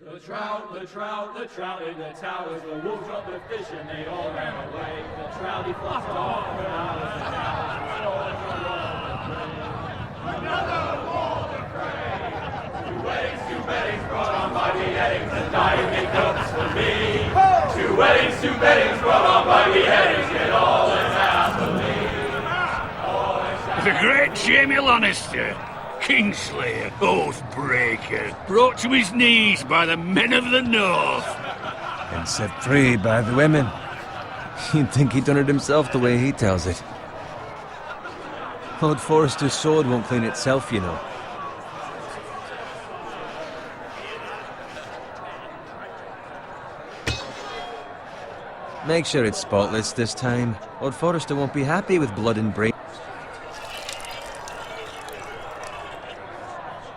The trout in the towers, the wolves dropped the fish and they all ran away. The trout he flopped off and out of the towers, another war of prey. Two weddings brought on by beheadings, and dying make notes for me. Two weddings brought on by beheadings, yet all is happily. The great Jamie Lannister, Kingslayer, Oathbreaker, brought to his knees by the men of the North. And set free by the women. You'd think he'd done it himself the way he tells it. Lord Forrester's sword won't clean itself, you know. Make sure it's spotless this time. Lord Forrester won't be happy with blood and brain.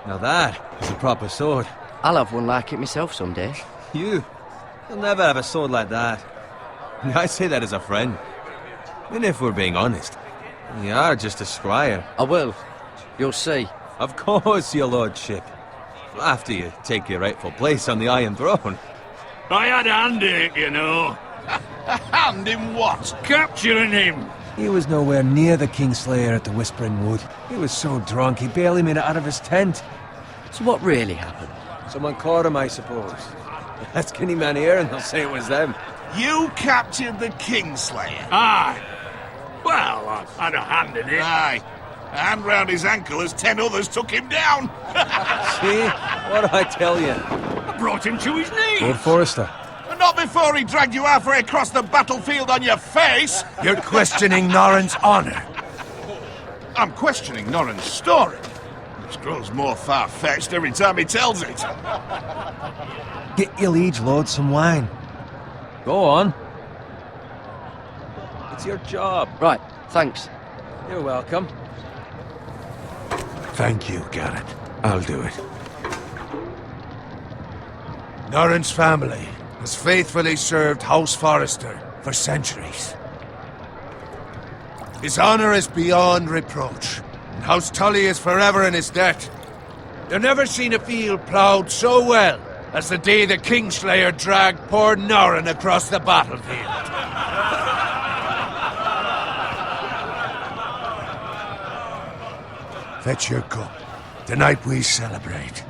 Now that is a proper sword. I'll have one like it myself someday. You'll never have a sword like that. I say that as a friend. And if we're being honest, you are just a squire. I will. You'll see. Of course, your lordship. After you take your rightful place on the Iron Throne. I had a hand in it, you know. A hand in what? Capturing him. He was nowhere near the Kingslayer at the Whispering Wood. He was so drunk he barely made it out of his tent. So what really happened? Someone caught him, I suppose. Ask any man here and they'll say it was them. You captured the Kingslayer? Aye. Well, I had a hand in it. Aye. A hand round his ankle as 10 others took him down. See? What did I tell you? I brought him to his knees. Lord Forrester. And not before he dragged you halfway across the battlefield on your face. You're questioning Norrin's honor. I'm questioning Norrin's story. Which grows more far-fetched every time he tells it. Get your liege lord some wine. Go on. It's your job. Right, thanks. You're welcome. Thank you, Garrett. I'll do it. Norrin's family has faithfully served House Forrester for centuries. His honor is beyond reproach, and House Tully is forever in his debt. They've never seen a field ploughed so well as the day the Kingslayer dragged poor Norrin across the battlefield. Fetch your cup. Tonight we celebrate.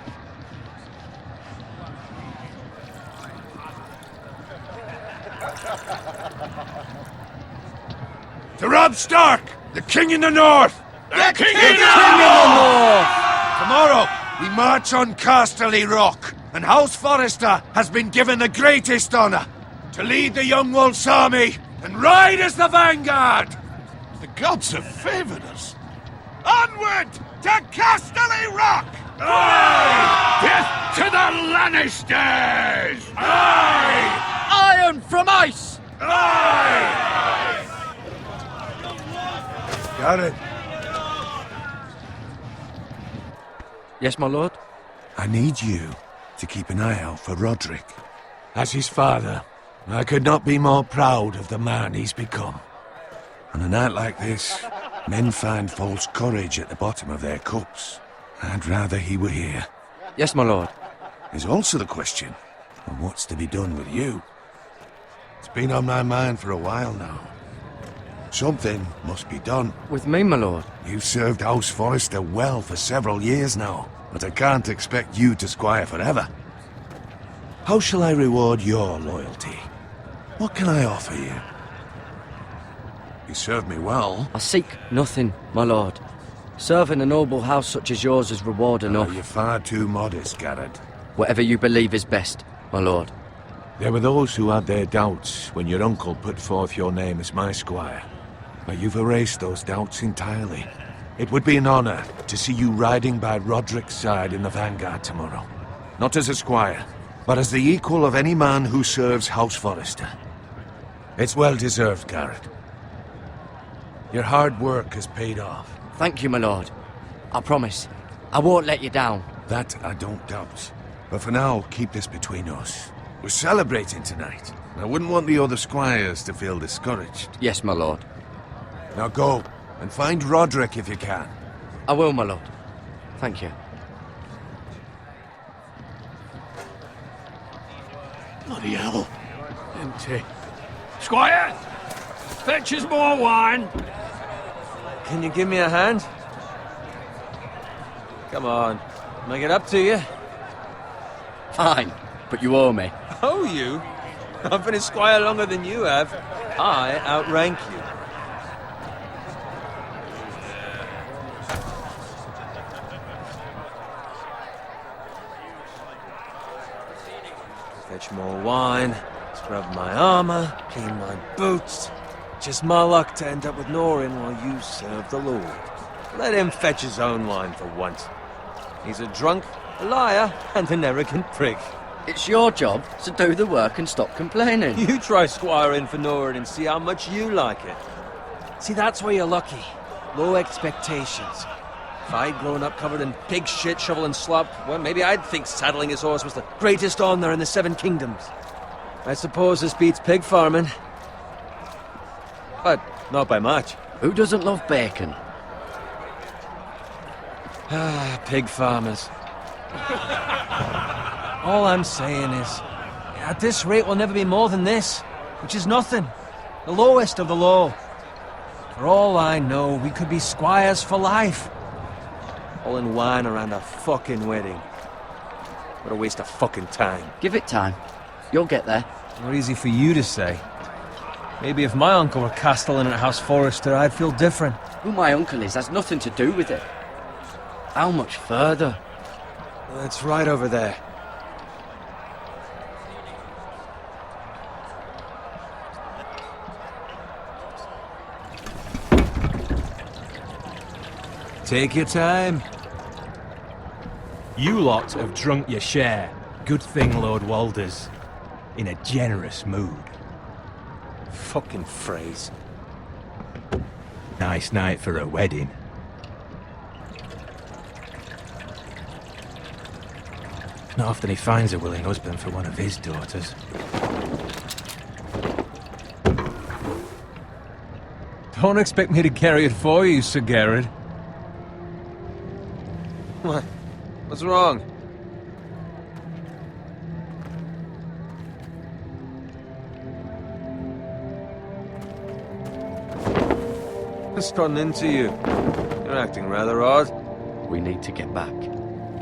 To Robb Stark, the King in the North! The King in the North! Tomorrow, we march on Casterly Rock, and House Forrester has been given the greatest honor to lead the Young Wolf's army and ride as the vanguard! The gods have favored us. Onward to Casterly Rock! Aye! Death to the Lannisters! Aye! Iron from ice! Aye! Garrett, Yes, my lord? I need you to keep an eye out for Roderick. As his father, I could not be more proud of the man he's become. On a night like this, men find false courage at the bottom of their cups. I'd rather he were here. Yes, my lord. There's also the question of what's to be done with you. It's been on my mind for a while now. Something must be done. With me, my lord? You've served House Forrester well for several years now, but I can't expect you to squire forever. How shall I reward your loyalty? What can I offer you? You served me well. I seek nothing, my lord. Serving a noble house such as yours is reward enough. You're far too modest, Garrett. Whatever you believe is best, my lord. There were those who had their doubts when your uncle put forth your name as my squire. But you've erased those doubts entirely. It would be an honor to see you riding by Roderick's side in the vanguard tomorrow. Not as a squire, but as the equal of any man who serves House Forrester. It's well deserved, Garrett. Your hard work has paid off. Thank you, my lord. I promise. I won't let you down. That I don't doubt. But for now, keep this between us. We're celebrating tonight. I wouldn't want the other squires to feel discouraged. Yes, my lord. Now go, and find Roderick if you can. I will, my lord. Thank you. Bloody hell. Empty. Squire! Fetch us more wine! Can you give me a hand? Come on. Make it up to you. Fine, but you owe me. Oh, you? I've been a squire longer than you have. I outrank you. Fetch more wine, scrub my armor, clean my boots. Just my luck to end up with Norin while you serve the Lord. Let him fetch his own wine for once. He's a drunk, a liar, and an arrogant prick. It's your job to do the work and stop complaining. You try squiring for Norin and see how much you like it. See, that's where you're lucky. Low expectations. If I'd grown up covered in pig shit, shovel and slop, well, maybe I'd think saddling his horse was the greatest honor in the Seven Kingdoms. I suppose this beats pig farming. But not by much. Who doesn't love bacon? Ah, pig farmers. All I'm saying is, at this rate we'll never be more than this, which is nothing. The lowest of the low. For all I know, we could be squires for life. All in wine around a fucking wedding. What a waste of fucking time. Give it time. You'll get there. Not easy for you to say. Maybe if my uncle were castellan at House Forrester, I'd feel different. Who my uncle is has nothing to do with it. How much further? It's right over there. Take your time. You lot have drunk your share. Good thing Lord Walder's in a generous mood. Fucking phrase. Nice night for a wedding. Not often he finds a willing husband for one of his daughters. Don't expect me to carry it for you, Sir Garrett. What? What's wrong? What's gotten into you? You're acting rather odd. We need to get back.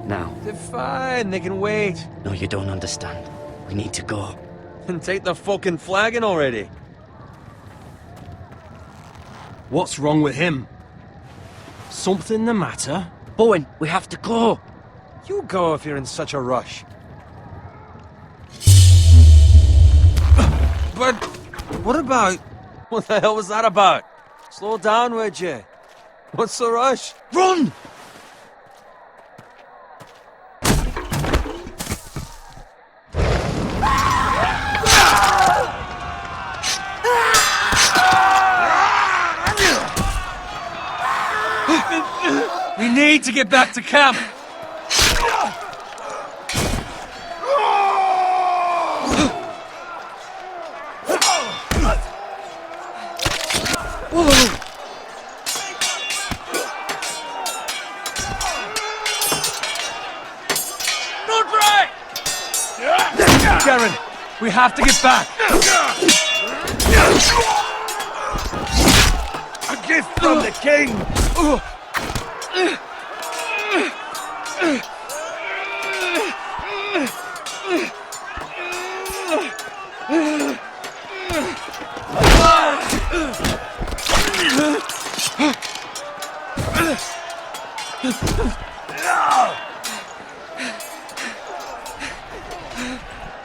Now. They're fine, they can wait. No, you don't understand. We need to go. And take the fucking flagon already. What's wrong with him? Something the matter? Bowen, we have to go. You go if you're in such a rush. But what about... What the hell was that about? Slow down, would you? What's the rush? Run! We need to get back to camp. Garen, we have to get back. A gift from the king!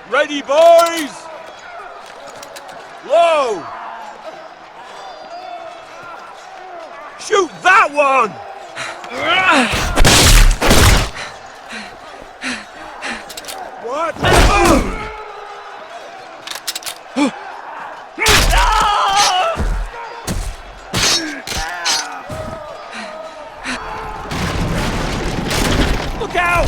Ready, boys! Low! Shoot that one! What? Look out!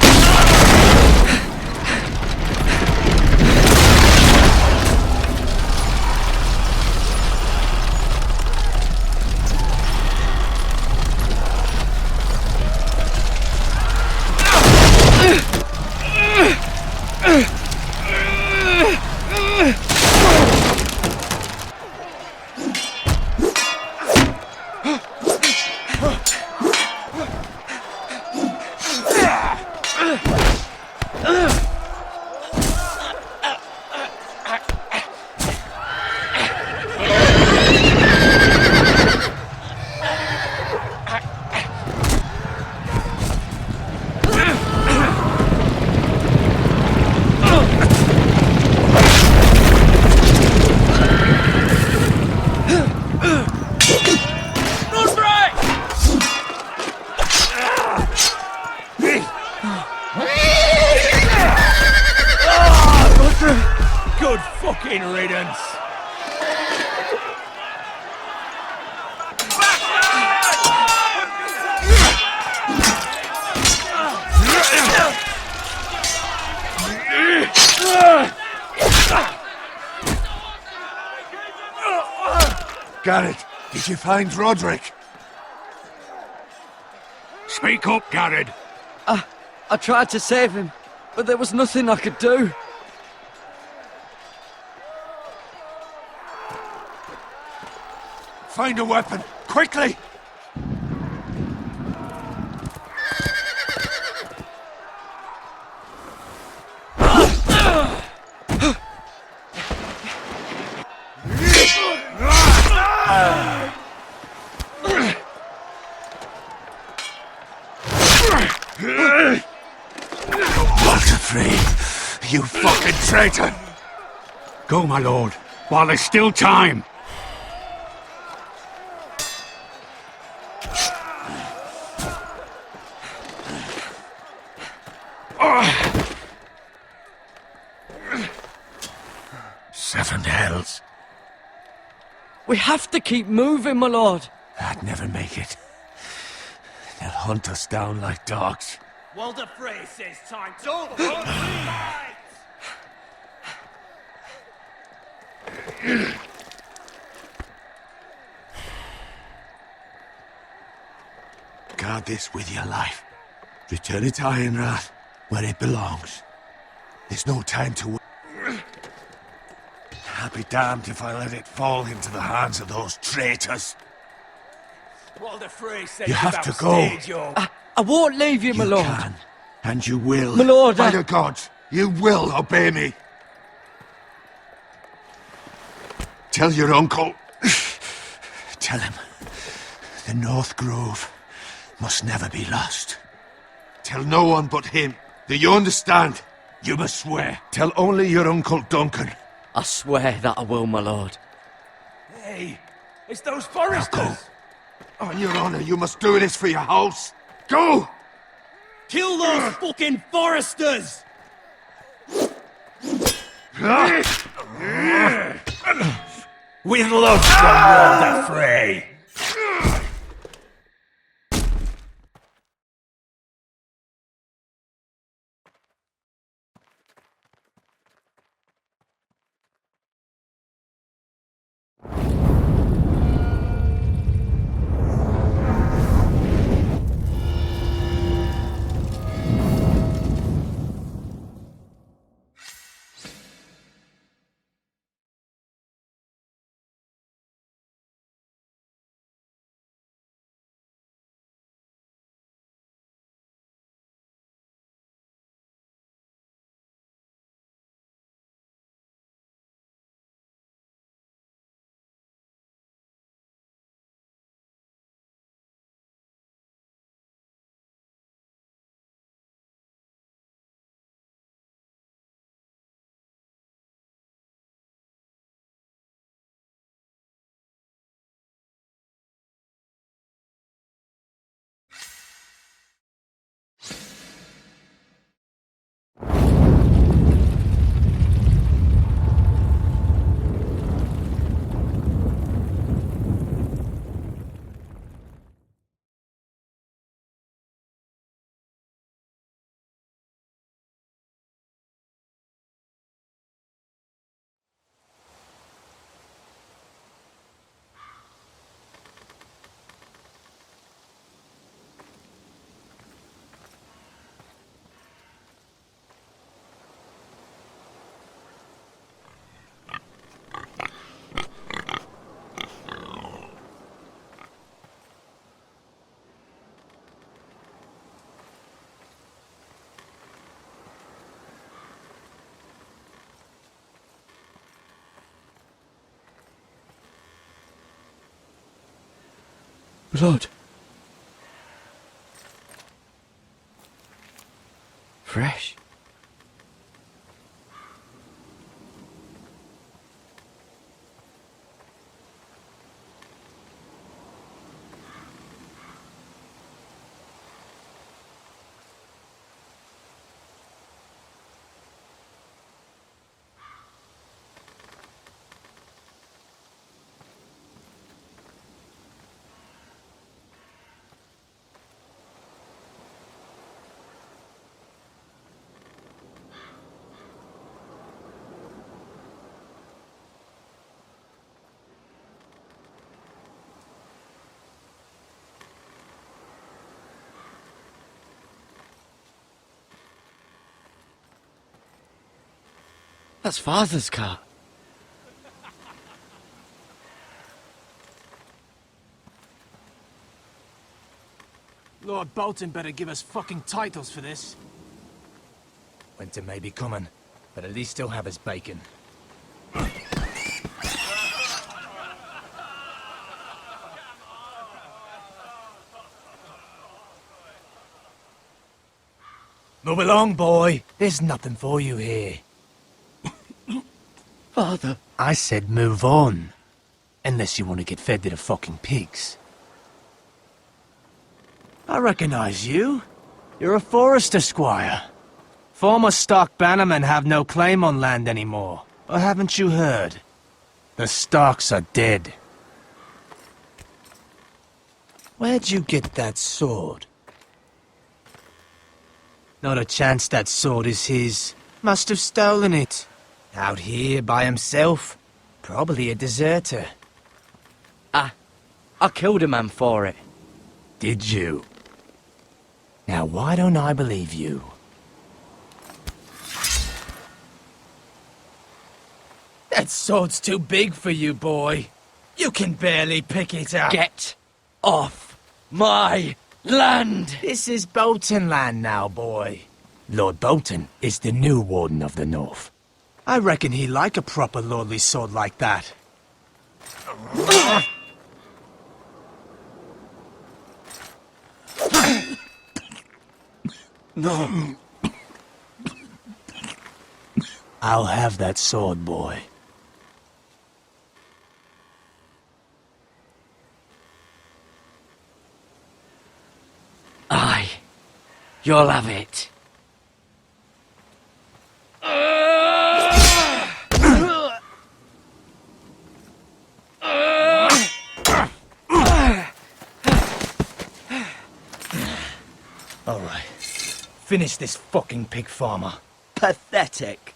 Garrett, did you find Roderick? Speak up, Garrett. I tried to save him, but there was nothing I could do. Find a weapon, quickly! Walter Frey, you fucking traitor! Go, my lord, while there's still time. Seven hells. We have to keep moving, my lord. I'd never make it. They'll hunt us down like dogs. Walder Frey says time's over. Right. Guard this with your life. Return it to Ironrath, where it belongs. There's no time to wait. I'll be damned if I let it fall into the hands of those traitors. Walder Frey says You have to go. I won't leave you, my You lord. can, and you will. My lord, By I- the gods, you will obey me. Tell your uncle. Tell him. The North Grove must never be lost. Tell no one but him. Do you understand? You must swear. Tell only your Uncle Duncan. I swear that I will, my lord. Hey, it's those Now Forresters. go. On your honor, you must do this for your house. Go! Kill those fucking Forresters. With love from Walder Frey. Blood. Fresh. That's Father's cart. Lord Bolton better give us fucking titles for this. Winter may be coming, but at least he'll have his bacon. Move along, boy. There's nothing for you here. Father. I said move on. Unless you want to get fed to the fucking pigs. I recognize you. You're a Forrester squire. Former Stark bannermen have no claim on land anymore. Or haven't you heard? The Starks are dead. Where'd you get that sword? Not a chance that sword is his. Must have stolen it. Out here by himself. Probably a deserter. I killed a man for it. Did you? Now why don't I believe you? That sword's too big for you, boy. You can barely pick it up. Get off my land! This is Bolton land now, boy. Lord Bolton is the new Warden of the North. I reckon he like a proper lordly sword like that. No. I'll have that sword, boy. Aye. You'll have it. All right. Finish this fucking pig farmer. Pathetic.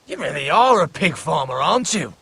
You really are a pig farmer, aren't you?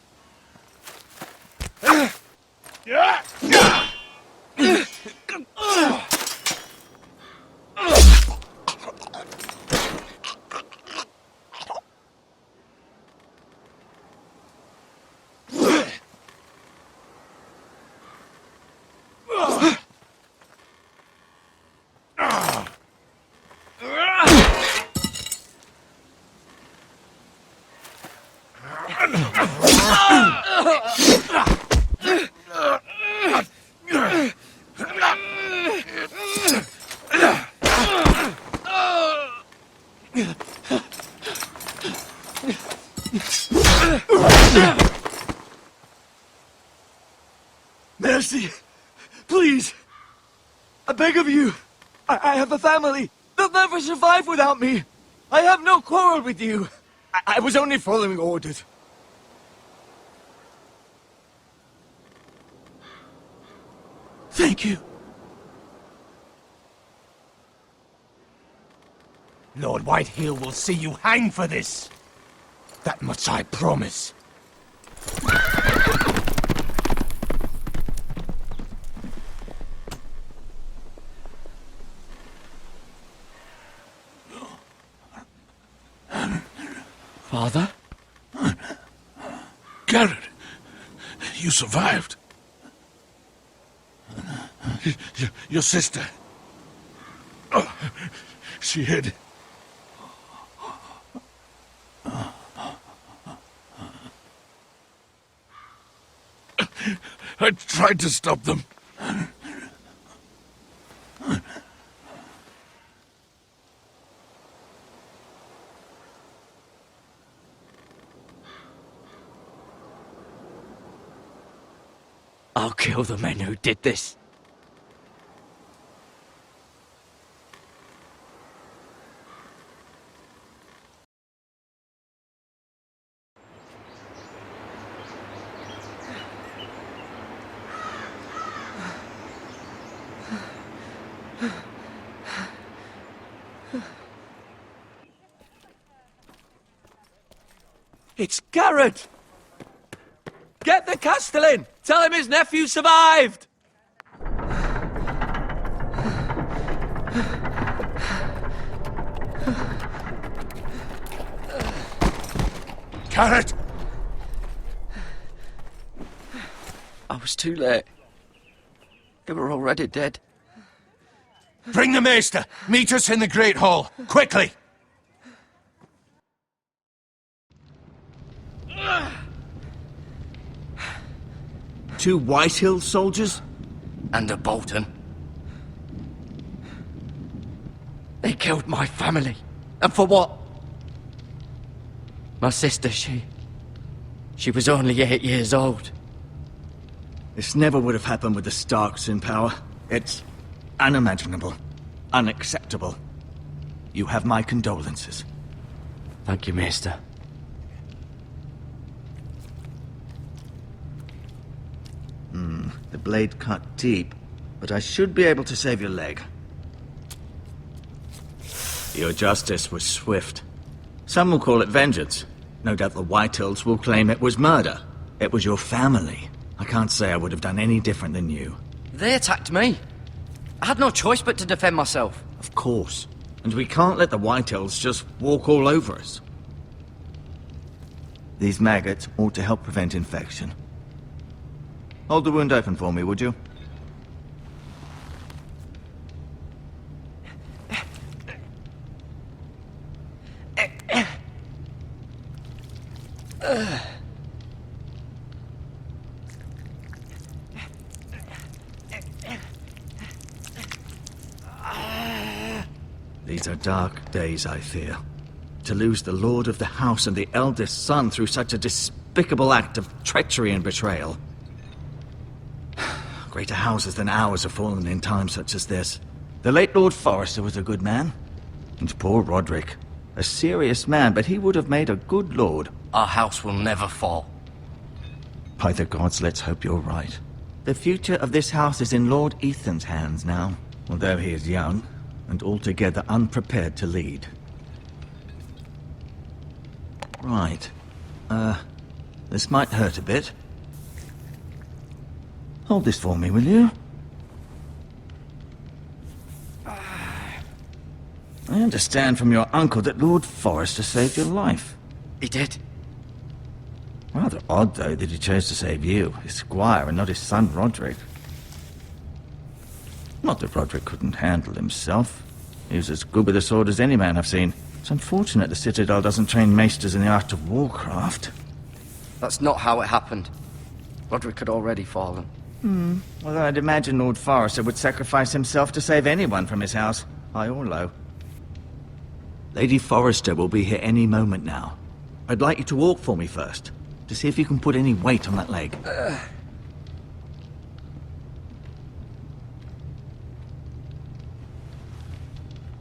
Mercy! Please! I beg of you! I have a family! They'll never survive without me! I have no quarrel with you! I was only following orders. Thank you. Lord Whitehill will see you hang for this. That much I promise. Father? Garrett, you survived. Your sister. Oh, she hid. I tried to stop them. I'll kill the men who did this. It's Garrett! Get the Castellan! Tell him his nephew survived! Carrot! I was too late. They were already dead. Bring the maester! Meet us in the Great Hall! Quickly! Two Whitehill soldiers? And a Bolton. They killed my family. And for what? My sister, she was only 8 years old. This never would have happened with the Starks in power. It's unimaginable. Unacceptable. You have my condolences. Thank you, Maester. The blade cut deep, but I should be able to save your leg. Your justice was swift. Some will call it vengeance. No doubt the Whitehills will claim it was murder. It was your family. I can't say I would have done any different than you. They attacked me. I had no choice but to defend myself. Of course. And we can't let the Whitehills just walk all over us. These maggots ought to help prevent infection. Hold the wound open for me, would you? These are dark days, I fear. To lose the lord of the house and the eldest son through such a despicable act of treachery and betrayal. Greater houses than ours have fallen in times such as this. The late Lord Forrester was a good man. And poor Roderick. A serious man, but he would have made a good lord. Our house will never fall. By the gods, let's hope you're right. The future of this house is in Lord Ethan's hands now, although he is young and altogether unprepared to lead. Right. This might hurt a bit. Hold this for me, will you? I understand from your uncle that Lord Forrester saved your life. He did. Rather odd, though, that he chose to save you, his squire, and not his son Roderick. Not that Roderick couldn't handle himself. He was as good with a sword as any man I've seen. It's unfortunate the Citadel doesn't train maesters in the art of warcraft. That's not how it happened. Roderick had already fallen. Well, I'd imagine Lord Forrester would sacrifice himself to save anyone from his house, high or low. Lady Forrester will be here any moment now. I'd like you to walk for me first, to see if you can put any weight on that leg.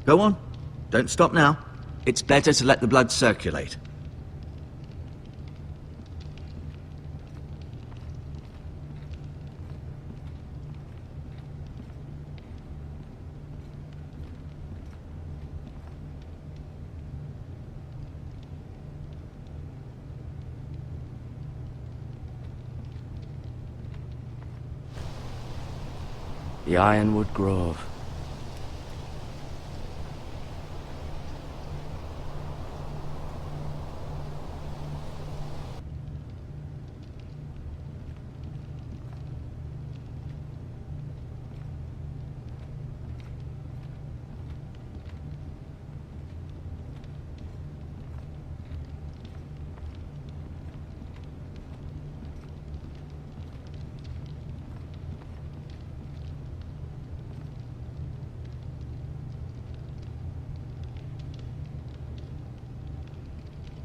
Go on. Don't stop now. It's better to let the blood circulate. The Ironwood Grove.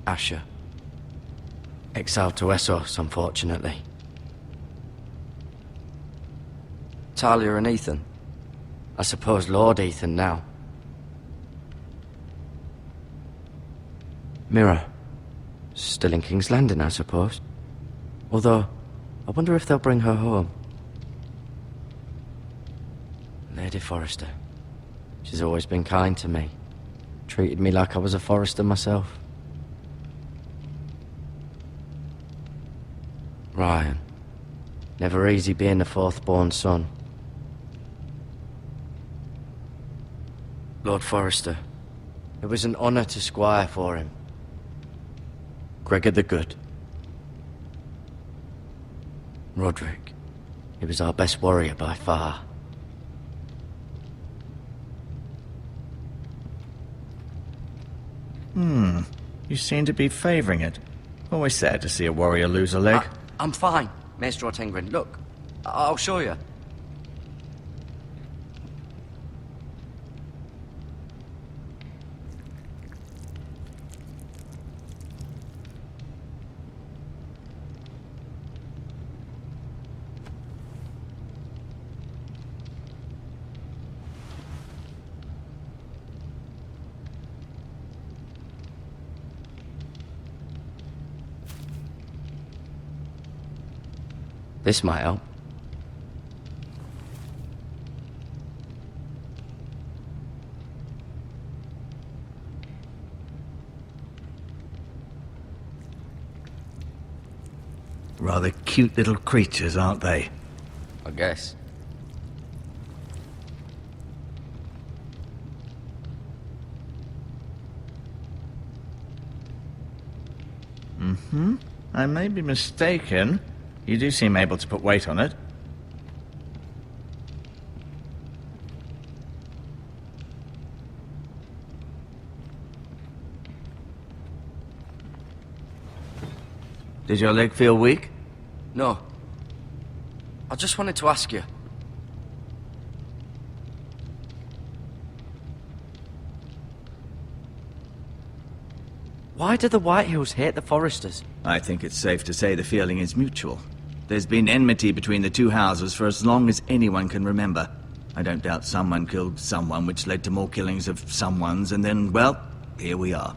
Asher. Exiled to Essos, unfortunately. Talia and Ethan. I suppose Lord Ethan now. Mira. Still in King's Landing, I suppose. Although, I wonder if they'll bring her home. Lady Forrester. She's always been kind to me. Treated me like I was a Forrester myself. Ryan. Never easy being the fourth-born son. Lord Forrester. It was an honor to squire for him. Gregor the Good. Roderick. He was our best warrior by far. You seem to be favoring it. Always sad to see a warrior lose a leg. I'm fine, Maestro Tengrin. Look, I'll show you. This might help. Rather cute little creatures, aren't they? I guess. I may be mistaken. You do seem able to put weight on it. Did your leg feel weak? No. I just wanted to ask you. Why do the Whitehills hate the Forresters? I think it's safe to say the feeling is mutual. There's been enmity between the two houses for as long as anyone can remember. I don't doubt someone killed someone, which led to more killings of someones, and then, well, here we are.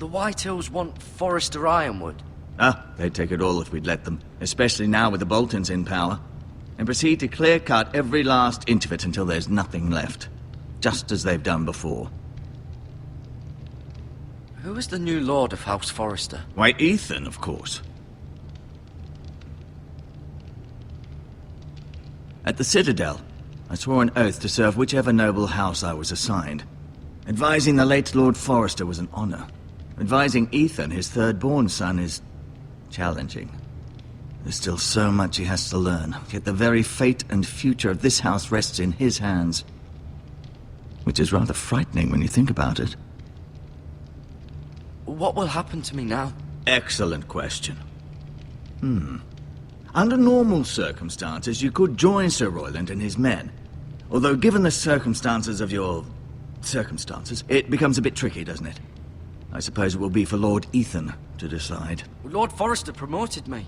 The Whitehills want Forrester Ironwood. They'd take it all if we'd let them, especially now with the Boltons in power, and proceed to clear-cut every last inch of it until there's nothing left, just as they've done before. Who is the new Lord of House Forrester? Why, Ethan, of course. At the Citadel, I swore an oath to serve whichever noble house I was assigned. Advising the late Lord Forrester was an honor. Advising Ethan, his third-born son, is challenging. There's still so much he has to learn, yet the very fate and future of this house rests in his hands. Which is rather frightening when you think about it. What will happen to me now? Excellent question. Under normal circumstances, you could join Sir Royland and his men. Although given the circumstances of your circumstances, it becomes a bit tricky, doesn't it? I suppose it will be for Lord Ethan to decide. Lord Forrester promoted me.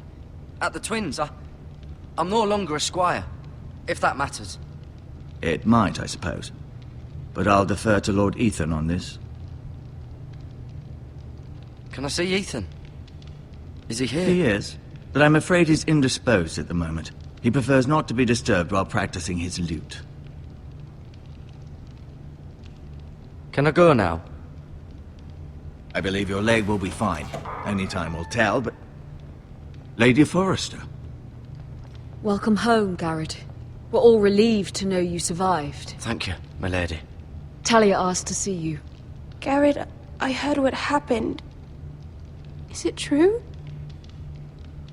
At the Twins, I'm no longer a squire, if that matters. It might, I suppose. But I'll defer to Lord Ethan on this. Can I see Ethan? Is he here? He is, but I'm afraid he's indisposed at the moment. He prefers not to be disturbed while practicing his lute. Can I go now? I believe your leg will be fine. Only time will tell, but... Lady Forrester. Welcome home, Garrett. We're all relieved to know you survived. Thank you, my lady. Talia asked to see you. Garrett, I heard what happened. Is it true?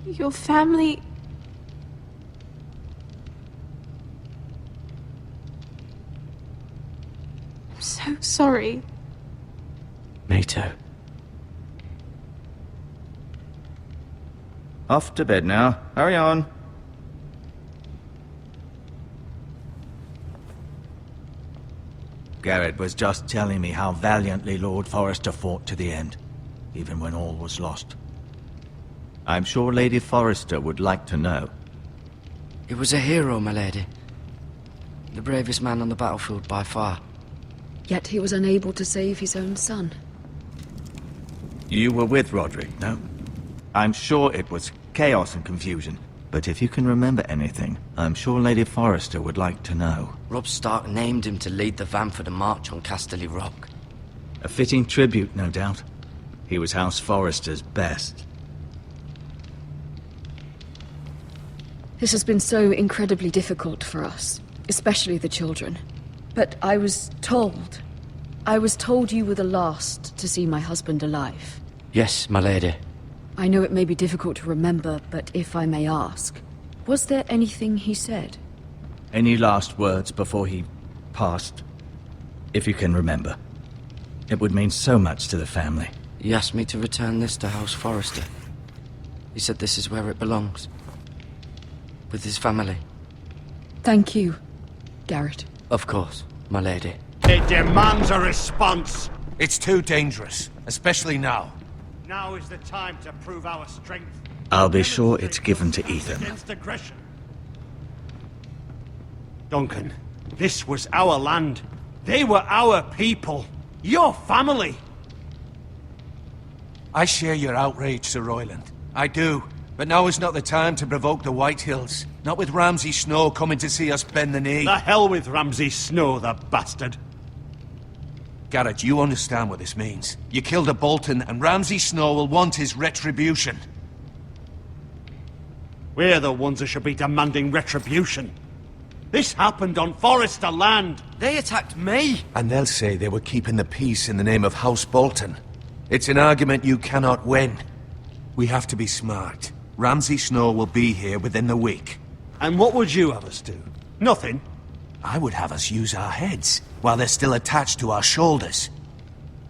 Your family... I'm so sorry. Me too. Off to bed now. Hurry on. Garrett was just telling me how valiantly Lord Forrester fought to the end, even when all was lost. I'm sure Lady Forrester would like to know. He was a hero, my lady. The bravest man on the battlefield by far. Yet he was unable to save his own son. You were with Roderick, no? I'm sure it was chaos and confusion. But if you can remember anything, I'm sure Lady Forrester would like to know. Robb Stark named him to lead the van for the march on Casterly Rock. A fitting tribute, no doubt. He was House Forrester's best. This has been so incredibly difficult for us, especially the children. But I was told I was told you were the last to see my husband alive. Yes, my lady. I know it may be difficult to remember, but if I may ask, was there anything he said? Any last words before he passed? If you can remember. It would mean so much to the family. He asked me to return this to House Forrester. He said this is where it belongs. With his family. Thank you, Garrett. Of course, my lady. It demands a response. It's too dangerous, especially now. Now is the time to prove our strength. I'll be sure it's given to Ethan. Against aggression. Duncan, this was our land. They were our people. Your family. I share your outrage, Sir Royland. I do. But now is not the time to provoke the Whitehills. Not with Ramsay Snow coming to see us bend the knee. The hell with Ramsay Snow, the bastard. Garrett, you understand what this means. You killed a Bolton, and Ramsay Snow will want his retribution. We're the ones who should be demanding retribution. This happened on Forrester land. They attacked me! And they'll say they were keeping the peace in the name of House Bolton. It's an argument you cannot win. We have to be smart. Ramsay Snow will be here within the week. And what would you have us do? Nothing. I would have us use our heads, while they're still attached to our shoulders.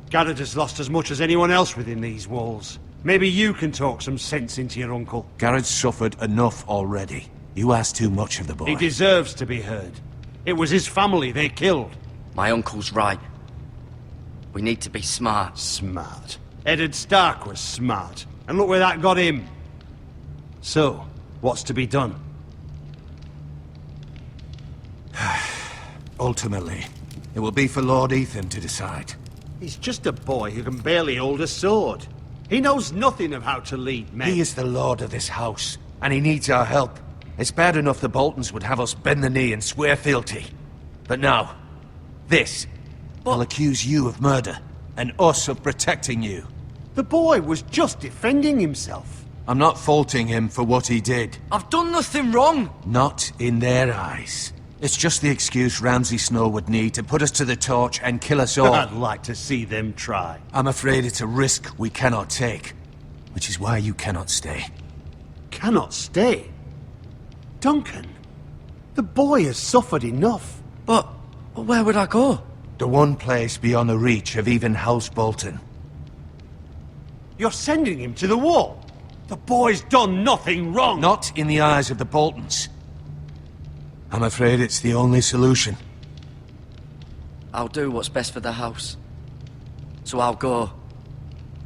Garrett has lost as much as anyone else within these walls. Maybe you can talk some sense into your uncle. Garrett's suffered enough already. You ask too much of the boy. He deserves to be heard. It was his family they killed. My uncle's right. We need to be smart. Smart. Eddard Stark was smart. And look where that got him. So, what's to be done? Ultimately, it will be for Lord Ethan to decide. He's just a boy who can barely hold a sword. He knows nothing of how to lead men. He is the lord of this house, and he needs our help. It's bad enough the Boltons would have us bend the knee and swear fealty. But now, this will accuse you of murder, and us of protecting you. The boy was just defending himself. I'm not faulting him for what he did. I've done nothing wrong! Not in their eyes. It's just the excuse Ramsay Snow would need to put us to the torch and kill us all. I'd like to see them try. I'm afraid it's a risk we cannot take, which is why you cannot stay. Cannot stay? Duncan, the boy has suffered enough. But where would I go? The one place beyond the reach of even House Bolton. You're sending him to the wall. The boy's done nothing wrong. Not in the eyes of the Boltons. I'm afraid it's the only solution. I'll do what's best for the house. So I'll go.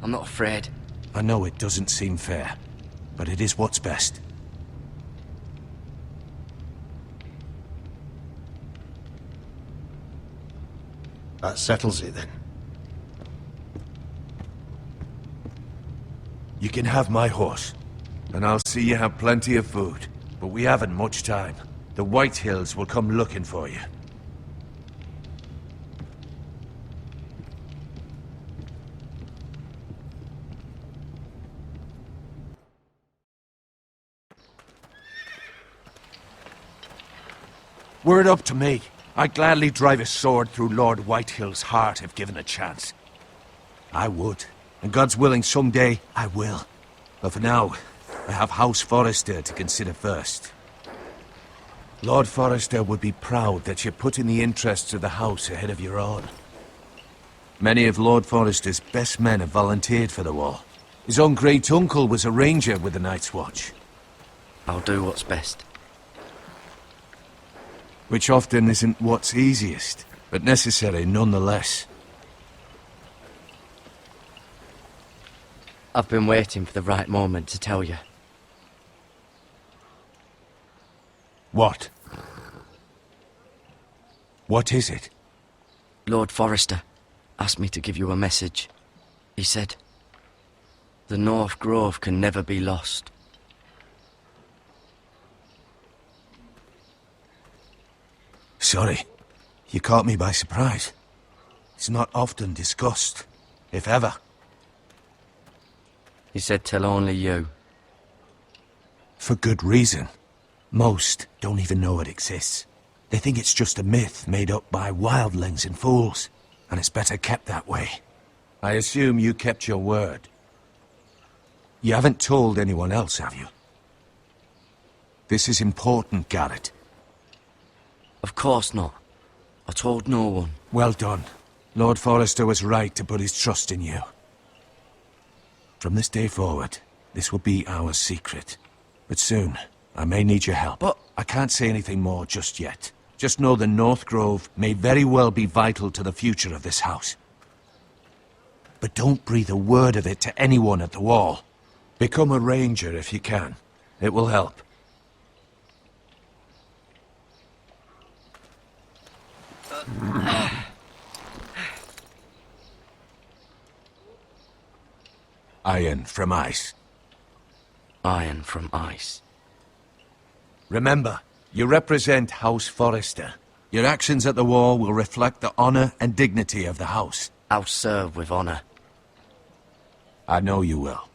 I'm not afraid. I know it doesn't seem fair, but it is what's best. That settles it then. You can have my horse, and I'll see you have plenty of food. But we haven't much time. The Whitehills will come looking for you. Were it up to me, I'd gladly drive a sword through Lord Whitehill's heart if given a chance. I would, and God's willing someday I will. But for now, I have House Forrester to consider first. Lord Forrester would be proud that you're putting the interests of the house ahead of your own. Many of Lord Forrester's best men have volunteered for the war. His own great-uncle was a ranger with the Night's Watch. I'll do what's best. Which often isn't what's easiest, but necessary nonetheless. I've been waiting for the right moment to tell you. What? What is it? Lord Forrester asked me to give you a message. He said, the North Grove can never be lost. Sorry. You caught me by surprise. It's not often discussed, if ever. He said tell only you. For good reason. Most don't even know it exists. They think it's just a myth made up by wildlings and fools. and it's better kept that way. I assume you kept your word. You haven't told anyone else, have you? This is important, Garrett. Of course not. I told no one. Well done. Lord Forrester was right to put his trust in you. From this day forward, this will be our secret. But soon, I may need your help. But I can't say anything more just yet. Just know the North Grove may very well be vital to the future of this house. But don't breathe a word of it to anyone at the Wall. Become a ranger if you can. It will help. Iron from ice. Iron from ice. Remember, you represent House Forrester. Your actions at the Wall will reflect the honor and dignity of the house. I'll serve with honor. I know you will.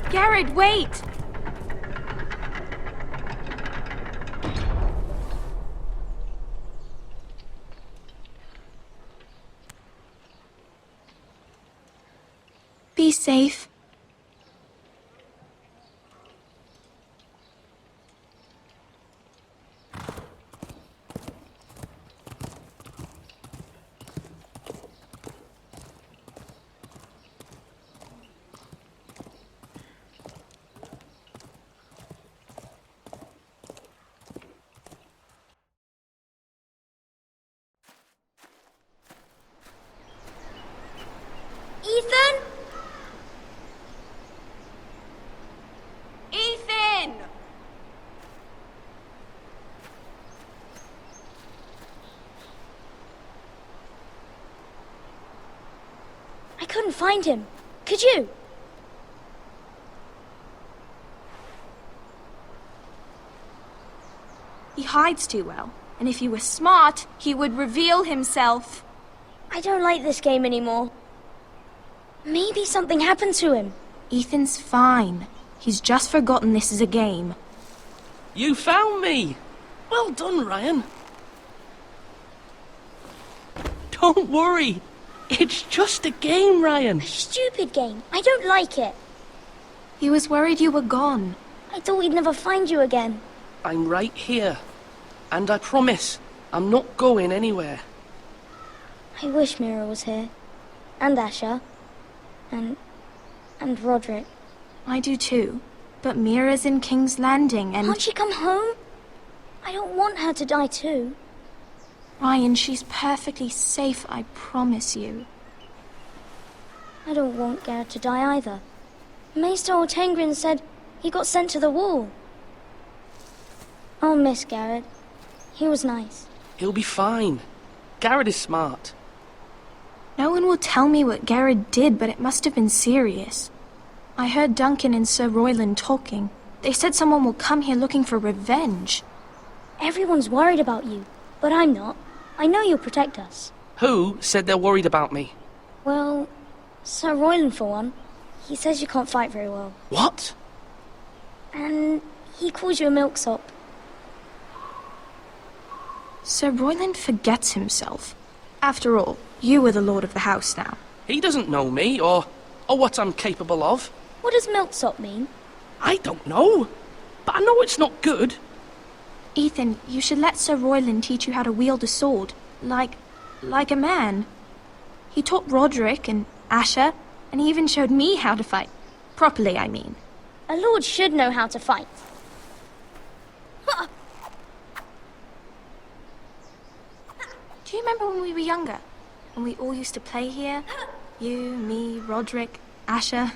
Garrett, wait! Be safe. Ethan? Ethan! I couldn't find him. Could you? He hides too well, and if he were smart, he would reveal himself. I don't like this game anymore. Maybe something happened to him. Ethan's fine. He's just forgotten this is a game. You found me! Well done, Ryan. Don't worry. It's just a game, Ryan. A stupid game. I don't like it. He was worried you were gone. I thought we'd never find you again. I'm right here. And I promise, I'm not going anywhere. I wish Mira was here. And Asher. And Roderick. I do too. But Mira's in King's Landing and... Can't she come home? I don't want her to die too. Ryan, she's perfectly safe, I promise you. I don't want Garrett to die either. Maester Ortengrin said he got sent to the Wall. I'll miss Garrett. He was nice. He'll be fine. Garrett is smart. No one will tell me what Garrett did, but it must have been serious. I heard Duncan and Sir Royland talking. They said someone will come here looking for revenge. Everyone's worried about you, but I'm not. I know you'll protect us. Who said they're worried about me? Well, Sir Royland for one. He says you can't fight very well. What? And he calls you a milksop. Sir Royland forgets himself. After all, you are the lord of the house now. He doesn't know me, or what I'm capable of. What does milksop mean? I don't know, but I know it's not good. Ethan, you should let Sir Royland teach you how to wield a sword, like a man. He taught Roderick and Asher, and he even showed me how to fight. Properly, I mean. A lord should know how to fight. Do you remember when we were younger? When we all used to play here? You, me, Roderick, Asher.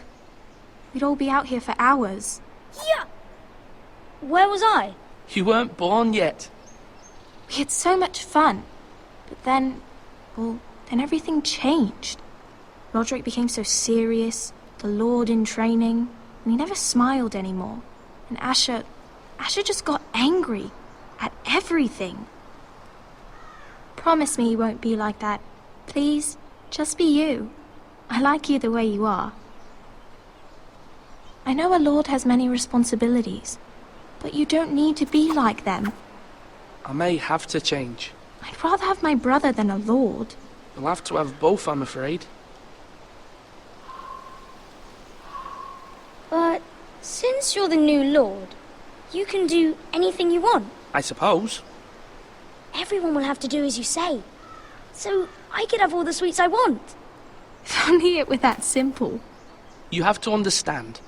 We'd all be out here for hours. Yeah! Where was I? You weren't born yet. We had so much fun. But then everything changed. Roderick became so serious, the lord in training, and he never smiled anymore. And Asher just got angry at everything. Promise me you won't be like that. Please, just be you. I like you the way you are. I know a lord has many responsibilities, but you don't need to be like them. I may have to change. I'd rather have my brother than a lord. You'll have to have both, I'm afraid. But since you're the new lord, you can do anything you want. I suppose. Everyone will have to do as you say. So I could have all the sweets I want. If only it were that simple. You have to understand,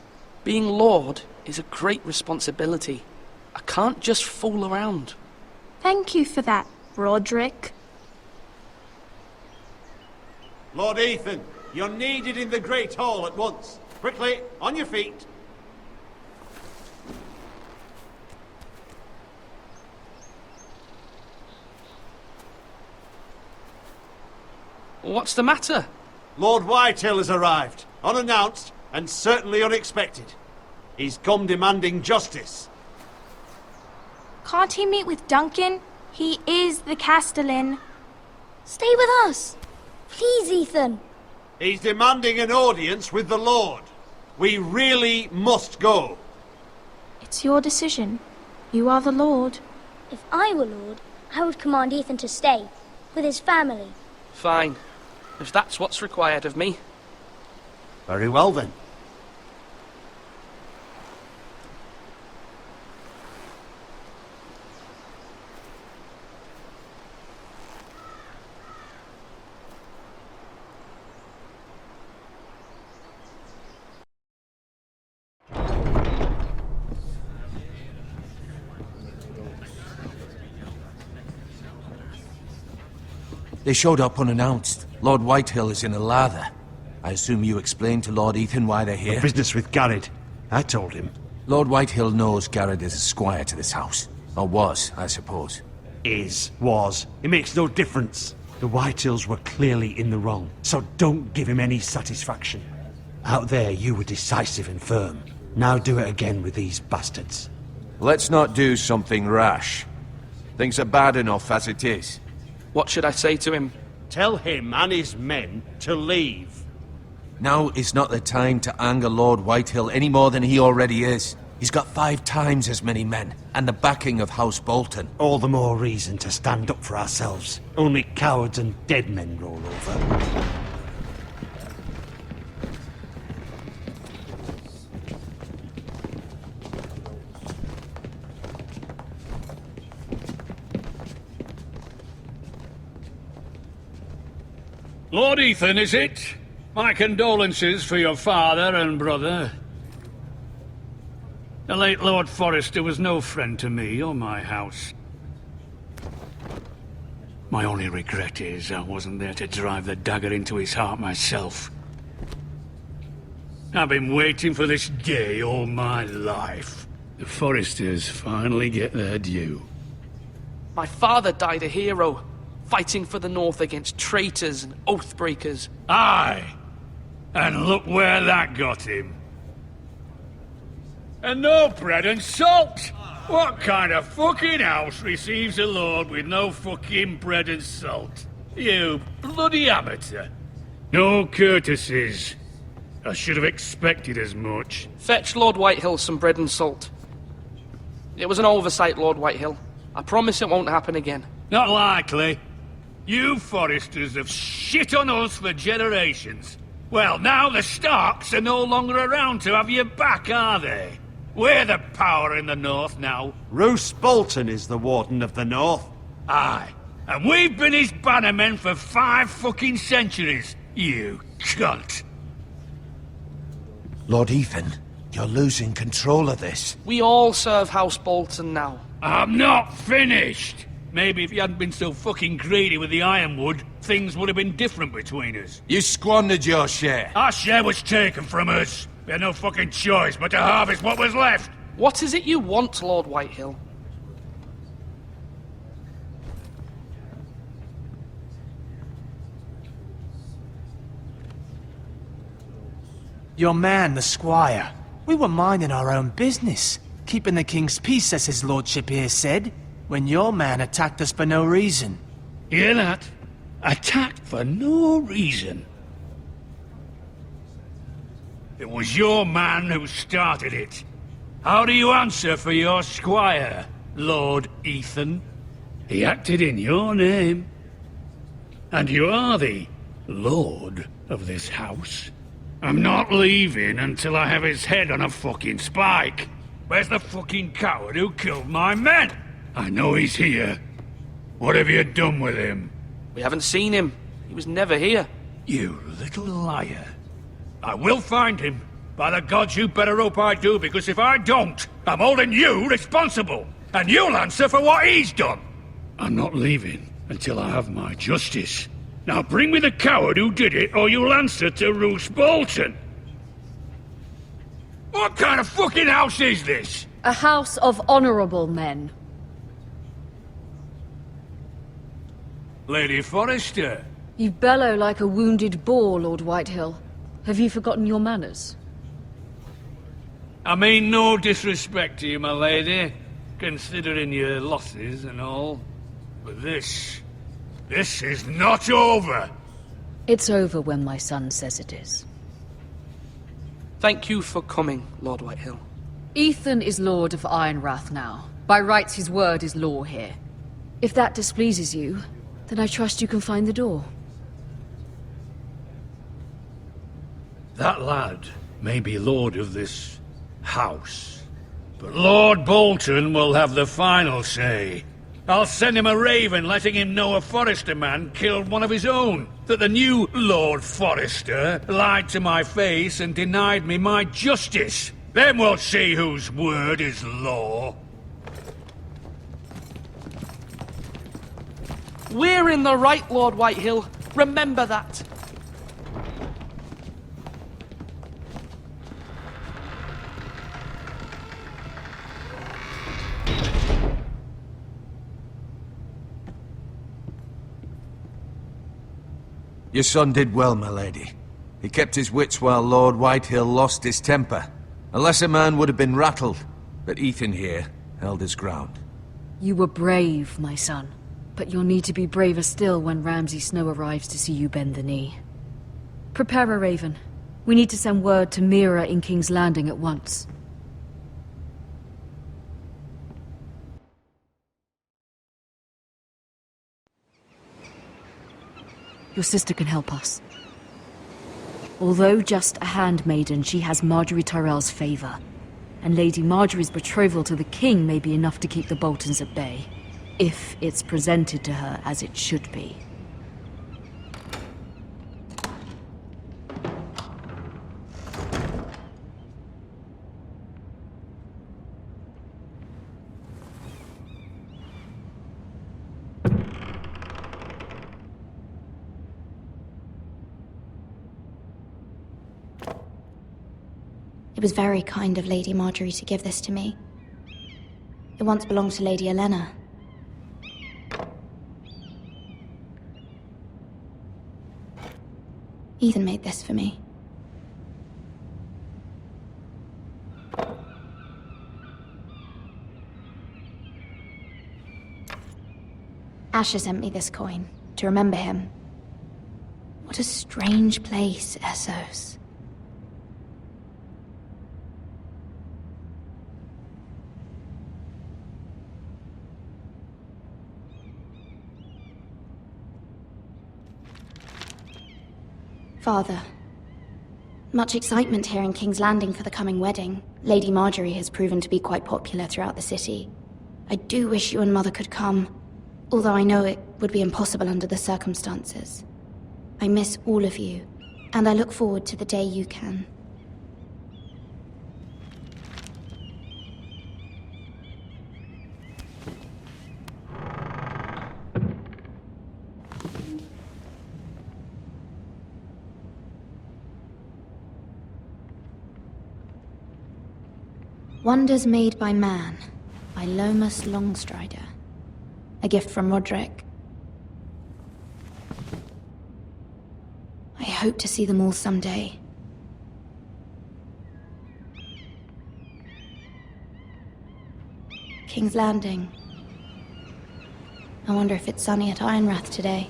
being lord is a great responsibility. I can't just fool around. Thank you for that, Roderick. Lord Ethan, you're needed in the Great Hall at once. Quickly, on your feet. What's the matter? Lord Whitehill has arrived, unannounced and certainly unexpected. He's come demanding justice. Can't he meet with Duncan? He is the Castellan. Stay with us. Please, Ethan. He's demanding an audience with the Lord. We really must go. It's your decision. You are the lord. If I were lord, I would command Ethan to stay, with his family. Fine. If that's what's required of me. Very well then. They showed up unannounced. Lord Whitehill is in a lather. I assume you explained to Lord Ethan why they're here? The business with Garrett. I told him. Lord Whitehill knows Garrett is a squire to this house. Or was, I suppose. Was. It makes no difference. The Whitehills were clearly in the wrong, so don't give him any satisfaction. Out there, you were decisive and firm. Now do it again with these bastards. Let's not do something rash. Things are bad enough as it is. What should I say to him? Tell him and his men to leave. Now is not the time to anger Lord Whitehill any more than he already is. He's got 5 times as many men, and the backing of House Bolton. All the more reason to stand up for ourselves. Only cowards and dead men roll over. Lord Ethan, is it? My condolences for your father and brother. The late Lord Forrester was no friend to me or my house. My only regret is I wasn't there to drive the dagger into his heart myself. I've been waiting for this day all my life. The Forresters finally get their due. My father died a hero, fighting for the North against traitors and oathbreakers. Aye! And look where that got him. And no bread and salt! What kind of fucking house receives a lord with no fucking bread and salt? You bloody amateur. No courtesies. I should have expected as much. Fetch Lord Whitehill some bread and salt. It was an oversight, Lord Whitehill. I promise it won't happen again. Not likely. You Forresters have shit on us for generations. Well, now the Starks are no longer around to have your back, are they? We're the power in the North now. Roose Bolton is the Warden of the North. Aye. And we've been his bannermen for 5 fucking centuries. You cunt. Lord Ethan, you're losing control of this. We all serve House Bolton now. I'm not finished. Maybe if you hadn't been so fucking greedy with the ironwood, things would have been different between us. You squandered your share. Our share was taken from us. We had no fucking choice but to harvest what was left. What is it you want, Lord Whitehill? Your man, the squire. We were minding our own business, keeping the king's peace, as his lordship here said, when your man attacked us for no reason. Hear that? Attacked for no reason. It was your man who started it. How do you answer for your squire, Lord Ethan? He acted in your name. And you are the lord of this house. I'm not leaving until I have his head on a fucking spike. Where's the fucking coward who killed my men? I know he's here. What have you done with him? We haven't seen him. He was never here. You little liar. I will find him. By the gods, you better hope I do, because if I don't, I'm holding you responsible. And you'll answer for what he's done. I'm not leaving until I have my justice. Now bring me the coward who did it, or you'll answer to Roose Bolton. What kind of fucking house is this? A house of honorable men. Lady Forrester. You bellow like a wounded boar, Lord Whitehill. Have you forgotten your manners? I mean no disrespect to you, my lady, considering your losses and all. But this is not over. It's over when my son says it is. Thank you for coming, Lord Whitehill. Ethan is Lord of Ironrath now. By rights, his word is law here. If that displeases you, then I trust you can find the door. That lad may be lord of this house, but Lord Bolton will have the final say. I'll send him a raven letting him know a Forrester man killed one of his own, that the new Lord Forrester lied to my face and denied me my justice. Then we'll see whose word is law. We're in the right, Lord Whitehill. Remember that. Your son did well, my lady. He kept his wits while Lord Whitehill lost his temper. A lesser man would have been rattled, but Ethan here held his ground. You were brave, my son. But you'll need to be braver still when Ramsay Snow arrives to see you bend the knee. Prepare a raven. We need to send word to Mira in King's Landing at once. Your sister can help us. Although just a handmaiden, she has Marjorie Tyrell's favor. And Lady Marjorie's betrothal to the king may be enough to keep the Boltons at bay. If it's presented to her as it should be. It was very kind of Lady Marjorie to give this to me. It once belonged to Lady Olenna. Ethan made this for me. Asher sent me this coin to remember him. What a strange place, Essos. Father, much excitement here in King's Landing for the coming wedding. Lady Marjorie has proven to be quite popular throughout the city. I do wish you and Mother could come, although I know it would be impossible under the circumstances. I miss all of you, and I look forward to the day you can. Wonders Made by Man, by Lomas Longstrider. A gift from Roderick. I hope to see them all someday. King's Landing. I wonder if it's sunny at Ironrath today.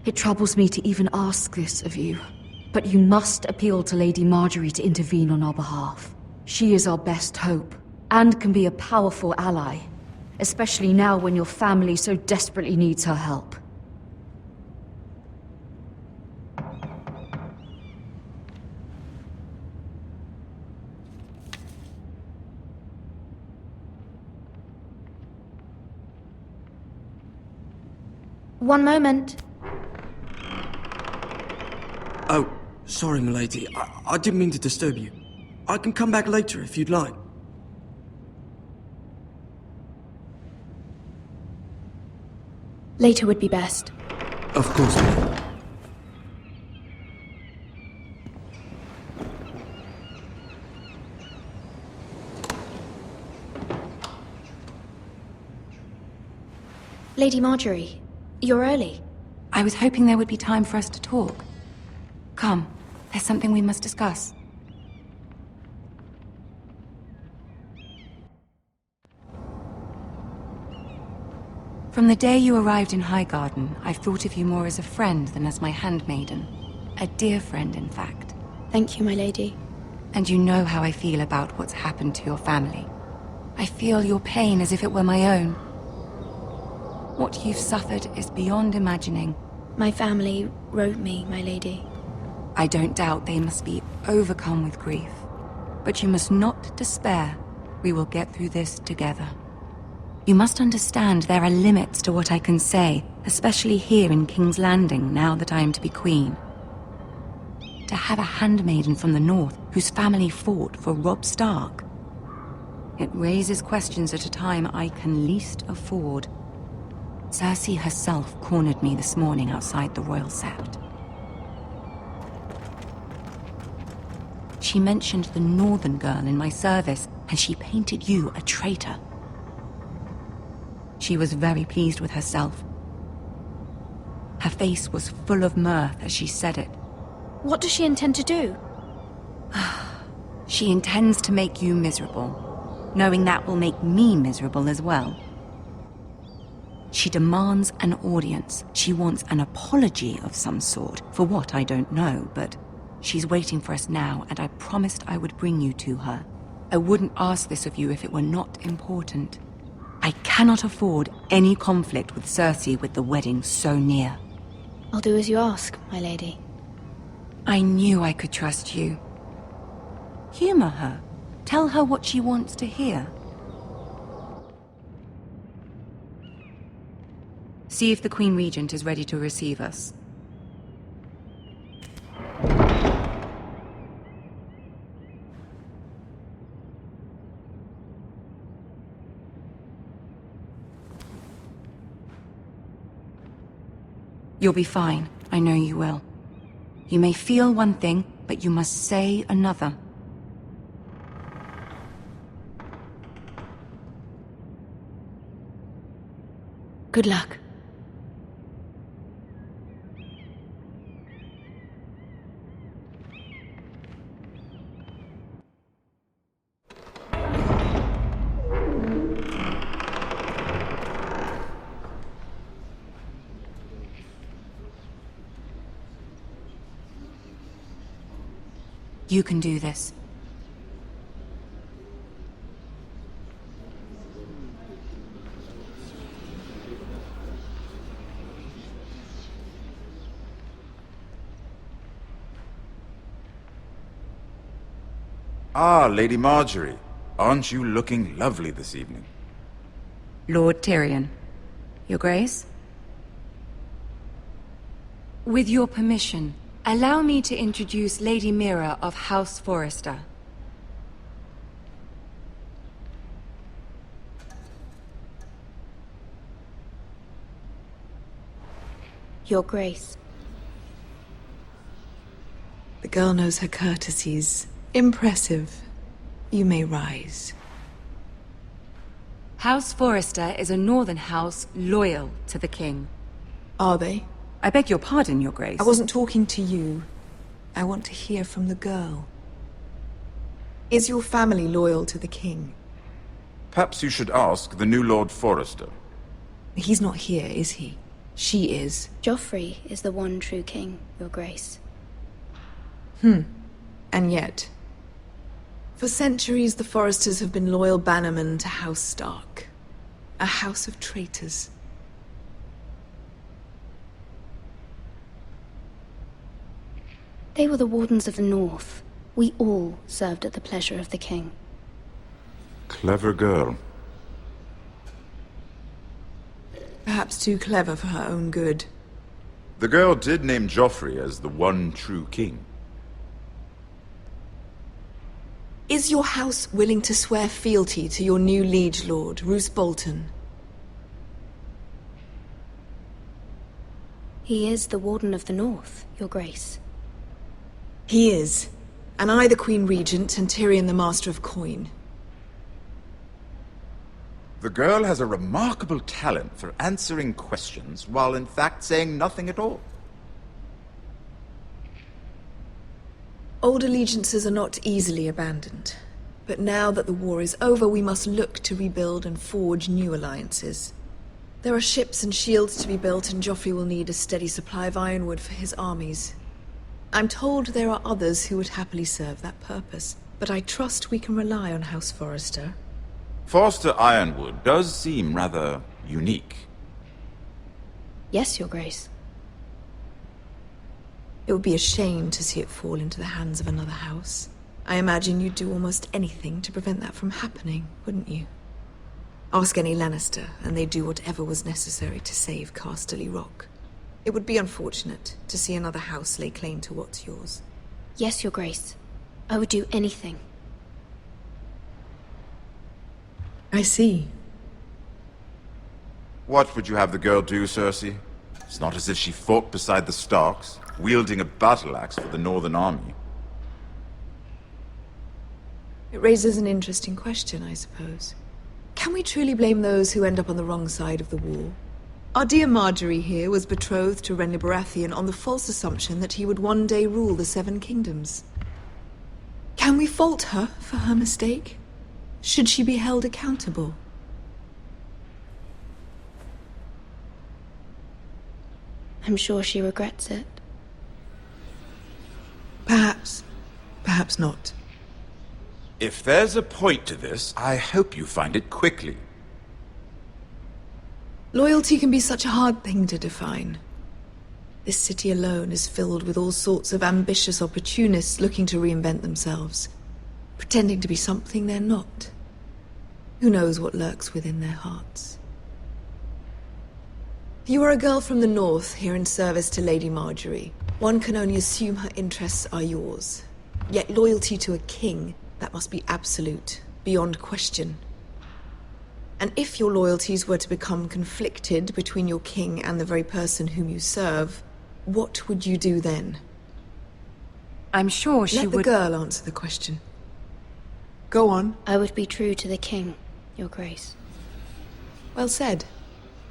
It troubles me to even ask this of you, but you must appeal to Lady Marjorie to intervene on our behalf. She is our best hope, and can be a powerful ally, especially now when your family so desperately needs her help. One moment. Oh, sorry, milady. I didn't mean to disturb you. I can come back later if you'd like. Later would be best. Of course, milady. Lady Marjorie, you're early. I was hoping there would be time for us to talk. Come, there's something we must discuss. From the day you arrived in Highgarden, I've thought of you more as a friend than as my handmaiden. A dear friend, in fact. Thank you, my lady. And you know how I feel about what's happened to your family. I feel your pain as if it were my own. What you've suffered is beyond imagining. My family wrote me, my lady. I don't doubt they must be overcome with grief. But you must not despair. We will get through this together. You must understand there are limits to what I can say, especially here in King's Landing, now that I am to be queen. To have a handmaiden from the north whose family fought for Robb Stark. It raises questions at a time I can least afford. Cersei herself cornered me this morning outside the Royal Sept. She mentioned the northern girl in my service, and she painted you a traitor. She was very pleased with herself. Her face was full of mirth as she said it. What does she intend to do? She intends to make you miserable, knowing that will make me miserable as well. She demands an audience. She wants an apology of some sort, for what I don't know, but she's waiting for us now, and I promised I would bring you to her. I wouldn't ask this of you if it were not important. I cannot afford any conflict with Cersei with the wedding so near. I'll do as you ask, my lady. I knew I could trust you. Humor her. Tell her what she wants to hear. See if the Queen Regent is ready to receive us. You'll be fine. I know you will. You may feel one thing, but you must say another. Good luck. You can do this. Ah, Lady Marjorie. Aren't you looking lovely this evening? Lord Tyrion. Your Grace? With your permission, allow me to introduce Lady Mira of House Forrester. Your Grace. The girl knows her courtesies. Impressive. You may rise. House Forrester is a northern house loyal to the king. Are they? I beg your pardon, Your Grace. I wasn't talking to you. I want to hear from the girl. Is your family loyal to the king? Perhaps you should ask the new Lord Forrester. He's not here, is he? She is. Joffrey is the one true king, Your Grace. And yet... For centuries, the Forresters have been loyal bannermen to House Stark. A house of traitors. They were the Wardens of the North. We all served at the pleasure of the king. Clever girl. Perhaps too clever for her own good. The girl did name Joffrey as the one true king. Is your house willing to swear fealty to your new liege lord, Roose Bolton? He is the Warden of the North, Your Grace. He is. And I the Queen Regent and Tyrion the Master of Coin. The girl has a remarkable talent for answering questions while in fact saying nothing at all. Old allegiances are not easily abandoned. But now that the war is over, we must look to rebuild and forge new alliances. There are ships and shields to be built, and Joffrey will need a steady supply of ironwood for his armies. I'm told there are others who would happily serve that purpose, but I trust we can rely on House Forrester. Forster Ironwood does seem rather unique. Yes, Your Grace. It would be a shame to see it fall into the hands of another house. I imagine you'd do almost anything to prevent that from happening, wouldn't you? Ask any Lannister, and they'd do whatever was necessary to save Casterly Rock. It would be unfortunate to see another house lay claim to what's yours. Yes, Your Grace. I would do anything. I see. What would you have the girl do, Cersei? It's not as if she fought beside the Starks, wielding a battle axe for the Northern Army. It raises an interesting question, I suppose. Can we truly blame those who end up on the wrong side of the war? Our dear Marjorie here was betrothed to Renly Baratheon on the false assumption that he would one day rule the Seven Kingdoms. Can we fault her for her mistake? Should she be held accountable? I'm sure she regrets it. Perhaps. Perhaps not. If there's a point to this, I hope you find it quickly. Loyalty can be such a hard thing to define. This city alone is filled with all sorts of ambitious opportunists looking to reinvent themselves, pretending to be something they're not. Who knows what lurks within their hearts? You are a girl from the north, here in service to Lady Marjorie. One can only assume her interests are yours. Yet loyalty to a king, that must be absolute, beyond question. And if your loyalties were to become conflicted between your king and the very person whom you serve, what would you do then? I'm sure she would... Let the girl answer the question. Go on. I would be true to the king, Your Grace. Well said.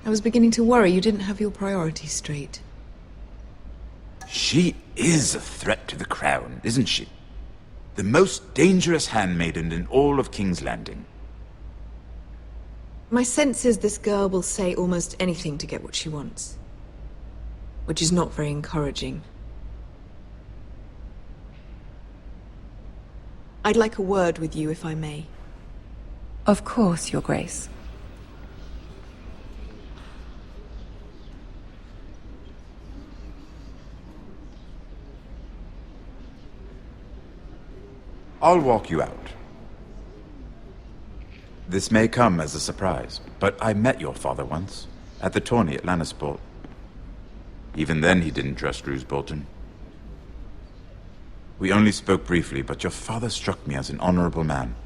I was beginning to worry you didn't have your priorities straight. She is a threat to the crown, isn't she? The most dangerous handmaiden in all of King's Landing. My sense is this girl will say almost anything to get what she wants. Which is not very encouraging. I'd like a word with you, if I may. Of course, Your Grace. I'll walk you out. This may come as a surprise, but I met your father once, at the tourney at Lannisport. Even then he didn't trust Roose Bolton. We only spoke briefly, but your father struck me as an honorable man.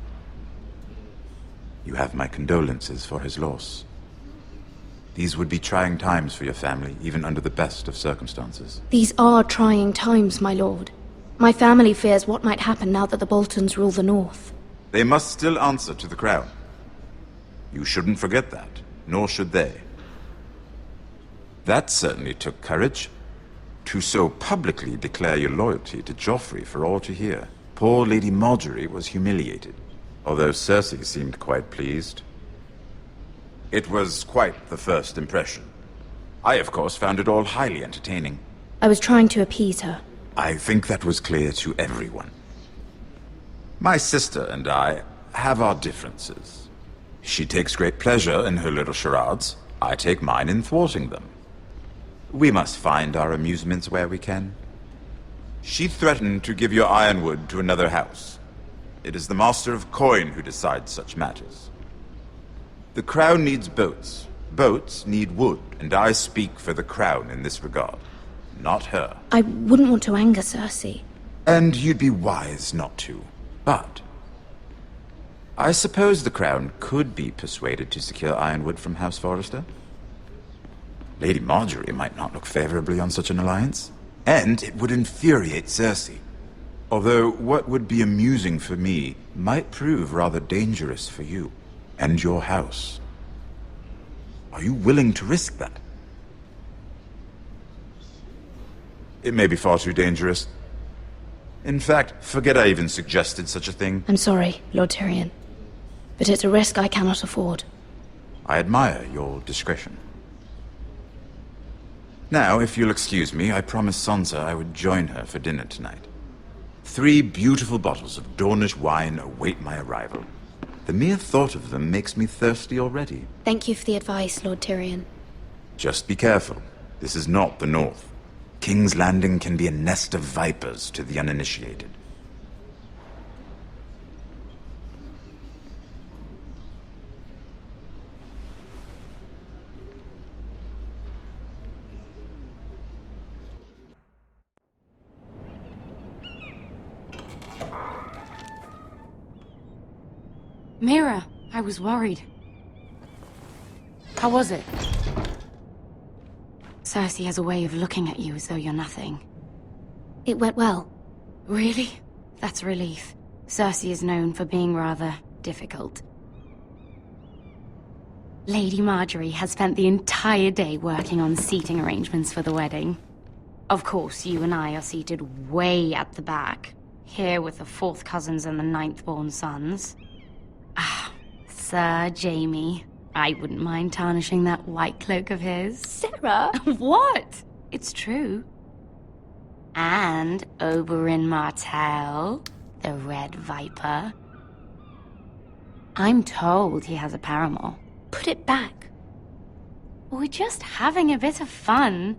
You have my condolences for his loss. These would be trying times for your family, even under the best of circumstances. These are trying times, my lord. My family fears what might happen now that the Boltons rule the North. They must still answer to the crown. You shouldn't forget that, nor should they. That certainly took courage. To so publicly declare your loyalty to Joffrey for all to hear. Poor Lady Margaery was humiliated, although Cersei seemed quite pleased. It was quite the first impression. I, of course, found it all highly entertaining. I was trying to appease her. I think that was clear to everyone. My sister and I have our differences. She takes great pleasure in her little charades. I take mine in thwarting them. We must find our amusements where we can. She threatened to give your ironwood to another house. It is the Master of Coin who decides such matters. The crown needs boats. Boats need wood, and I speak for the crown in this regard, not her. I wouldn't want to anger Cersei. And you'd be wise not to. But I suppose the crown could be persuaded to secure ironwood from House Forrester. Lady Margaery might not look favorably on such an alliance, and it would infuriate Cersei. Although what would be amusing for me might prove rather dangerous for you and your house. Are you willing to risk that? It may be far too dangerous. In fact, forget I even suggested such a thing. I'm sorry, Lord Tyrion. But it's a risk I cannot afford. I admire your discretion. Now, if you'll excuse me, I promised Sansa I would join her for dinner tonight. 3 beautiful bottles of Dornish wine await my arrival. The mere thought of them makes me thirsty already. Thank you for the advice, Lord Tyrion. Just be careful. This is not the North. King's Landing can be a nest of vipers to the uninitiated. Mira, I was worried. How was it? Cersei has a way of looking at you as though you're nothing. It went well. Really? That's a relief. Cersei is known for being rather difficult. Lady Margaery has spent the entire day working on seating arrangements for the wedding. Of course, you and I are seated way at the back, here with the 4th cousins and the 9th-born sons. Ah, Sir Jaime. I wouldn't mind tarnishing that white cloak of his. Sarah? What? It's true. And Oberyn Martell, the Red Viper. I'm told he has a paramour. Put it back. We're just having a bit of fun.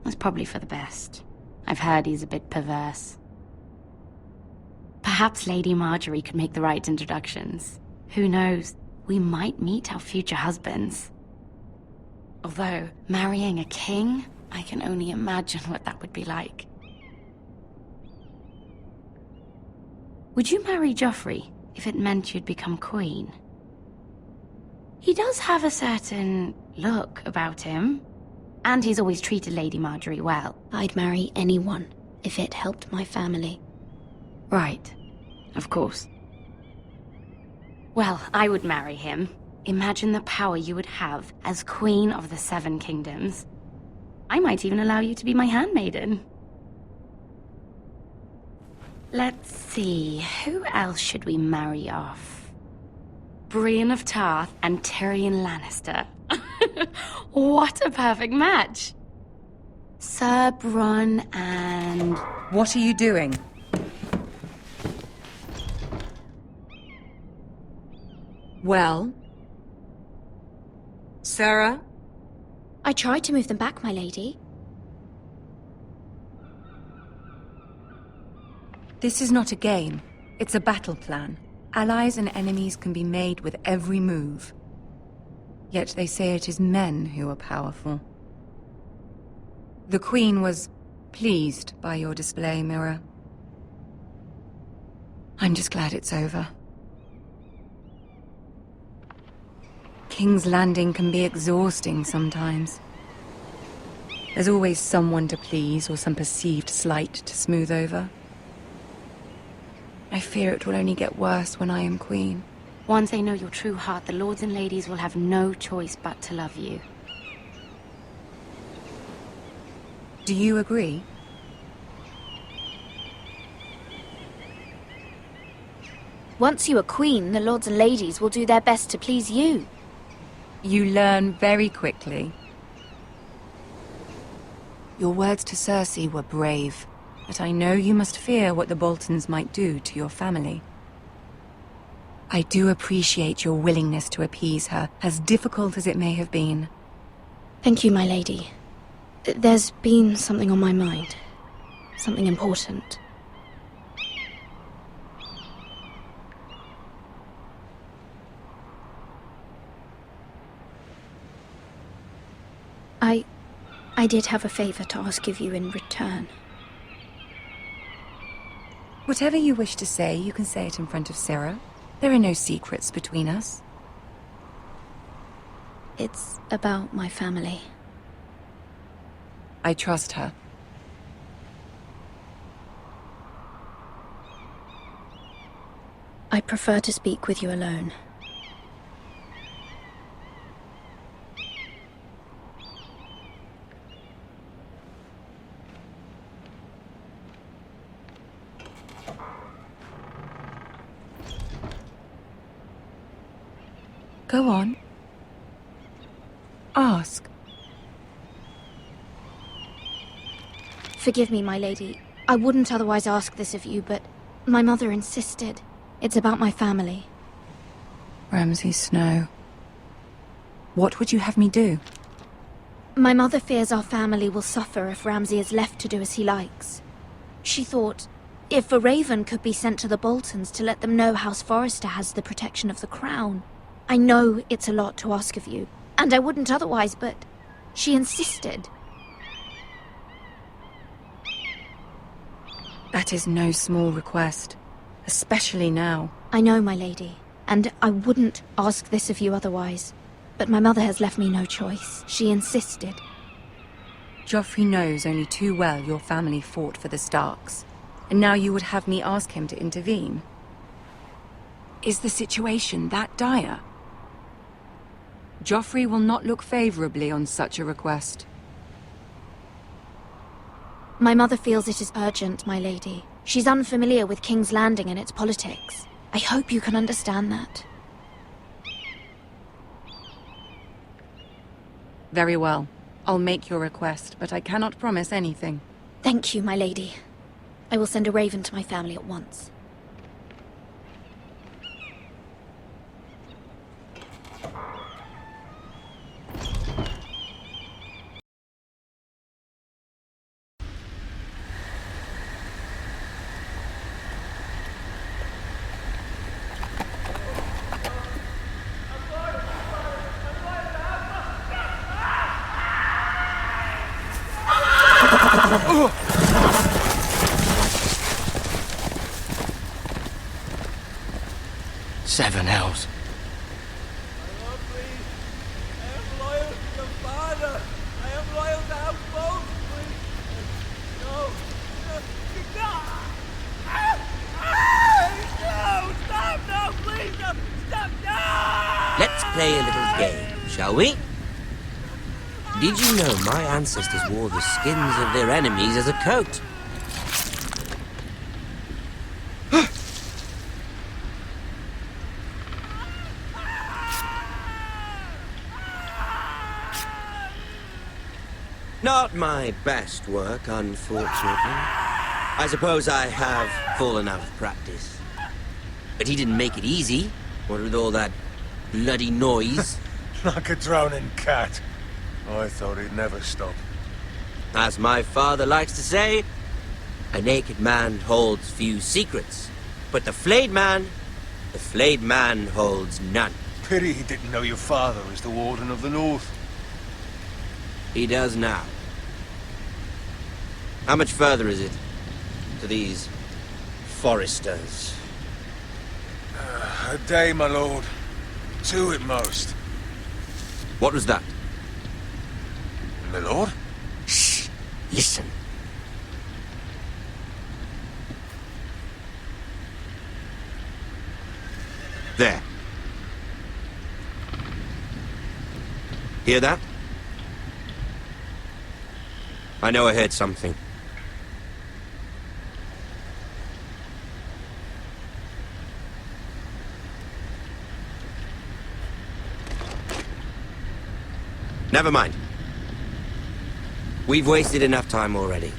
That's probably for the best. I've heard he's a bit perverse. Perhaps Lady Margaery could make the right introductions. Who knows? We might meet our future husbands. Although, marrying a king, I can only imagine what that would be like. Would you marry Joffrey if it meant you'd become queen? He does have a certain look about him, and he's always treated Lady Margaery well. I'd marry anyone if it helped my family. Right. Of course. Well, I would marry him. Imagine the power you would have as Queen of the 7 Kingdoms. I might even allow you to be my handmaiden. Let's see, who else should we marry off? Brienne of Tarth and Tyrion Lannister. What a perfect match! Sir Bronn and... What are you doing? Well? Sarah? I tried to move them back, my lady. This is not a game. It's a battle plan. Allies and enemies can be made with every move. Yet they say it is men who are powerful. The Queen was pleased by your display, Mirror. I'm just glad it's over. King's Landing can be exhausting sometimes. There's always someone to please or some perceived slight to smooth over. I fear it will only get worse when I am queen. Once they know your true heart, the lords and ladies will have no choice but to love you. Do you agree? Once you are queen, the lords and ladies will do their best to please you. You learn very quickly. Your words to Cersei were brave, but I know you must fear what the Boltons might do to your family. I do appreciate your willingness to appease her, as difficult as it may have been. Thank you, my lady. There's been something on my mind. Something important. I did have a favor to ask of you in return. Whatever you wish to say, you can say it in front of Sarah. There are no secrets between us. It's about my family. I trust her. I prefer to speak with you alone. Go on. Ask. Forgive me, my lady. I wouldn't otherwise ask this of you, but my mother insisted. It's about my family. Ramsay Snow. What would you have me do? My mother fears our family will suffer if Ramsay is left to do as he likes. She thought, if a raven could be sent to the Boltons to let them know House Forrester has the protection of the crown. I know it's a lot to ask of you, and I wouldn't otherwise, but she insisted. That is no small request, especially now. I know, my lady, and I wouldn't ask this of you otherwise, but my mother has left me no choice. She insisted. Joffrey knows only too well your family fought for the Starks, and now you would have me ask him to intervene. Is the situation that dire? Joffrey will not look favorably on such a request. My mother feels it is urgent, my lady. She's unfamiliar with King's Landing and its politics. I hope you can understand that. Very well. I'll make your request, but I cannot promise anything. Thank you, my lady. I will send a raven to my family at once. Seven hells. Let's play a little game, shall we? Did you know my ancestors wore the skins of their enemies as a coat? Not my best work, unfortunately. I suppose I have fallen out of practice. But he didn't make it easy, what with all that bloody noise. Like a drowning cat. I thought he'd never stop. As my father likes to say, a naked man holds few secrets, but the flayed man The flayed man holds none. Pity he didn't know your father was the Warden of the North. He does now. How much further is it to these Forresters? A day, my lord. 2 at most. What was that? My lord? Shh! Listen. There. Hear that? I know I heard something. Never mind. We've wasted enough time already.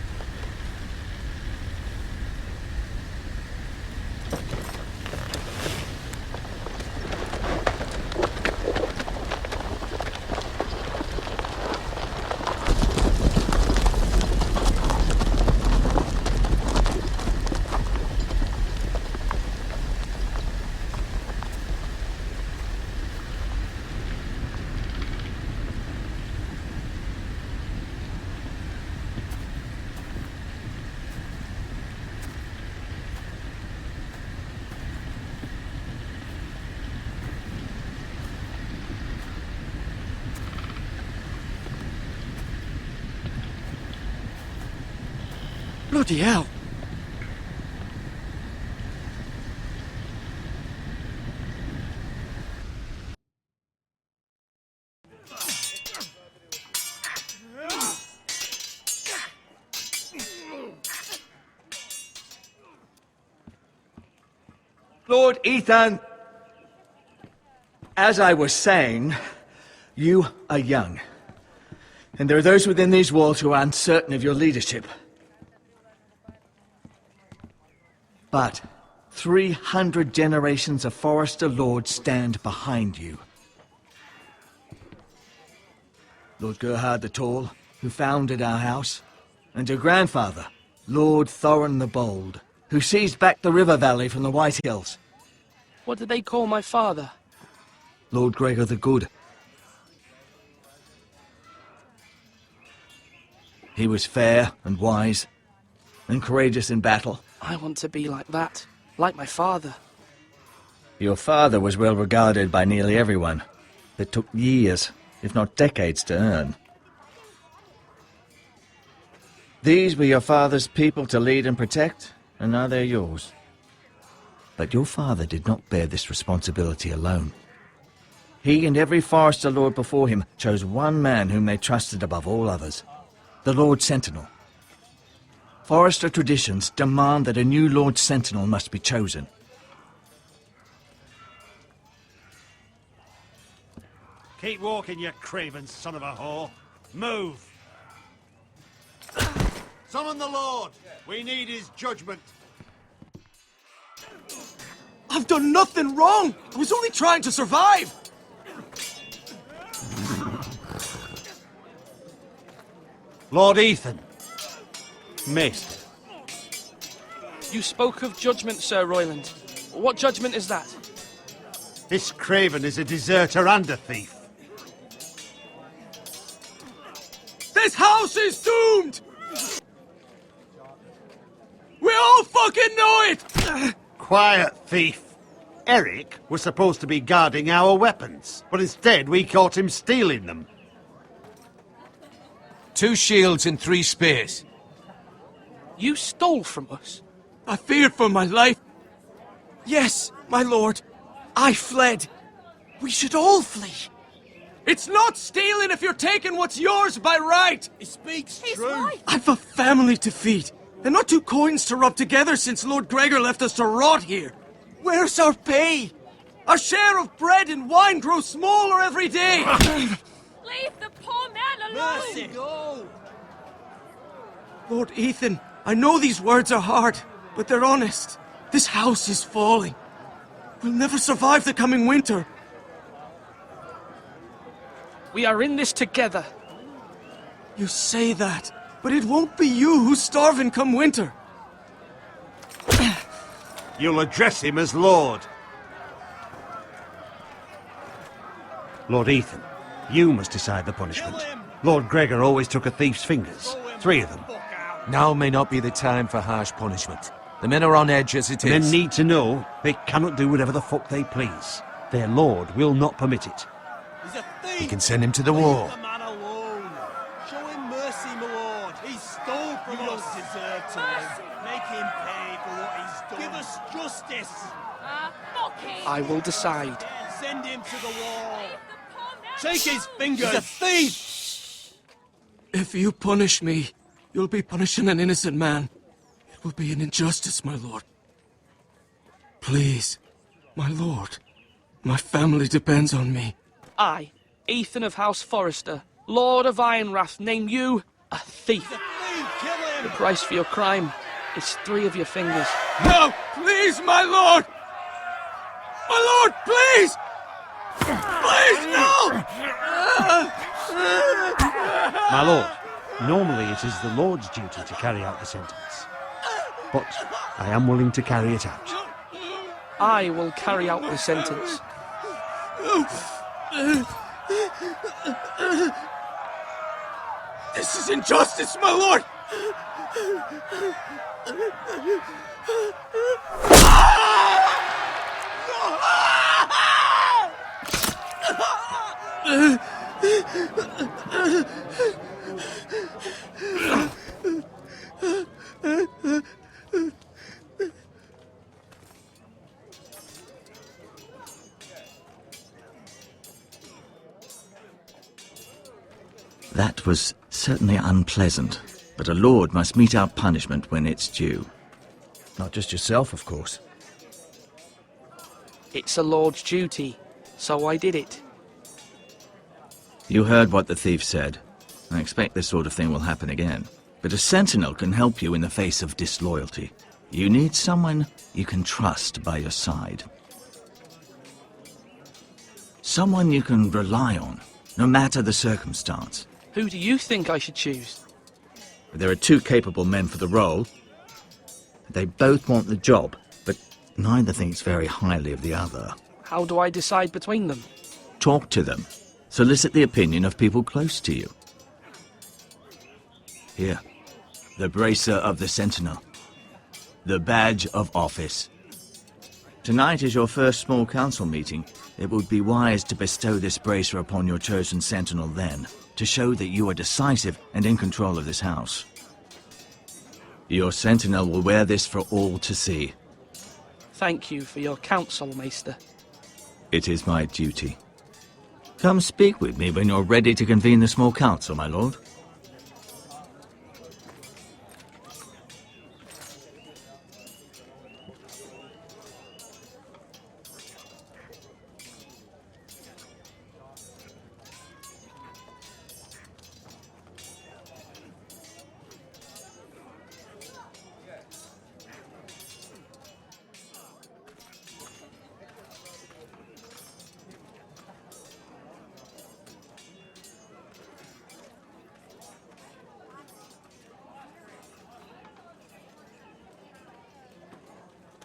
Bloody hell. Lord Ethan! As I was saying, you are young. And there are those within these walls who are uncertain of your leadership. But 300 generations of Forrester lords stand behind you. Lord Gerhard the Tall, who founded our house, and your grandfather, Lord Thorin the Bold, who seized back the river valley from the White Hills. What did they call my father? Lord Gregor the Good. He was fair and wise, and courageous in battle. I want to be like that, like my father. Your father was well regarded by nearly everyone. It took years, if not decades, to earn. These were your father's people to lead and protect, and now they're yours. But your father did not bear this responsibility alone. He and every Forrester lord before him chose one man whom they trusted above all others, the Lord Sentinel. Forrester traditions demand that a new Lord Sentinel must be chosen. Keep walking, you craven son of a whore. Move! Summon the Lord! We need his judgment. I've done nothing wrong! I was only trying to survive! Lord Ethan. Missed. You spoke of judgment, Sir Royland. What judgment is that? This craven is a deserter and a thief. This house is doomed! We all fucking know it! Quiet, thief. Eric was supposed to be guarding our weapons, but instead we caught him stealing them. 2 shields and 3 spears. You stole from us? I feared for my life. Yes, my lord. I fled. We should all flee. It's not stealing if you're taking what's yours by right. He speaks true. I've a family to feed, and not 2 coins to rub together since Lord Gregor left us to rot here. Where's our pay? Our share of bread and wine grows smaller every day. Leave the poor man alone! Mercy. Go. Lord Ethan, I know these words are hard, but they're honest. This house is falling. We'll never survive the coming winter. We are in this together. You say that, but it won't be you who's starving come winter. You'll address him as Lord. Lord Ethan, you must decide the punishment. Lord Gregor always took a thief's fingers. 3 of them. Now may not be the time for harsh punishment. The men are on edge as it The is. men need to know they cannot do whatever the fuck they please. Their lord will not permit it. We can send him to the wall. Show him mercy, my lord. He stole from us. You don't deserve to live. Make him pay for what he's done. Give us justice. I will decide. Send him to the wall. Take his fingers. He's a thief. If you punish me, you'll be punishing an innocent man. It will be an injustice, my lord. Please, my lord. My family depends on me. I, Ethan of House Forrester, Lord of Ironrath, name you a thief. The price for your crime is 3 of your fingers. No! Please, my lord! My lord, please! Please, no! My lord, normally it is the lord's duty to carry out the sentence. But I am willing to carry it out. I will carry out the sentence. This is injustice, my lord! That was certainly unpleasant, but a lord must mete out punishment when it's due. Not just yourself, of course. It's a lord's duty, so I did it. You heard what the thief said. I expect this sort of thing will happen again. But a sentinel can help you in the face of disloyalty. You need someone you can trust by your side. Someone you can rely on, no matter the circumstance. Who do you think I should choose? There are 2 capable men for the role. They both want the job, but neither thinks very highly of the other. How do I decide between them? Talk to them. Solicit the opinion of people close to you. Here, the bracer of the Sentinel. The badge of office. Tonight is your first small council meeting. It would be wise to bestow this bracer upon your chosen Sentinel then, to show that you are decisive and in control of this house. Your Sentinel will wear this for all to see. Thank you for your counsel, Maester. It is my duty. Come speak with me when you're ready to convene the small council, my lord.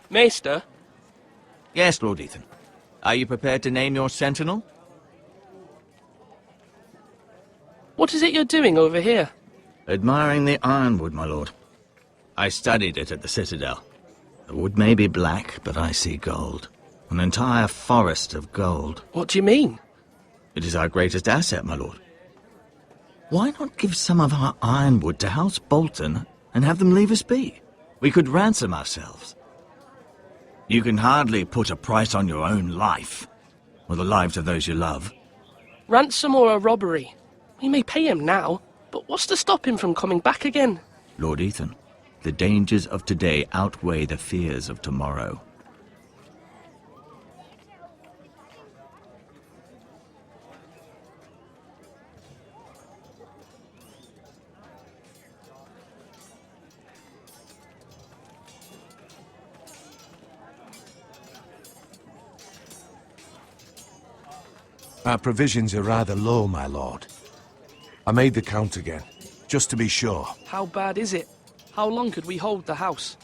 Maester? Yes, Lord Ethan. Are you prepared to name your sentinel? What is it you're doing over here? Admiring the ironwood, my lord. I studied it at the Citadel. The wood may be black, but I see gold. An entire forest of gold. What do you mean? It is our greatest asset, my lord. Why not give some of our ironwood to House Bolton and have them leave us be? We could ransom ourselves. You can hardly put a price on your own life, or the lives of those you love. Ransom or a robbery? We may pay him now, but what's to stop him from coming back again? Lord Ethan, the dangers of today outweigh the fears of tomorrow. Our provisions are rather low, my lord. I made the count again, just to be sure. How bad is it? How long could we hold the house?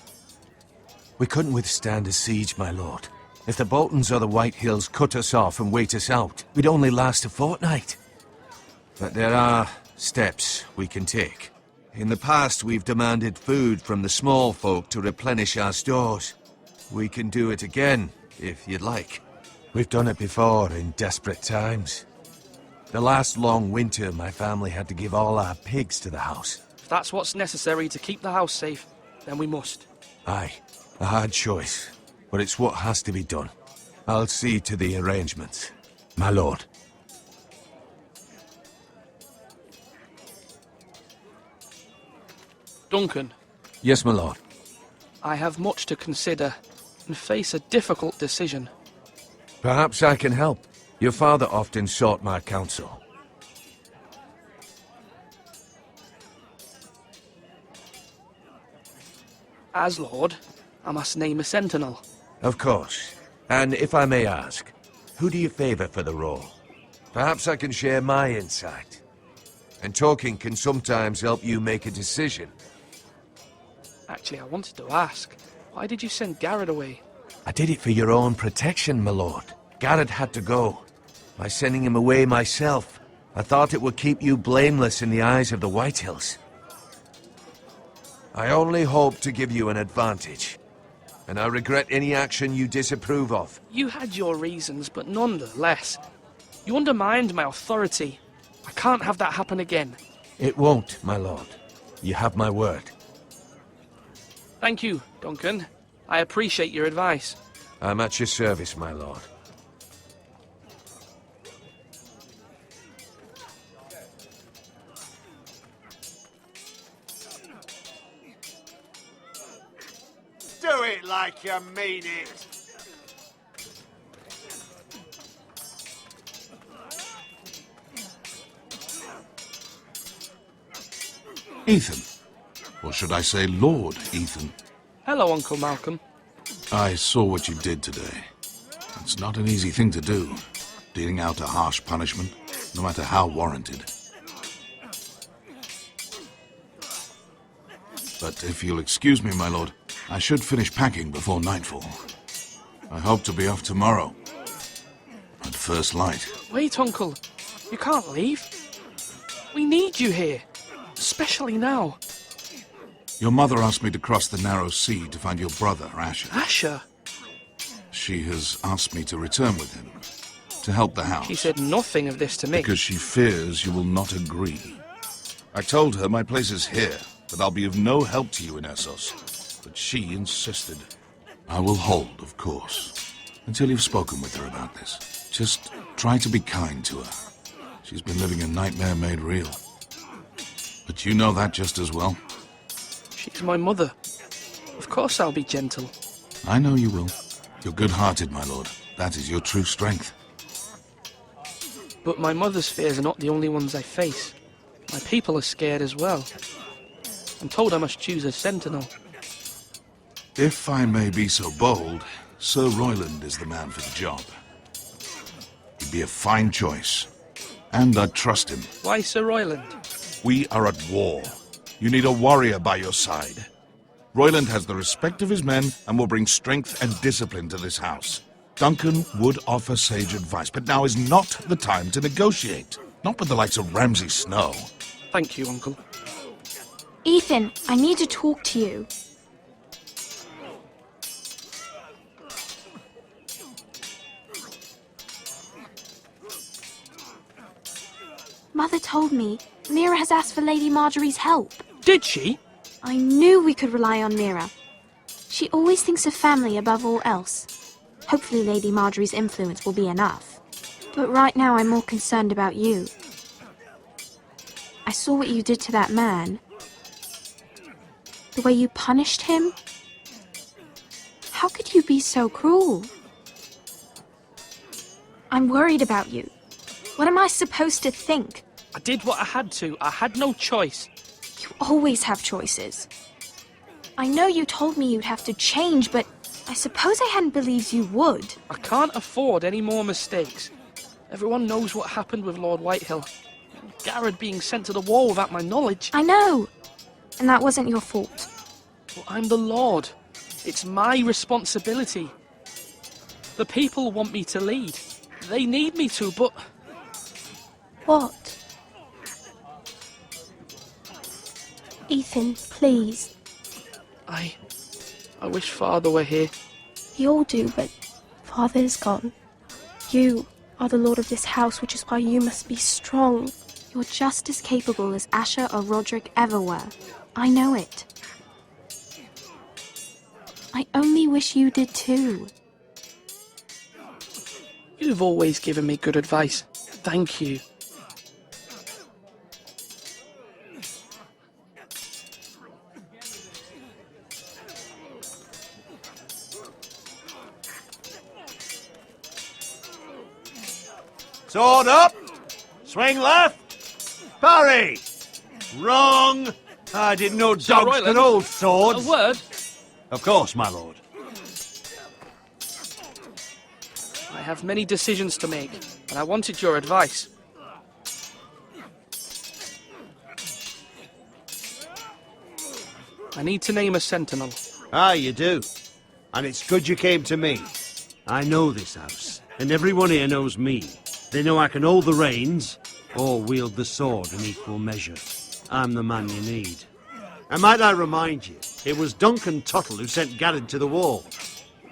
We couldn't withstand a siege, my lord. If the Boltons or the White Hills cut us off and wait us out, we'd only last a fortnight. But there are steps we can take. In the past, we've demanded food from the small folk to replenish our stores. We can do it again, if you'd like. We've done it before in desperate times. The last long winter, my family had to give all our pigs to the house. If that's what's necessary to keep the house safe, then we must. Aye, a hard choice, but it's what has to be done. I'll see to the arrangements, my lord. Duncan. Yes, my lord. I have much to consider and face a difficult decision. Perhaps I can help. Your father often sought my counsel. As Lord, I must name a sentinel. Of course. And if I may ask, who do you favor for the role? Perhaps I can share my insight. And talking can sometimes help you make a decision. Actually, I wanted to ask, why did you send Garrett away? I did it for your own protection, my lord. Garrett had to go. By sending him away myself, I thought it would keep you blameless in the eyes of the White Hills. I only hope to give you an advantage, and I regret any action you disapprove of. You had your reasons, but nonetheless, you undermined my authority. I can't have that happen again. It won't, my lord. You have my word. Thank you, Duncan. I appreciate your advice. I'm at your service, my lord. Do it like you mean it. Ethan. Or should I say Lord Ethan? Hello, Uncle Malcolm. I saw what you did today. It's not an easy thing to do, dealing out a harsh punishment, no matter how warranted. But if you'll excuse me, my lord, I should finish packing before nightfall. I hope to be off tomorrow, at first light. Wait, Uncle. You can't leave. We need you here, especially now. Your mother asked me to cross the narrow sea to find your brother, Asher. Asher? She has asked me to return with him, to help the house. She said nothing of this to me. Because she fears you will not agree. I told her my place is here, that I'll be of no help to you in Essos. But she insisted. I will hold, of course, until you've spoken with her about this. Just try to be kind to her. She's been living a nightmare made real. But you know that just as well. She's my mother. Of course I'll be gentle. I know you will. You're good-hearted, my lord. That is your true strength. But my mother's fears are not the only ones I face. My people are scared as well. I'm told I must choose a sentinel. If I may be so bold, Sir Royland is the man for the job. He'd be a fine choice. And I'd trust him. Why Sir Royland? We are at war. You need a warrior by your side. Royland has the respect of his men and will bring strength and discipline to this house. Duncan would offer sage advice, but now is not the time to negotiate. Not with the likes of Ramsay Snow. Thank you, Uncle. Ethan, I need to talk to you. Mother told me Mira has asked for Lady Marjorie's help. Did she? I knew we could rely on Mira. She always thinks of family above all else. Hopefully Lady Marjorie's influence will be enough. But right now I'm more concerned about you. I saw what you did to that man. The way you punished him. How could you be so cruel? I'm worried about you. What am I supposed to think? I did what I had to. I had no choice. You always have choices. I know you told me you'd have to change, but I suppose I hadn't believed you would. I can't afford any more mistakes. Everyone knows what happened with Lord Whitehill. Garrett being sent to the wall without my knowledge. I know. And that wasn't your fault. Well, I'm the Lord. It's my responsibility. The people want me to lead. They need me to, but... What? Ethan, please. I wish Father were here. We all do, but Father is gone. You are the lord of this house, which is why you must be strong. You're just as capable as Asher or Roderick ever were. I know it. I only wish you did too. You've always given me good advice. Thank you. Sword up! Swing left! Parry! Wrong! I didn't know Sir dogs Royland, could hold swords. A word? Of course, my lord. I have many decisions to make, and I wanted your advice. I need to name a sentinel. Ah, you do. And it's good you came to me. I know this house, and everyone here knows me. They know I can hold the reins, or wield the sword in equal measure. I'm the man you need. And might I remind you, it was Duncan Tuttle who sent Garrett to the wall.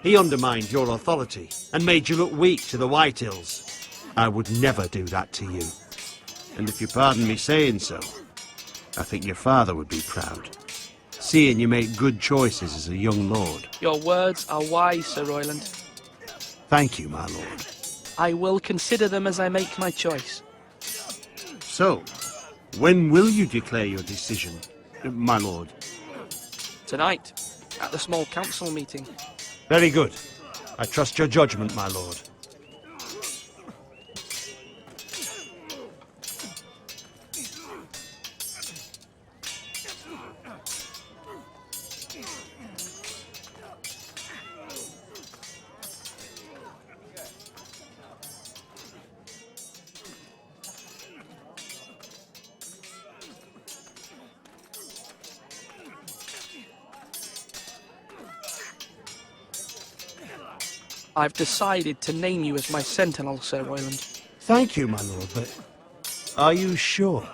He undermined your authority, and made you look weak to the Whitehills. I would never do that to you. And if you pardon me saying so, I think your father would be proud. Seeing you make good choices as a young lord. Your words are wise, Sir Royland. Thank you, my lord. I will consider them as I make my choice. So, when will you declare your decision, my lord? Tonight, at the small council meeting. Very good. I trust your judgment, my lord. I've decided to name you as my sentinel, Sir Royland. Thank you, my lord, but are you sure?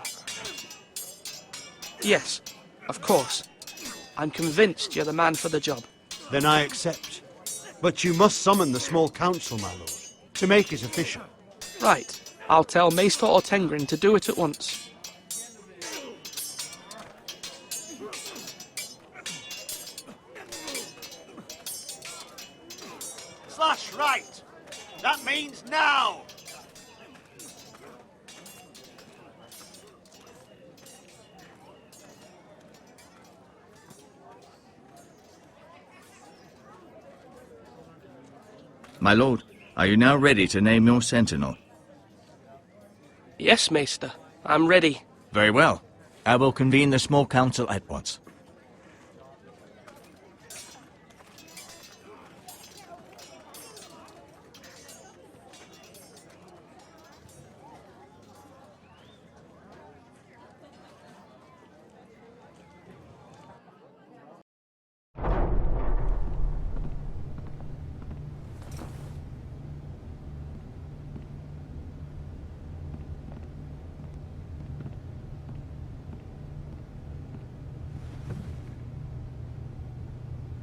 Yes, of course. I'm convinced you're the man for the job. Then I accept. But you must summon the small council, my lord, to make it official. Right. I'll tell Maester Ortengrin to do it at once. Slash right! That means now! My lord, are you now ready to name your sentinel? Yes, Maester. I'm ready. Very well. I will convene the small council at once.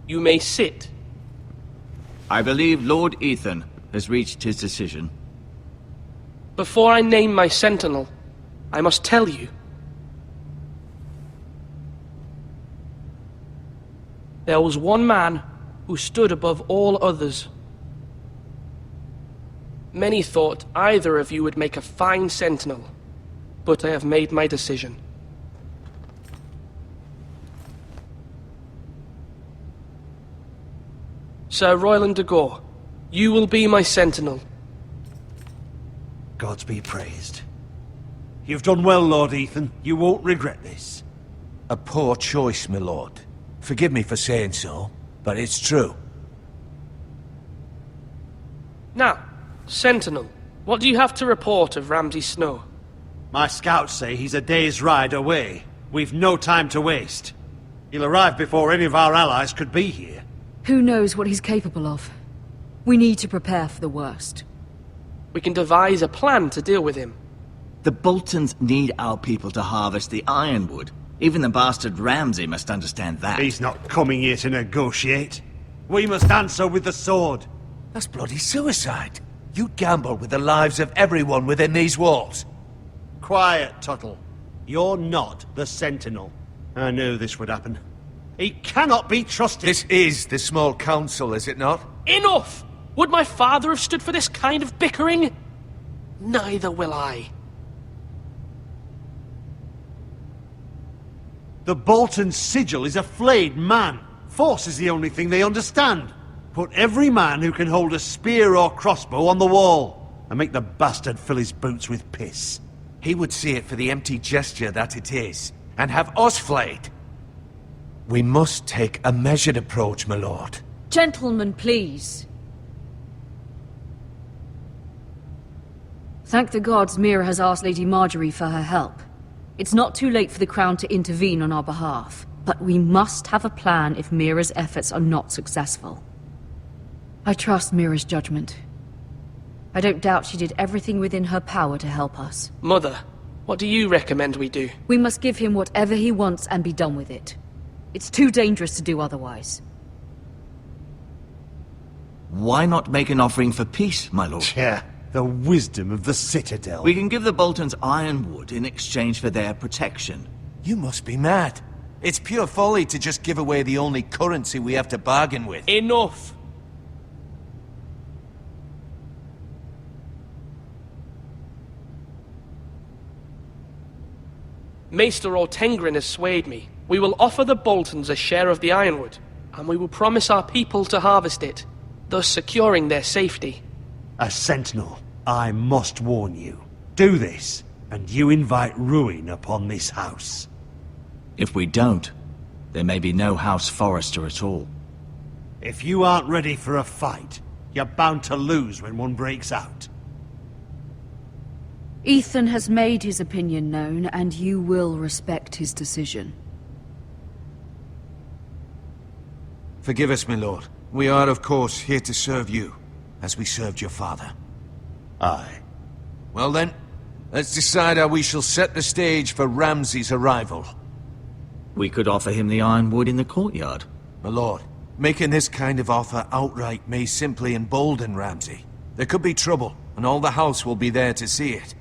You may sit. I believe Lord Ethan has reached his decision. Before I name my sentinel, I must tell you. There was one man who stood above all others. Many thought either of you would make a fine sentinel, but I have made my decision. Sir Royland de Gore, you will be my sentinel. Gods be praised. You've done well, Lord Ethan. You won't regret this. A poor choice, my lord. Forgive me for saying so, but it's true. Now, sentinel, what do you have to report of Ramsay Snow? My scouts say he's a day's ride away. We've no time to waste. He'll arrive before any of our allies could be here. Who knows what he's capable of? We need to prepare for the worst. We can devise a plan to deal with him. The Boltons need our people to harvest the ironwood. Even the bastard Ramsay must understand that. He's not coming here to negotiate. We must answer with the sword. That's bloody suicide. You'd gamble with the lives of everyone within these walls. Quiet, Tuttle. You're not the Sentinel. I knew this would happen. He cannot be trusted. This is the small council, is it not? Enough! Would my father have stood for this kind of bickering? Neither will I. The Bolton sigil is a flayed man. Force is the only thing they understand. Put every man who can hold a spear or crossbow on the wall, and make the bastard fill his boots with piss. He would see it for the empty gesture that it is, and have us flayed. We must take a measured approach, my lord. Gentlemen, please. Thank the gods Mira has asked Lady Marjorie for her help. It's not too late for the Crown to intervene on our behalf, but we must have a plan if Mira's efforts are not successful. I trust Mira's judgment. I don't doubt she did everything within her power to help us. Mother, what do you recommend we do? We must give him whatever he wants and be done with it. It's too dangerous to do otherwise. Why not make an offering for peace, my lord? Yeah, the wisdom of the Citadel. We can give the Boltons ironwood in exchange for their protection. You must be mad. It's pure folly to just give away the only currency we have to bargain with. Enough! Maester Ortengrin has swayed me. We will offer the Boltons a share of the ironwood, and we will promise our people to harvest it, thus securing their safety. A sentinel, I must warn you. Do this, and you invite ruin upon this house. If we don't, there may be no House Forrester at all. If you aren't ready for a fight, you're bound to lose when one breaks out. Ethan has made his opinion known, and you will respect his decision. Forgive us, my lord. We are, of course, here to serve you, as we served your father. Aye. Well then, let's decide how we shall set the stage for Ramsay's arrival. We could offer him the ironwood in the courtyard. My lord, making this kind of offer outright may simply embolden Ramsay. There could be trouble, and all the house will be there to see it.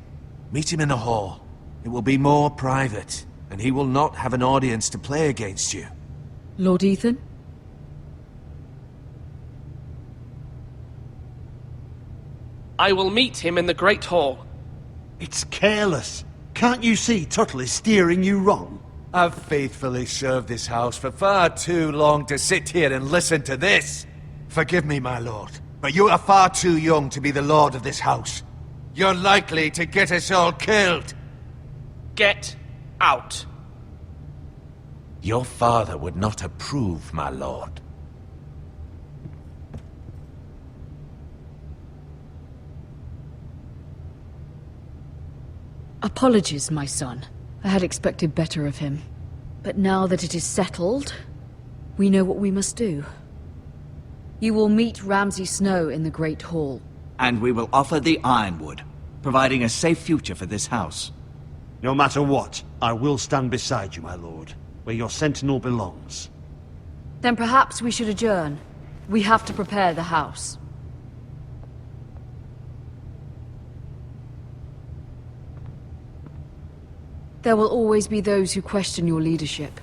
Meet him in the hall. It will be more private, and he will not have an audience to play against you. Lord Ethan? I will meet him in the Great Hall. It's careless. Can't you see Tuttle is steering you wrong? I've faithfully served this house for far too long to sit here and listen to this. Forgive me, my lord, but you are far too young to be the lord of this house. You're likely to get us all killed. Get out. Your father would not approve, my lord. Apologies, my son. I had expected better of him. But now that it is settled, we know what we must do. You will meet Ramsay Snow in the Great Hall. And we will offer the ironwood, providing a safe future for this house. No matter what, I will stand beside you, my lord, where your sentinel belongs. Then perhaps we should adjourn. We have to prepare the house. There will always be those who question your leadership,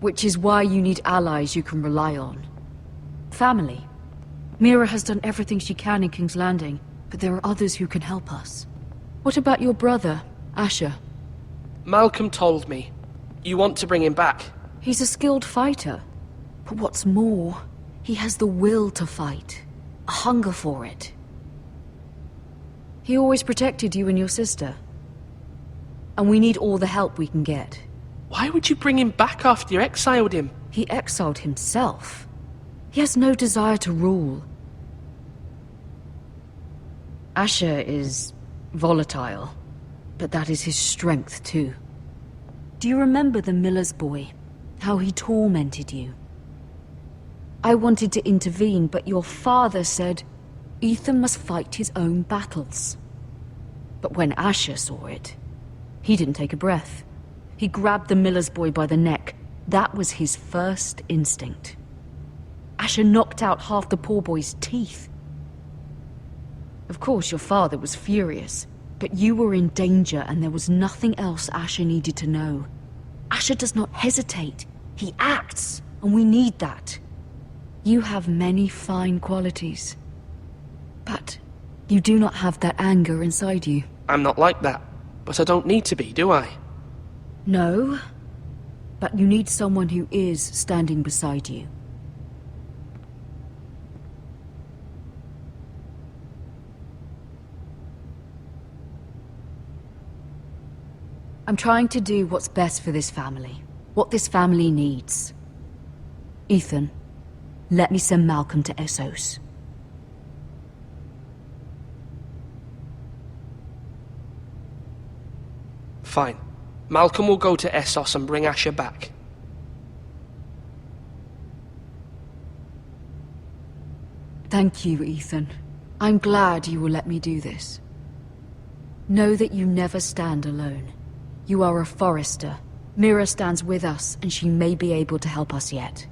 which is why you need allies you can rely on. Family. Mira has done everything she can in King's Landing, but there are others who can help us. What about your brother, Asher? Malcolm told me. You want to bring him back? He's a skilled fighter. But what's more, he has the will to fight. A hunger for it. He always protected you and your sister. And we need all the help we can get. Why would you bring him back after you exiled him? He exiled himself. He has no desire to rule. Asher is volatile, but that is his strength too. Do you remember the miller's boy? How he tormented you? I wanted to intervene, but your father said, Ethan must fight his own battles. But when Asher saw it, he didn't take a breath. He grabbed the miller's boy by the neck. That was his first instinct. Asher knocked out half the poor boy's teeth. Of course, your father was furious, but you were in danger and there was nothing else Asher needed to know. Asher does not hesitate. He acts, and we need that. You have many fine qualities, but you do not have that anger inside you. I'm not like that, but I don't need to be, do I? No, but you need someone who is standing beside you. I'm trying to do what's best for this family, what this family needs. Ethan, let me send Malcolm to Essos. Fine. Malcolm will go to Essos and bring Asher back. Thank you, Ethan. I'm glad you will let me do this. Know that you never stand alone. You are a Forrester. Mira stands with us, and she may be able to help us yet.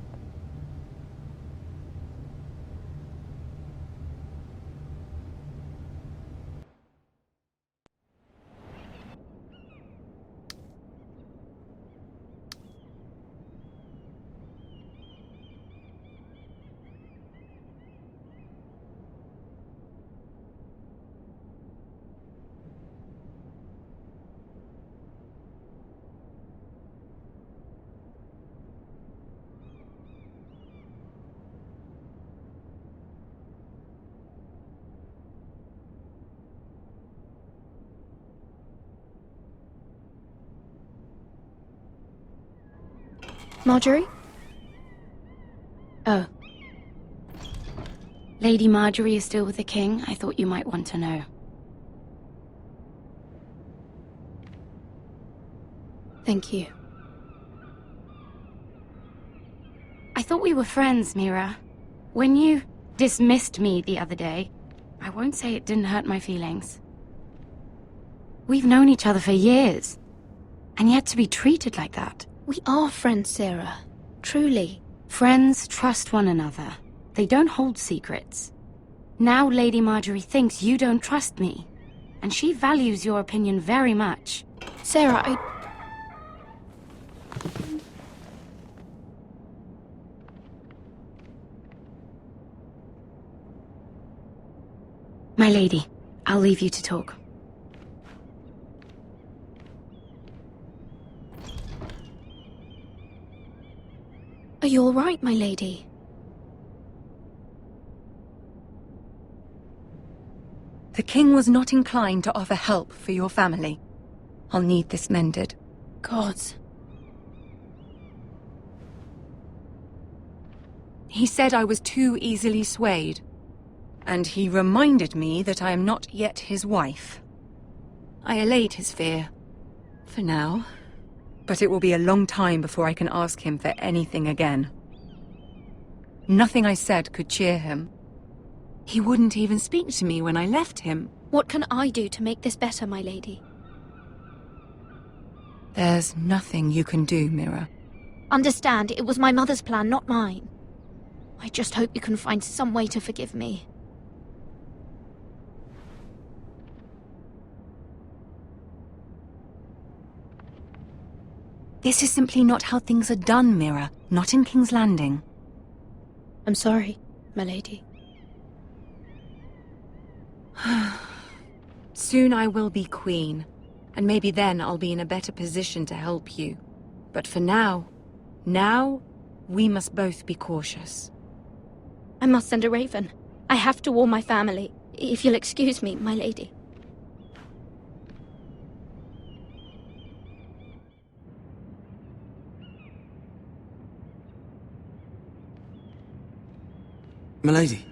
Marjorie? Oh. Lady Marjorie is still with the king. I thought you might want to know. Thank you. I thought we were friends, Mira. When you dismissed me the other day, I won't say it didn't hurt my feelings. We've known each other for years, and yet to be treated like that. We are friends, Sarah. Truly. Friends trust one another. They don't hold secrets. Now Lady Marjorie thinks you don't trust me, and she values your opinion very much. Sarah, My lady, I'll leave you to talk. Are you all right, my lady? The king was not inclined to offer help for your family. I'll need this mended. Gods. He said I was too easily swayed. And he reminded me that I am not yet his wife. I allayed his fear. For now. But it will be a long time before I can ask him for anything again. Nothing I said could cheer him. He wouldn't even speak to me when I left him. What can I do to make this better, my lady? There's nothing you can do, Mira. Understand, it was my mother's plan, not mine. I just hope you can find some way to forgive me. This is simply not how things are done, Mira. Not in King's Landing. I'm sorry, my lady. Soon I will be queen, and maybe then I'll be in a better position to help you. But for now, we must both be cautious. I must send a raven. I have to warn my family. If you'll excuse me, my lady. Milady.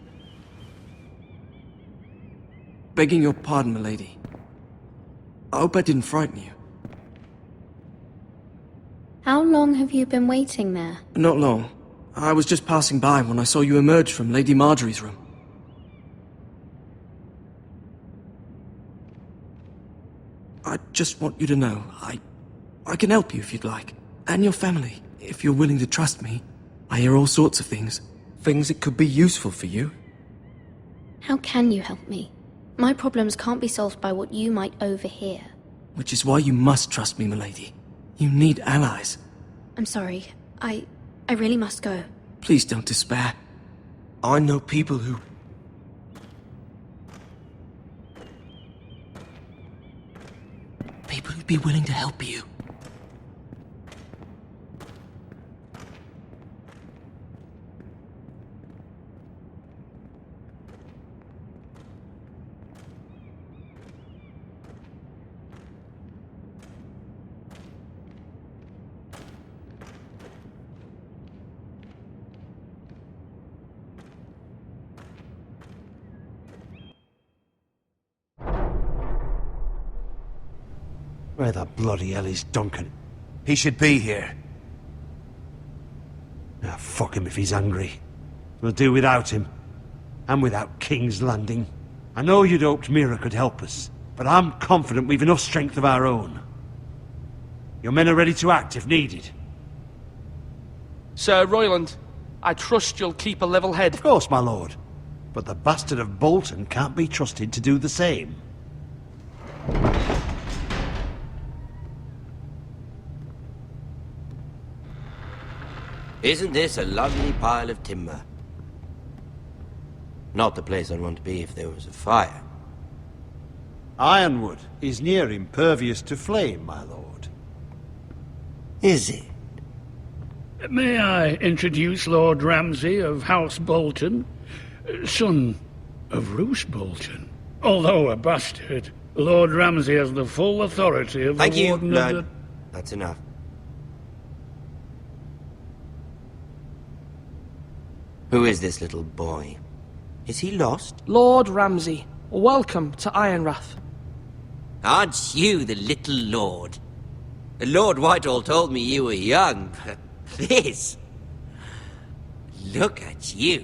Begging your pardon, milady. I hope I didn't frighten you. How long have you been waiting there? Not long. I was just passing by when I saw you emerge from Lady Marjorie's room. just want you to know, I can help you if you'd like. And your family, if you're willing to trust me. I hear all sorts of things. Things that could be useful for you. How can you help me? My problems can't be solved by what you might overhear. Which is why you must trust me, milady. You need allies. I'm sorry. I really must go. Please don't despair. I know people who... People who'd be willing to help you. Where the bloody hell is Duncan? He should be here. Ah, fuck him if he's angry. We'll do without him. And without King's Landing. I know you'd hoped Mira could help us, but I'm confident we've enough strength of our own. Your men are ready to act if needed. Sir Royland, I trust you'll keep a level head. Of course, my lord. But the bastard of Bolton can't be trusted to do the same. Isn't this a lovely pile of timber? Not the place I'd want to be if there was a fire. Ironwood is near impervious to flame, my lord. Is it? May I introduce Lord Ramsay of House Bolton, son of Roose Bolton? Although a bastard, Lord Ramsay has the full authority of Thank the you, Warden Lord. of the... That's enough. Who is this little boy? Is he lost? Lord Ramsay, welcome to Ironrath. Aren't you the little lord? Lord Whitehall told me you were young, but this... Look at you.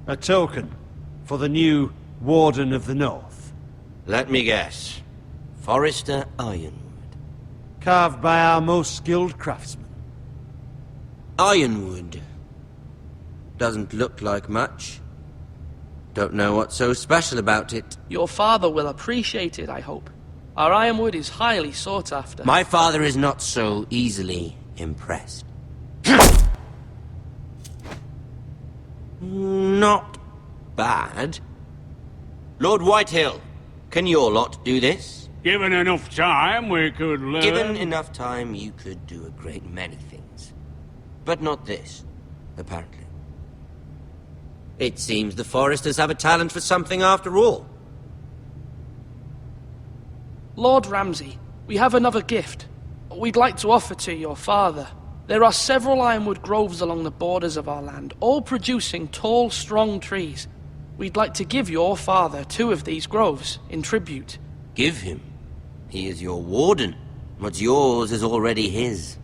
A token for the new Warden of the North. Let me guess. Forrester Ironwood. Carved by our most skilled craftsmen. Ironwood. Doesn't look like much. Don't know what's so special about it. Your father will appreciate it, I hope. Our ironwood is highly sought after. My father is not so easily impressed. Not bad. Lord Whitehill, can your lot do this? Given enough time, we could learn... Given enough time, you could do a great many things. But not this, apparently. It seems the Forresters have a talent for something after all. Lord Ramsay, we have another gift. We'd like to offer to your father. There are several ironwood groves along the borders of our land, all producing tall, strong trees. We'd like to give your father 2 of these groves in tribute. Give him? He is your warden. What's yours is already his.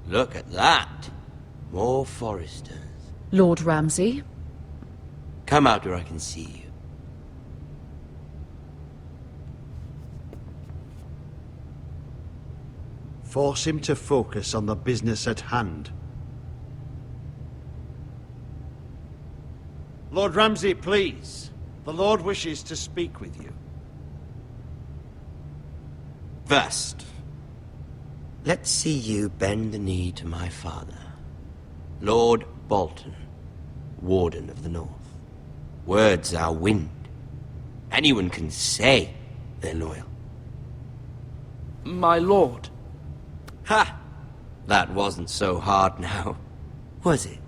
Look at that. More Forresters. Lord Ramsay? Come out where I can see you. Force him to focus on the business at hand. Lord Ramsay, please. The Lord wishes to speak with you. First, let's see you bend the knee to my father, Lord Bolton, Warden of the North. Words are wind. Anyone can say they're loyal. My lord. Ha! That wasn't so hard now, was it?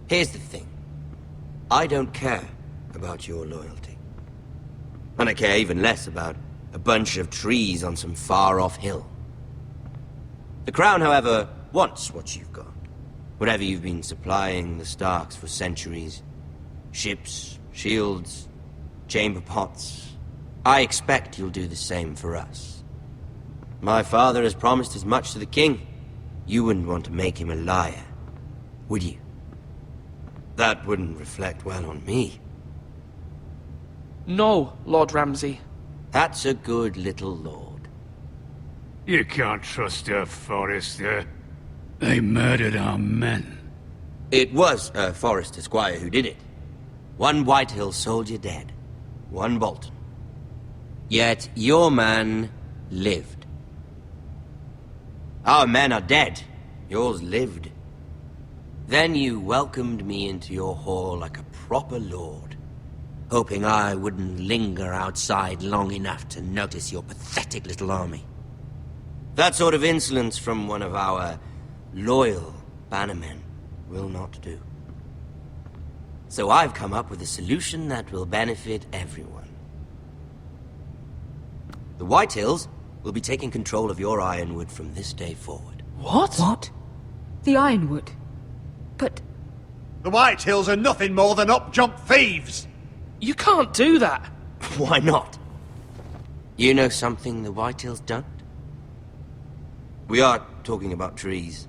Here's the thing. I don't care about your loyalty. And I care even less about a bunch of trees on some far-off hill. The Crown, however, wants what you've got. Whatever you've been supplying the Starks for centuries. Ships, shields, chamber pots. I expect you'll do the same for us. My father has promised as much to the king. You wouldn't want to make him a liar, would you? That wouldn't reflect well on me. No, Lord Ramsay. That's a good little lord. You can't trust her, Forrester. They murdered our men. It was a Forrester squire who did it. One Whitehill soldier dead. One Bolton. Yet your man lived. Our men are dead. Yours lived. Then you welcomed me into your hall like a proper lord, hoping I wouldn't linger outside long enough to notice your pathetic little army. That sort of insolence from one of our loyal bannermen will not do. So I've come up with a solution that will benefit everyone. The Whitehills will be taking control of your ironwood from this day forward. What? What? The ironwood? But... The Whitehills are nothing more than up-jump thieves! You can't do that! Why not? You know something the Whitehills don't? We are talking about trees.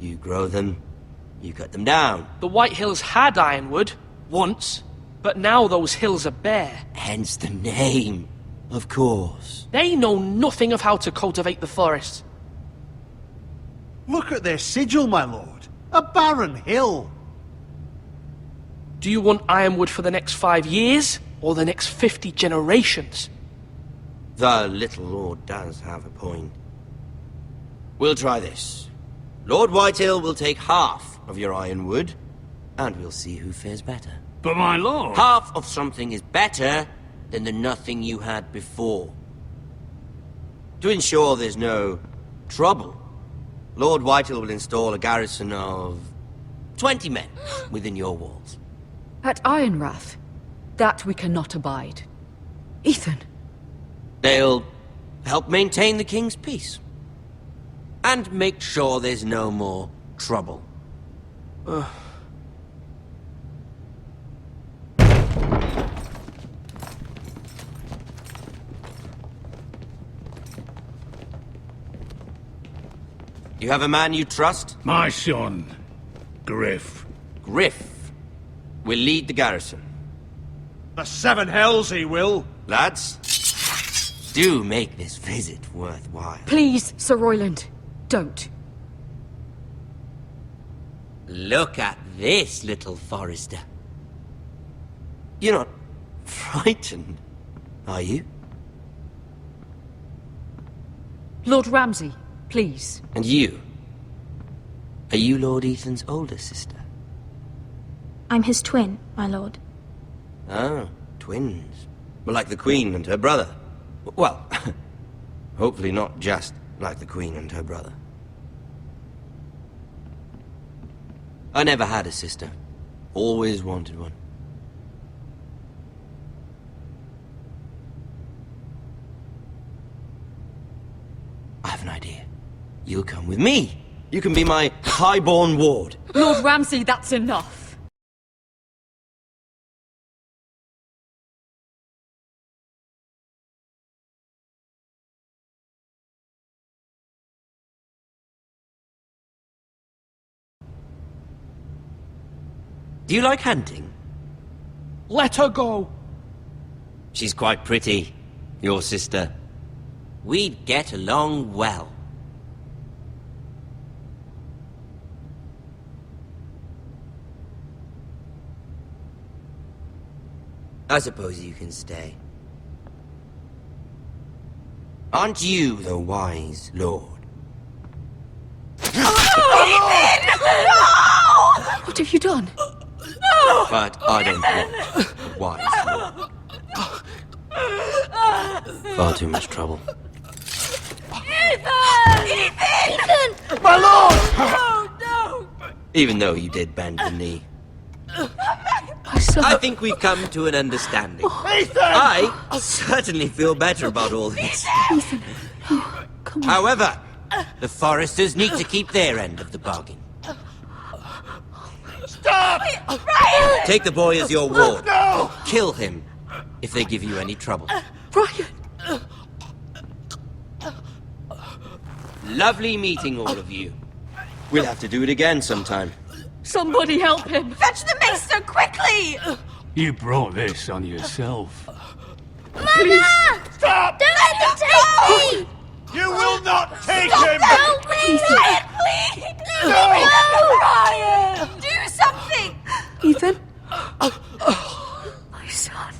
You grow them, you cut them down. The Whitehills had ironwood, once, but now those hills are bare. Hence the name, of course. They know nothing of how to cultivate the forest. Look at their sigil, my lord. A barren hill. Do you want ironwood for the next 5 years, or the next 50 generations? The little lord does have a point. We'll try this. Lord Whitehill will take half of your ironwood, and we'll see who fares better. But my lord... Half of something is better than the nothing you had before. To ensure there's no trouble, Lord Whitehill will install a garrison of 20 men within your walls. At Ironrath? That we cannot abide. Ethan! They'll help maintain the king's peace. And make sure there's no more trouble. You have a man you trust? My son, Griff. Griff will lead the garrison. The seven hells he will. Lads, do make this visit worthwhile. Please, Sir Royland, don't. Look at this, little Forrester. You're not frightened, are you? Lord Ramsay, please. And you? Are you Lord Ethan's older sister? I'm his twin, my lord. Oh, twins. Well, like the Queen and her brother. Well, hopefully not just like the Queen and her brother. I never had a sister. Always wanted one. I have an idea. You'll come with me. You can be my highborn ward. Lord Ramsay, that's enough. Do you like hunting? Let her go! She's quite pretty, your sister. We'd get along well. I suppose you can stay. Aren't you the wise lord? What have you done? But I don't want wise lord. Far too much trouble. Ethan! My lord! No! Even though you did bend the knee. My son. I think we've come to an understanding. Ethan! I certainly feel better about all this. Ethan. Oh, come on. However, the Forresters need to keep their end of the bargain. Stop! Brian! Take the boy as your ward. No! Kill him if they give you any trouble. Brian! Lovely meeting all of you. We'll have to do it again sometime. Somebody help him! Fetch the maester quickly! You brought this on yourself. Please, stop! Don't let him take me! You will not take Stop him! Help me! Ryan, please! No! Ryan! Do something! Ethan? My son.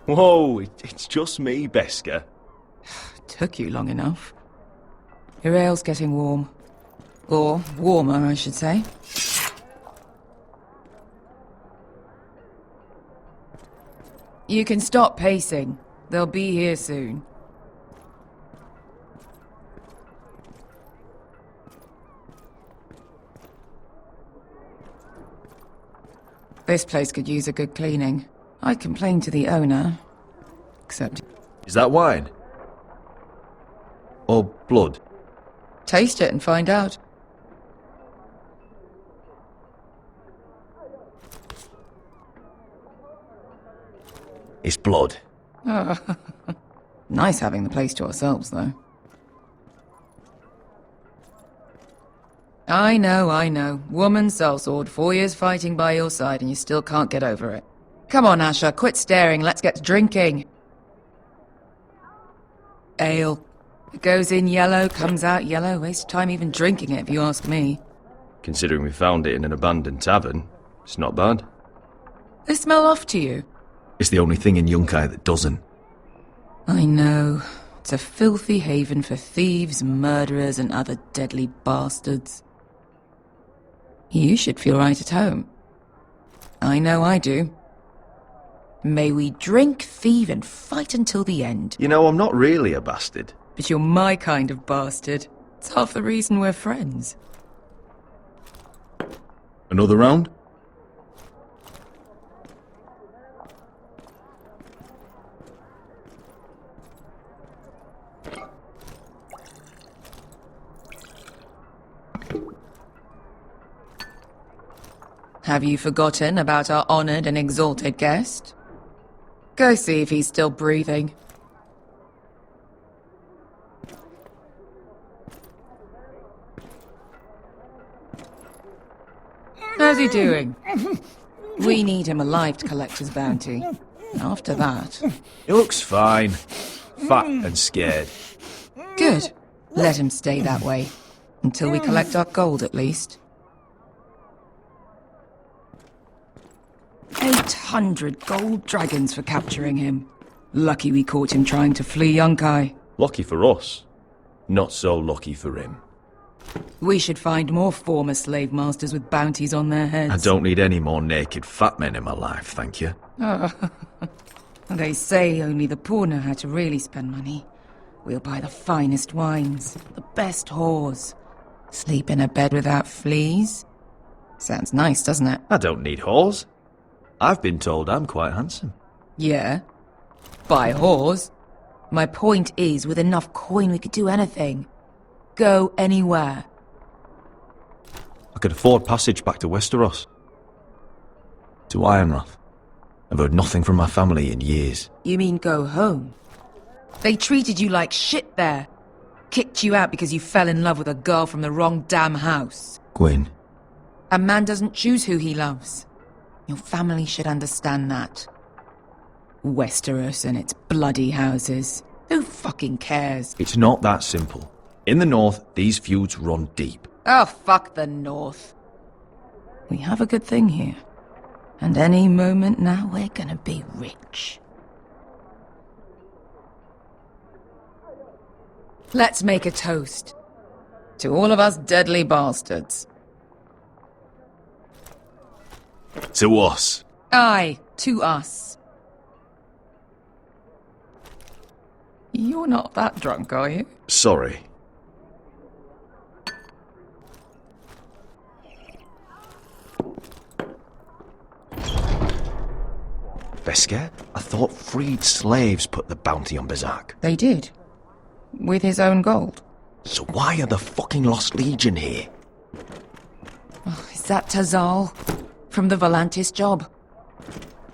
Whoa, it's just me, Beska. Took you long enough. Your ale's getting warm. Or warmer, I should say. You can stop pacing. They'll be here soon. This place could use a good cleaning. I complained to the owner, except... Is that wine? Or blood? Taste it and find out. It's blood. Nice having the place to ourselves, though. I know. Woman sellsword, 4 years fighting by your side and you still can't get over it. Come on, Asher, quit staring, let's get to drinking. Ale. It goes in yellow, comes out yellow. Waste time even drinking it, if you ask me. Considering we found it in an abandoned tavern, it's not bad. They smell off to you. It's the only thing in Yunkai that doesn't. I know. It's a filthy haven for thieves, murderers, and other deadly bastards. You should feel right at home. I know I do. May we drink, thieve, and fight until the end. You know, I'm not really a bastard. But you're my kind of bastard. It's half the reason we're friends. Another round? Have you forgotten about our honored and exalted guest? Go see if he's still breathing. How's he doing? We need him alive to collect his bounty. After that... He looks fine. Fat and scared. Good. Let him stay that way. Until we collect our gold, at least. 800 gold dragons for capturing him. Lucky we caught him trying to flee Yunkai. Lucky for us. Not so lucky for him. We should find more former slave masters with bounties on their heads. I don't need any more naked fat men in my life, thank you. They say only the poor know how to really spend money. We'll buy the finest wines, the best whores. Sleep in a bed without fleas. Sounds nice, doesn't it? I don't need whores. I've been told I'm quite handsome. Yeah. Buy whores. My point is, with enough coin we could do anything. Go anywhere. I could afford passage back to Westeros. To Ironrath. I've heard nothing from my family in years. You mean go home? They treated you like shit there. Kicked you out because you fell in love with a girl from the wrong damn house. Gwyn. A man doesn't choose who he loves. Your family should understand that. Westeros and its bloody houses. Who fucking cares? It's not that simple. In the north, these feuds run deep. Oh, fuck the north. We have a good thing here. And any moment now, we're gonna be rich. Let's make a toast. To all of us deadly bastards. To us. Aye, to us. You're not that drunk, are you? Sorry. Beskar? I thought freed slaves put the bounty on Berserk. They did. With his own gold. So why are the fucking Lost Legion here? Oh, is that Tazal? From the Volantis job?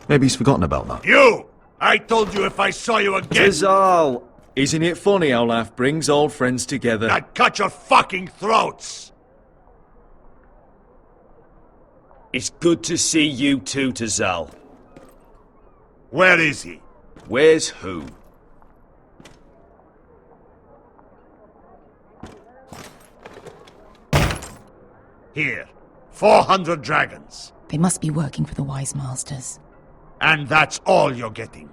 Maybe he's forgotten about that. You! I told you if I saw you again... Tazal! Isn't it funny how life brings old friends together? I'd cut your fucking throats! It's good to see you too, Tazal. Where is he? Where's who? Here. 400 dragons. They must be working for the Wise Masters. And that's all you're getting.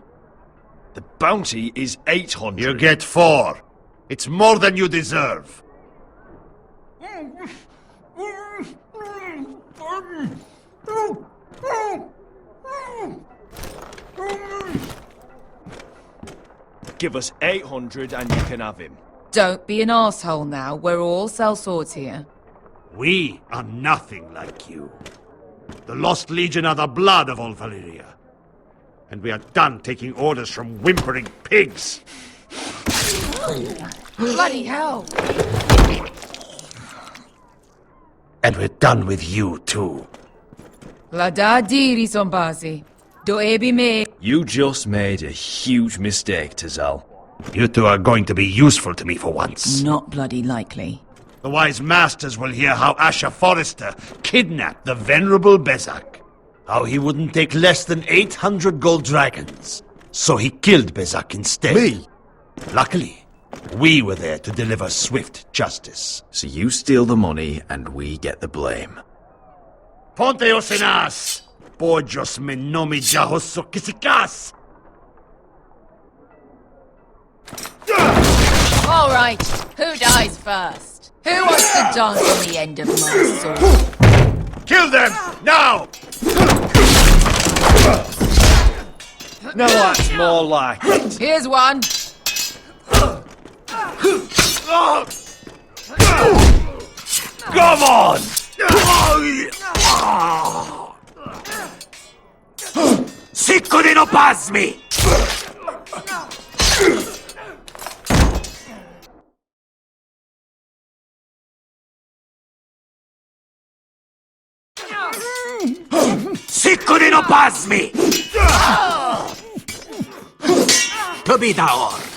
The bounty is 800. You get 4. It's more than you deserve. Give us 800 and you can have him. Don't be an arsehole now. We're all sellswords here. We are nothing like you. The Lost Legion are the blood of all Valyria. And we are done taking orders from whimpering pigs. Bloody hell! And we're done with you, too. La da diri sombazi. Do ebi me. You just made a huge mistake, Tazal. You two are going to be useful to me for once. Not bloody likely. The Wise Masters will hear how House Forrester kidnapped the venerable Bezak. How he wouldn't take less than 800 gold dragons. So he killed Bezak instead. Me? Luckily, we were there to deliver swift justice. So you steal the money and we get the blame. Ponteos en as! Pojos me nomi jahoso kisikas! All right, who dies first? Who wants to dance on the end of my sword? Kill them! Now! No, that's more like it. Here's one. Come on! Sicko di no pasmi! Sicko di no pasmi! Tobitaor!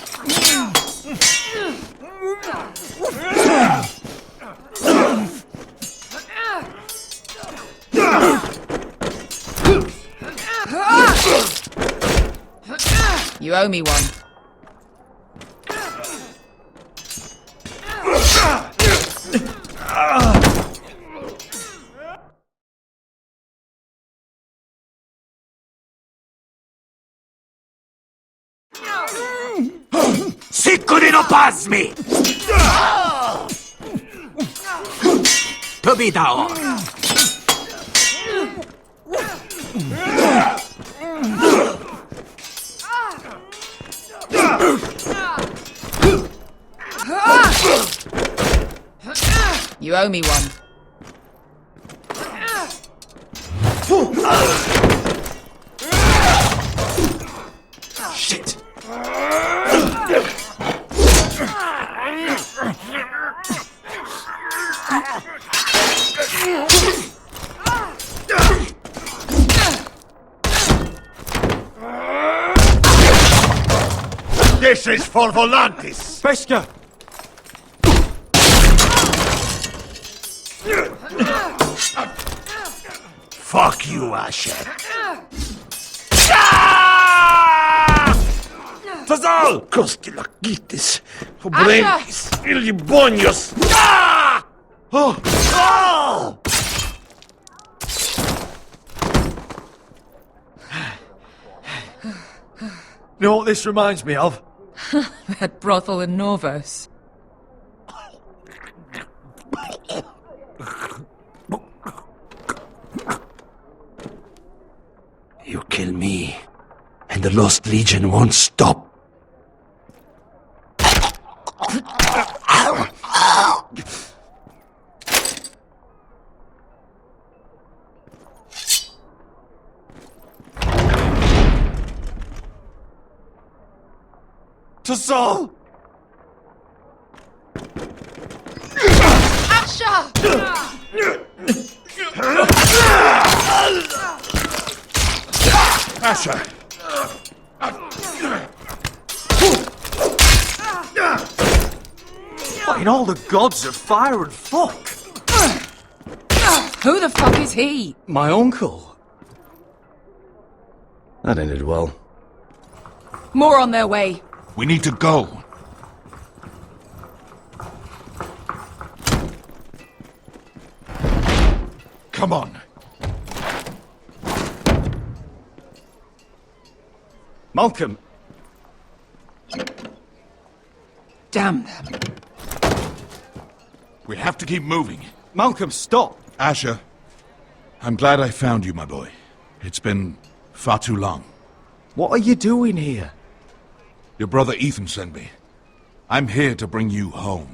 You owe me one. Sicko di no pasmi! Tobitaor! You owe me one. Shit! This is for Volantis! Beskar! Fuck you, Asher. Tazal! Kostilakitis, Obrenkis, Ilibonios. Oh! Oh! You know what this reminds me of? That brothel in Norvos. You kill me, and the Lost Legion won't stop. To Saul! Asher! Asher! What in all the gods of fire and fuck? Who the fuck is he? My uncle. That ended well. More on their way. We need to go. Come on. Malcolm! Damn them. We have to keep moving. Malcolm, stop! Asher, I'm glad I found you, my boy. It's been far too long. What are you doing here? Your brother Ethan sent me. I'm here to bring you home.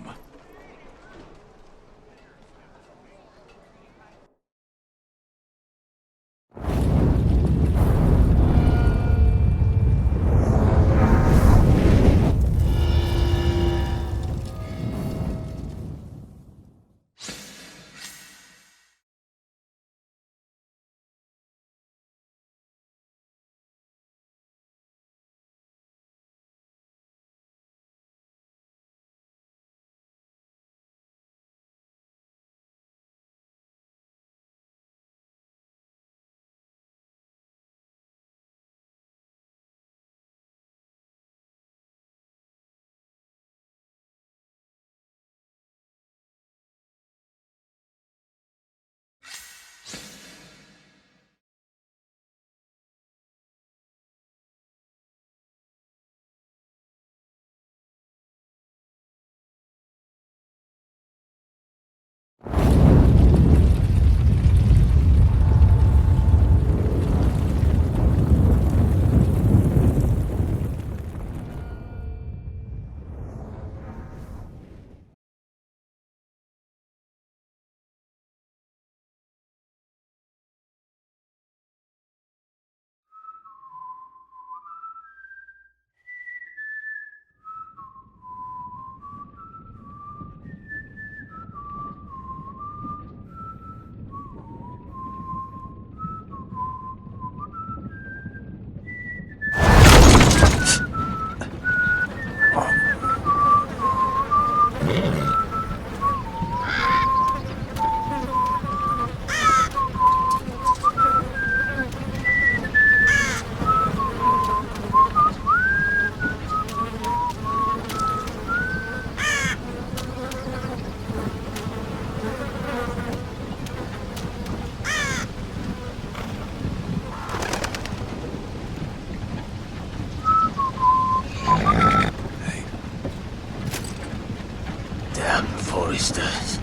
Forresters.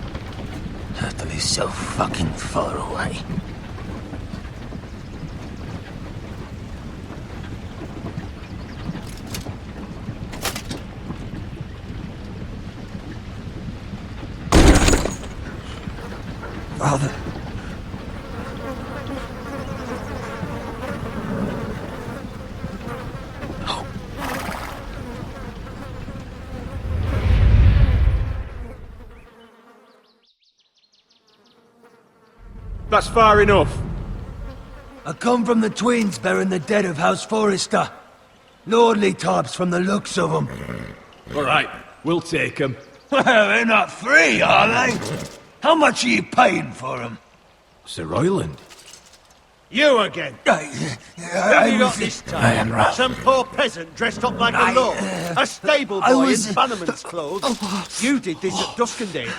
Turtle is so fucking far away. Father. That's far enough. I come from the twins bearing the dead of House Forrester. Lordly tops from the looks of them. All right, we'll take them. Well, they're not free, are they? How much are you paying for them? Sir Royland. You again. Have you got this time? Ironrath. Some poor peasant dressed up like a lord. A stable boy in bannerman's clothes. You did this at Duskendale.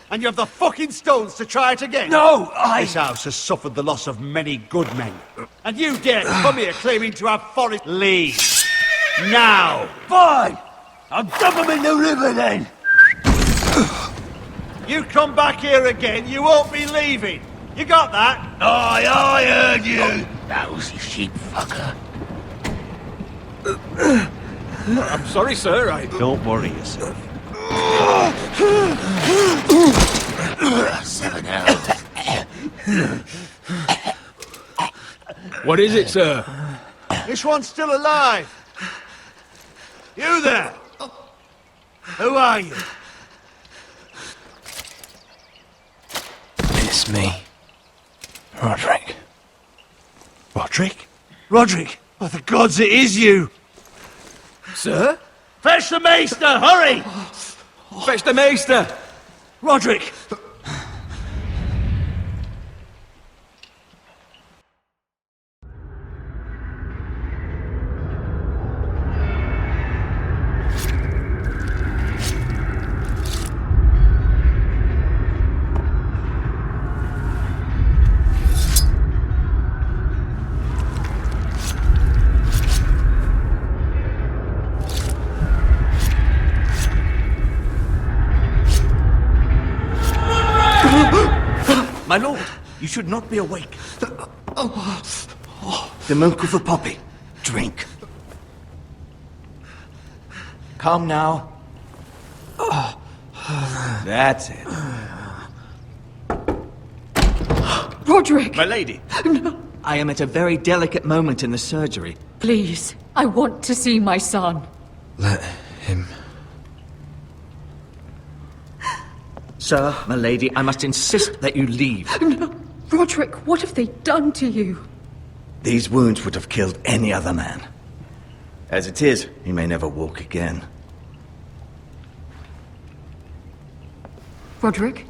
And you have the fucking stones to try it again? No, This house has suffered the loss of many good men. And you dare come here claiming to have forest... Leave. Now. Fine! I'll dump them in the river then! You come back here again, you won't be leaving. You got that? Aye, I heard you! Lousy sheep fucker. I'm sorry, sir, Don't worry yourself. 7 health. What is it, sir? This one's still alive. You You there! Who are you? It's me. Roderick. Roderick? Roderick! By the gods, it is you! Sir? Fetch the maester, hurry! Fetch the maester! Roderick! My lord, you should not be awake. The milk of the poppy. Drink. Calm now. That's it. Roderick! My lady. No. I am at a very delicate moment in the surgery. Please, I want to see my son. Let him... Sir, my lady, I must insist that you leave. No. Roderick, what have they done to you? These wounds would have killed any other man. As it is, he may never walk again. Roderick?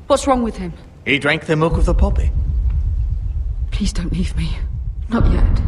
What's wrong with him? He drank the milk of the poppy. Please don't leave me. Not yet.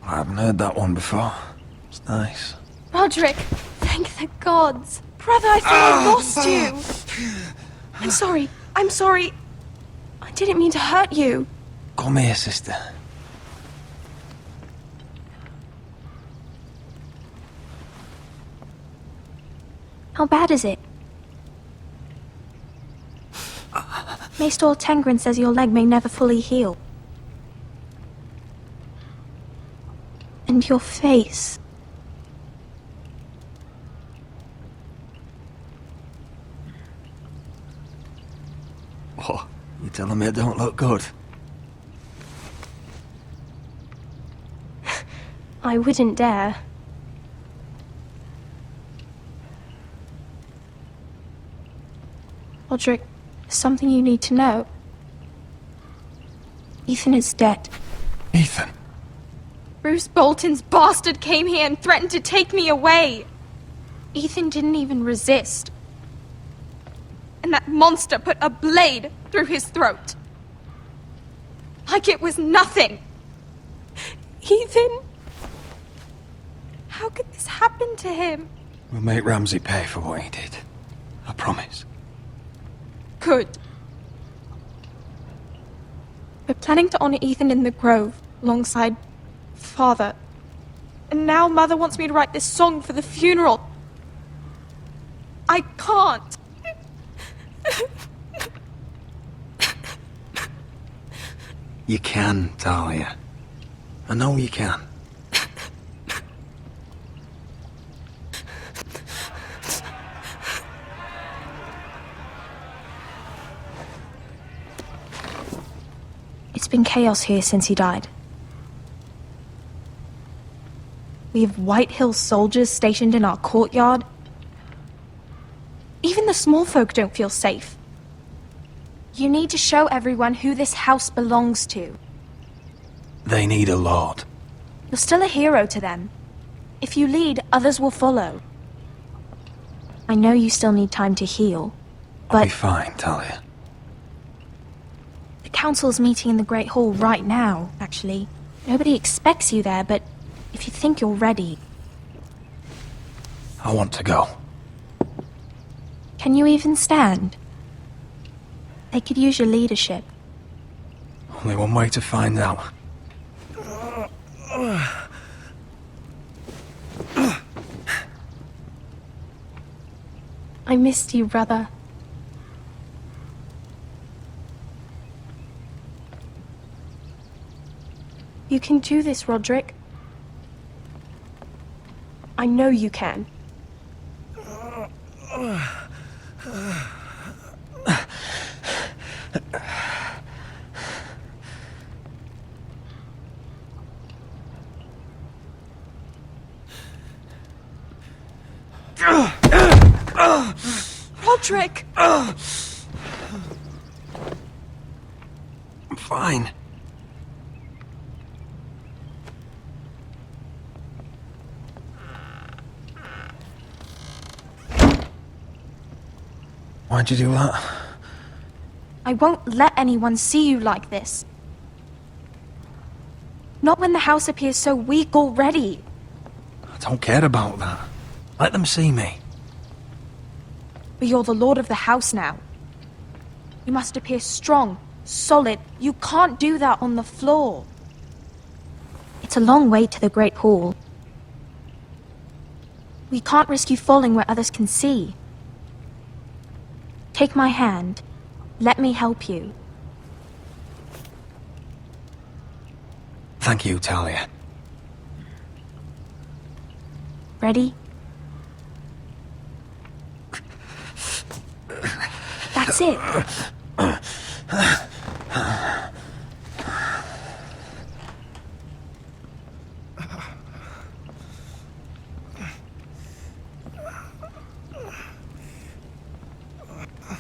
I haven't heard that one before. It's nice. Roderick, thank the gods. Brother, I thought I lost you. I'm sorry. I'm sorry. I didn't mean to hurt you. Come here, sister. How bad is it? Maester Tengrin says your leg may never fully heal. And your face. What? You telling me I don't look good? I wouldn't dare. Roderick, there's something you need to know. Ethan is dead. Ethan? Bruce Bolton's bastard came here and threatened to take me away. Ethan didn't even resist. And that monster put a blade through his throat. Like it was nothing. Ethan? How could this happen to him? We'll make Ramsay pay for what he did. I promise. Good. We're planning to honor Ethan in the Grove, alongside Father. And now Mother wants me to write this song for the funeral. I can't. You can, Talia. I know you can. It's been chaos here since he died. We have White Hill soldiers stationed in our courtyard. Even the small folk don't feel safe. You need to show everyone who this house belongs to. They need a lord. You're still a hero to them. If you lead, others will follow. I know you still need time to heal, I'll but be fine, Talia. the council's meeting in the Great Hall right now, actually. Nobody expects you there, but if you think you're ready... I want to go. Can you even stand? They could use your leadership. Only one way to find out. I missed you, brother. You can do this, Roderick. I know you can. Roderick! I'm fine. Why'd you do that? I won't let anyone see you like this. Not when the house appears so weak already. I don't care about that. Let them see me. But you're the lord of the house now. You must appear strong, solid. You can't do that on the floor. It's a long way to the Great Hall. We can't risk you falling where others can see. Take my hand. Let me help you. Thank you, Talia. Ready? That's it.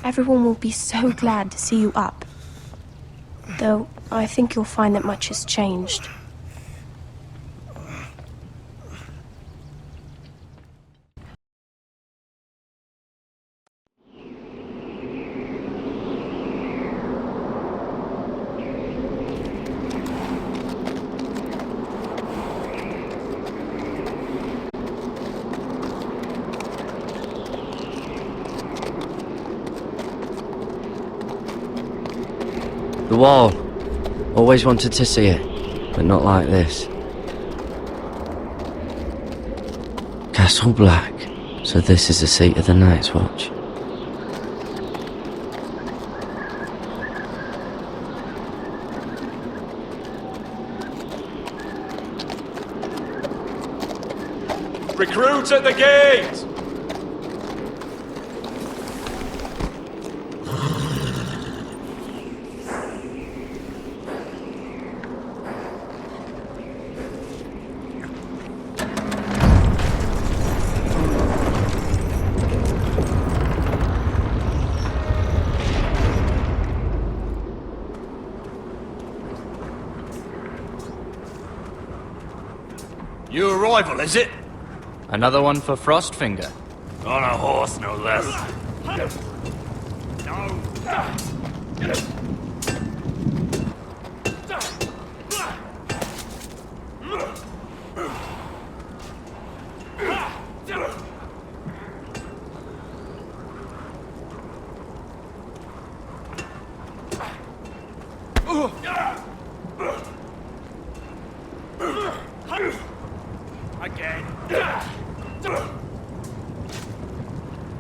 Everyone will be so glad to see you up. Though, I think you'll find that much has changed. The wall. Always wanted to see it, but not like this. Castle Black. So this is the seat of the Night's Watch. Recruits at the gate! New arrival, is it? Another one for Frostfinger. On a horse, no less.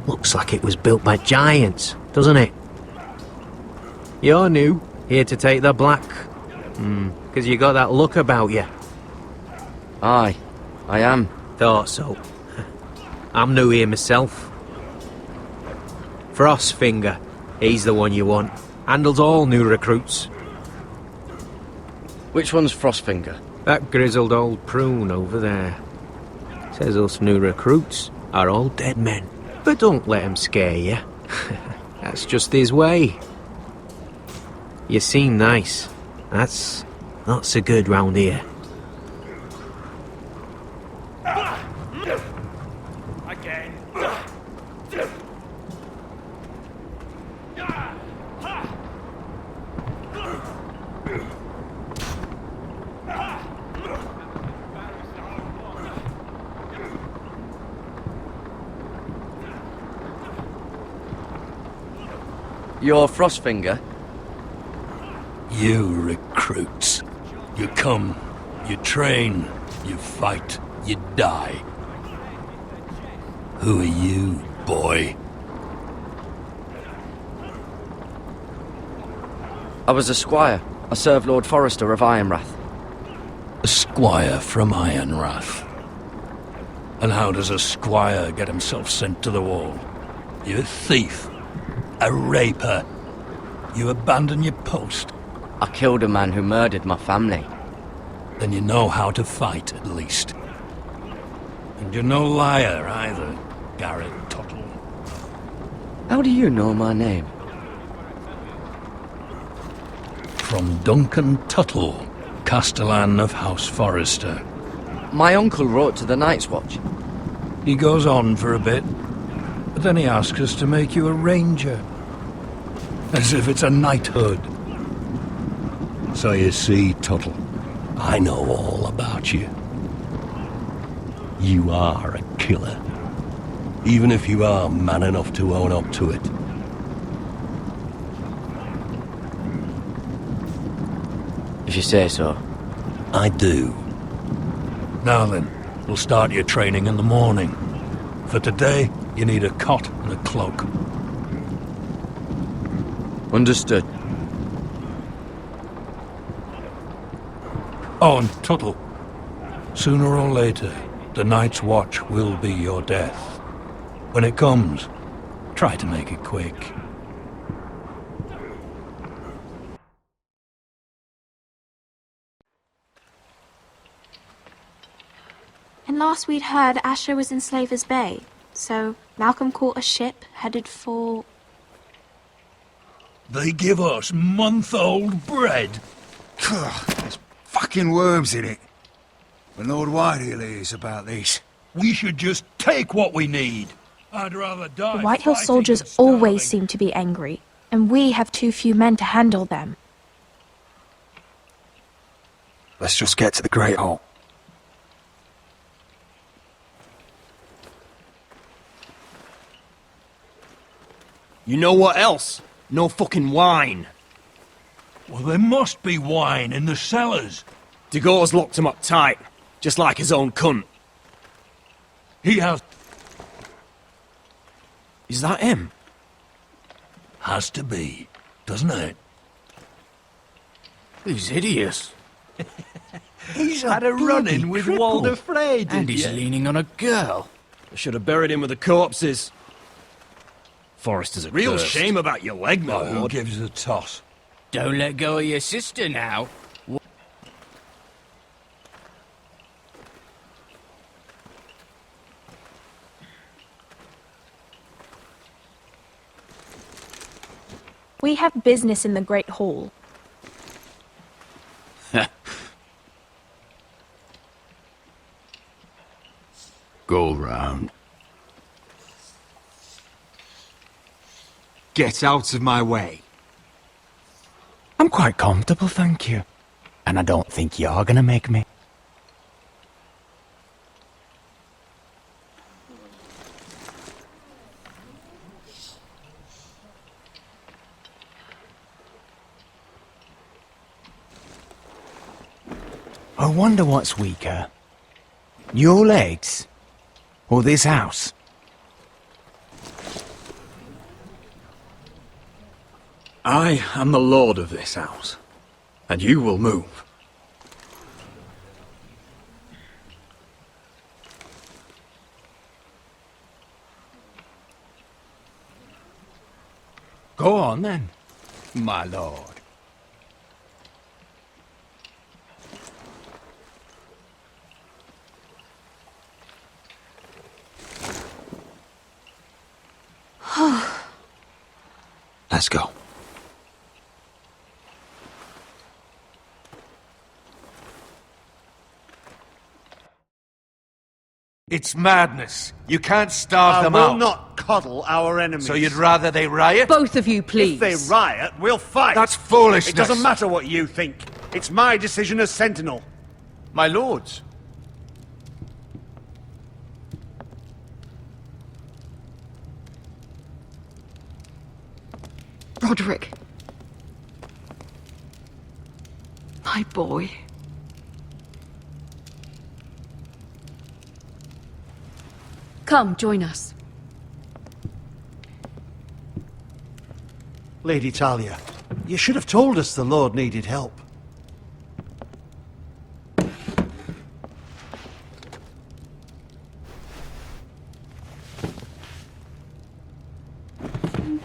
Looks like it was built by giants, doesn't it? You're new, here to take the black. 'Cause you got that look about you. Aye, I am. Thought so. I'm new here myself. Frostfinger, he's the one you want. Handles all new recruits. Which one's Frostfinger? That grizzled old prune over there. Says us new recruits are all dead men. But don't let him scare you. That's just his way. You seem nice. That's not so good round here. Again. You're Frostfinger? You recruits. You come, you train, you fight, you die. Who are you, boy? I was a squire. I served Lord Forrester of Ironrath. A squire from Ironrath. And how does a squire get himself sent to the wall? You a thief. A raper. You abandon your post. I killed a man who murdered my family. Then you know how to fight, at least. And you're no liar, either, Garrett Tuttle. How do you know my name? From Duncan Tuttle, Castellan of House Forrester. My uncle wrote to the Night's Watch. He goes on for a bit, but then he asks us to make you a ranger. As if it's a knighthood. So you see, Tuttle, I know all about you. You are a killer. Even if you are man enough to own up to it. If you say so. I do. Now then, we'll start your training in the morning. For today, you need a cot and a cloak. Understood. Oh, and Tuttle. Sooner or later, the Night's Watch will be your death. When it comes, try to make it quick. And last we'd heard, Asher was in Slaver's Bay, so Malcolm caught a ship headed for... They give us month-old bread. There's fucking worms in it. When Lord Whitehill hears about this... We should just take what we need. I'd rather die. The Whitehill soldiers always seem to be angry, and we have too few men to handle them. Let's just get to the Great Hall. You know what else? No fucking wine. Well, there must be wine in the cellars. Degor's locked him up tight, just like his own cunt. He has... Is that him? Has to be, doesn't it? He's hideous. He's had a run-in with Walder Frey, And he's leaning on a girl. I should have buried him with the corpses. Forrester's a real shame about your leg, my Who lord. gives a toss? Don't let go of your sister now. We have business in the Great Hall. Go round. Get out of my way. I'm quite comfortable, thank you. And I don't think you're gonna make me. I wonder what's weaker. Your legs? Or this house? I am the lord of this house, and you will move. Go on then, my lord. Let's go. It's madness. You can't starve them we'll out. not coddle our enemies. So you'd rather they riot? Both of you, please. If they riot, we'll fight. That's foolishness. It doesn't matter what you think. It's my decision as Sentinel. My lords. Roderick. My boy. Come, join us. Lady Talia, you should have told us the Lord needed help.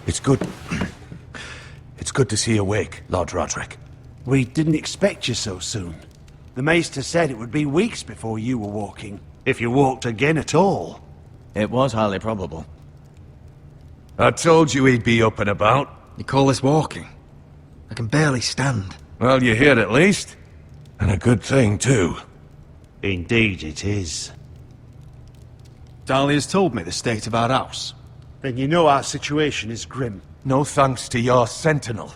It's good. It's good to see you awake, Lord Roderick. We didn't expect you so soon. The Maester said it would be weeks before you were walking, if you walked again at all. It was highly probable. I told you he'd be up and about. You call this walking? I can barely stand. Well, you're here at least. And a good thing, too. Indeed it is. Dahlia's told me the state of our house. Then you know our situation is grim. No thanks to your sentinel.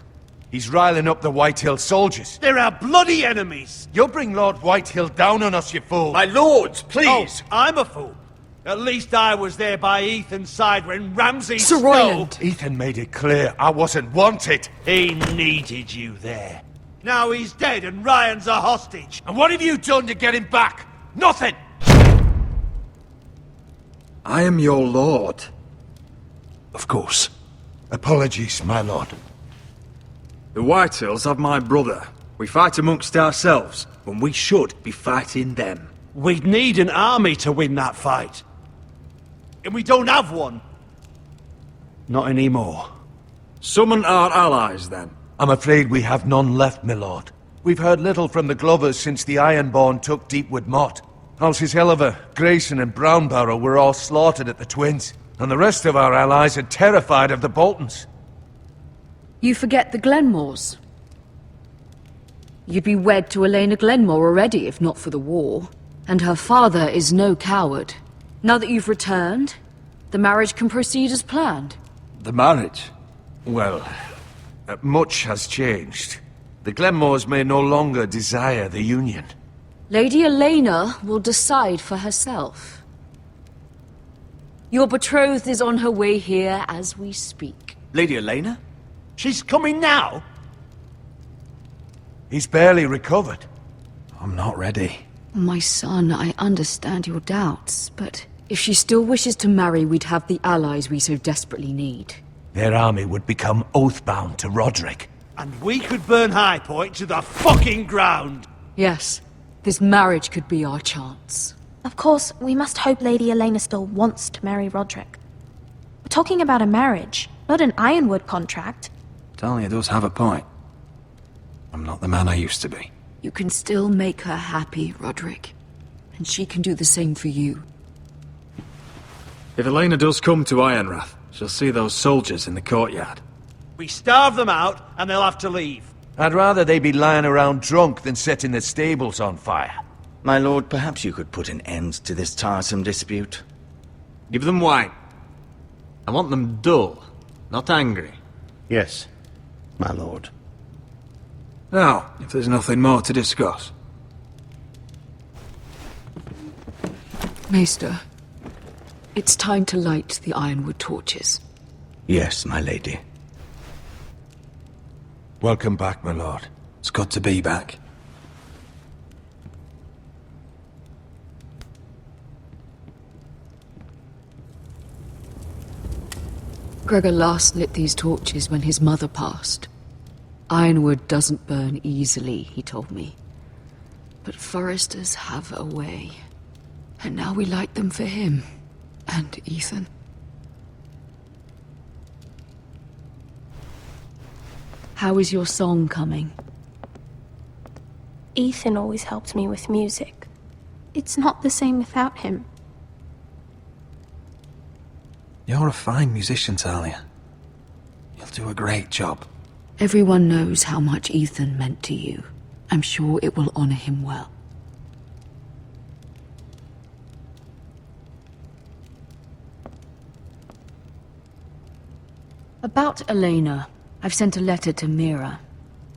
He's riling up the Whitehill soldiers. They're our bloody enemies! You'll bring Lord Whitehill down on us, you fool! My lords, please! Oh, I'm a fool. At least I was there by Ethan's side when Ramsay Sir Royland! Ethan made it clear I wasn't wanted. He needed you there. Now he's dead and Ryan's a hostage. And what have you done to get him back? Nothing! I am your lord. Of course. Apologies, my lord. The Whitehills have my brother. We fight amongst ourselves, when we should be fighting them. We'd need an army to win that fight. And we don't have one. Not anymore. Summon our allies, then. I'm afraid we have none left, my lord. We've heard little from the Glovers since the Ironborn took Deepwood Motte. Houses Helliver, Grayson and Brownbarrow were all slaughtered at the Twins, and the rest of our allies are terrified of the Boltons. You forget the Glenmores. You'd be wed to Elena Glenmore already, if not for the war. And her father is no coward. Now that you've returned, the marriage can proceed as planned. The marriage? Well, much has changed. The Glenmores may no longer desire the union. Lady Elena will decide for herself. Your betrothed is on her way here as we speak. Lady Elena? She's coming now? He's barely recovered. I'm not ready. My son, I understand your doubts, but if she still wishes to marry, we'd have the allies we so desperately need. Their army would become oathbound to Roderick. And we could burn High Point to the fucking ground! Yes, this marriage could be our chance. Of course, we must hope Lady Elena still wants to marry Roderick. We're talking about a marriage, not an ironwood contract. Talia does have a point. I'm not the man I used to be. You can still make her happy, Roderick. And she can do the same for you. If Elena does come to Ironrath, she'll see those soldiers in the courtyard. We starve them out, and they'll have to leave. I'd rather they be lying around drunk than setting the stables on fire. My lord, perhaps you could put an end to this tiresome dispute. Give them wine. I want them dull, not angry. Yes, my lord. Now, if there's nothing more to discuss. Maester, it's time to light the ironwood torches. Yes, my lady. Welcome back, my lord. It's good to be back. Gregor last lit these torches when his mother passed. Ironwood doesn't burn easily, he told me. But Forresters have a way. And now we light them for him. And Ethan. How is your song coming? Ethan always helped me with music. It's not the same without him. You're a fine musician, Talia. You'll do a great job. Everyone knows how much Ethan meant to you. I'm sure it will honor him well. About Elena, I've sent a letter to Mira.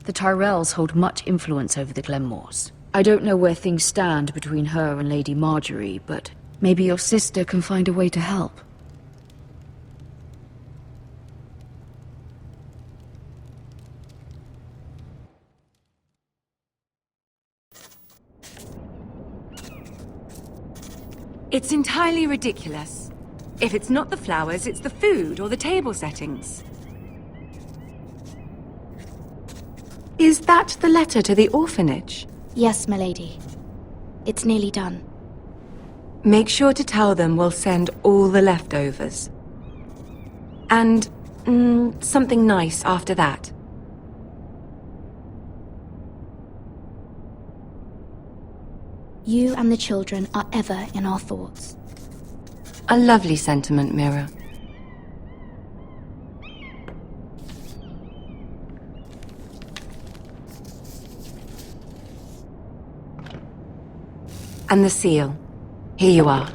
The Tyrells hold much influence over the Glenmores. I don't know where things stand between her and Lady Marjorie, but maybe your sister can find a way to help. It's entirely ridiculous. If it's not the flowers, it's the food or the table settings. Is that the letter to the orphanage? Yes, milady. It's nearly done. Make sure to tell them we'll send all the leftovers. And, something nice after that. You and the children are ever in our thoughts. A lovely sentiment, Mira. And the seal. Here you are.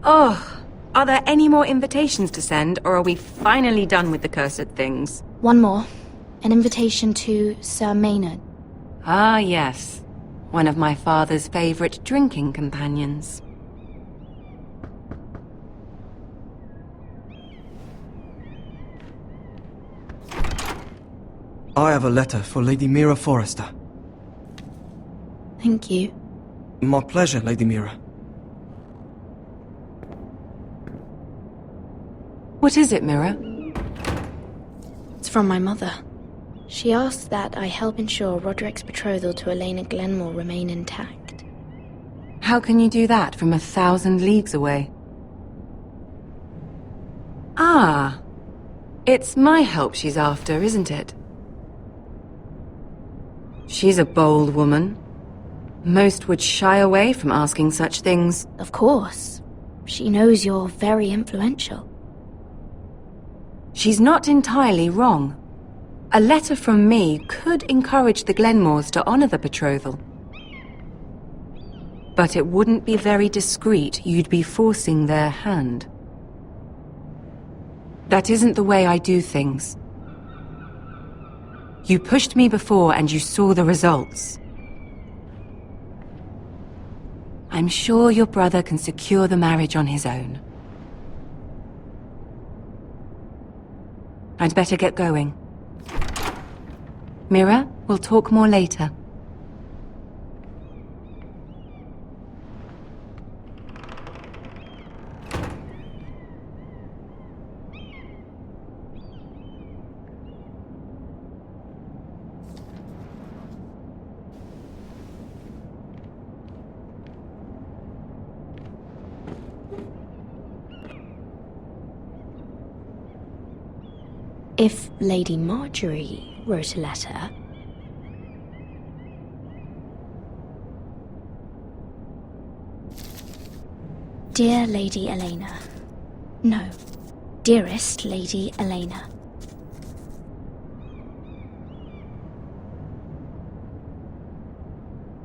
Oh, are there any more invitations to send, or are we finally done with the cursed things? One more. An invitation to Sir Maynard. Ah, yes. One of my father's favorite drinking companions. I have a letter for Lady Mira Forrester. Thank you. My pleasure, Lady Mira. What is it, Mira? It's from my mother. She asks that I help ensure Roderick's betrothal to Elena Glenmore remain intact. How can you do that from 1,000 leagues away? Ah, it's my help she's after, isn't it? She's a bold woman. Most would shy away from asking such things. Of course. She knows you're very influential. She's not entirely wrong. A letter from me could encourage the Glenmores to honor the betrothal. But it wouldn't be very discreet. You'd be forcing their hand. That isn't the way I do things. You pushed me before and you saw the results. I'm sure your brother can secure the marriage on his own. I'd better get going. Mira, we'll talk more later. If Lady Marjorie wrote a letter... Dear Lady Elena. No. Dearest Lady Elena.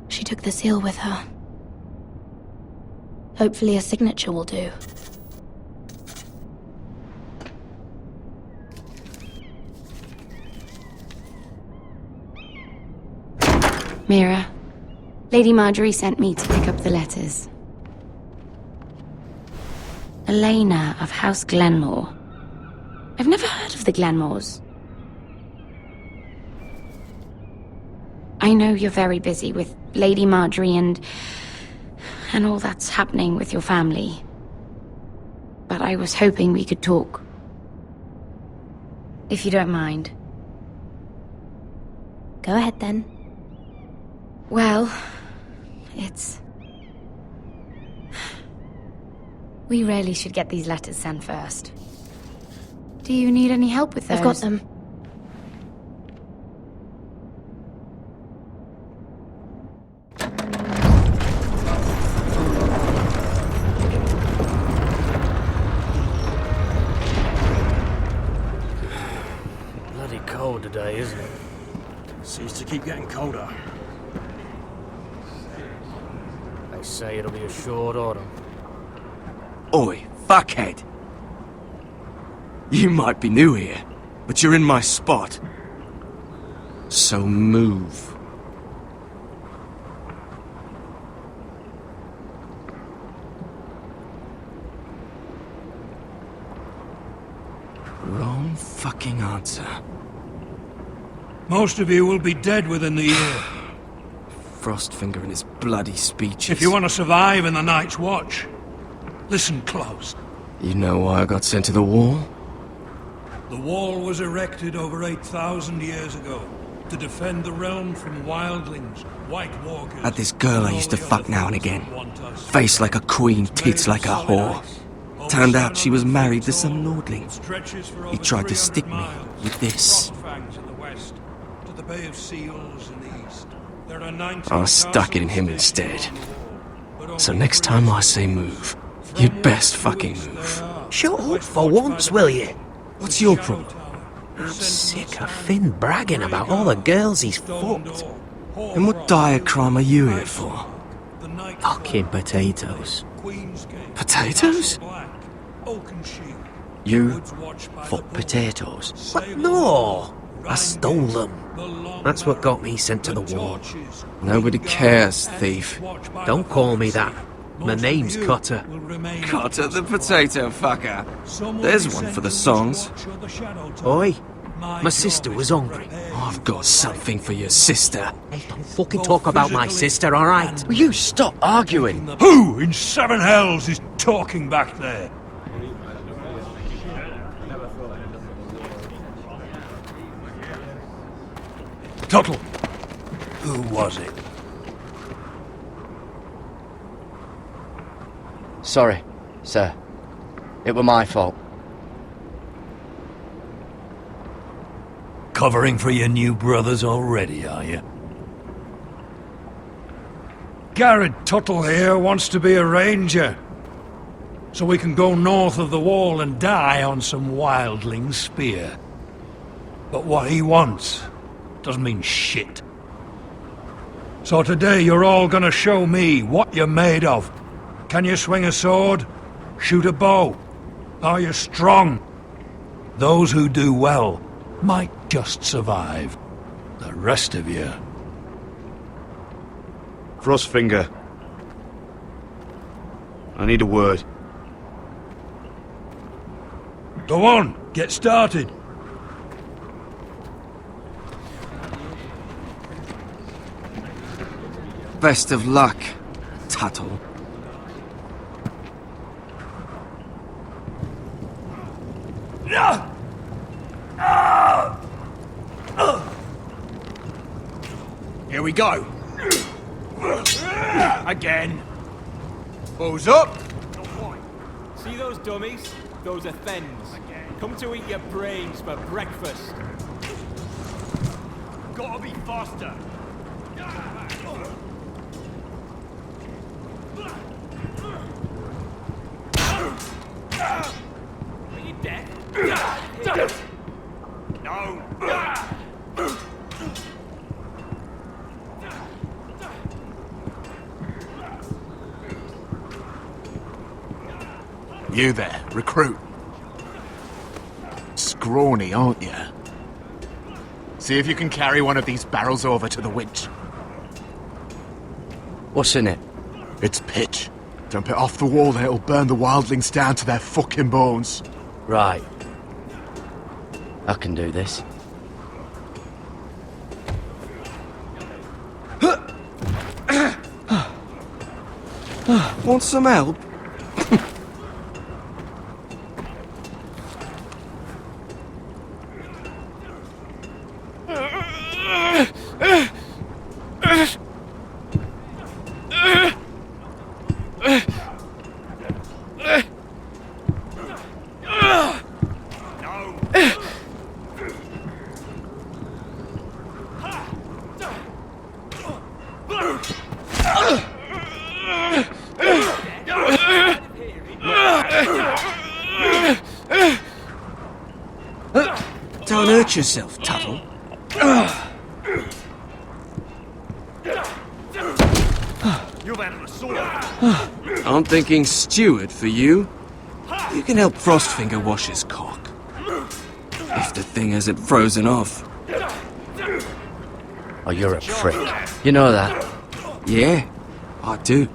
She took the seal with her. Hopefully a signature will do. Mira, Lady Marjorie sent me to pick up the letters. Elena of House Glenmore. I've never heard of the Glenmores. I know you're very busy with Lady Marjorie and all that's happening with your family. But I was hoping we could talk. If you don't mind. Go ahead then. Well, it's... We really should get these letters sent first. Do you need any help with those? I've got them. Bloody cold today, isn't it? Seems to keep getting colder. They say it'll be a short autumn. Oi, fuckhead! You might be new here, but you're in my spot. So move. Wrong fucking answer. Most of you will be dead within the year. Frostfinger and his bloody speeches. If you want to survive in the Night's Watch, listen close. You know why I got sent to the wall? The wall was erected over 8,000 years ago to defend the realm from wildlings, White Walkers... Had this girl I used to fuck now and again. Face like a queen, tits like a whore. Turned out she was married to some lordling. He tried to stick me with this. I stuck it in him instead. So next time I say move, you'd best fucking move. Shut up for once, will you? What's your problem? I'm sick of Finn bragging about all the girls he's fucked. And what dire crime are you here for? Fucking potatoes. Potatoes? You fuck potatoes? What? No! I stole them. That's what got me sent to the wall. Nobody cares, thief. Don't call me that. My name's Cutter. Cutter the potato fucker. There's one for the songs. Oi, my sister was hungry. I've got something for your sister. Hey, don't fucking talk about my sister, alright? Will you stop arguing? Who in seven hells is talking back there? Tuttle. Who was it? Sorry, sir. It were my fault. Covering for your new brothers already, are you? Garrett Tuttle here wants to be a ranger. So we can go north of the wall and die on some wildling spear. But what he wants doesn't mean shit. So today you're all gonna show me what you're made of. Can you swing a sword? Shoot a bow? Are you strong? Those who do well might just survive. The rest of you... Frostfinger. I need a word. Go on, get started. Best of luck, Tuttle. Here we go. Again. Bows up. See those dummies? Those are thens. Come to eat your brains for breakfast. Gotta be faster. Are you dead? No. You there, recruit. Scrawny, aren't you? See if you can carry one of these barrels over to the winch. What's in it? It's pitch. Dump it off the wall and it'll burn the wildlings down to their fucking bones. Right. I can do this. Want some help? Don't hurt yourself, Tuttle. I'm thinking steward for you. You can help Frostfinger wash his cock. If the thing hasn't frozen off. Oh, you're a prick. You know that? Yeah, I do.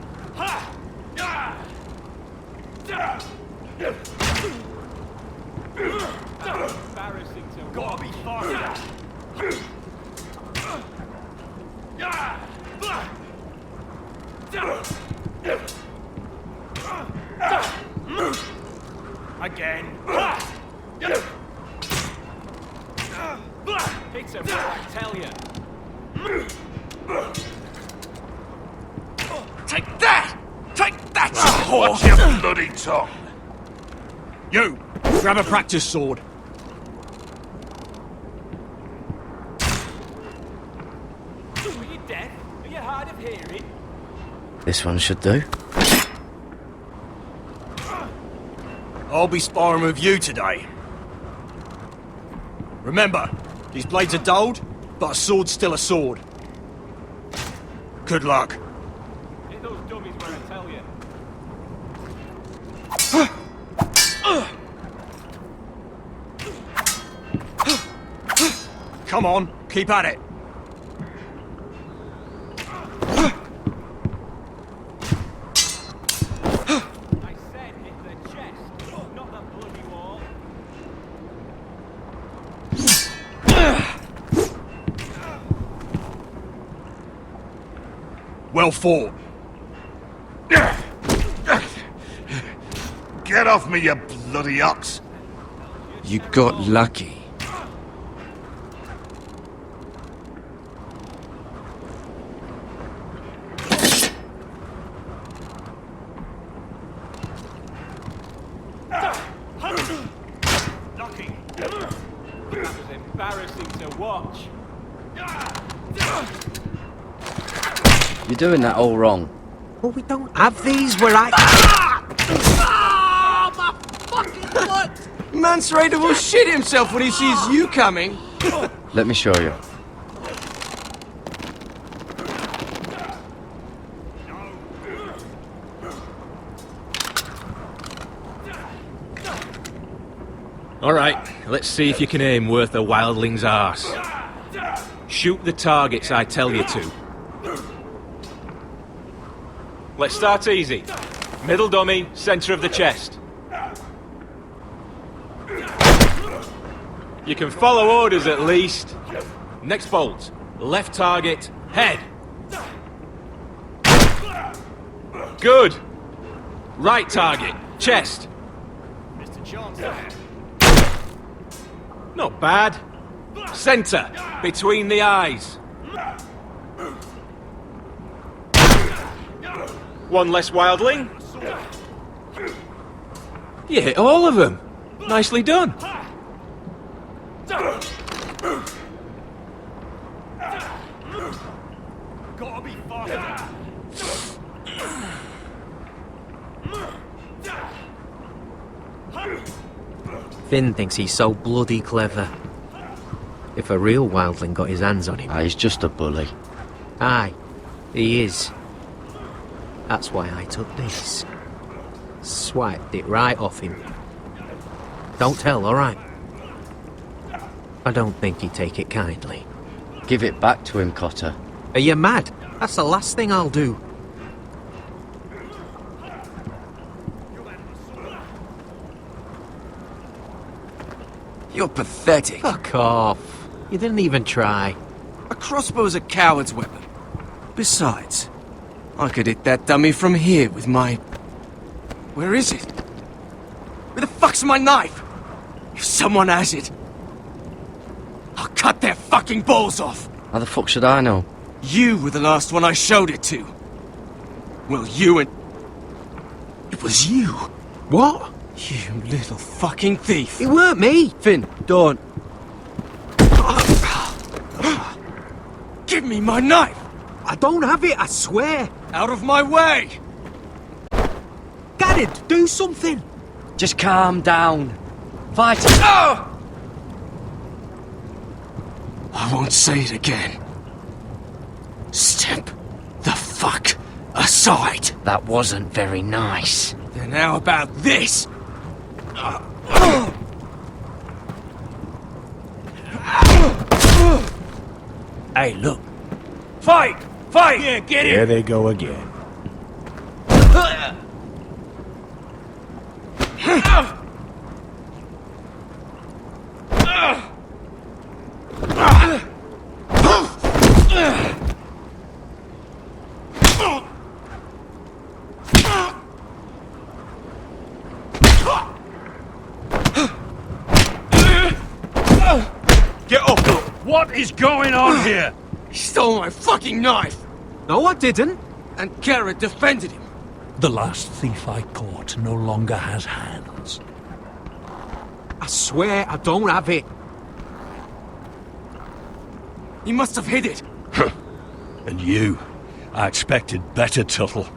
what I tell you. Take that! Take that, you whore! Watch your bloody tongue! You! Grab a practice sword. Are you deaf? Are you hard of hearing? This one should do. I'll be sparring with you today. Remember, these blades are dulled, but a sword's still a sword. Good luck. Hit those dummies where I tell you. Come on, keep at it. I said hit the chest, not the bloody wall. Well fought. Get off me, you bloody ox! You got lucky. Lucky. That was embarrassing to watch. You're doing that all wrong. Well, we don't have these where I... Oh, my fucking foot! Mance Raider will shit himself when he sees you coming. Let me show you. Alright, let's see if you can aim worth a wildling's arse. Shoot the targets I tell you to. Let's start easy. Middle dummy, centre of the chest. You can follow orders at least. Next bolt. Left target, head. Good. Right target, chest. Mr. Johnson. Not bad. Centre, between the eyes. One less wildling. You hit all of them. Nicely done. Gotta be faster. Finn thinks he's so bloody clever. If a real wildling got his hands on him... He's just a bully. Aye, he is. That's why I took this. Swiped it right off him. Don't tell, alright? I don't think he'd take it kindly. Give it back to him, Cotter. Are you mad? That's the last thing I'll do. You're pathetic. Fuck off. You didn't even try. A crossbow's a coward's weapon. Besides, I could hit that dummy from here with my... Where is it? Where the fuck's my knife? If someone has it, I'll cut their fucking balls off. How the fuck should I know? You were the last one I showed it to. Well, you and... It was you. What? You little fucking thief. It weren't me. Finn, don't. Give me my knife. I don't have it, I swear. Out of my way. Garrett, do something. Just calm down. Fight. I won't say it again. Step the fuck aside. That wasn't very nice. Then how about this? Hey, look. Fight! Fight! Yeah, get There it! they go again. Get up! What is going on here? He stole my fucking knife! No, I didn't. And Garrett defended him. The last thief I caught no longer has hands. I swear I don't have it. He must have hid it. And you, I expected better, Tuttle.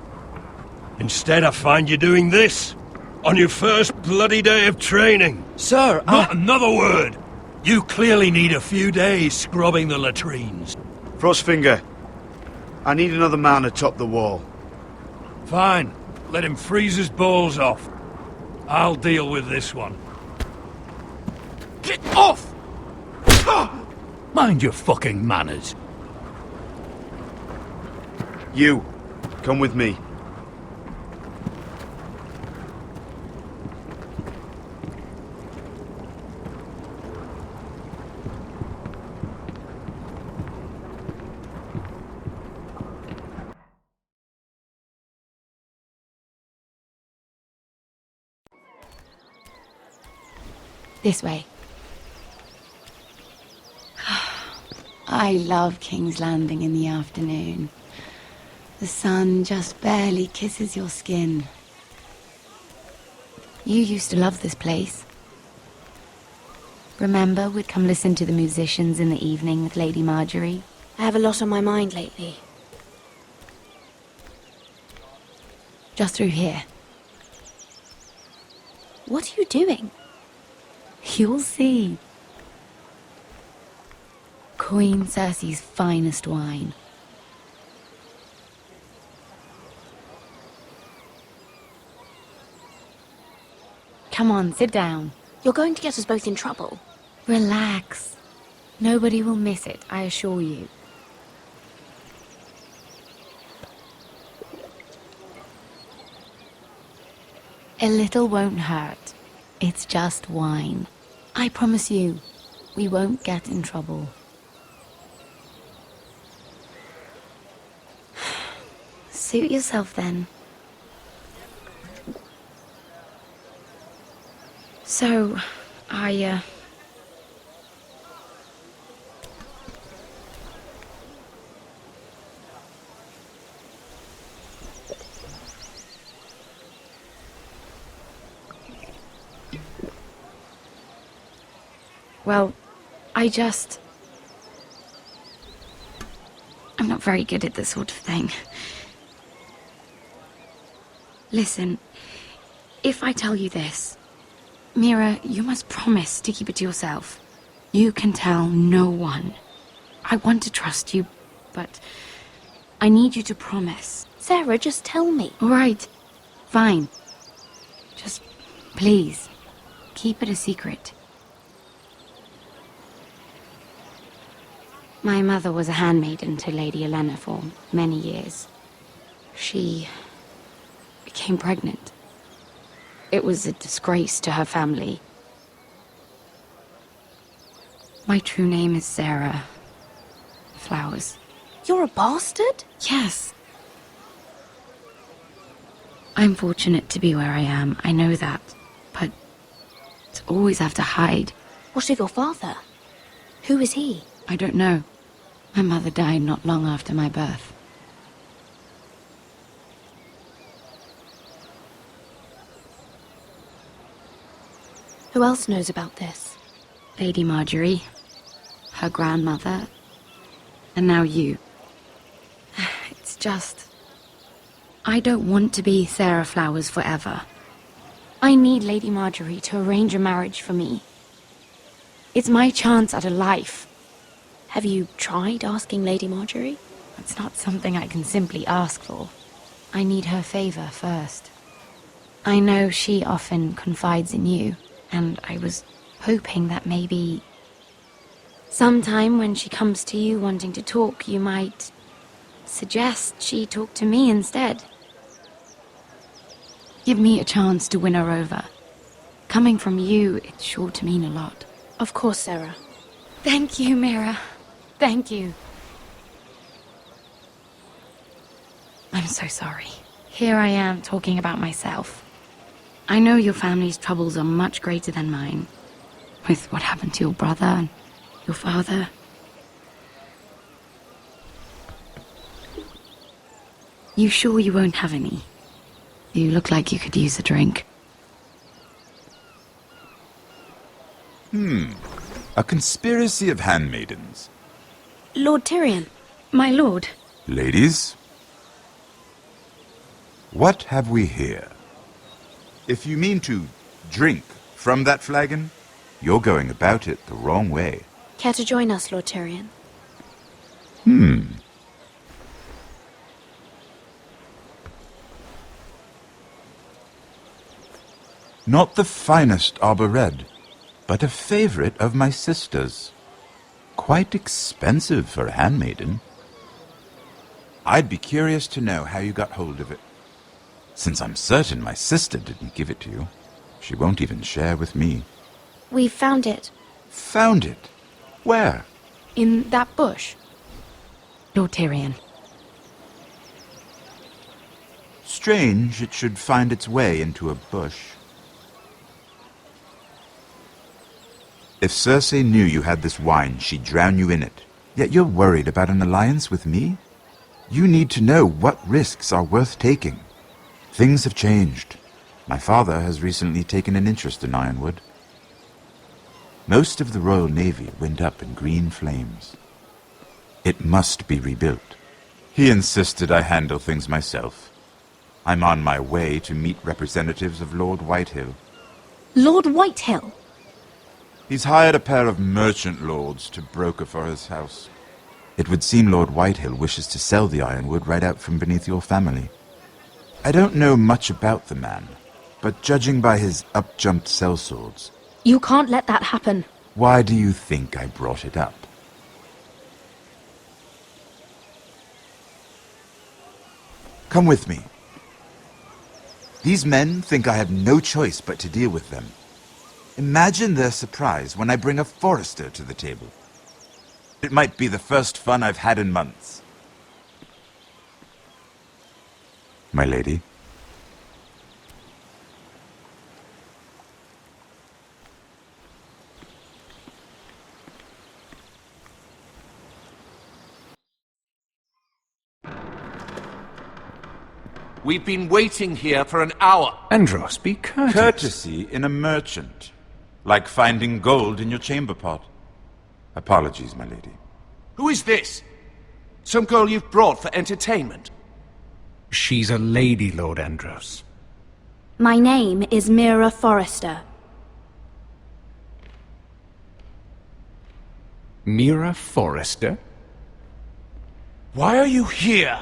Instead, I find you doing this on your first bloody day of training. Sir, Not another word. You clearly need a few days scrubbing the latrines. Frostfinger, I need another man atop the wall. Fine. Let him freeze his balls off. I'll deal with this one. Get off! Mind your fucking manners. You, come with me. This way. I love King's Landing in the afternoon. The sun just barely kisses your skin. You used to love this place. Remember, we'd come listen to the musicians in the evening with Lady Marjorie? I have a lot on my mind lately. Just through here. What are you doing? You'll see. Queen Cersei's finest wine. Come on, sit down. You're going to get us both in trouble. Relax. Nobody will miss it, I assure you. A little won't hurt. It's just wine. I promise you, we won't get in trouble. Suit yourself then. So, well, I'm not very good at this sort of thing. Listen, if I tell you this, Mira, you must promise to keep it to yourself. You can tell no one. I want to trust you, but I need you to promise. Sarah, just tell me. All right, fine. Just, please, keep it a secret. My mother was a handmaiden to Lady Olenna for many years. She became pregnant. It was a disgrace to her family. My true name is Sarah Flowers. You're a bastard? Yes. I'm fortunate to be where I am, I know that. But to always have to hide. What of your father? Who is he? I don't know. My mother died not long after my birth. Who else knows about this? Lady Marjorie, her grandmother, and now you. It's just... I don't want to be Sarah Flowers forever. I need Lady Marjorie to arrange a marriage for me. It's my chance at a life. Have you tried asking Lady Marjorie? It's not something I can simply ask for. I need her favor first. I know she often confides in you, and I was hoping that maybe sometime when she comes to you wanting to talk, you might suggest she talk to me instead. Give me a chance to win her over. Coming from you, it's sure to mean a lot. Of course, Sarah. Thank you, Mira. Thank you. I'm so sorry. Here I am talking about myself. I know your family's troubles are much greater than mine. With what happened to your brother and your father. You sure you won't have any? You look like you could use a drink. A conspiracy of handmaidens. Lord Tyrion, my lord. Ladies, what have we here? If you mean to drink from that flagon, you're going about it the wrong way. Care to join us, Lord Tyrion? Not the finest arbor red, but a favorite of my sister's. Quite expensive for a handmaiden. I'd be curious to know how you got hold of it. Since I'm certain my sister didn't give it to you, she won't even share with me. We found it. Found it? Where? In that bush. Lord Tyrion. Strange it should find its way into a bush. If Cersei knew you had this wine, she'd drown you in it. Yet you're worried about an alliance with me? You need to know what risks are worth taking. Things have changed. My father has recently taken an interest in Ironwood. Most of the Royal Navy went up in green flames. It must be rebuilt. He insisted I handle things myself. I'm on my way to meet representatives of Lord Whitehill. Lord Whitehill? He's hired a pair of merchant lords to broker for his house. It would seem Lord Whitehill wishes to sell the ironwood right out from beneath your family. I don't know much about the man, but judging by his up-jumped sellswords... You can't let that happen. Why do you think I brought it up? Come with me. These men think I have no choice but to deal with them. Imagine their surprise when I bring a Forrester to the table. It might be the first fun I've had in months. My lady. We've been waiting here for an hour. Andros, be courteous. Courtesy in a merchant. Like finding gold in your chamber pot. Apologies, my lady. Who is this? Some girl you've brought for entertainment? She's a lady, Lord Andros. My name is Mira Forrester. Mira Forrester? Why are you here?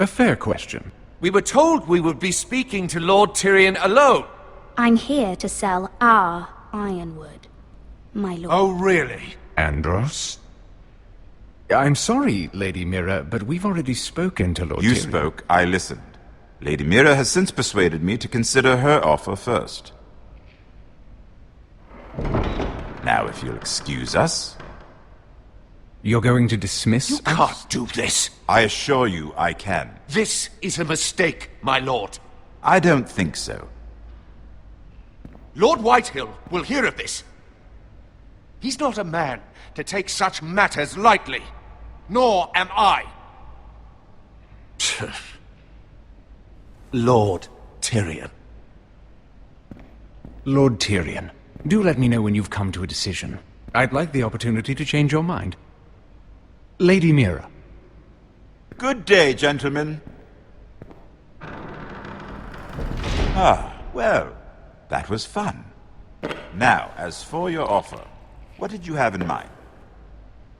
A fair question. We were told we would be speaking to Lord Tyrion alone. I'm here to sell our ironwood, my lord. Oh, really? Andros? I'm sorry, Lady Mira, but we've already spoken to Lord You Tyrion. spoke, I listened. Lady Mira has since persuaded me to consider her offer first. Now, if you'll excuse us... You're going to dismiss You can't do this. I assure you I can. This is a mistake, my lord. I don't think so. Lord Whitehill will hear of this. He's not a man to take such matters lightly. Nor am I. Lord Tyrion. Lord Tyrion, do let me know when you've come to a decision. I'd like the opportunity to change your mind. Lady Mira. Good day, gentlemen. Ah, well, that was fun. Now, as for your offer, what did you have in mind?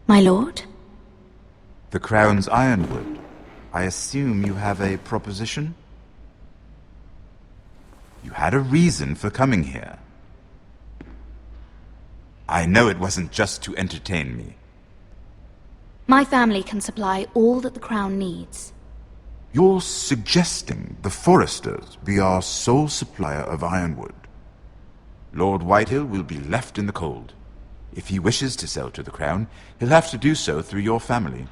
My lord? The Crown's ironwood. I assume you have a proposition? You had a reason for coming here. I know it wasn't just to entertain me. My family can supply all that the Crown needs. You're suggesting the Forresters be our sole supplier of ironwood. Lord Whitehill will be left in the cold. If he wishes to sell to the Crown, he'll have to do so through your family.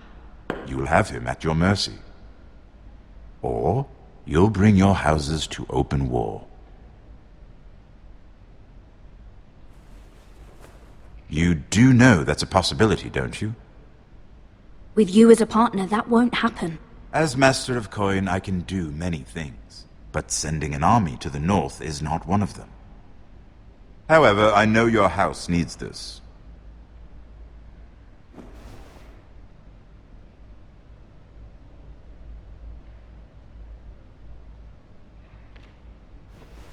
You'll have him at your mercy. Or you'll bring your houses to open war. You do know that's a possibility, don't you? With you as a partner, that won't happen. As Master of Coin, I can do many things, but sending an army to the north is not one of them. However, I know your house needs this.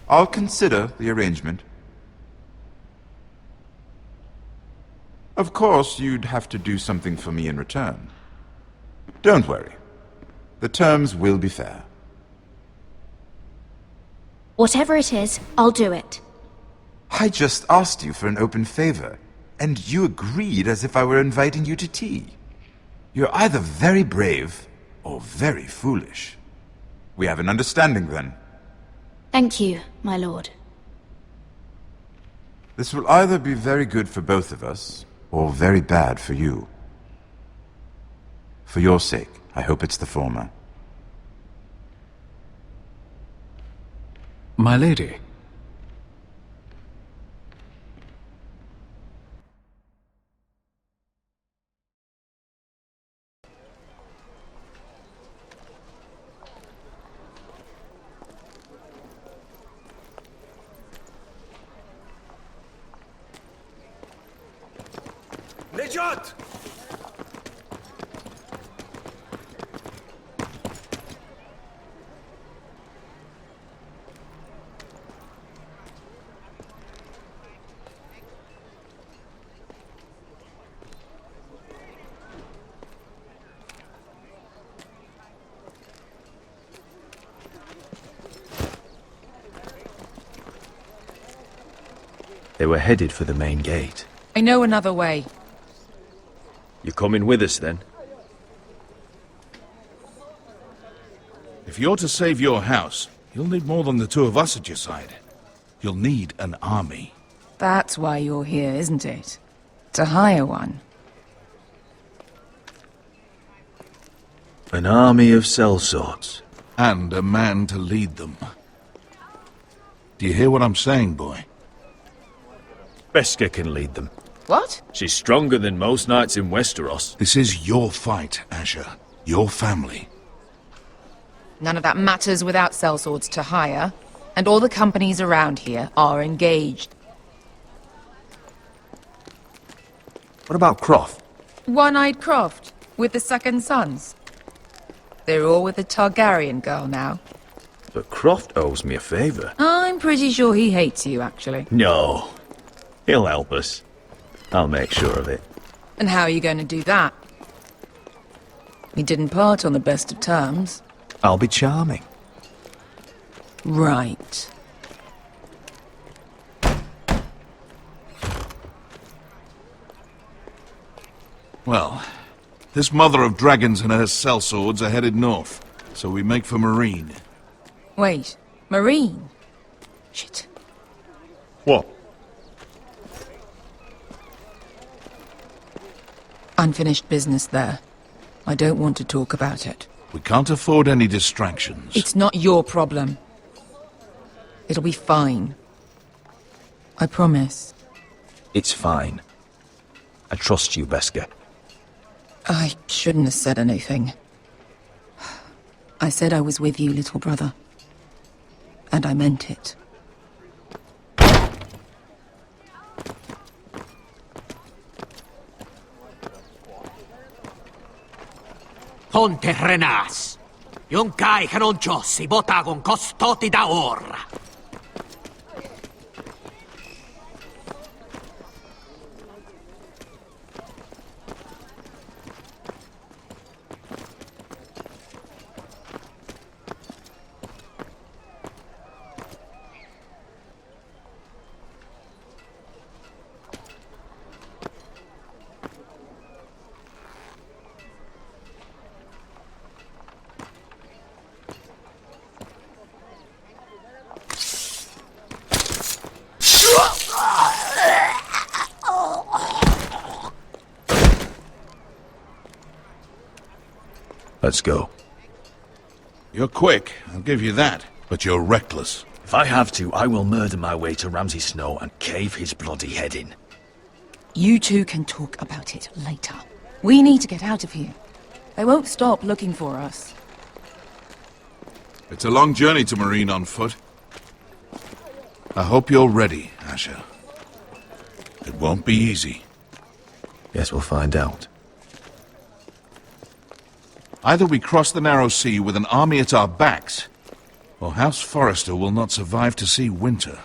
I'll consider the arrangement. Of course, you'd have to do something for me in return. Don't worry. The terms will be fair. Whatever it is, I'll do it. I just asked you for an open favor, and you agreed as if I were inviting you to tea. You're either very brave or very foolish. We have an understanding then. Thank you, my lord. This will either be very good for both of us, or very bad for you. For your sake, I hope it's the former. My lady. Nejat! They were headed for the main gate. I know another way. You're coming with us, then? If you're to save your house, you'll need more than the two of us at your side. You'll need an army. That's why you're here, isn't it? To hire one. An army of sellswords. And a man to lead them. Do you hear what I'm saying, boy? Beska can lead them. What? She's stronger than most knights in Westeros. This is your fight, Asher. Your family. None of that matters without sellswords to hire, and all the companies around here are engaged. What about Croft? One-eyed Croft, with the second sons. They're all with the Targaryen girl now. But Croft owes me a favour. I'm pretty sure he hates you, actually. No. He'll help us. I'll make sure of it. And how are you going to do that? We didn't part on the best of terms. I'll be charming. Right. Well, this mother of dragons and her sellswords are headed north, so we make for Marine. Wait, Marine? Shit. What? Unfinished business there. I don't want to talk about it. We can't afford any distractions. It's not your problem. It'll be fine. I promise. It's fine. I trust you, Beska. I shouldn't have said anything. I said I was with you, little brother. And I meant it. Ponte Renas. Yung kai kanoncho si botagon costoti da ora. Let's go. You're quick, I'll give you that, but you're reckless. If I have to, I will murder my way to Ramsay Snow and cave his bloody head in. You two can talk about it later. We need to get out of here. They won't stop looking for us. It's a long journey to Marine on foot. I hope you're ready, Asher. It won't be easy. Guess we'll find out. Either we cross the narrow sea with an army at our backs, or House Forrester will not survive to see winter.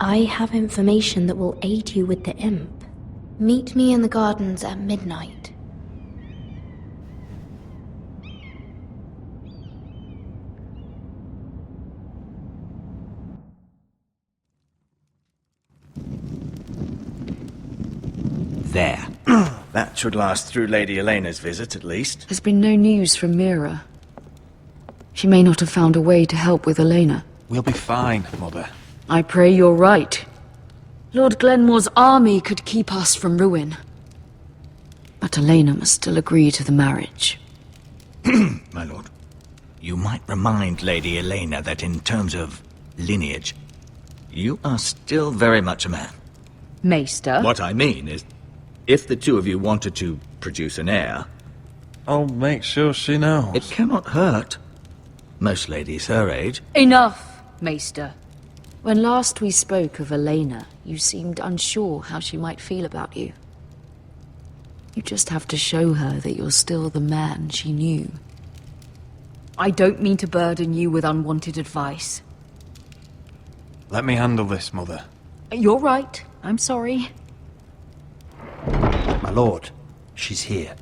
I have information that will aid you with the imp. Meet me in the gardens at midnight. There. That should last through Lady Elena's visit, at least. There's been no news from Mira. She may not have found a way to help with Elena. We'll be fine, Mother. I pray you're right. Lord Glenmore's army could keep us from ruin. But Elena must still agree to the marriage. My lord, you might remind Lady Elena that in terms of lineage, you are still very much a man. Maester? What I mean is, if the two of you wanted to produce an heir... I'll make sure she knows. It cannot hurt. Most ladies her age... Enough, Maester. When last we spoke of Elena, you seemed unsure how she might feel about you. You just have to show her that you're still the man she knew. I don't mean to burden you with unwanted advice. Let me handle this, Mother. You're right. I'm sorry. My lord, she's here.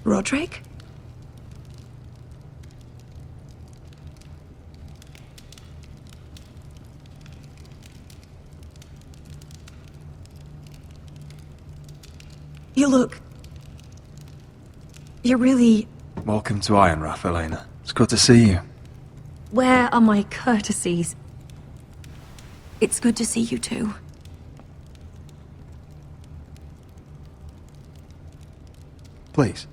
Roderick? You look... You're really... Welcome to Ironrath, Elena. It's good to see you. Where are my courtesies? It's good to see you too. Please.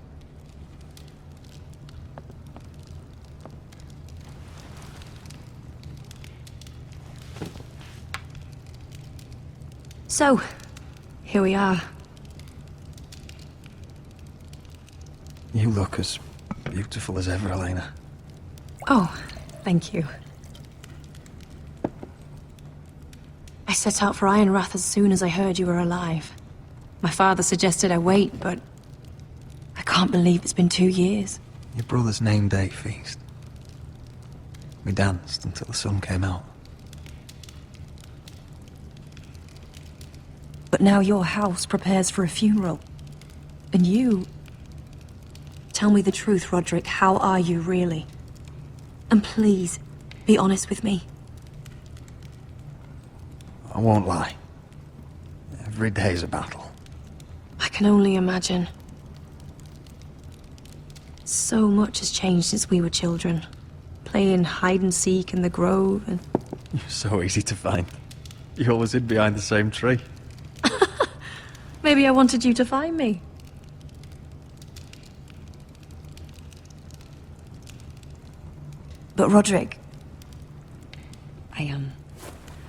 So, here we are. You look as beautiful as ever, Elena. Oh, thank you. I set out for Ironrath as soon as I heard you were alive. My father suggested I wait, but I can't believe it's been 2 years. Your brother's name day feast. We danced until the sun came out. But now your house prepares for a funeral. And you... Tell me the truth, Roderick. How are you, really? And please, be honest with me. I won't lie. Every day's a battle. I can only imagine. So much has changed since we were children. Playing hide and seek in the grove and... You're so easy to find. You always hid behind the same tree. Maybe I wanted you to find me. But Roderick...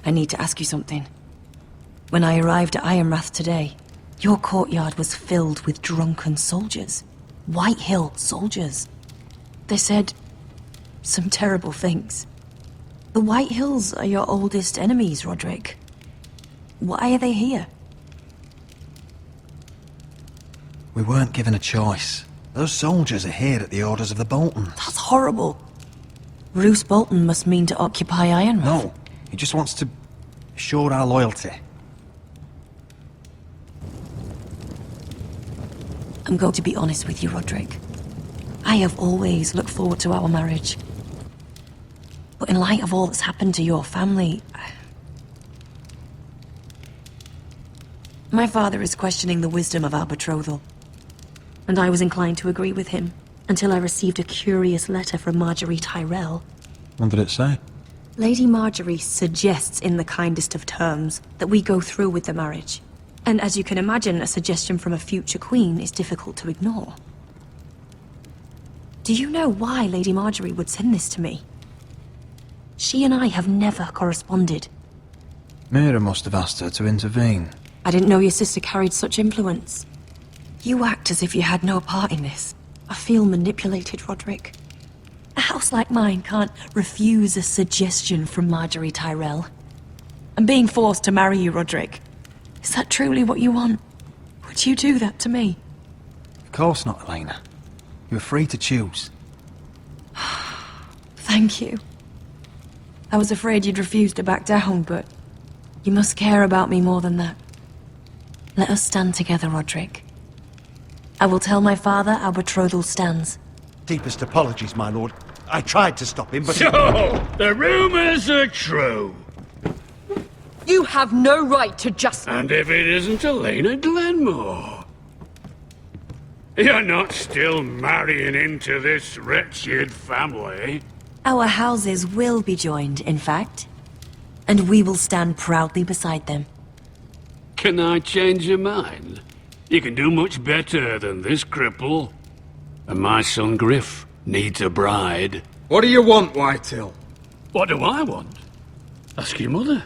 I need to ask you something. When I arrived at Ironrath today, your courtyard was filled with drunken soldiers. White Hill soldiers. They said some terrible things. The White Hills are your oldest enemies, Roderick. Why are they here? We weren't given a choice. Those soldiers are here at the orders of the Boltons. That's horrible. Roose Bolton must mean to occupy Ironrath. No, he just wants to assure our loyalty. I'm going to be honest with you, Roderick. I have always looked forward to our marriage. But in light of all that's happened to your family... My father is questioning the wisdom of our betrothal. And I was inclined to agree with him, until I received a curious letter from Marjorie Tyrell. What did it say? Lady Marjorie suggests in the kindest of terms that we go through with the marriage. And as you can imagine, a suggestion from a future queen is difficult to ignore. Do you know why Lady Marjorie would send this to me? She and I have never corresponded. Mira must have asked her to intervene. I didn't know your sister carried such influence. You act as if you had no part in this. I feel manipulated, Roderick. A house like mine can't refuse a suggestion from Marjorie Tyrell. I'm being forced to marry you, Roderick. Is that truly what you want? Would you do that to me? Of course not, Elena. You were free to choose. Thank you. I was afraid you'd refuse to back down, but you must care about me more than that. Let us stand together, Roderick. I will tell my father our betrothal stands. Deepest apologies, my lord. I tried to stop him, but... So, the rumors are true. You have no right to just... And if it isn't Elena Glenmore? You're not still marrying into this wretched family? Our houses will be joined, in fact. And we will stand proudly beside them. Can I change your mind? You can do much better than this cripple. And my son Griff needs a bride. What do you want, Whitehill? What do I want? Ask your mother.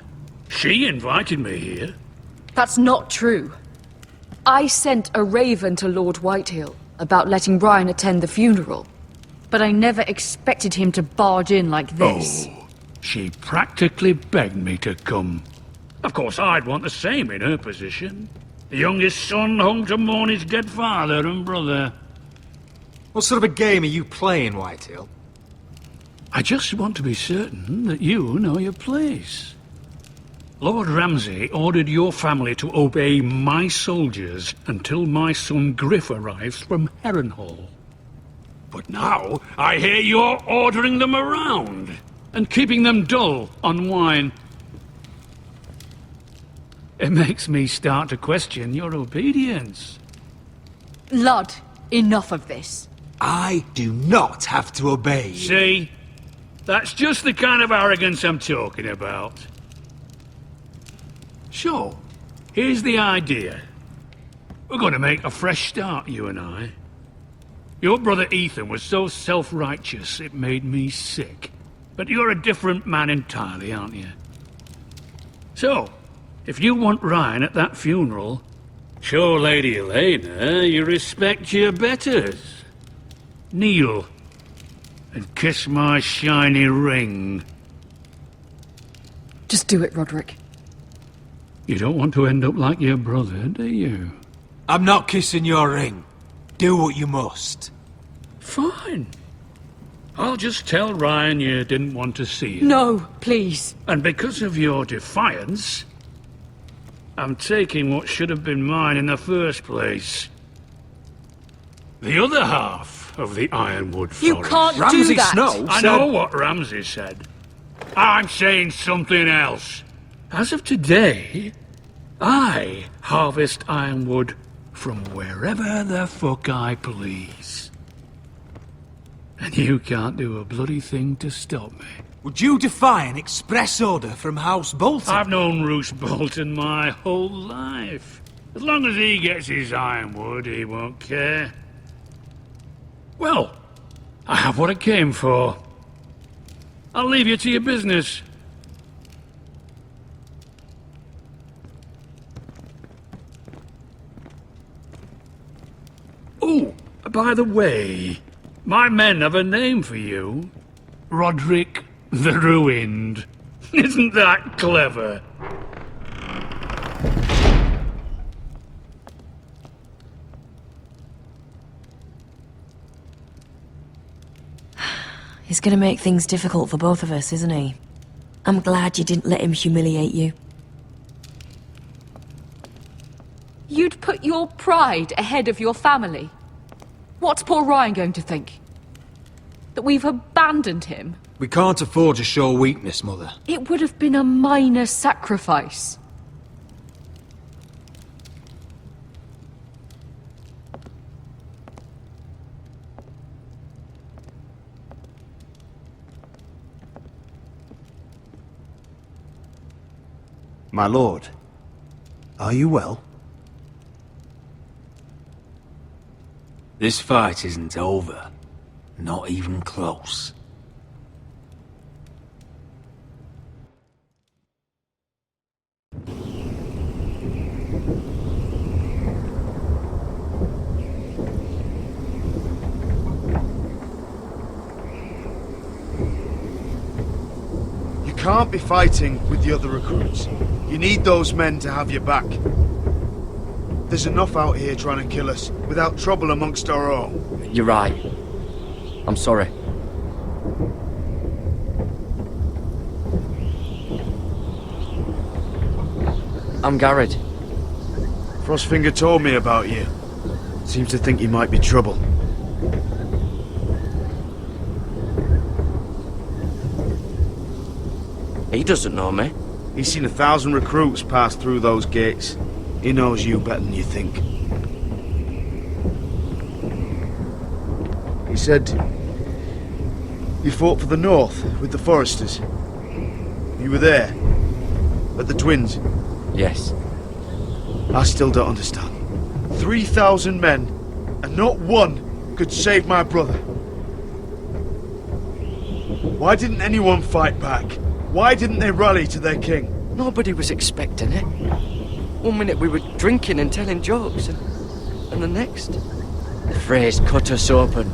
She invited me here. That's not true. I sent a raven to Lord Whitehill about letting Brian attend the funeral. But I never expected him to barge in like this. Oh, she practically begged me to come. Of course, I'd want the same in her position. The youngest son home to mourn his dead father and brother. What sort of a game are you playing, Whitehill? I just want to be certain that you know your place. Lord Ramsay ordered your family to obey my soldiers until my son Griff arrives from Harrenhal. But now, I hear you're ordering them around and keeping them dull on wine. It makes me start to question your obedience. Lud, enough of this. I do not have to obey you. See? That's just the kind of arrogance I'm talking about. So, here's the idea. We're going to make a fresh start, you and I. Your brother Ethan was so self-righteous it made me sick. But you're a different man entirely, aren't you? So, if you want Ryan at that funeral, show Lady Elena you respect your betters. Kneel and kiss my shiny ring. Just do it, Roderick. You don't want to end up like your brother, do you? I'm not kissing your ring. Do what you must. Fine. I'll just tell Ryan you didn't want to see him. No, please. And because of your defiance, I'm taking what should have been mine in the first place. The other half of the Ironwood Forest. You can't Ramsay do that. Snow I said... know what Ramsay said. I'm saying something else. As of today, I harvest ironwood from wherever the fuck I please. And you can't do a bloody thing to stop me. Would you defy an express order from House Bolton? I've known Roose Bolton my whole life. As long as he gets his ironwood, he won't care. Well, I have what I came for. I'll leave you to your business. By the way, my men have a name for you. Roderick the Ruined. Isn't that clever? He's gonna make things difficult for both of us, isn't he? I'm glad you didn't let him humiliate you. You'd put your pride ahead of your family? What's poor Ryan going to think? That we've abandoned him? We can't afford to show weakness, Mother. It would have been a minor sacrifice. My lord, are you well? This fight isn't over. Not even close. You can't be fighting with the other recruits. You need those men to have your back. There's enough out here trying to kill us, without trouble amongst our own. You're right. I'm sorry. I'm Garrett. Frostfinger told me about you. Seems to think you might be trouble. He doesn't know me. He's seen 1,000 recruits pass through those gates. He knows you better than you think. He said you fought for the North with the Forresters. You were there, at the Twins. Yes. I still don't understand. 3,000 men, and not one could save my brother. Why didn't anyone fight back? Why didn't they rally to their king? Nobody was expecting it. One minute we were drinking and telling jokes, and the next, the Freys cut us open.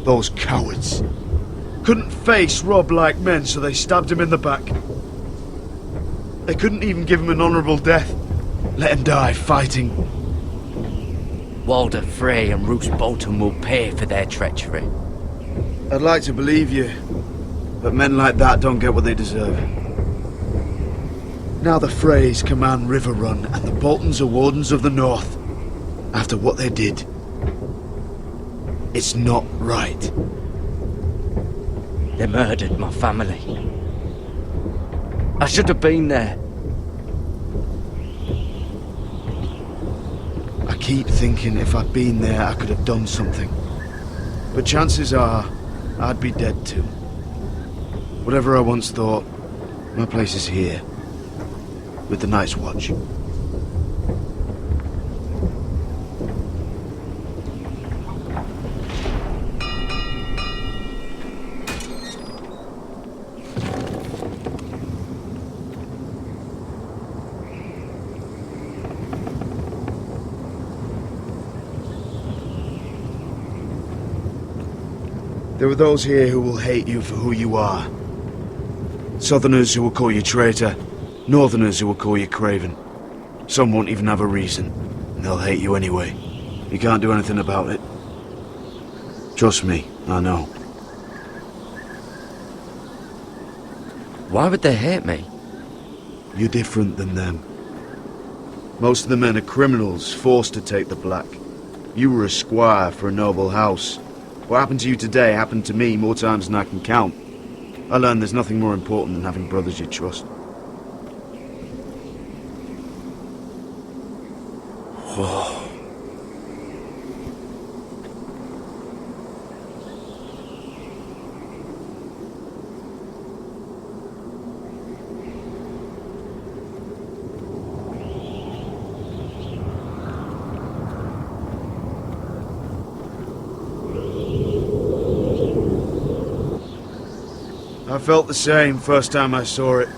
Those cowards. Couldn't face Rob like men, so they stabbed him in the back. They couldn't even give him an honourable death. Let him die fighting. Walder Frey and Roose Bolton will pay for their treachery. I'd like to believe you, but men like that don't get what they deserve. Now the Freys command River Run, and the Boltons are Wardens of the North. After what they did, it's not right. They murdered my family. I should have been there. I keep thinking if I'd been there, I could have done something. But chances are, I'd be dead too. Whatever I once thought, my place is here, with the Night's Watch. There are those here who will hate you for who you are. Southerners who will call you traitor, Northerners who will call you craven. Some won't even have a reason, and they'll hate you anyway. You can't do anything about it. Trust me, I know. Why would they hate me? You're different than them. Most of the men are criminals, forced to take the black. You were a squire for a noble house. What happened to you today happened to me more times than I can count. I learned there's nothing more important than having brothers you trust. Whoa. I felt the same first time I saw it.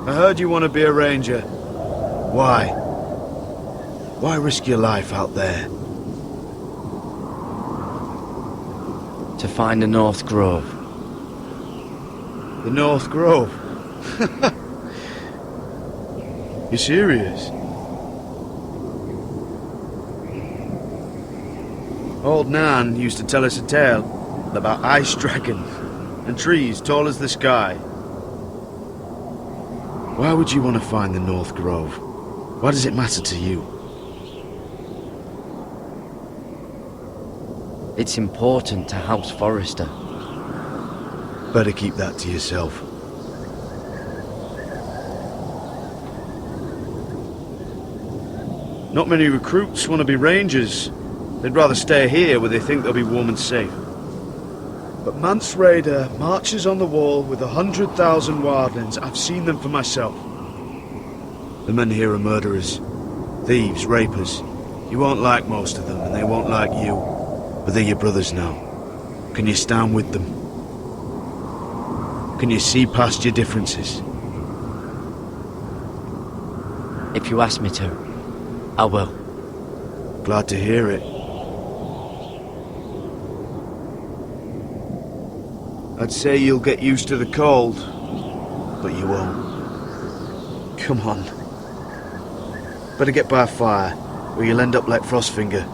I heard you want to be a ranger. Why? Why risk your life out there? To find the North Grove. The North Grove? You serious? Old Nan used to tell us a tale about ice dragons and trees tall as the sky. Why would you want to find the North Grove? Why does it matter to you? It's important to House Forrester. Better keep that to yourself. Not many recruits want to be rangers. They'd rather stay here where they think they'll be warm and safe. But Mance Raider marches on the wall with 100,000 wildlings. I've seen them for myself. The men here are murderers, thieves, rapers. You won't like most of them, and they won't like you. But they're your brothers now. Can you stand with them? Can you see past your differences? If you ask me to, I will. Glad to hear it. I'd say you'll get used to the cold, but you won't. Come on. Better get by a fire, or you'll end up like Frostfinger.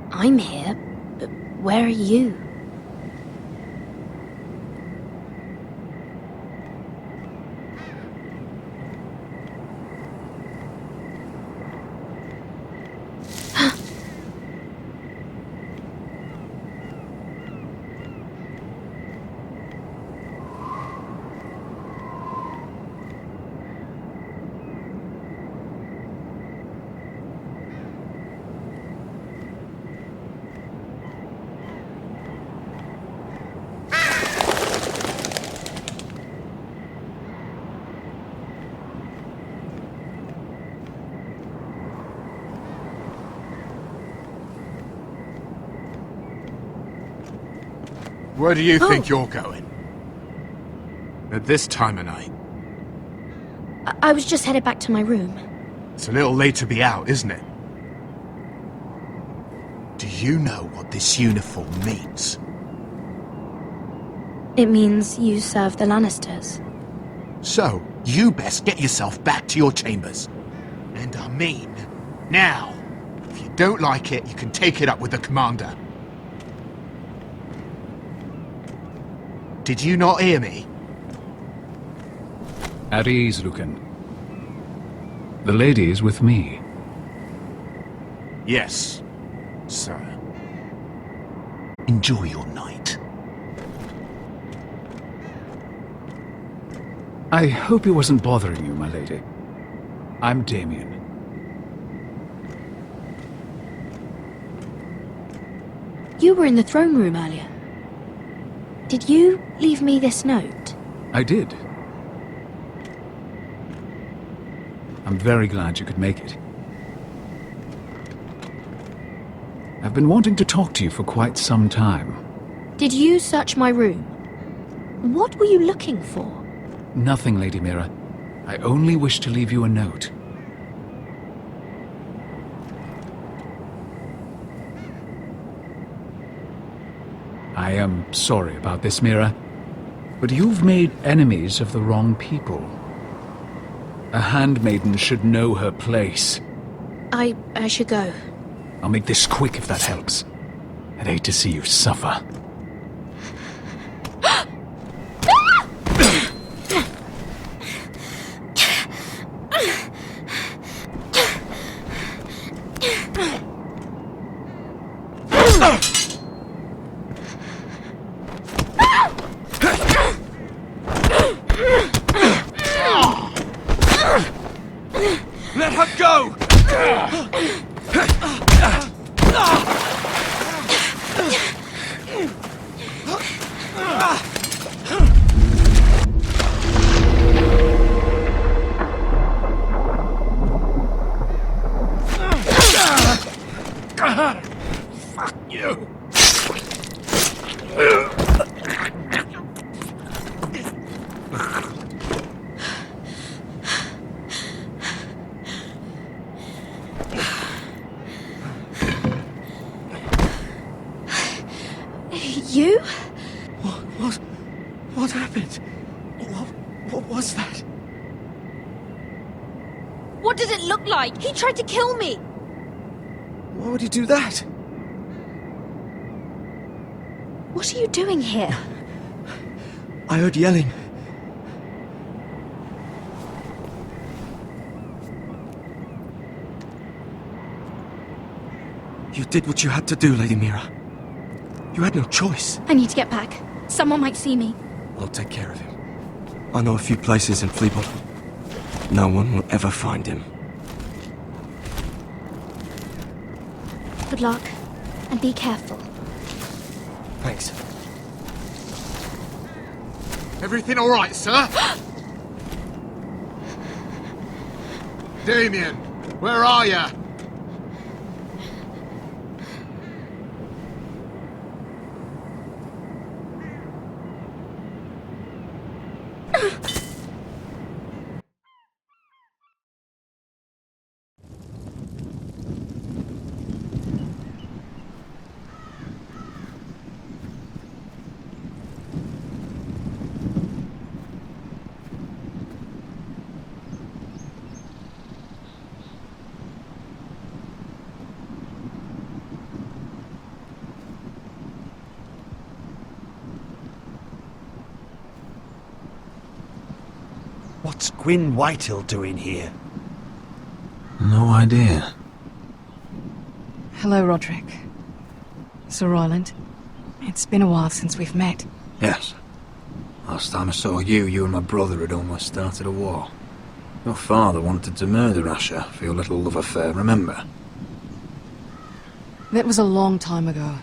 I'm here, but where are you? Where do you think you're going? At this time of night? I was just headed back to my room. It's a little late to be out, isn't it? Do you know what this uniform means? It means you serve the Lannisters. So, you best get yourself back to your chambers. And I mean, now. If you don't like it, you can take it up with the commander. Did you not hear me? At ease, Lucan. The lady is with me. Yes, sir. Enjoy your night. I hope he wasn't bothering you, my lady. I'm Damien. You were in the throne room earlier. Did you leave me this note? I did. I'm very glad you could make it. I've been wanting to talk to you for quite some time. Did you search my room? What were you looking for? Nothing, Lady Mira. I only wish to leave you a note. I am sorry about this, Mira, but you've made enemies of the wrong people. A handmaiden should know her place. I should go. I'll make this quick if that helps. I'd hate to see you suffer. Fuck you! You? What happened? What was that? What does it look like? He tried to kill me! Why would he do that? What are you doing here? I heard yelling. You did what you had to do, Lady Mira. You had no choice. I need to get back. Someone might see me. I'll take care of him. I know a few places in Fleabottom. No one will ever find him. Good luck, and be careful. Thanks. Everything all right, sir? Damien, where are you? What's Gwyn Whitehill doing here? No idea. Hello, Roderick. Sir Royland. It's been a while since we've met. Yes. Last time I saw you, you and my brother had almost started a war. Your father wanted to murder Asher for your little love affair, remember? That was a long time ago.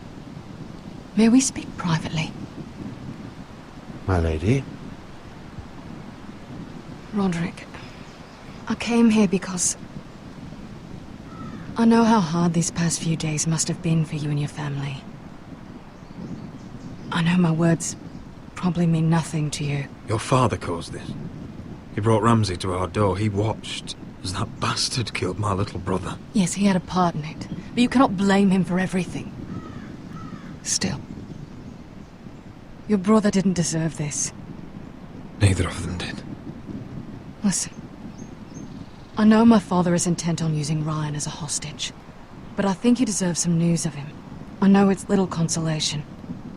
May we speak privately? My lady? Roderick, I came here because I know how hard these past few days must have been for you and your family. I know my words probably mean nothing to you. Your father caused this. He brought Ramsay to our door. He watched as that bastard killed my little brother. Yes, he had a part in it, but you cannot blame him for everything. Still, your brother didn't deserve this. Neither of them did. Listen, I know my father is intent on using Ryan as a hostage, but I think you deserve some news of him. I know it's little consolation,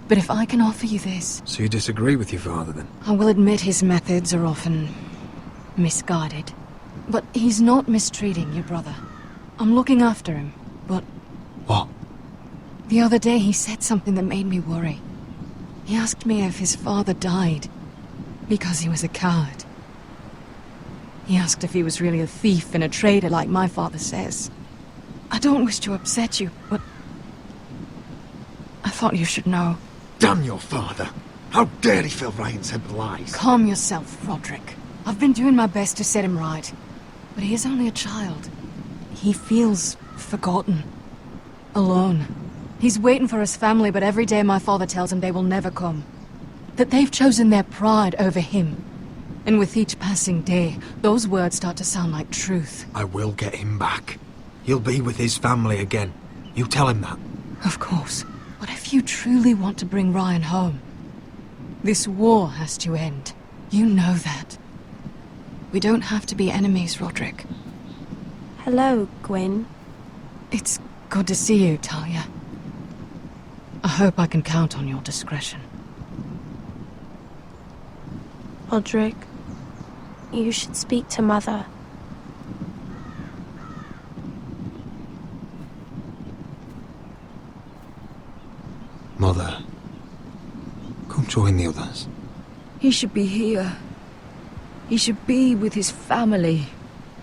but if I can offer you this... So you disagree with your father, then? I will admit his methods are often misguided, but he's not mistreating your brother. I'm looking after him, but... What? The other day he said something that made me worry. He asked me if his father died because he was a coward. He asked if he was really a thief and a traitor like my father says. I don't wish to upset you, but I thought you should know. Damn your father! How dare he fill Ryan's head with lies? Calm yourself, Roderick. I've been doing my best to set him right, but he is only a child. He feels forgotten, alone. He's waiting for his family, but every day my father tells him they will never come. That they've chosen their pride over him. And with each passing day, those words start to sound like truth. I will get him back. He'll be with his family again. You tell him that. Of course. But if you truly want to bring Ryan home, this war has to end. You know that. We don't have to be enemies, Roderick. Hello, Gwyn. It's good to see you, Talia. I hope I can count on your discretion. Roderick, you should speak to Mother. Mother, come join the others. He should be here. He should be with his family.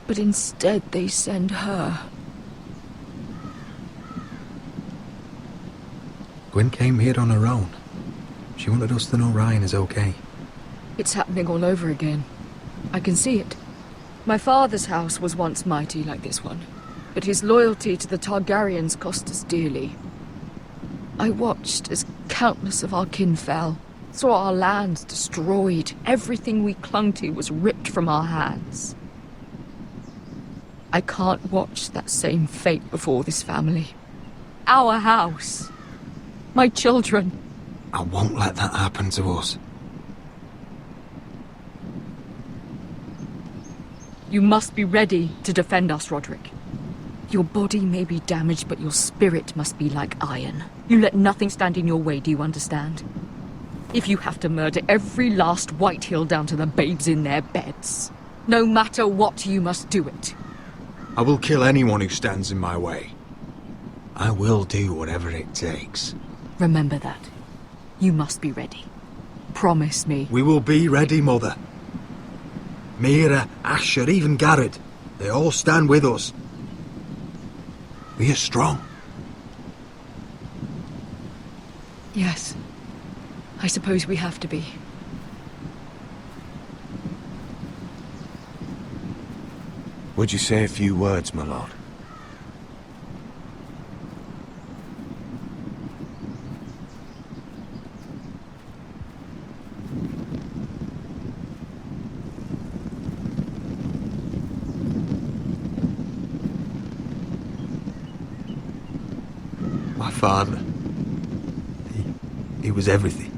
But instead they send her. Gwen came here on her own. She wanted us to know Ryan is okay. It's happening all over again. I can see it. My father's house was once mighty like this one. but his loyalty to the Targaryens cost us dearly. I watched as countless of our kin fell, saw our lands destroyed, everything we clung to was ripped from our hands. I can't watch that same fate before this family. Our house. My children. I won't let that happen to us. You must be ready to defend us, Roderick. Your body may be damaged, but your spirit must be like iron. You let nothing stand in your way, do you understand? If you have to murder every last Whitehill down to the babes in their beds, no matter what, you must do it. I will kill anyone who stands in my way. I will do whatever it takes. Remember that. You must be ready. Promise me. We will be ready, Mother. Mira, Asher, even Garrett. They all stand with us. We are strong. Yes. I suppose we have to be. Would you say a few words, my lord? My father. He was everything.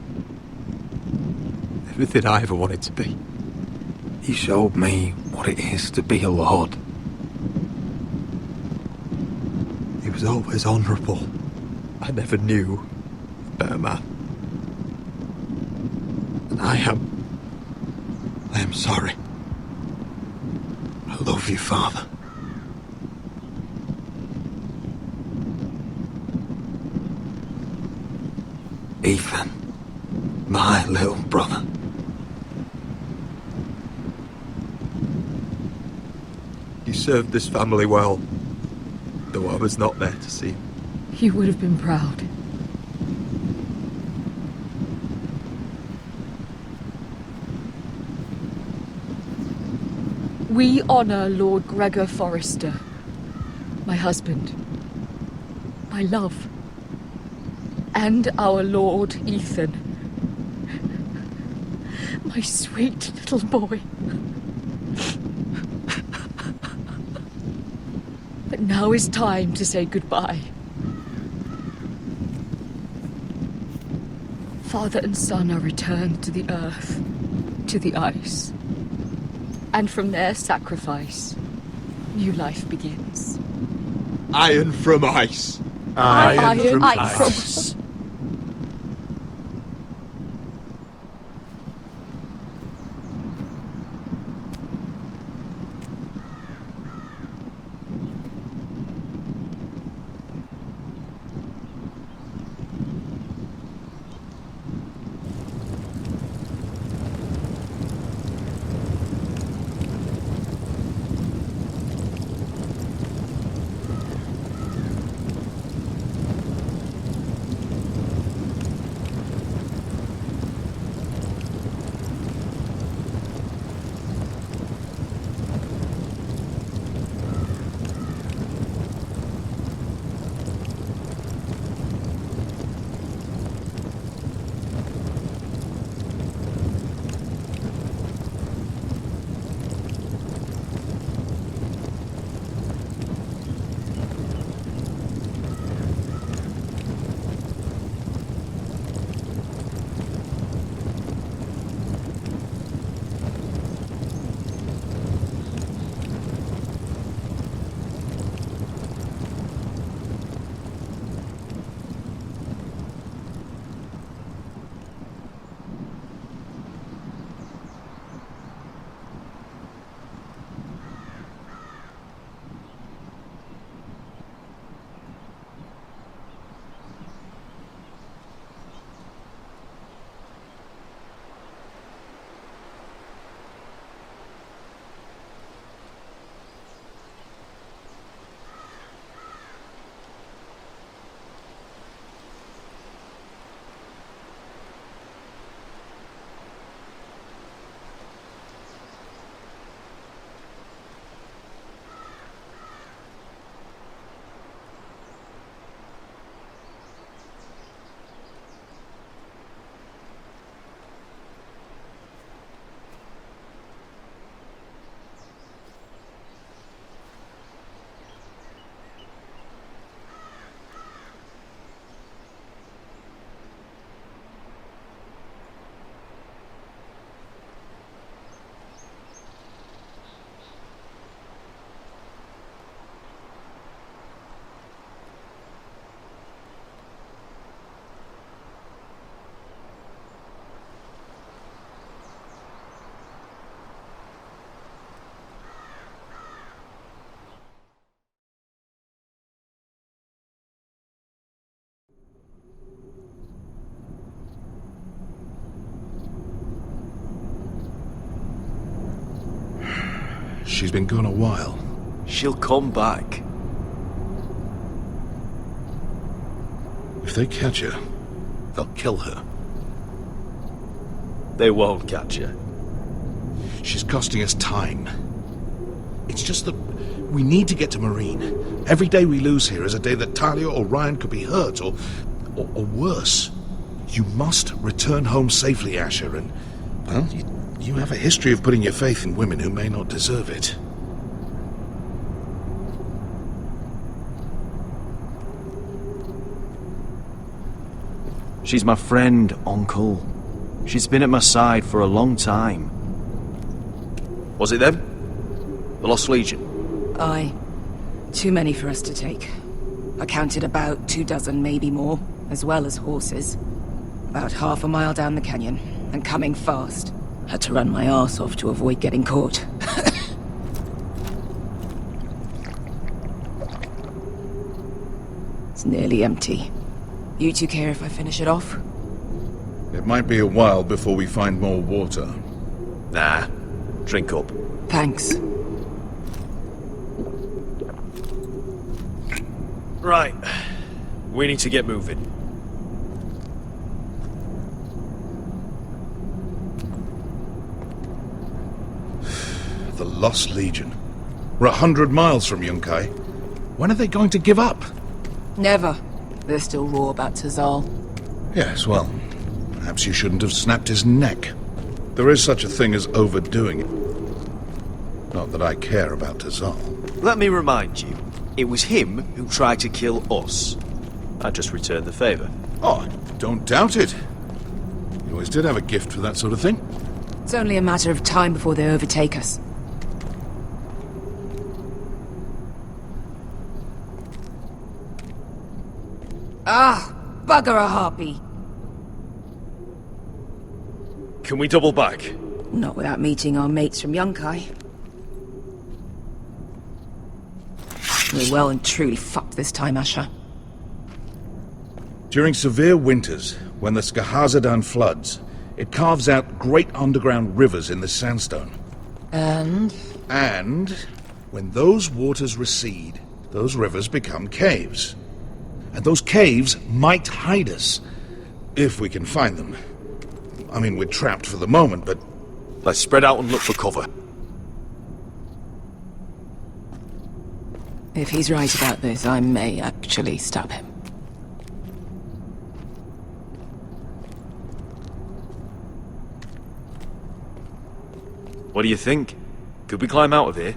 Everything I ever wanted to be. He showed me what it is to be a lord. He was always honourable. I never knew a better man. And I am sorry. I love you, Father. Ethan, my little brother. You served this family well, though I was not there to see him. You would have been proud. We honor Lord Gregor Forrester, my husband, my love, and our Lord Ethan, my sweet little boy. But now is time to say goodbye. Father and son are returned to the earth, to the ice. And from their sacrifice, new life begins. Iron from ice. Iron from ice. She's been gone a while. She'll come back. If they catch her, they'll kill her. They won't catch her. She's costing us time. It's just that we need to get to Marine. Every day we lose here is a day that Talia or Ryan could be hurt, or worse. You must return home safely, Asher, and, well, you have a history of putting your faith in women who may not deserve it. She's my friend, Uncle. She's been at my side for a long time. Was it them? The Lost Legion? Aye. Too many for us to take. I counted about 24, maybe more, as well as horses. About half a mile down the canyon, and coming fast. Had to run my arse off to avoid getting caught. It's nearly empty. You two care if I finish it off? It might be a while before we find more water. Nah. Drink up. Thanks. Right. We need to get moving. The Lost Legion. We're 100 miles from Yunkai. When are they going to give up? Never. They're still raw about Tazal. Yes, well, perhaps you shouldn't have snapped his neck. There is such a thing as overdoing it. Not that I care about Tazal. Let me remind you, it was him who tried to kill us. I just returned the favor. Oh, I don't doubt it. You always did have a gift for that sort of thing. It's only a matter of time before they overtake us. Ah, bugger a harpy. Can we double back? Not without meeting our mates from Yunkai. We're well and truly fucked this time, Asher. During severe winters, when the Skahazadan floods, it carves out great underground rivers in the sandstone. And when those waters recede, those rivers become caves. And those caves might hide us, if we can find them. I mean, we're trapped for the moment, but... Let's spread out and look for cover. If he's right about this, I may actually stab him. What do you think? Could we climb out of here?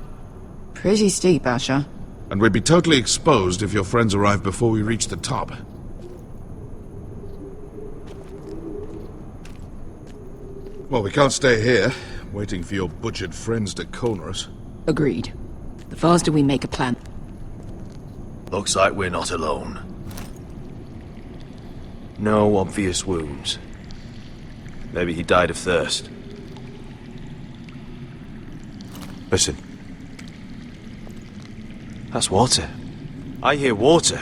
Pretty steep, Asher. And we'd be totally exposed if your friends arrive before we reach the top. Well, we can't stay here, waiting for your butchered friends to corner us. Agreed. The faster we make a plan. Looks like we're not alone. No obvious wounds. Maybe he died of thirst. Listen. That's water. I hear water.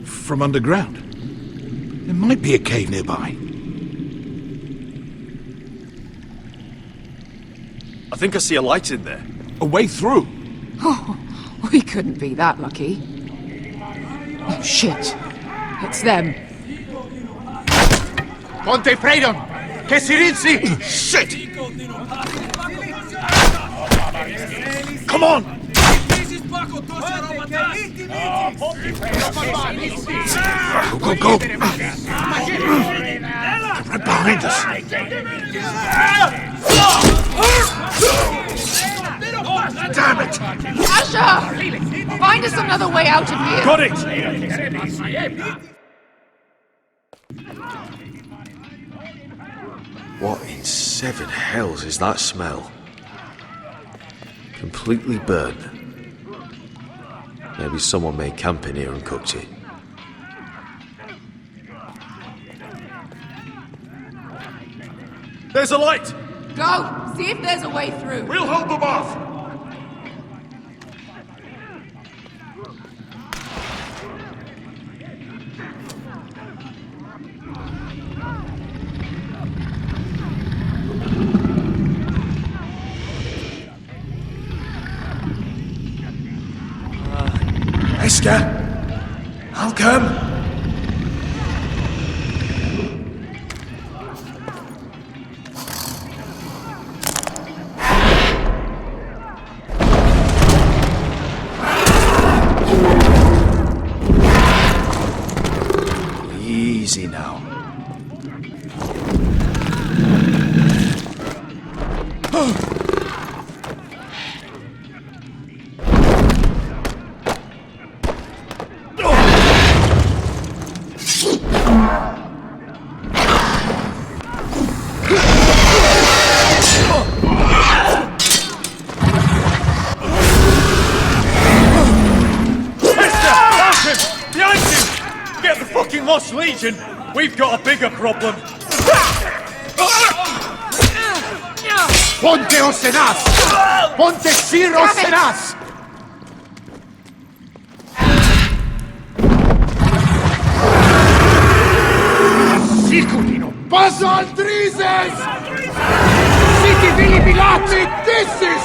From underground. There might be a cave nearby. I think I see a light in there. A way through. Oh, we couldn't be that lucky. Oh, shit. It's them. Ponte Freedom! Che si rinzi! Shit! Come on! Go, go, go! They're right behind us. Damn it! Asher! Find us another way out of here! Got it! What in seven hells is that smell? Completely burned. Maybe someone made camp in here and cooked it. There's a light! Go! See if there's a way through! We'll hold them off! sister. I'll come. Easy now. Lost Legion, we've got a bigger problem. Ponteos en as! Ponte Siros en as! Sikulino, pasa al Drizes! Siti Vili Bilati Dissis!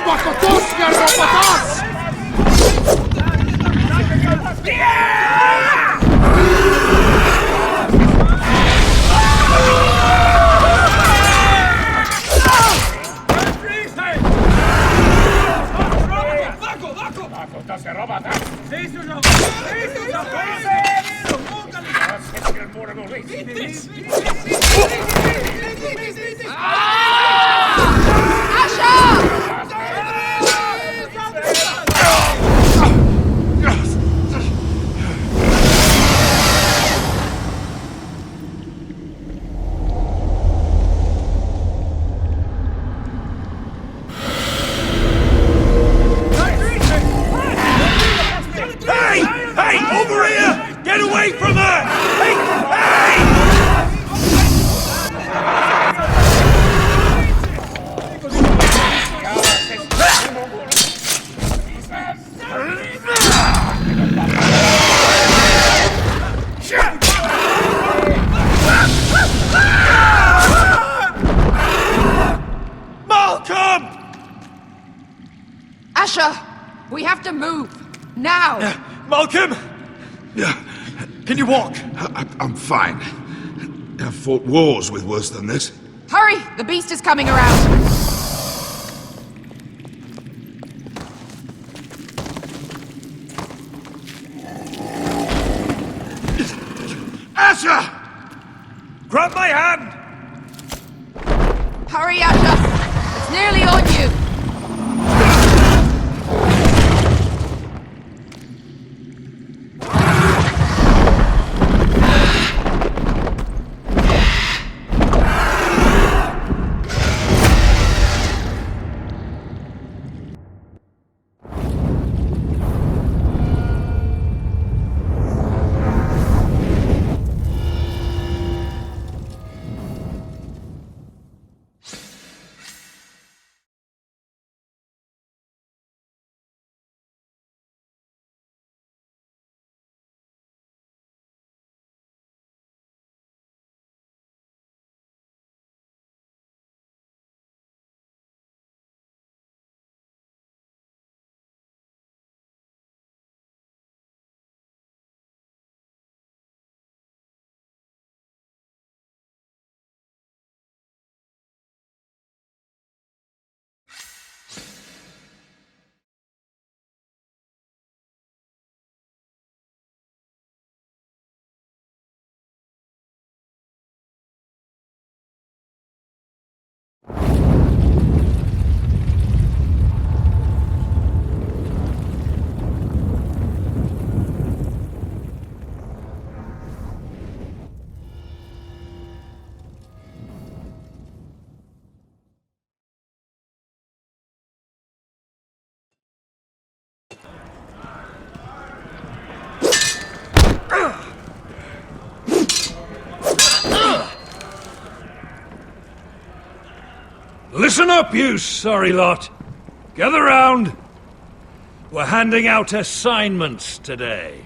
Bakotosnia Ropatas! We have to move! Now! Malcolm! Can you walk? I'm fine. I've fought wars with worse than this. Hurry! The beast is coming around! Asher! Grab my hand! Hurry, Asher! It's nearly on you! Listen up, you sorry lot. Gather round. We're handing out assignments today.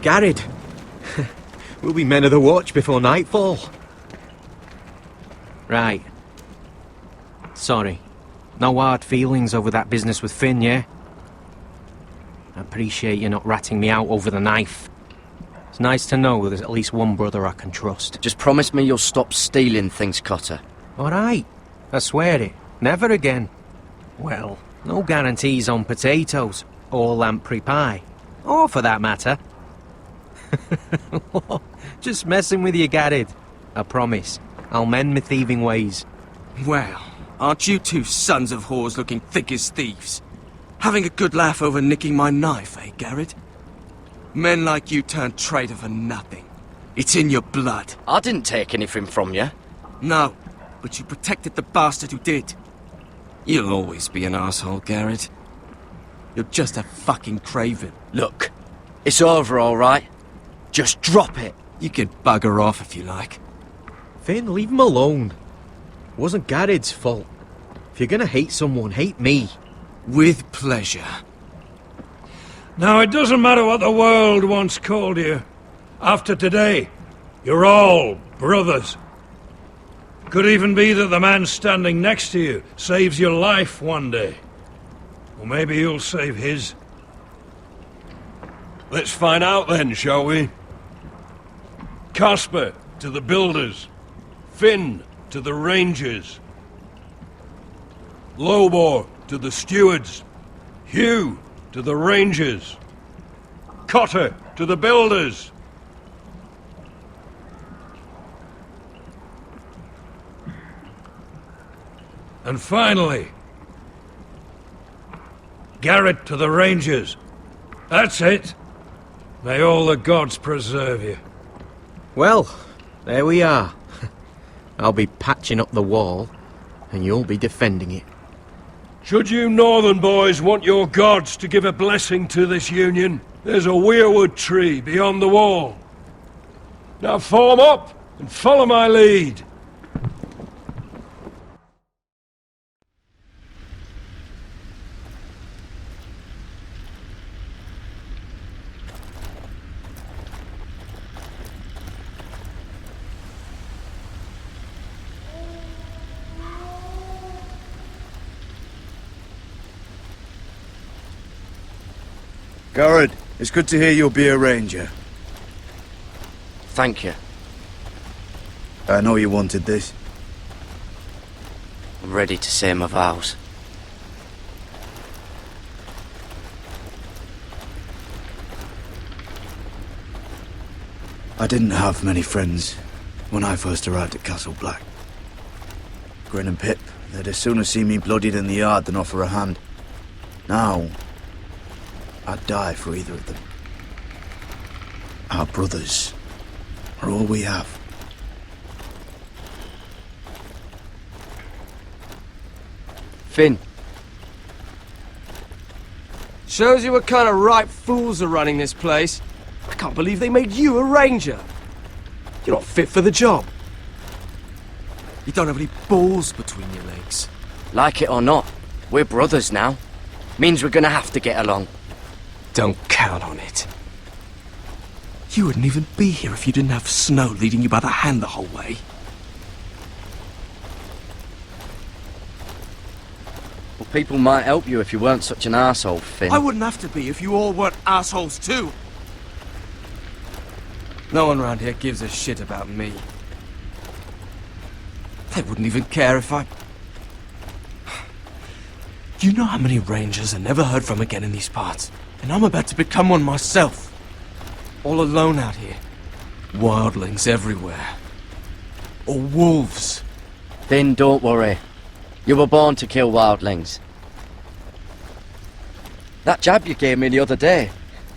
Garrett, we'll be men of the watch before nightfall. Right. Sorry. No hard feelings over that business with Finn, yeah? I appreciate you not ratting me out over the knife. It's nice to know there's at least one brother I can trust. Just promise me you'll stop stealing things, Cotter. Alright, I swear it. Never again. Well, no guarantees on potatoes, or lamprey pie. Or for that matter. Just messing with you, Garrett. I promise. I'll mend my thieving ways. Well, aren't you two sons of whores looking thick as thieves? Having a good laugh over nicking my knife, eh, Garrett? Men like you turn traitor for nothing. It's in your blood. I didn't take anything from you. No, but you protected the bastard who did. You'll always be an asshole, Garrett. You're just a fucking craven. Look, it's over, all right? Just drop it. You can bugger off if you like. Finn, leave him alone. It wasn't Garrett's fault. If you're gonna hate someone, hate me. With pleasure. Now, it doesn't matter what the world once called you. After today, you're all brothers. Could even be that the man standing next to you saves your life one day. Or maybe you'll save his. Let's find out then, shall we? Casper to the builders. Finn to the rangers. Lobor to the stewards. Hugh to the rangers. Cotter to the builders. And finally, Garrett to the rangers. That's it. May all the gods preserve you. Well, there we are. I'll be patching up the wall, and you'll be defending it. Should you northern boys want your gods to give a blessing to this union, there's a weirwood tree beyond the wall. Now form up and follow my lead. Garrett, it's good to hear you'll be a ranger. Thank you. I know you wanted this. I'm ready to say my vows. I didn't have many friends when I first arrived at Castle Black. Grin and Pip, they'd as sooner see me bloodied in the yard than offer a hand. Now, I'd die for either of them. Our brothers are all we have. Finn. Shows you what kind of ripe fools are running this place. I can't believe they made you a ranger. You're not fit for the job. You don't have any balls between your legs. Like it or not, we're brothers now. Means we're gonna have to get along. Don't count on it. You wouldn't even be here if you didn't have Snow leading you by the hand the whole way. Well, people might help you if you weren't such an arsehole, Finn. I wouldn't have to be if you all weren't assholes too. No one around here gives a shit about me. They wouldn't even care if I... You know how many rangers are never heard from again in these parts? And I'm about to become one myself. All alone out here. Wildlings everywhere. Or wolves. Finn, don't worry. You were born to kill wildlings. That jab you gave me the other day,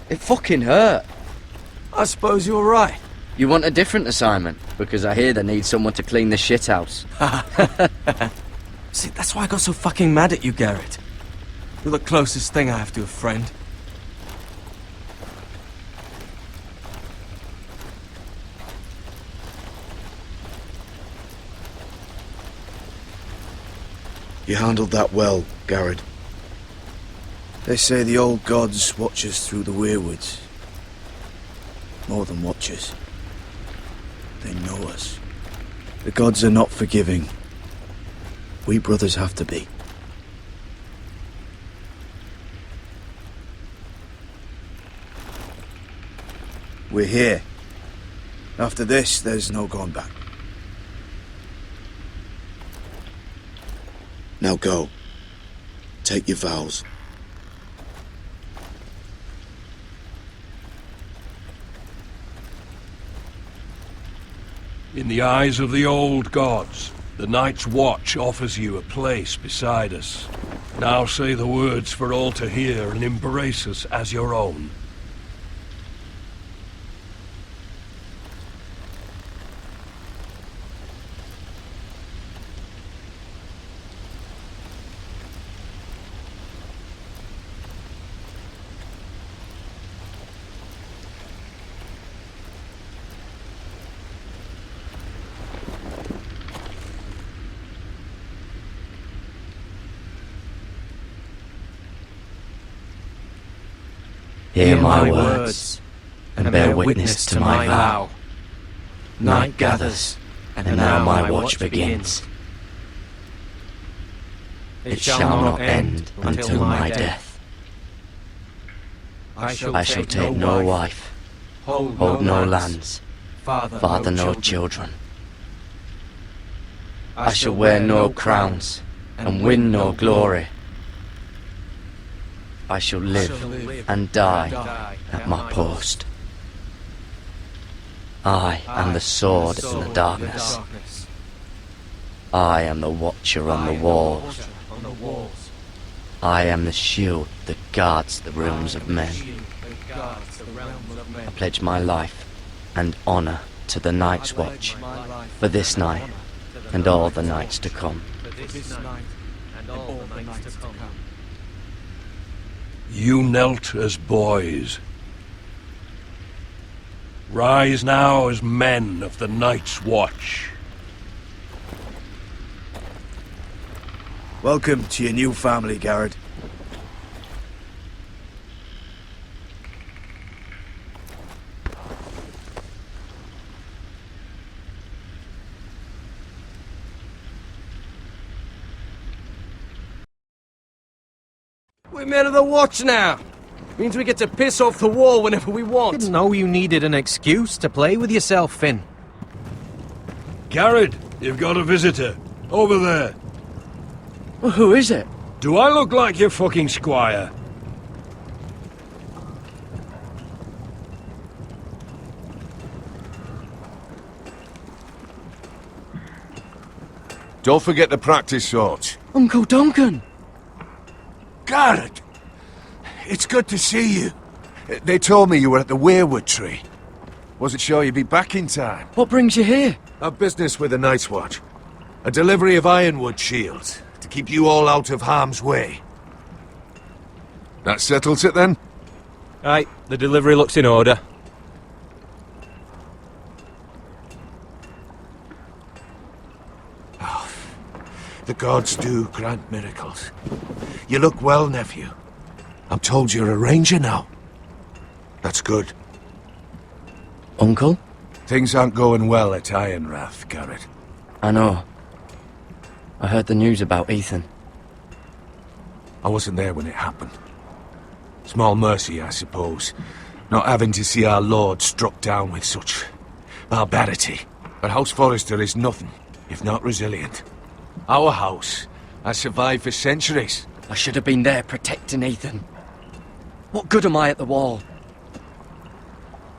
it fucking hurt. I suppose you're right. You want a different assignment? Because I hear they need someone to clean the shithouse. See, that's why I got so fucking mad at you, Garrett. You're the closest thing I have to a friend. You handled that well, Garrett. They say the old gods watch us through the weirwoods. More than watch us. They know us. The gods are not forgiving. We brothers have to be. We're here. After this, there's no going back. Now go. Take your vows. In the eyes of the old gods, the Night's Watch offers you a place beside us. Now say the words for all to hear and embrace us as your own. Hear my words, and bear witness to my vow. Night gathers, and now my watch begins. It shall not end until my death. I shall take no wife, hold no lands, father no children. I shall wear no crowns, and win no glory. I shall live and die at my post. I am the sword in the darkness. I am the watcher on the walls. I am the shield that guards the realms of men. I pledge my life and honor to the Night's Watch for this night and all the nights to come. You knelt as boys. Rise now as men of the Night's Watch. Welcome to your new family, Garrett. We're men of the watch now. Means we get to piss off the wall whenever we want. Didn't know you needed an excuse to play with yourself, Finn. Garrett, you've got a visitor. Over there. Well, who is it? Do I look like your fucking squire? Don't forget to practice swords. Uncle Duncan! Garrett! It's good to see you. They told me you were at the weirwood tree. Wasn't sure you'd be back in time. What brings you here? A business with the Night's Watch. A delivery of ironwood shields, to keep you all out of harm's way. That settles it then? Aye, the delivery looks in order. The gods do grant miracles. You look well, nephew. I'm told you're a ranger now. That's good. Uncle? Things aren't going well at Ironrath, Garrett. I know. I heard the news about Ethan. I wasn't there when it happened. Small mercy, I suppose, not having to see our lord struck down with such barbarity. But House Forrester is nothing, if not resilient. Our house has survived for centuries. I should have been there protecting Ethan. What good am I at the wall?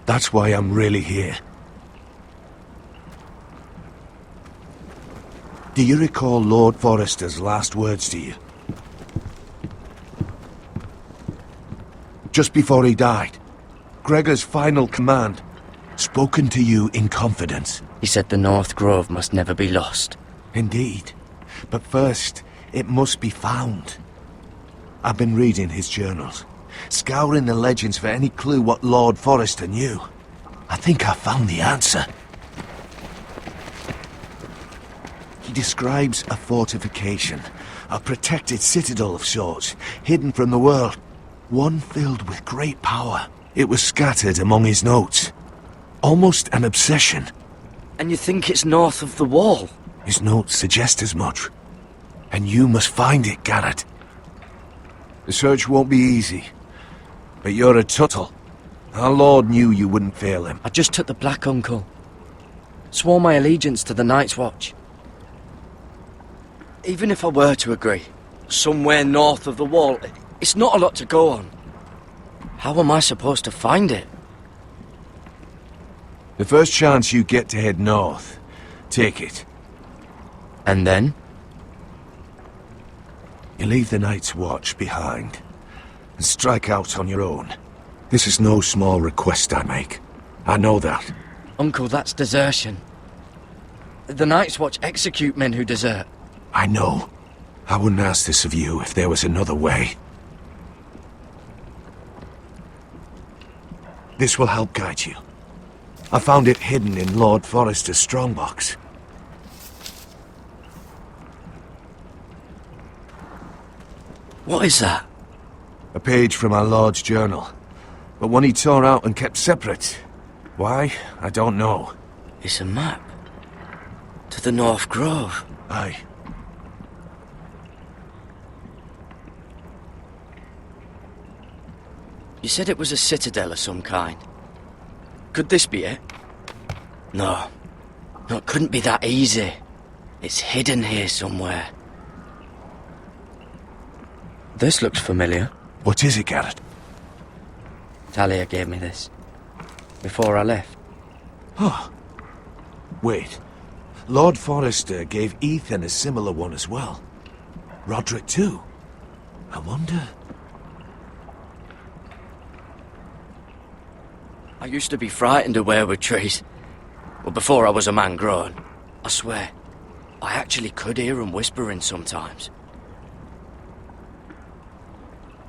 That's why I'm really here. Do you recall Lord Forrester's last words to you? Just before he died, Gregor's final command, spoken to you in confidence. He said the North Grove must never be lost. Indeed. But first, it must be found. I've been reading his journals, scouring the legends for any clue what Lord Forrester knew. I think I found the answer. He describes a fortification, a protected citadel of sorts, hidden from the world, one filled with great power. It was scattered among his notes. Almost an obsession. And you think it's north of the wall? His notes suggest as much. And you must find it, Garrett. The search won't be easy. But you're a Tuttle. Our lord knew you wouldn't fail him. I just took the black, Uncle. Swore my allegiance to the Night's Watch. Even if I were to agree, somewhere north of the wall, it's not a lot to go on. How am I supposed to find it? The first chance you get to head north, take it. And then? You leave the Night's Watch behind, and strike out on your own. This is no small request I make. I know that. Uncle, that's desertion. The Night's Watch execute men who desert. I know. I wouldn't ask this of you if there was another way. This will help guide you. I found it hidden in Lord Forrester's strongbox. What is that? A page from our Lord's journal, but one he tore out and kept separate. Why? I don't know. It's a map. To the North Grove. Aye. You said it was a citadel of some kind. Could this be it? No. No, it couldn't be that easy. It's hidden here somewhere. This looks familiar. What is it, Garrett? Talia gave me this. Before I left. Oh. Wait. Lord Forrester gave Ethan a similar one as well. Roderick too. I wonder... I used to be frightened of weirwood trees. But before I was a man grown, I swear, I actually could hear them whispering sometimes.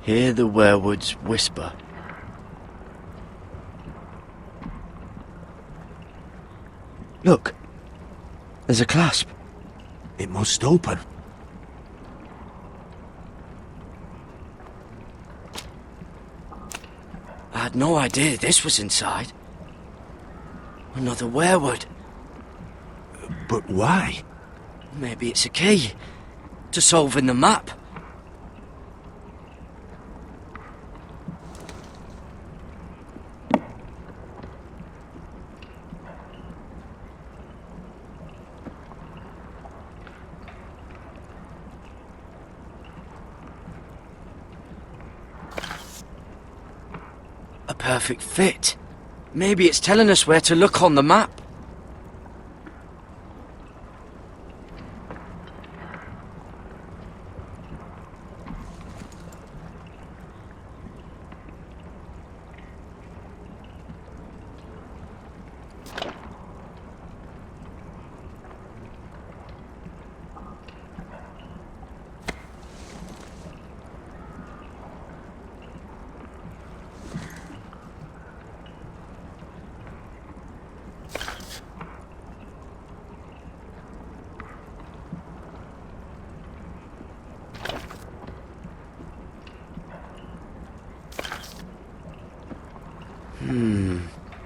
Hear the weirwoods whisper. Look, there's a clasp. It must open. I had no idea this was inside. Another weirwood. But why? Maybe it's a key to solving the map. A perfect fit. Maybe it's telling us where to look on the map.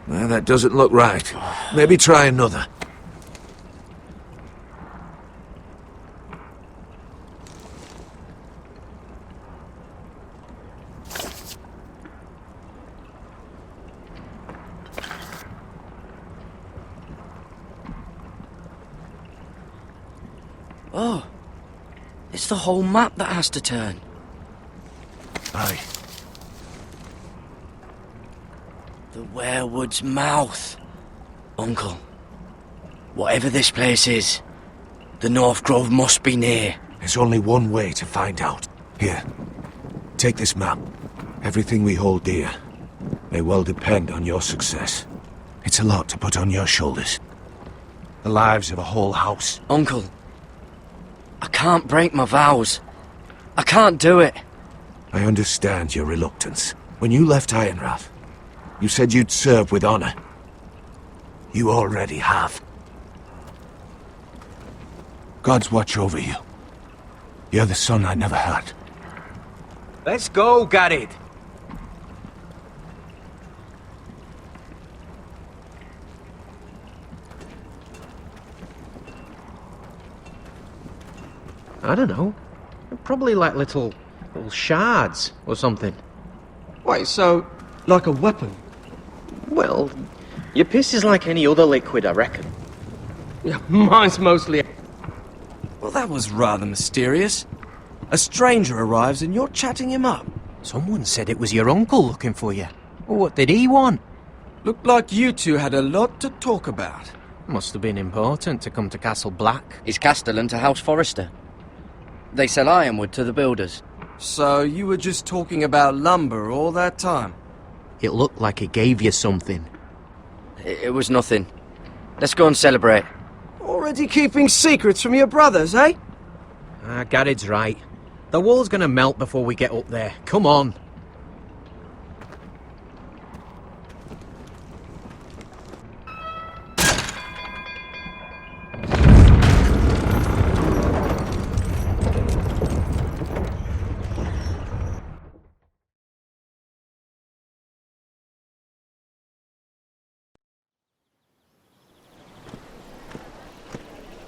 Well, that doesn't look right. Maybe try another. Oh, it's the whole map that has to turn. Aye. The weirwood's mouth. Uncle, whatever this place is, the North Grove must be near. There's only one way to find out. Here, take this map. Everything we hold dear may well depend on your success. It's a lot to put on your shoulders. The lives of a whole house. Uncle, I can't break my vows. I can't do it. I understand your reluctance. When you left Ironrath, you said you'd serve with honor. You already have. God's watch over you. You're the son I never had. Let's go, Garrett. I don't know. Probably like little shards or something. Wait, so, like a weapon? Well, your piss is like any other liquid, I reckon. Yeah, mine's mostly... Well, that was rather mysterious. A stranger arrives and you're chatting him up. Someone said it was your uncle looking for you. What did he want? Looked like you two had a lot to talk about. Must have been important to come to Castle Black. It's castellan to House Forrester. They sell ironwood to the builders. So you were just talking about lumber all that time? It looked like he gave you something. It was nothing. Let's go and celebrate. Already keeping secrets from your brothers, eh? Gared's right. The wall's gonna melt before we get up there. Come on.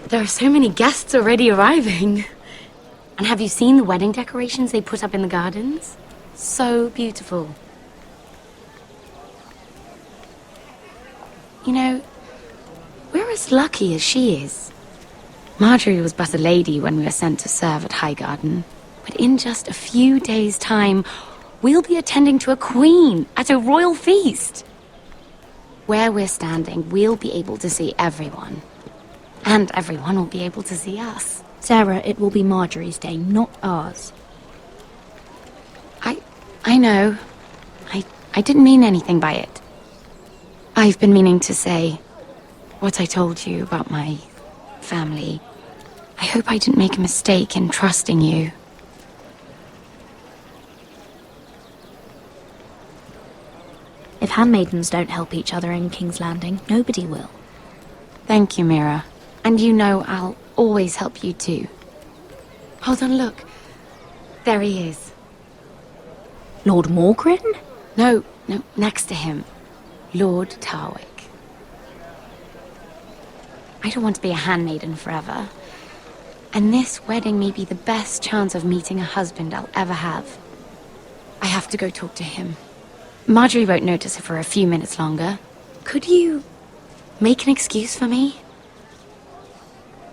There are so many guests already arriving. And have you seen the wedding decorations they put up in the gardens? So beautiful. You know, we're as lucky as she is. Marjorie was but a lady when we were sent to serve at Highgarden. But in just a few days' time, we'll be attending to a queen at a royal feast. Where we're standing, we'll be able to see everyone. And everyone will be able to see us. Sarah, it will be Marjorie's day, not ours. I know. I didn't mean anything by it. I've been meaning to say what I told you about my family. I hope I didn't make a mistake in trusting you. If handmaidens don't help each other in King's Landing, nobody will. Thank you, Mira. And you know I'll always help you too. Hold on, look. There he is. Lord Morgrin? No, next to him. Lord Tarwick. I don't want to be a handmaiden forever. And this wedding may be the best chance of meeting a husband I'll ever have. I have to go talk to him. Marjorie won't notice it for a few minutes longer. Could you make an excuse for me?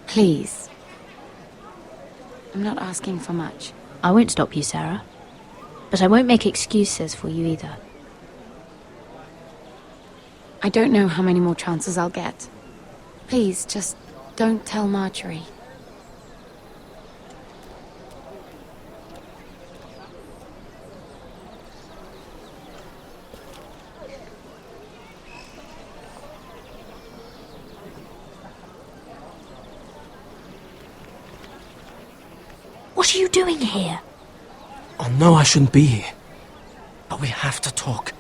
Please. I'm not asking for much. I won't stop you, Sarah. But I won't make excuses for you either. I don't know how many more chances I'll get. Please, just don't tell Marjorie. What are you doing here? I know I shouldn't be here, but we have to talk.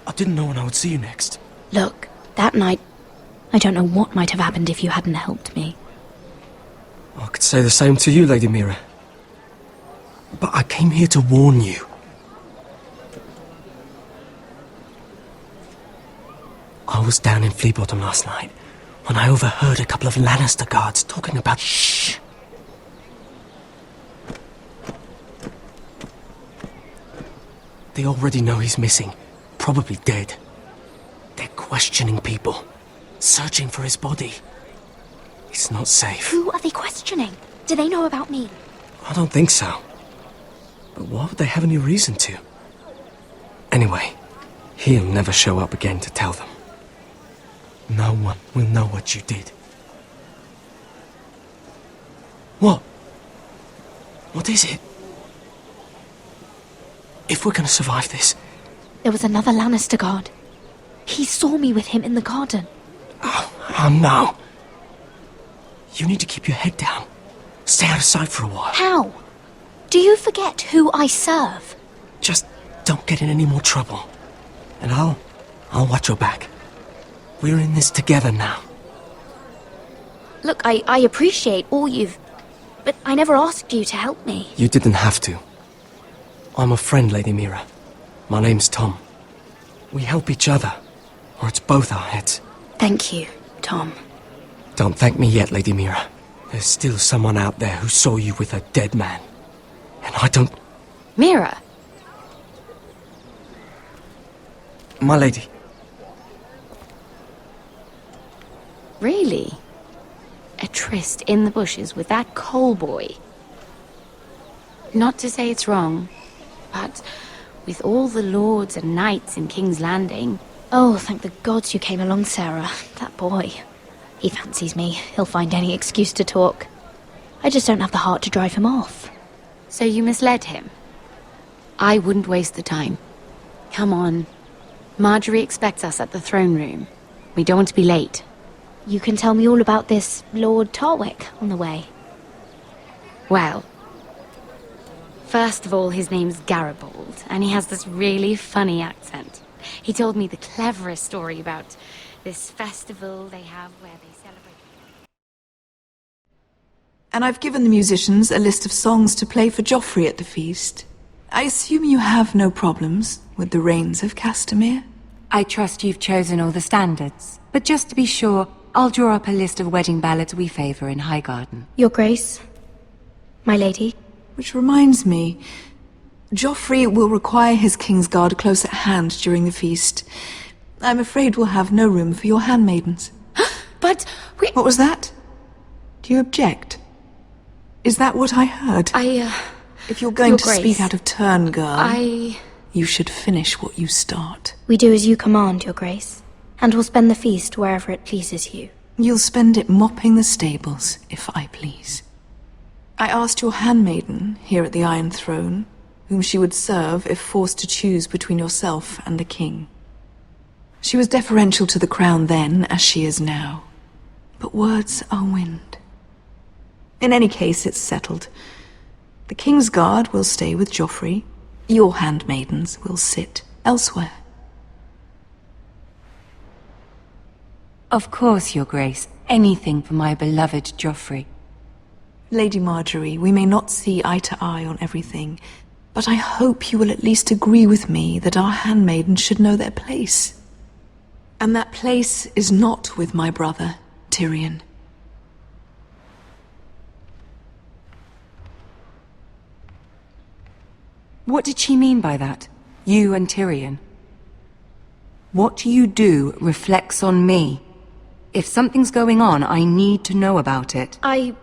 I didn't know when I would see you next. Look, that night... I don't know what might have happened if you hadn't helped me. I could say the same to you, Lady Mira. But I came here to warn you. I was down in Fleabottom last night when I overheard a couple of Lannister guards talking about... Shh! They already know he's missing, probably dead. They're questioning people, searching for his body. It's not safe. Who are they questioning? Do they know about me? I don't think so. But why would they have any reason to? Anyway, he'll never show up again to tell them. No one will know what you did. What? What is it? If we're gonna survive this... There was another Lannister guard. He saw me with him in the garden. Oh no. You need to keep your head down. Stay out of sight for a while. How? Do you forget who I serve? Just don't get in any more trouble. And I'll watch your back. We're in this together now. Look, I appreciate all you've... But I never asked you to help me. You didn't have to. I'm a friend, Lady Mira. My name's Tom. We help each other, or it's both our heads. Thank you, Tom. Don't thank me yet, Lady Mira. There's still someone out there who saw you with a dead man. And I don't... Mira! My lady. Really? A tryst in the bushes with that coal boy? Not to say it's wrong, but with all the lords and knights in King's Landing... Oh, thank the gods you came along, Sarah. That boy. He fancies me. He'll find any excuse to talk. I just don't have the heart to drive him off. So you misled him? I wouldn't waste the time. Come on. Marjorie expects us at the throne room. We don't want to be late. You can tell me all about this Lord Tarwick on the way. Well, first of all, his name's Garibold, and he has this really funny accent. He told me the cleverest story about this festival they have where they celebrate... And I've given the musicians a list of songs to play for Joffrey at the feast. I assume you have no problems with the Rains of Castamere? I trust you've chosen all the standards, but just to be sure, I'll draw up a list of wedding ballads we favor in Highgarden. Your Grace, my lady. Which reminds me, Joffrey will require his Kingsguard close at hand during the feast. I'm afraid we'll have no room for your handmaidens. But we... What was that? Do you object? Is that what I heard? If you're going to speak out of turn, girl... You should finish what you start. We do as you command, Your Grace, and we'll spend the feast wherever it pleases you. You'll spend it mopping the stables, if I please. I asked your handmaiden, here at the Iron Throne, whom she would serve if forced to choose between yourself and the king. She was deferential to the crown then, as she is now. But words are wind. In any case, it's settled. The Kingsguard will stay with Joffrey. Your handmaidens will sit elsewhere. Of course, Your Grace. Anything for my beloved Joffrey. Lady Marjorie, we may not see eye to eye on everything, but I hope you will at least agree with me that our handmaidens should know their place. And that place is not with my brother, Tyrion. What did she mean by that? You and Tyrion? What you do reflects on me. If something's going on, I need to know about it. I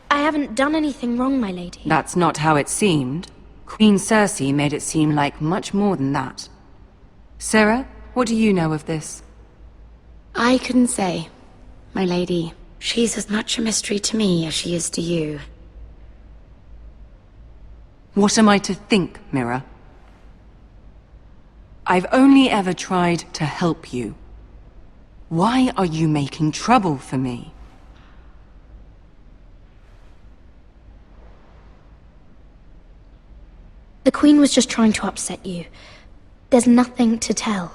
haven't done anything wrong, my lady. That's not how it seemed. Queen Cersei made it seem like much more than that. Sarah, what do you know of this? I couldn't say, my lady. She's as much a mystery to me as she is to you. What am I to think, Mira? I've only ever tried to help you. Why are you making trouble for me? The Queen was just trying to upset you. There's nothing to tell.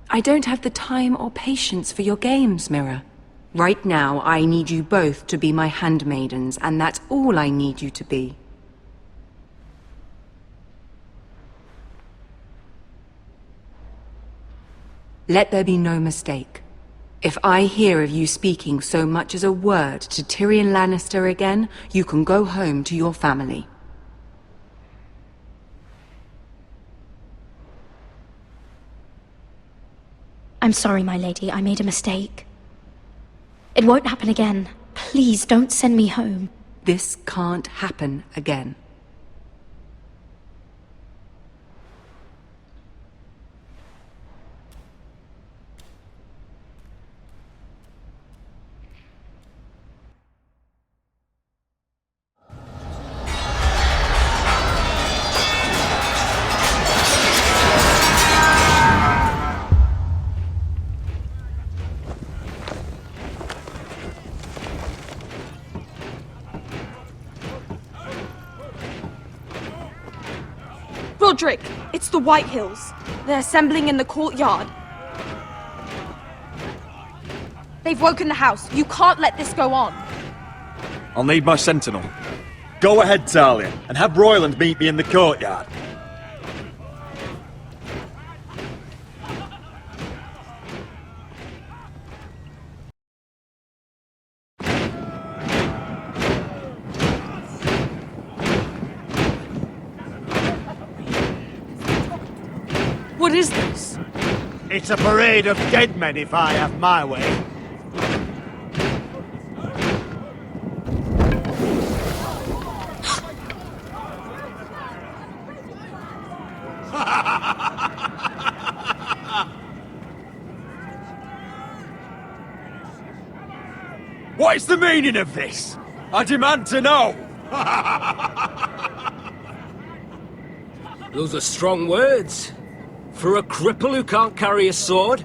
I don't have the time or patience for your games, Mira. Right now, I need you both to be my handmaidens, and that's all I need you to be. Let there be no mistake. If I hear of you speaking so much as a word to Tyrion Lannister again, you can go home to your family. I'm sorry, my lady. I made a mistake. It won't happen again. Please, don't send me home. This can't happen again. Roderick, it's the Whitehills. They're assembling in the courtyard. They've woken the house. You can't let this go on. I'll need my sentinel. Go ahead, Talia, and have Royland meet me in the courtyard. What is this? It's a parade of dead men if I have my way. What is the meaning of this? I demand to know! Those are strong words. For a cripple who can't carry a sword?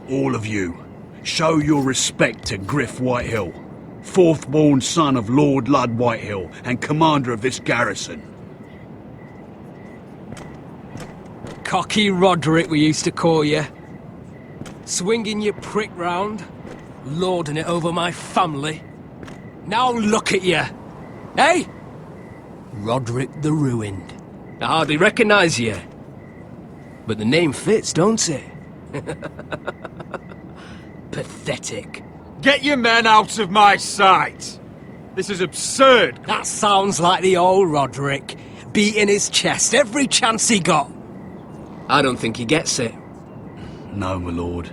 All of you, show your respect to Griff Whitehill, fourth-born son of Lord Ludd Whitehill and commander of this garrison. Cocky Roderick, we used to call you. Swinging your prick round, lording it over my family. Now look at you! Hey? Roderick the Ruined. I hardly recognise you. But the name fits, don't it? Pathetic. Get your men out of my sight! This is absurd! That sounds like the old Roderick, beating his chest every chance he got. I don't think he gets it. No, my lord.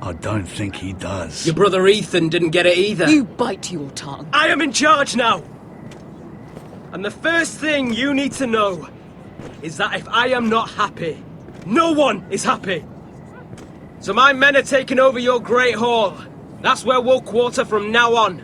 I don't think he does. Your brother Ethan didn't get it either. You bite your tongue. I am in charge now! And the first thing you need to know is that if I am not happy, no one is happy. So my men are taking over your Great Hall. That's where we'll quarter from now on.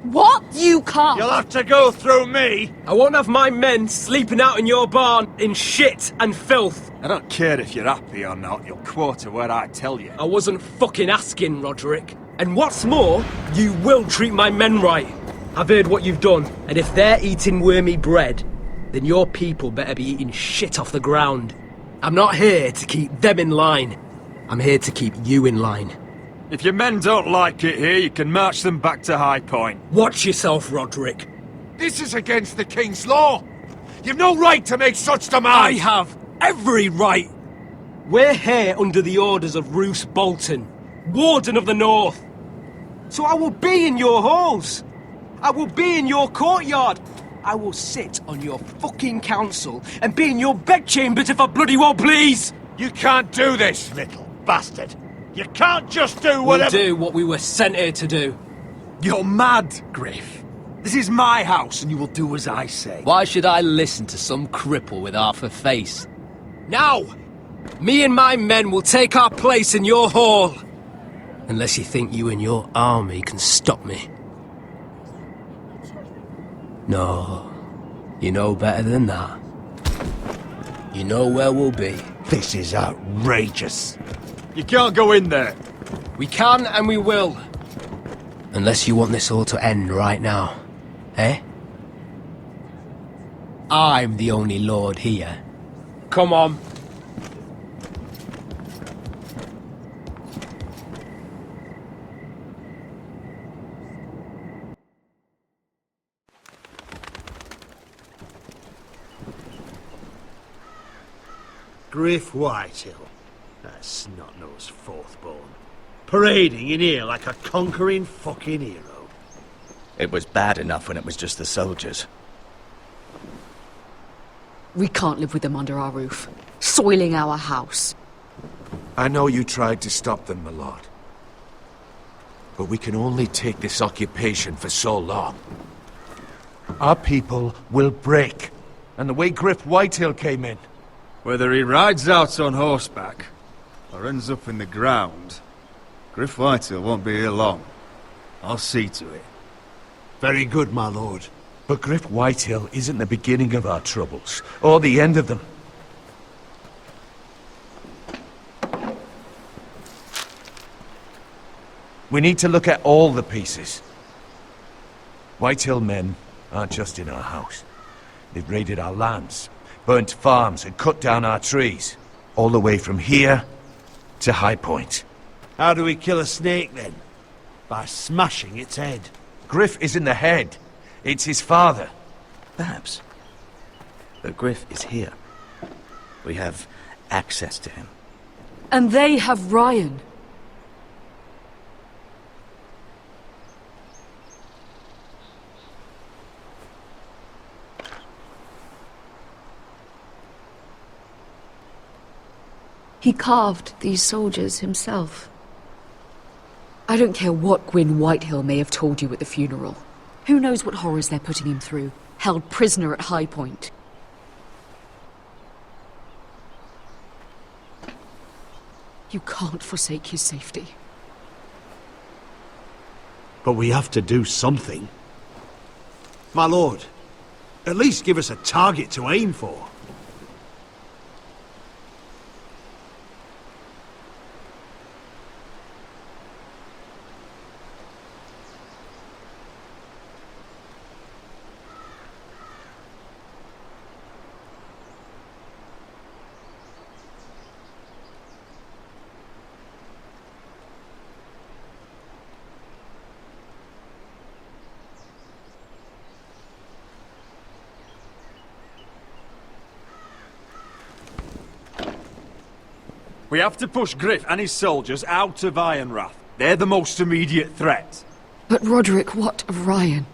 What? You can't! You'll have to go through me! I won't have my men sleeping out in your barn in shit and filth. I don't care if you're happy or not, you'll quarter where I tell you. I wasn't fucking asking, Roderick. And what's more, you will treat my men right. I've heard what you've done, and if they're eating wormy bread, then your people better be eating shit off the ground. I'm not here to keep them in line. I'm here to keep you in line. If your men don't like it here, you can march them back to High Point. Watch yourself, Roderick. This is against the King's law. You've no right to make such demands. I have every right. We're here under the orders of Roose Bolton, Warden of the North. So I will be in your halls. I will be in your courtyard. I will sit on your fucking council and be in your bedchambers if I bloody well please. You can't do this, little bastard. You can't just do whatever— We'll do what we were sent here to do. You're mad, Griff. This is my house and you will do as I say. Why should I listen to some cripple with half a face? Now! Me and my men will take our place in your hall. Unless you think you and your army can stop me. No, you know better than that. You know where we'll be. This is outrageous. You can't go in there. We can and we will. Unless you want this all to end right now. Eh? I'm the only lord here. Come on. Griff Whitehill, that snot-nosed fourth-born, parading in here like a conquering fucking hero. It was bad enough when it was just the soldiers. We can't live with them under our roof, soiling our house. I know you tried to stop them, my lord. But we can only take this occupation for so long. Our people will break. And the way Griff Whitehill came in. Whether he rides out on horseback or ends up in the ground, Griff Whitehill won't be here long. I'll see to it. Very good, my lord. But Griff Whitehill isn't the beginning of our troubles, or the end of them. We need to look at all the pieces. Whitehill men aren't just in our house. They've raided our lands, burnt farms and cut down our trees. All the way from here to High Point. How do we kill a snake, then? By smashing its head. Griff isn't the head. It's his father. Perhaps. But Griff is here. We have access to him. And they have Ryan. He carved these soldiers himself. I don't care what Gwyn Whitehill may have told you at the funeral. Who knows what horrors they're putting him through, held prisoner at High Point. You can't forsake his safety. But we have to do something. My lord, at least give us a target to aim for. We have to push Griff and his soldiers out of Ironrath. They're the most immediate threat. But Roderick, what of Ryan?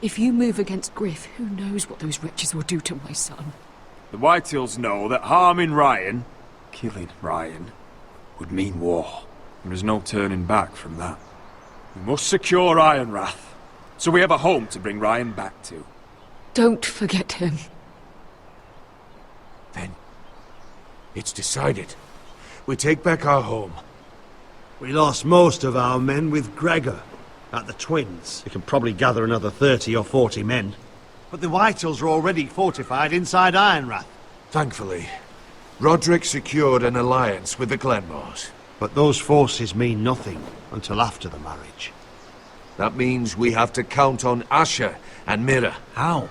If you move against Griff, who knows what those wretches will do to my son? The Whitehills know that harming Ryan, killing Ryan, would mean war. There is no turning back from that. We must secure Ironrath, so we have a home to bring Ryan back to. Don't forget him. Then, it's decided. We take back our home. We lost most of our men with Gregor at the Twins. We can probably gather another 30 or 40 men. But the Whitehills are already fortified inside Ironrath. Thankfully, Roderick secured an alliance with the Glenmores. But those forces mean nothing until after the marriage. That means we have to count on Asher and Mira. How?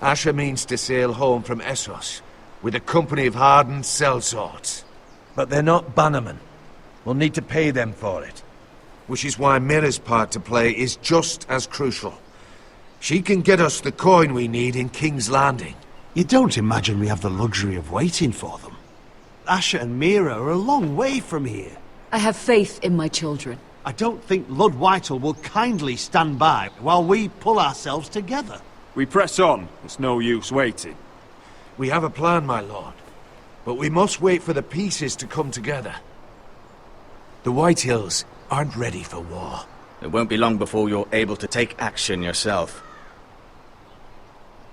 Asher means to sail home from Essos with a company of hardened sellswords. But they're not bannermen. We'll need to pay them for it. Which is why Mira's part to play is just as crucial. She can get us the coin we need in King's Landing. You don't imagine we have the luxury of waiting for them? Asher and Mira are a long way from here. I have faith in my children. I don't think Lord Whitehall will kindly stand by while we pull ourselves together. We press on. It's no use waiting. We have a plan, my lord. But we must wait for the pieces to come together. The Whitehills aren't ready for war. It won't be long before you're able to take action yourself.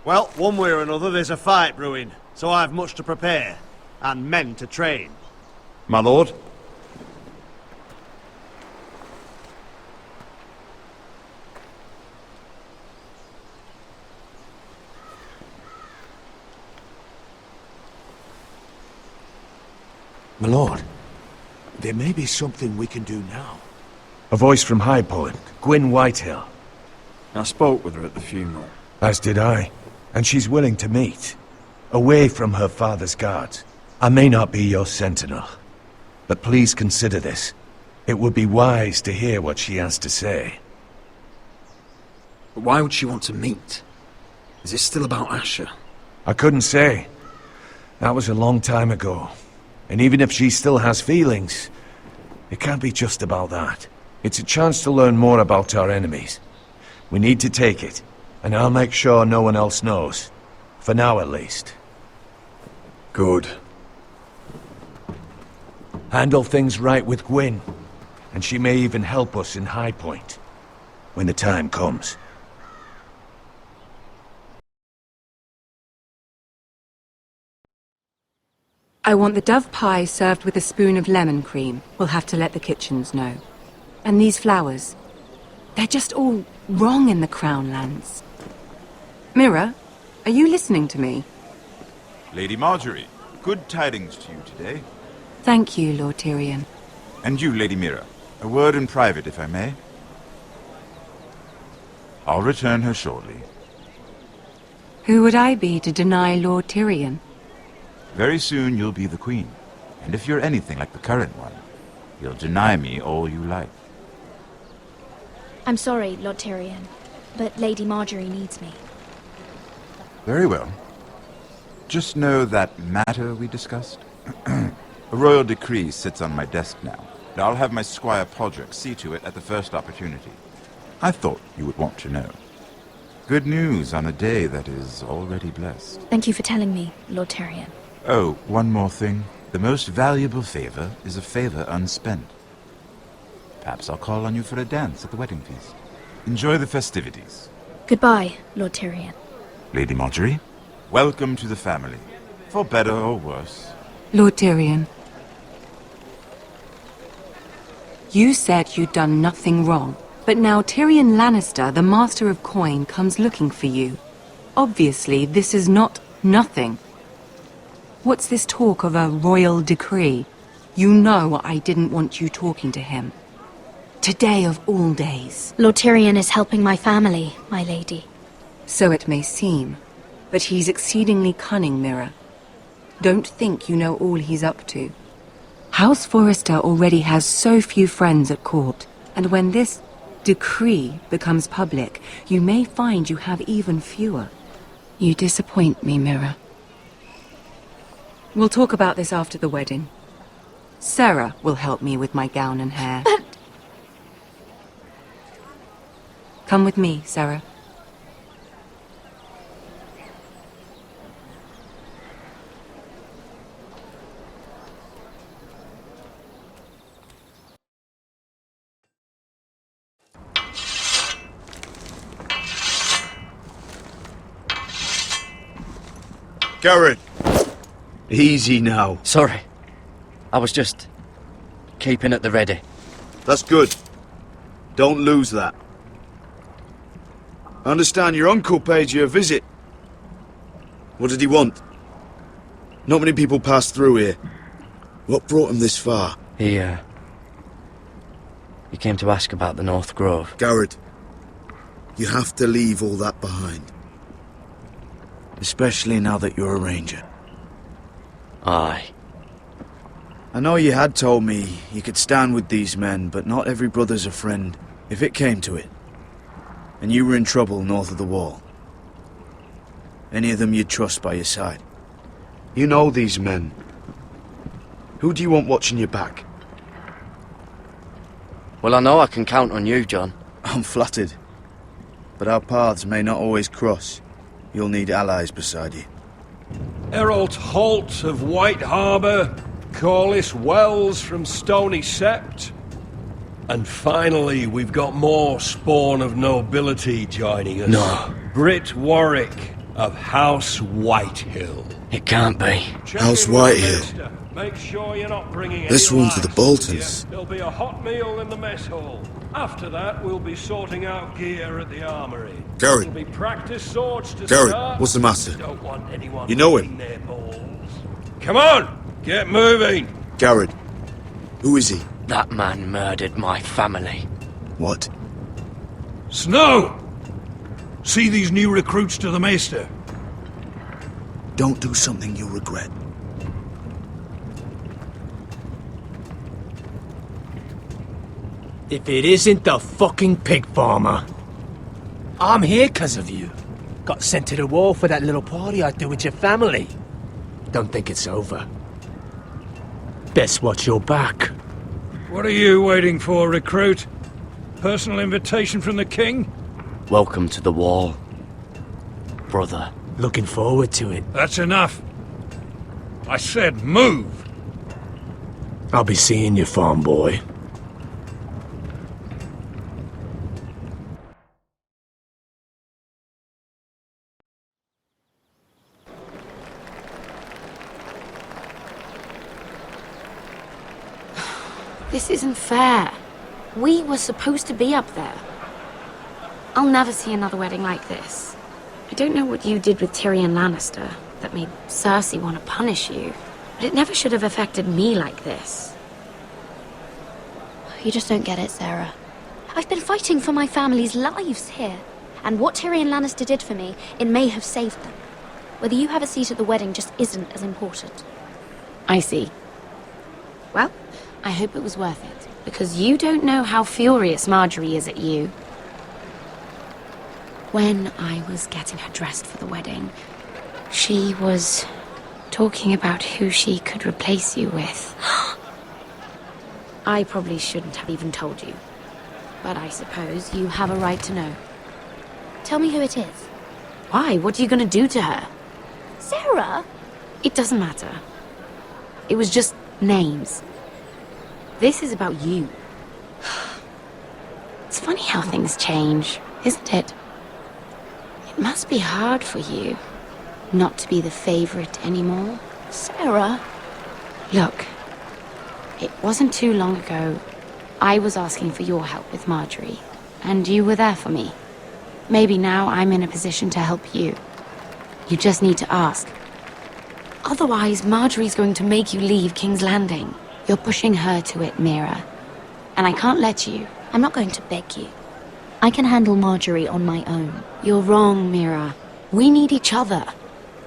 Well, one way or another there's a fight brewing, so I've much to prepare, and men to train. My lord? My lord, there may be something we can do now. A voice from High Point, Gwyn Whitehill. I spoke with her at the funeral. As did I. And she's willing to meet. Away from her father's guards. I may not be your sentinel. But please consider this. It would be wise to hear what she has to say. But why would she want to meet? Is this still about Asher? I couldn't say. That was a long time ago. And even if she still has feelings, it can't be just about that. It's a chance to learn more about our enemies. We need to take it, and I'll make sure no one else knows. For now, at least. Good. Handle things right with Gwyn, and she may even help us in High Point, when the time comes. I want the dove pie served with a spoon of lemon cream. We'll have to let the kitchens know. And these flowers. They're just all wrong in the Crown lands. Mira, are you listening to me? Lady Marjorie, good tidings to you today. Thank you, Lord Tyrion. And you, Lady Mira. A word in private, if I may. I'll return her shortly. Who would I be to deny Lord Tyrion? Very soon you'll be the queen. And if you're anything like the current one, you'll deny me all you like. I'm sorry, Lord Tyrion, but Lady Marjorie needs me. Very well. Just know that matter we discussed? A royal decree sits on my desk now, and I'll have my Squire Podrick see to it at the first opportunity. I thought you would want to know. Good news on a day that is already blessed. Thank you for telling me, Lord Tyrion. Oh, one more thing. The most valuable favor is a favor unspent. Perhaps I'll call on you for a dance at the wedding feast. Enjoy the festivities. Goodbye, Lord Tyrion. Lady Marjorie, welcome to the family. For better or worse. Lord Tyrion. You said you'd done nothing wrong, but now Tyrion Lannister, the Master of Coin, comes looking for you. Obviously, this is not nothing. What's this talk of a royal decree? You know I didn't want you talking to him. Today of all days. Lord Tyrion is helping my family, my lady. So it may seem, but he's exceedingly cunning, Mira. Don't think you know all he's up to. House Forrester already has so few friends at court, and when this decree becomes public, you may find you have even fewer. You disappoint me, Mira. We'll talk about this after the wedding. Sarah will help me with my gown and hair. But... Come with me, Sarah. Garrett! Easy now. Sorry. I was just keeping at the ready. That's good. Don't lose that. I understand your uncle paid you a visit. What did he want? Not many people pass through here. What brought him this far? He came to ask about the North Grove. Garrett, you have to leave all that behind. Especially now that you're a ranger. Aye. I know you had told me you could stand with these men, but not every brother's a friend, if it came to it. And you were in trouble north of the wall. Any of them you'd trust by your side. You know these men. Who do you want watching your back? Well, I know I can count on you, John. I'm flattered. But our paths may not always cross. You'll need allies beside you. Errol Holt of White Harbour, Corliss Wells from Stony Sept. And finally, we've got more spawn of nobility joining us. No. Britt Warwick of House Whitehill. It can't be. House Whitehill. Make sure you're not bringing This any one's to the lights. Boltons. There'll be a hot meal in the mess hall. After that, we'll be sorting out gear at the armory. Garrett. There'll be practice swords to Garrett, start. what's the matter? Don't want anyone You know him? their balls. Come on, get moving. Garrett. Who is he? That man murdered my family. What? Snow! See these new recruits to the Maester? Don't do something you'll regret. If it isn't the fucking pig farmer. I'm here 'cause of you. Got sent to the war for that little party I threw with your family. Don't think it's over. Best watch your back. What are you waiting for, recruit? Personal invitation from the king? Welcome to the wall, brother. Looking forward to it. That's enough. I said move. I'll be seeing you, farm boy. This isn't fair. We were supposed to be up there. I'll never see another wedding like this. I don't know what you did with Tyrion Lannister that made Cersei want to punish you, but it never should have affected me like this. You just don't get it, Sarah. I've been fighting for my family's lives here, and what Tyrion Lannister did for me, it may have saved them. Whether you have a seat at the wedding just isn't as important. I see. Well, I hope it was worth it, because you don't know how furious Marjorie is at you. When I was getting her dressed for the wedding, she was talking about who she could replace you with. I probably shouldn't have even told you, but I suppose you have a right to know. Tell me who it is. Why? What are you going to do to her? Sarah? It doesn't matter. It was just names. This is about you. It's funny how things change, isn't it? It must be hard for you not to be the favorite anymore. Sarah? Look, it wasn't too long ago I was asking for your help with Marjorie, and you were there for me. Maybe now I'm in a position to help you. You just need to ask. Otherwise, Marjorie's going to make you leave King's Landing. You're pushing her to it, Mira. And I can't let you. I'm not going to beg you. I can handle Marjorie on my own. You're wrong, Mira. We need each other.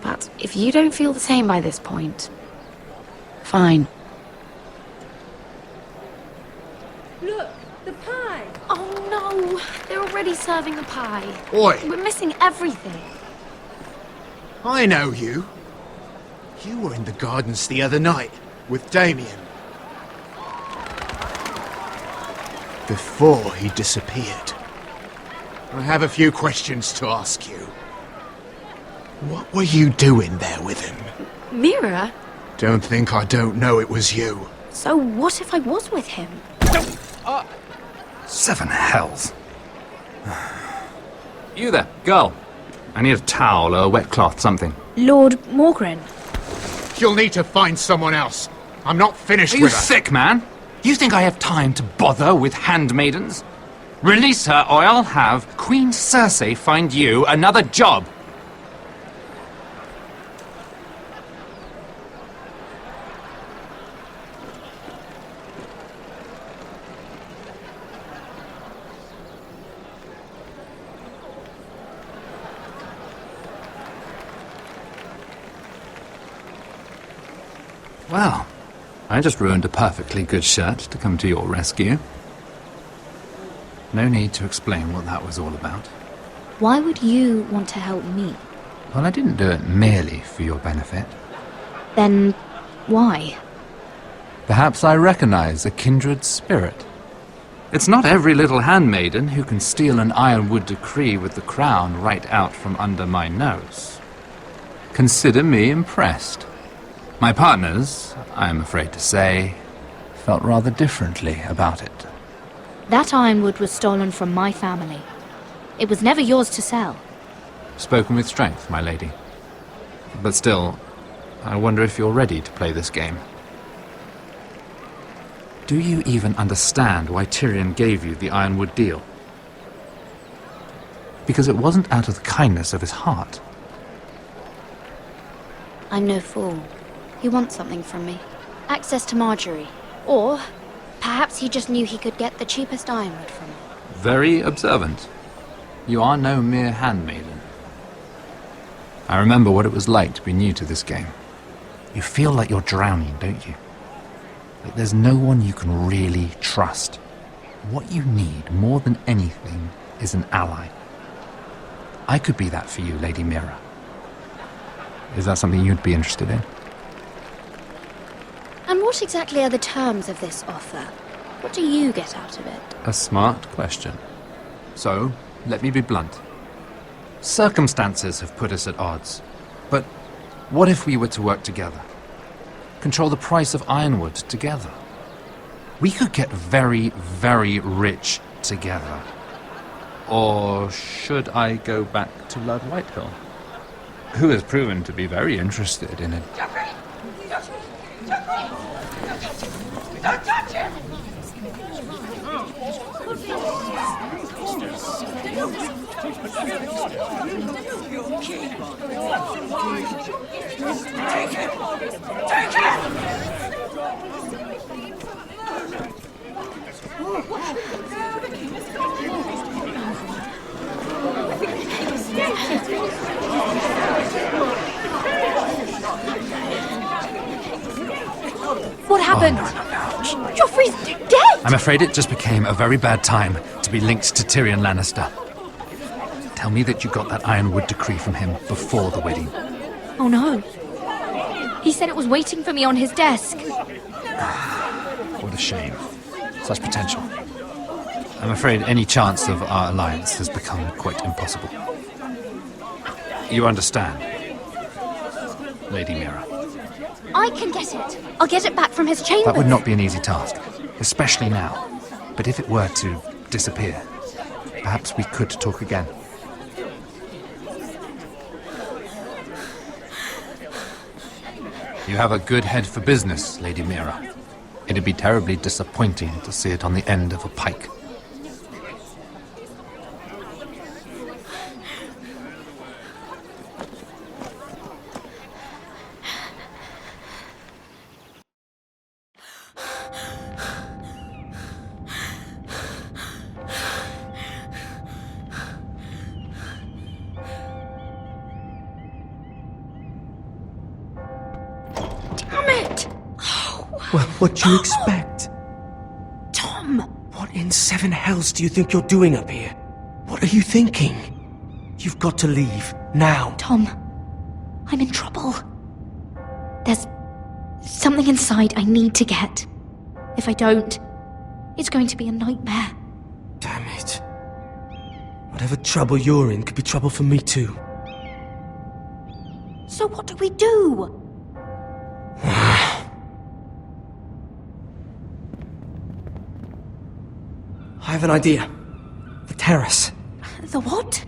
But if you don't feel the same by this point, fine. Look, the pie! Oh no! They're already serving the pie. Oi! We're missing everything. I know you. You were in the gardens the other night with Damien. Before he disappeared. I have a few questions to ask you. What were you doing there with him? Mira? Don't think I don't know it was you. So what if I was with him? Seven hells. You there, girl. I need a towel or a wet cloth, something. Lord Morgren. You'll need to find someone else. I'm not finished Are you with her. sick, man? You think I have time to bother with handmaidens? Release her or I'll have Queen Cersei find you another job. Well, I just ruined a perfectly good shirt to come to your rescue. No need to explain what that was all about. Why would you want to help me? Well, I didn't do it merely for your benefit. Then why? Perhaps I recognize a kindred spirit. It's not every little handmaiden who can steal an ironwood decree with the crown right out from under my nose. Consider me impressed. My partners, I am afraid to say, felt rather differently about it. That ironwood was stolen from my family. It was never yours to sell. Spoken with strength, my lady. But still, I wonder if you're ready to play this game. Do you even understand why Tyrion gave you the ironwood deal? Because it wasn't out of the kindness of his heart. I'm no fool. He wants something from me. Access to Marjorie. Or perhaps he just knew he could get the cheapest ironwood from her. Very observant. You are no mere handmaiden. I remember what it was like to be new to this game. You feel like you're drowning, don't you? Like there's no one you can really trust. What you need, more than anything, is an ally. I could be that for you, Lady Mira. Is that something you'd be interested in? And what exactly are the terms of this offer? What do you get out of it? A smart question. So, let me be blunt. Circumstances have put us at odds. But what if we were to work together? Control the price of ironwood together? We could get very, very rich together. Or should I go back to Lord Whitehill, who has proven to be very interested in it? Don't touch him! Take him! Take him! What happened? Joffrey's dead! I'm afraid it just became a very bad time to be linked to Tyrion Lannister. Tell me that you got that ironwood decree from him before the wedding. Oh no. He said it was waiting for me on his desk. What a shame. Such potential. I'm afraid any chance of our alliance has become quite impossible. You understand, Lady Mira? I can get it. I'll get it back from his chambers. That would not be an easy task, especially now. But if it were to disappear, perhaps we could talk again. You have a good head for business, Lady Mira. It'd be terribly disappointing to see it on the end of a pike. Well, what do you expect? Tom! What in seven hells do you think you're doing up here? What are you thinking? You've got to leave, now. Tom, I'm in trouble. There's something inside I need to get. If I don't, it's going to be a nightmare. Damn it. Whatever trouble you're in could be trouble for me too. So what do we do? I have an idea. The terrace. The what?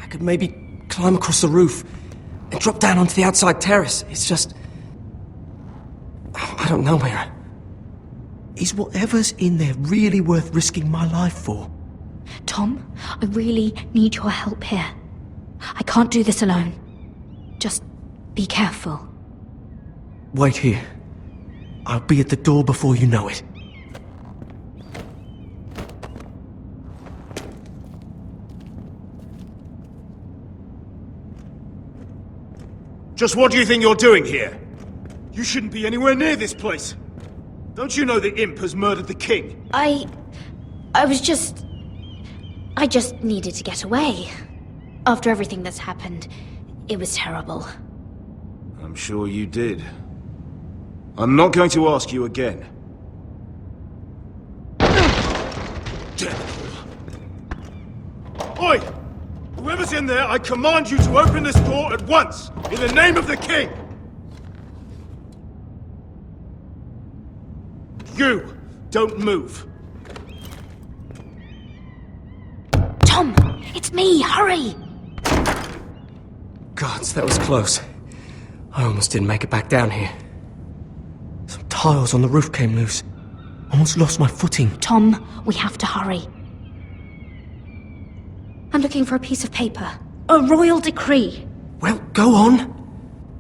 I could maybe climb across the roof and drop down onto the outside terrace. It's just... I don't know, Mira. Is whatever's in there really worth risking my life for? Tom, I really need your help here. I can't do this alone. Just be careful. Wait here. I'll be at the door before you know it. Just what do you think you're doing here? You shouldn't be anywhere near this place. Don't you know the imp has murdered the king? I just needed to get away. After everything that's happened, it was terrible. I'm sure you did. I'm not going to ask you again. Damn it all. Oi! Whoever's in there, I command you to open this door at once! In the name of the king! You! Don't move! Tom! It's me! Hurry! Gods, that was close. I almost didn't make it back down here. Some tiles on the roof came loose. Almost lost my footing. Tom, we have to hurry. I'm looking for a piece of paper. A royal decree. Well, go on.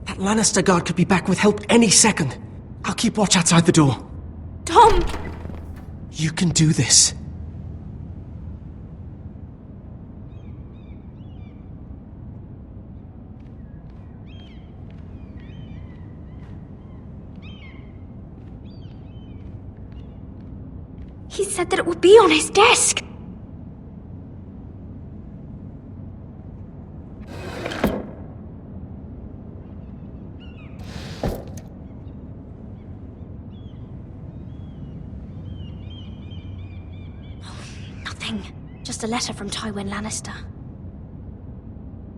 That Lannister guard could be back with help any second. I'll keep watch outside the door. Tom! You can do this. He said that it would be on his desk. Just a letter from Tywin Lannister.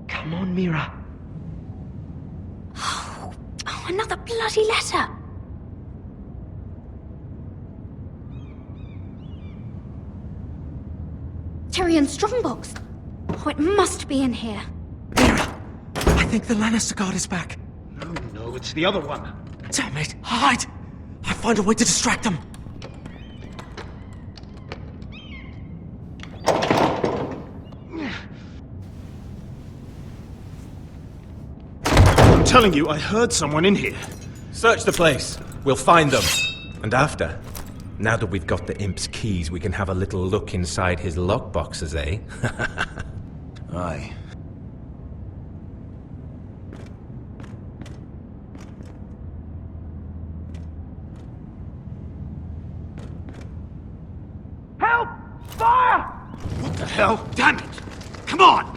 Come on, Mira. Oh, another bloody letter. Tyrion's strongbox. Oh, it must be in here. Mira, I think the Lannister guard is back. No, it's the other one. Damn it, hide! I'll find a way to distract them. I'm telling you, I heard someone in here. Search the place. We'll find them. And after, now that we've got the imp's keys, we can have a little look inside his lockboxes, eh? Aye. Help! Fire! What the hell? Damn it! Come on!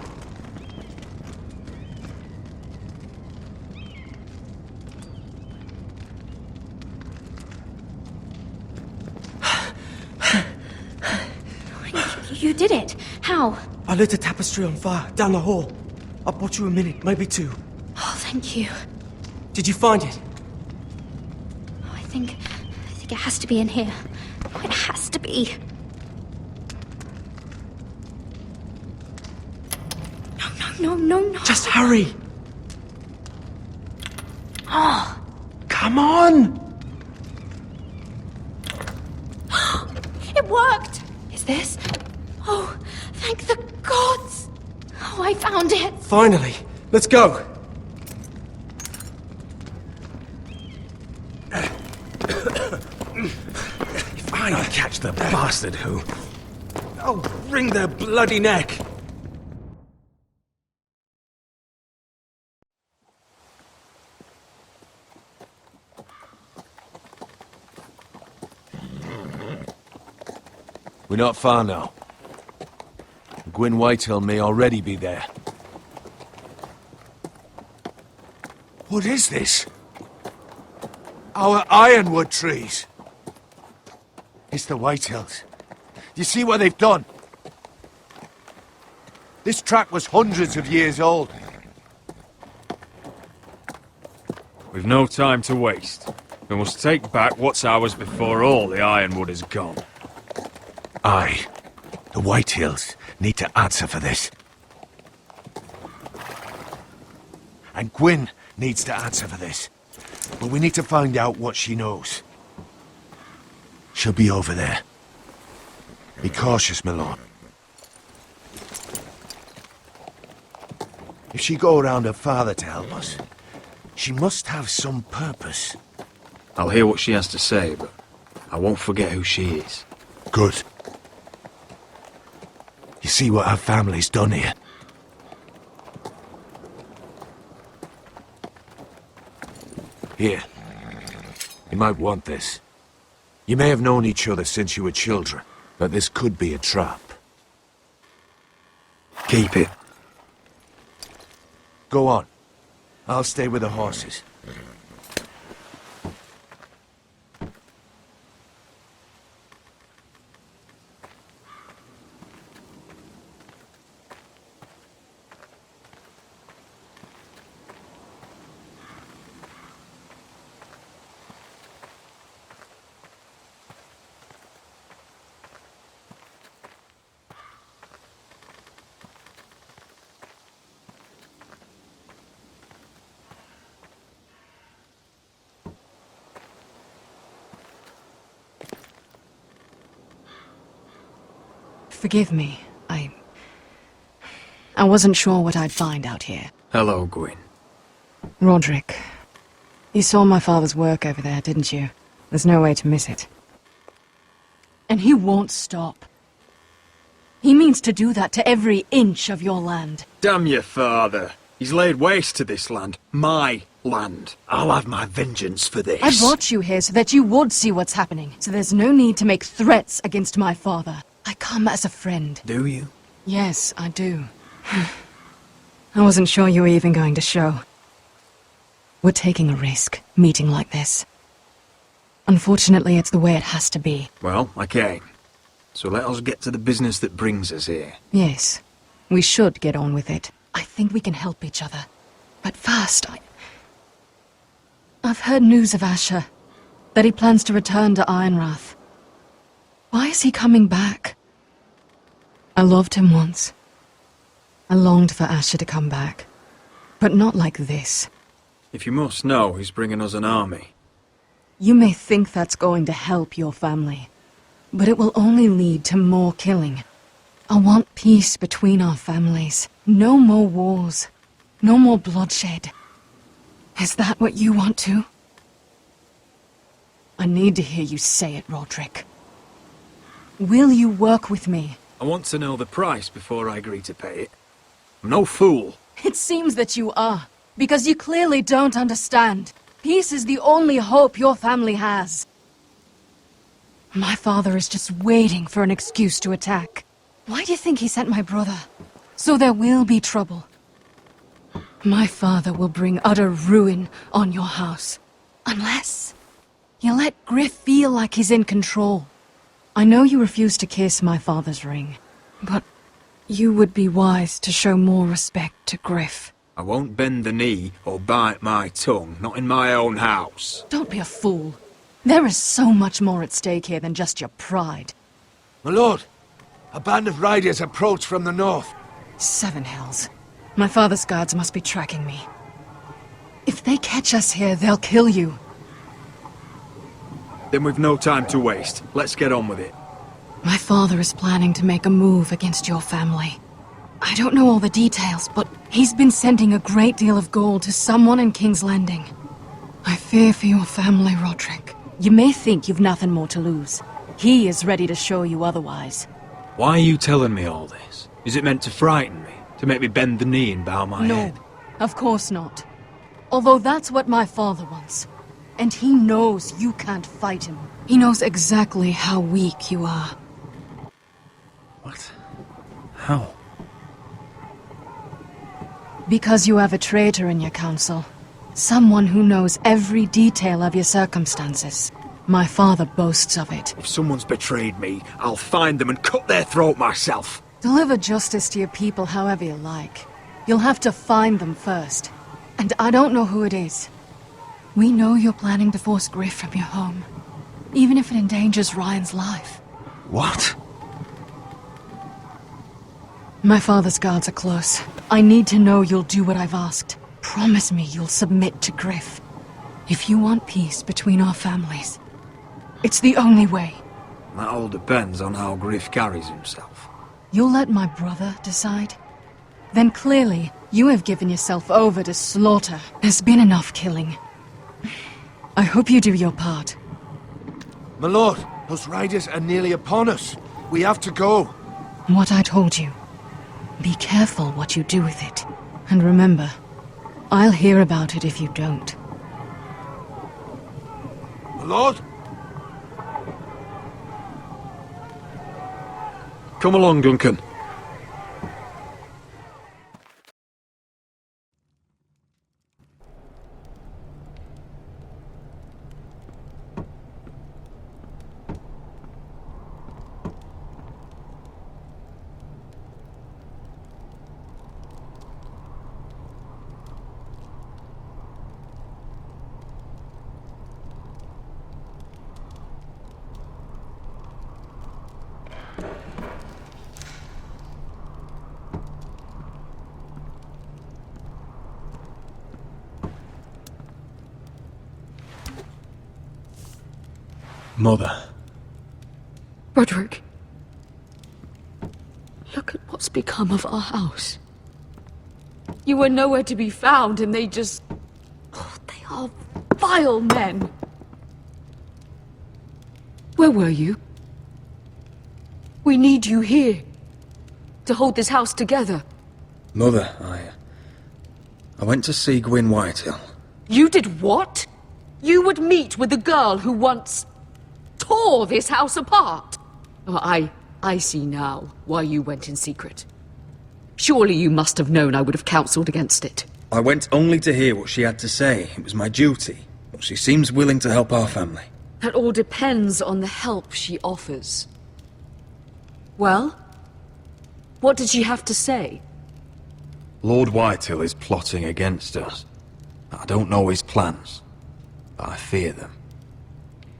You did it. How? I lit a tapestry on fire down the hall. I bought you a minute, maybe two. Oh, thank you. Did you find it? think it has to be in here. Oh, it has to be. No. Just hurry! Oh. Come on! It worked! Is this? Oh, thank the gods! Oh, I found it! Finally! Let's go! If I catch the bastard who... I'll wring their bloody neck! We're not far now. Gwyn Whitehill may already be there. What is this? Our ironwood trees! It's the Whitehills. You see what they've done? This track was hundreds of years old. We've no time to waste. We must take back what's ours before all the ironwood is gone. Aye. The Whitehills need to answer for this. And Gwyn needs to answer for this. But we need to find out what she knows. She'll be over there. Be cautious, my lord. If she go around her father to help us, she must have some purpose. I'll hear what she has to say, but I won't forget who she is. Good. You see what our family's done here? Here. You might want this. You may have known each other since you were children, but this could be a trap. Keep it. Go on. I'll stay with the horses. Forgive me. I wasn't sure what I'd find out here. Hello, Gwyn. Roderick, you saw my father's work over there, didn't you? There's no way to miss it. And he won't stop. He means to do that to every inch of your land. Damn your father. He's laid waste to this land. My land. I'll have my vengeance for this. I brought you here so that you would see what's happening, so there's no need to make threats against my father. I come as a friend. Do you? Yes, I do. I wasn't sure you were even going to show. We're taking a risk, meeting like this. Unfortunately, it's the way it has to be. Well, I came. So let us get to the business that brings us here. Yes, we should get on with it. I think we can help each other. But first, I've heard news of Asher. That he plans to return to Ironrath. Why is he coming back? I loved him once. I longed for Asher to come back. But not like this. If you must know, he's bringing us an army. You may think that's going to help your family. But it will only lead to more killing. I want peace between our families. No more wars. No more bloodshed. Is that what you want too? I need to hear you say it, Roderick. Will you work with me? I want to know the price before I agree to pay it. I'm no fool. It seems that you are, because you clearly don't understand. Peace is the only hope your family has. My father is just waiting for an excuse to attack. Why do you think he sent my brother? So there will be trouble. My father will bring utter ruin on your house. Unless you let Griff feel like he's in control. I know you refuse to kiss my father's ring, but you would be wise to show more respect to Griff. I won't bend the knee or bite my tongue, not in my own house. Don't be a fool. There is so much more at stake here than just your pride. My lord, a band of riders approach from the north. 7 hells. My father's guards must be tracking me. If they catch us here, they'll kill you. Then we've no time to waste. Let's get on with it. My father is planning to make a move against your family. I don't know all the details, but he's been sending a great deal of gold to someone in King's Landing. I fear for your family, Roderick. You may think you've nothing more to lose. He is ready to show you otherwise. Why are you telling me all this? Is it meant to frighten me? To make me bend the knee and bow my head? No, of course not. Although that's what my father wants. And he knows you can't fight him. He knows exactly how weak you are. What? How? Because you have a traitor in your council. Someone who knows every detail of your circumstances. My father boasts of it. If someone's betrayed me, I'll find them and cut their throat myself. Deliver justice to your people however you like. You'll have to find them first. And I don't know who it is. We know you're planning to force Griff from your home. Even if it endangers Ryan's life. What? My father's guards are close. I need to know you'll do what I've asked. Promise me you'll submit to Griff. If you want peace between our families, it's the only way. That all depends on how Griff carries himself. You'll let my brother decide? Then clearly, you have given yourself over to slaughter. There's been enough killing. I hope you do your part. My lord, those riders are nearly upon us. We have to go. What I told you. Be careful what you do with it. And remember, I'll hear about it if you don't. My lord? Come along, Duncan. Mother. Roderick. Look at what's become of our house. You were nowhere to be found, and they just... Oh, they are vile men. Where were you? We need you here. To hold this house together. Mother, I went to see Gwyn Whitehill. You did what? You would meet with the girl who once... tore this house apart. Oh, I see now why you went in secret. Surely you must have known I would have counseled against it. I went only to hear what she had to say. It was my duty. But she seems willing to help our family. That all depends on the help she offers. Well? What did she have to say? Lord Whitehill is plotting against us. I don't know his plans, but I fear them.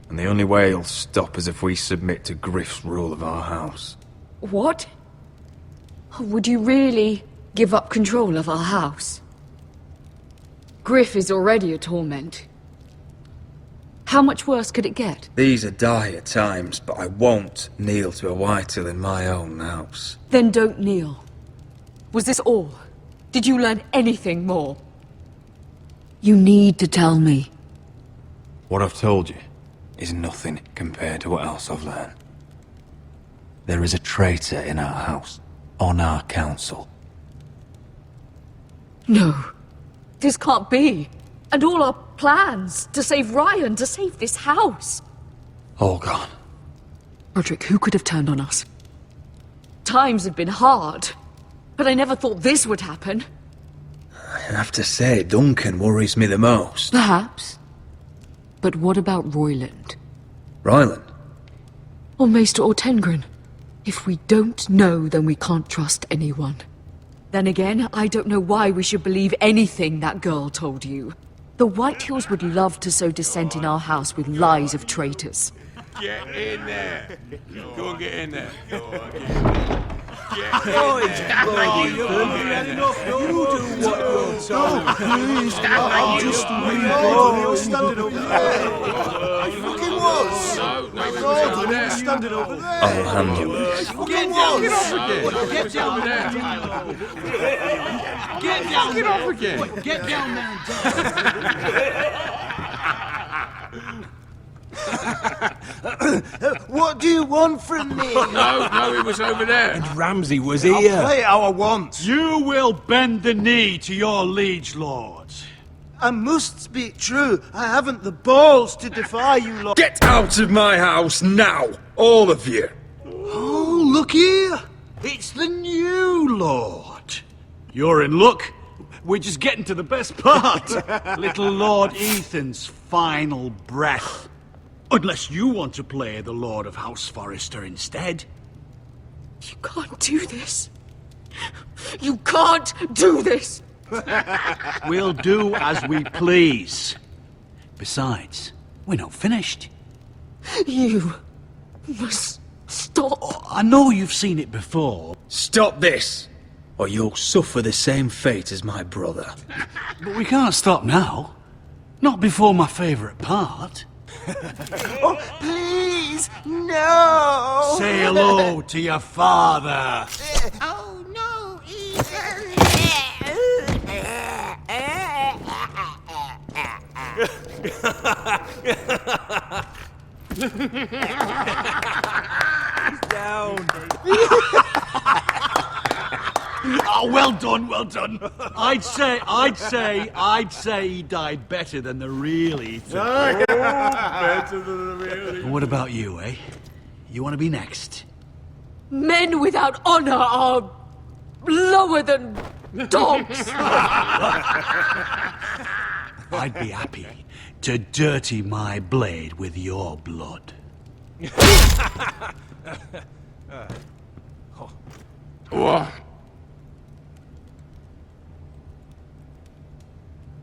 And the only way he'll stop is if we submit to Griff's rule of our house. What? Would you really give up control of our house? Griff is already a torment. How much worse could it get? These are dire times, but I won't kneel to a Whitehill in my own house. Then don't kneel. Was this all? Did you learn anything more? You need to tell me. What I've told you is nothing compared to what else I've learned. There is a traitor in our house, on our council. No. This can't be. And all our plans to save Ryan, to save this house. All gone. Roderick, who could have turned on us? Times have been hard, but I never thought this would happen. I have to say, Duncan worries me the most. Perhaps. But what about Royland? Ryland? Or Maester or Tengrin? If we don't know, then we can't trust anyone. Then again, I don't know why we should believe anything that girl told you. The Whitehills would love to sow dissent in our house with lies of traitors. Get in there. Go and get in there. Go on, get in there. I'll hand you it. Get down there. Get off again. Get down there What do you want from me? No, it was over there. And Ramsay was I'll here. play how I want. You will bend the knee to your liege lord. I must speak true. I haven't the balls to defy you, Lord. Get out of my house now, all of you. Oh, look here. It's the new lord. You're in luck. We're just getting to the best part. Little Lord Ethan's final breath. Unless you want to play the Lord of House Forrester instead. You can't do this. You can't do this. We'll do as we please. Besides, we're not finished. You must stop. I know you've seen it before. Stop this, or you'll suffer the same fate as my brother. But we can't stop now. Not before my favourite part. Oh, please, no! Say hello to your father. Oh, no, Ethan! Down. Oh, well done, well done. I'd say he died better than the real Ethan. Better than the real. And what about you, eh? You want to be next? Men without honor are lower than dogs. I'd be happy to dirty my blade with your blood.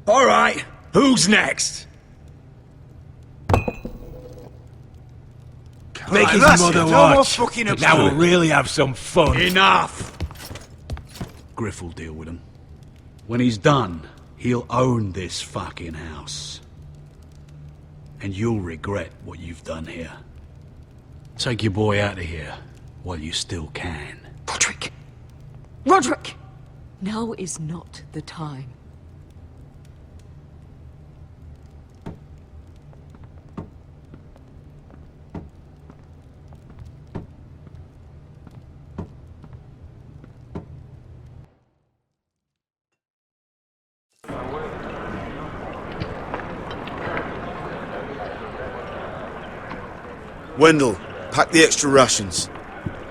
All right, who's next? Make his that's mother it. No more watch. fucking Now absurd. we'll really have some fun. Enough! Griff will deal with him. When he's done, he'll own this fucking house. And you'll regret what you've done here. Take your boy out of here while you still can. Roderick! Roderick! Now is not the time. Wendell, pack the extra rations.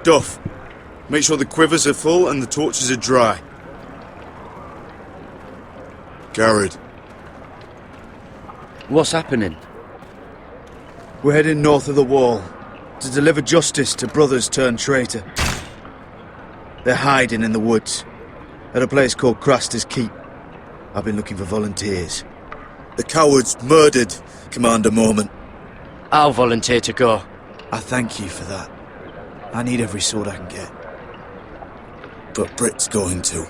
Duff, make sure the quivers are full and the torches are dry. Garrett. What's happening? We're heading north of the wall to deliver justice to brothers turned traitor. They're hiding in the woods at a place called Craster's Keep. I've been looking for volunteers. The cowards murdered Commander Mormont. I'll volunteer to go. I thank you for that. I need every sword I can get. But Britt's going too.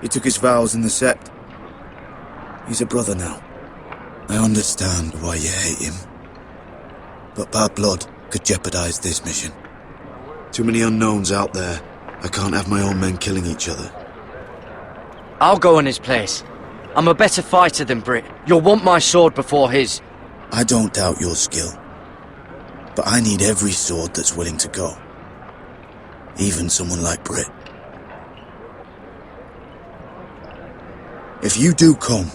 He took his vows in the Sept. He's a brother now. I understand why you hate him. But bad blood could jeopardize this mission. Too many unknowns out there. I can't have my own men killing each other. I'll go in his place. I'm a better fighter than Britt. You'll want my sword before his. I don't doubt your skill. But I need every sword that's willing to go. Even someone like Britt. If you do come,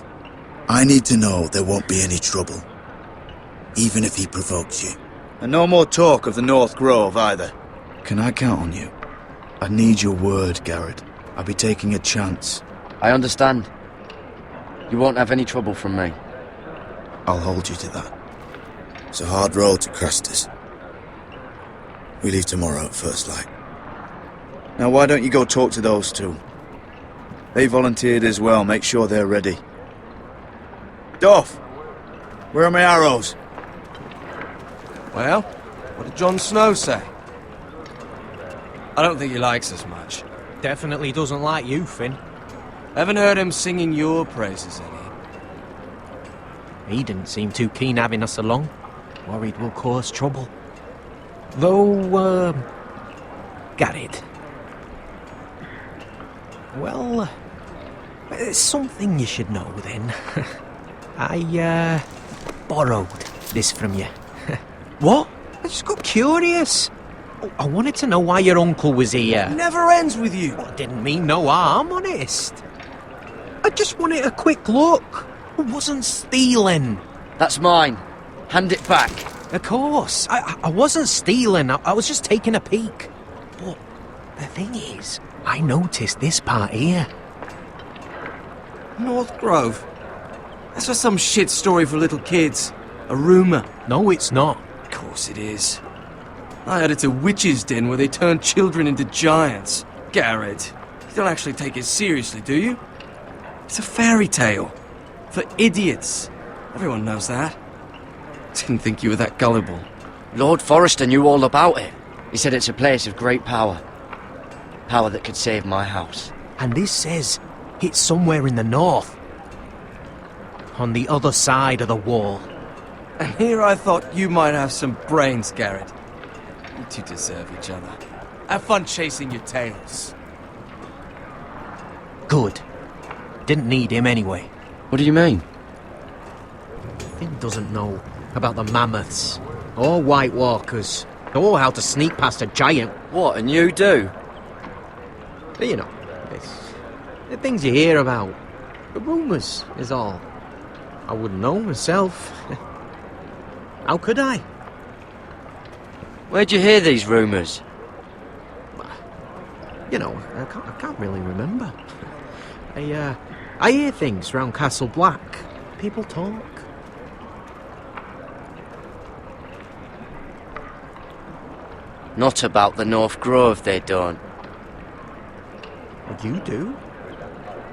I need to know there won't be any trouble. Even if he provokes you. And no more talk of the North Grove either. Can I count on you? I need your word, Garrett. I'll be taking a chance. I understand. You won't have any trouble from me. I'll hold you to that. It's a hard road to Craster's. We leave tomorrow at first light. Now why don't you go talk to those two? They volunteered as well, make sure they're ready. Duff, where are my arrows? Well, what did Jon Snow say? I don't think he likes us much. Definitely doesn't like you, Finn. Haven't heard him singing your praises any. He didn't seem too keen having us along. Worried we'll cause trouble. Though, Garrett. Well, there's something you should know then. I, borrowed this from you. What? I just got curious. I wanted to know why your uncle was here. Never ends with you. Well, I didn't mean no harm, honest. I just wanted a quick look. I wasn't stealing. That's mine. Hand it back. Of course. I wasn't stealing. I was just taking a peek. But the thing is, I noticed this part here. North Grove? That's just some shit story for little kids. A rumour. No, it's not. Of course it is. I heard it's a witch's den where they turn children into giants. Garrett, you don't actually take it seriously, do you? It's a fairy tale. For idiots. Everyone knows that. Didn't think you were that gullible. Lord Forrester knew all about it. He said it's a place of great power. Power that could save my house. And this says it's somewhere in the north. On the other side of the wall. And here I thought you might have some brains, Garrett. You two deserve each other. Have fun chasing your tails. Good. Didn't need him anyway. What do you mean? Finn doesn't know about the mammoths, or White Walkers, or how to sneak past a giant. What, and you do? You know, it's the things you hear about. The rumours is all. I wouldn't know myself. How could I? Where'd you hear these rumours? You know, I can't really remember. I hear things round Castle Black. People talk. Not about the North Grove, they don't. You do?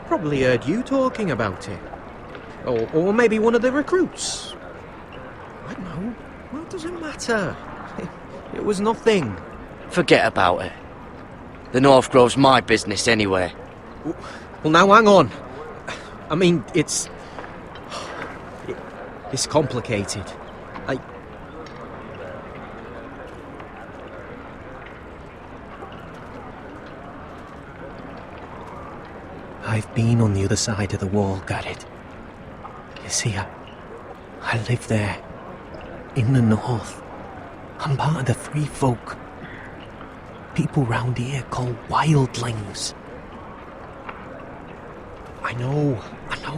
Probably heard you talking about it. Or maybe one of the recruits. I don't know. Well, it doesn't matter. It was nothing. Forget about it. The North Grove's my business anyway. Well, now hang on. I mean, it's complicated. I've been on the other side of the wall, Garrett. You see, I live there, in the north. I'm part of the free folk. People round here call wildlings. I know,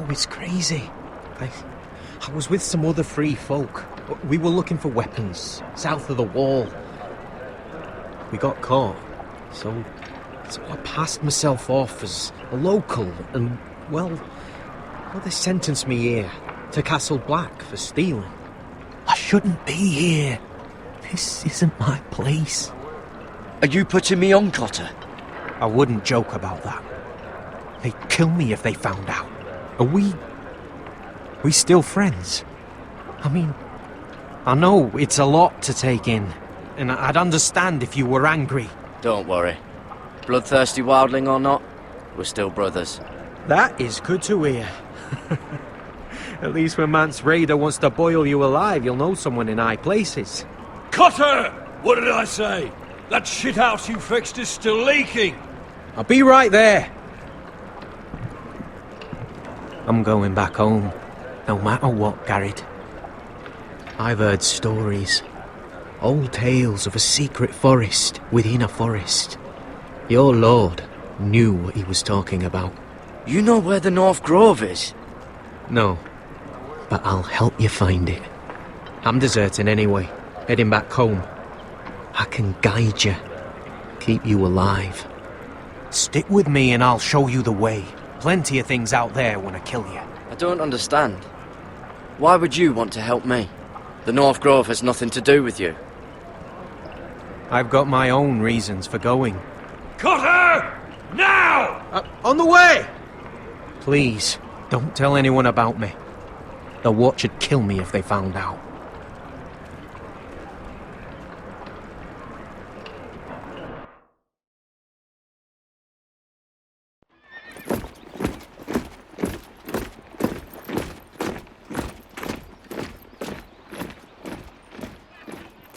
it's crazy. I was with some other free folk. We were looking for weapons, south of the wall. We got caught, so I passed myself off as a local, and, well, they sentenced me here, to Castle Black, for stealing. I shouldn't be here. This isn't my place. Are you putting me on, Cotter? I wouldn't joke about that. They'd kill me if they found out. Are we still friends? I mean, I know it's a lot to take in, and I'd understand if you were angry. Don't worry. Bloodthirsty wildling or not, we're still brothers. That is good to hear. At least when Mance Raider wants to boil you alive, you'll know someone in high places. Cotter! What did I say? That shithouse you fixed is still leaking! I'll be right there. I'm going back home, no matter what, Garrett. I've heard stories. Old tales of a secret forest within a forest. Your lord knew what he was talking about. You know where the North Grove is? No, but I'll help you find it. I'm deserting anyway, heading back home. I can guide you, keep you alive. Stick with me and I'll show you the way. Plenty of things out there want to kill you. I don't understand. Why would you want to help me? The North Grove has nothing to do with you. I've got my own reasons for going. Cotter! Now! On the way! Please, don't tell anyone about me. The Watch would kill me if they found out.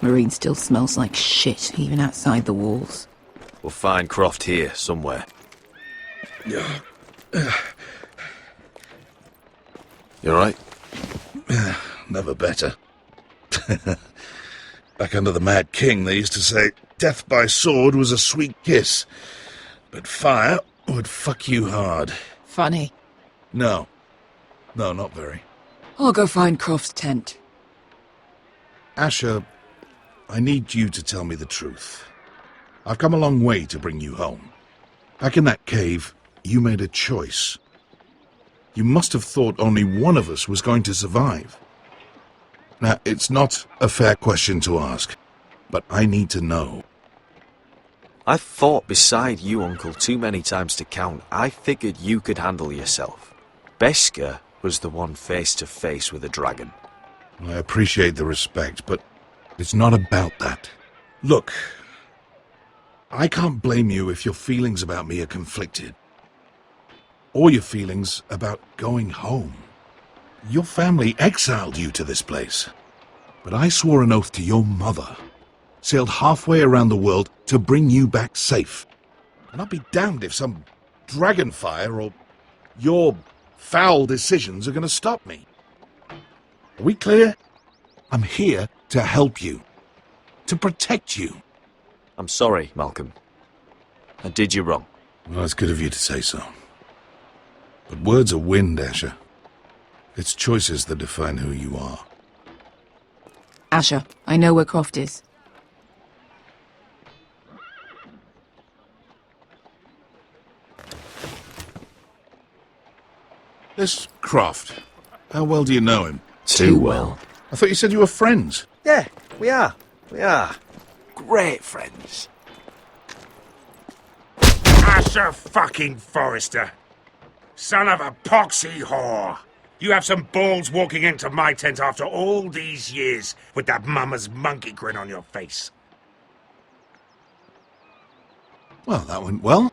Marine still smells like shit, even outside the walls. We'll find Croft here, somewhere. You alright? Never better. Back under the Mad King, they used to say, death by sword was a sweet kiss, but fire would fuck you hard. Funny. No. No, not very. I'll go find Croft's tent. Asher, I need you to tell me the truth. I've come a long way to bring you home. Back in that cave, you made a choice. You must have thought only one of us was going to survive. Now, it's not a fair question to ask, but I need to know. I've fought beside you, Uncle, too many times to count. I figured you could handle yourself. Beskar was the one face to face with a dragon. I appreciate the respect, but it's not about that. Look, I can't blame you if your feelings about me are conflicted. Or your feelings about going home. Your family exiled you to this place. But I swore an oath to your mother. Sailed halfway around the world to bring you back safe. And I'll be damned if some dragonfire or your foul decisions are going to stop me. Are we clear? I'm here to help you. To protect you. I'm sorry, Malcolm. I did you wrong. Well, it's good of you to say so. But words are wind, Asher. It's choices that define who you are. Asher, I know where Croft is. This Croft, how well do you know him? Too well. I thought you said you were friends. Yeah, we are. We are. Great friends. Asher fucking Forrester. Son of a poxy whore. You have some balls walking into my tent after all these years with that mama's monkey grin on your face. Well, that went well.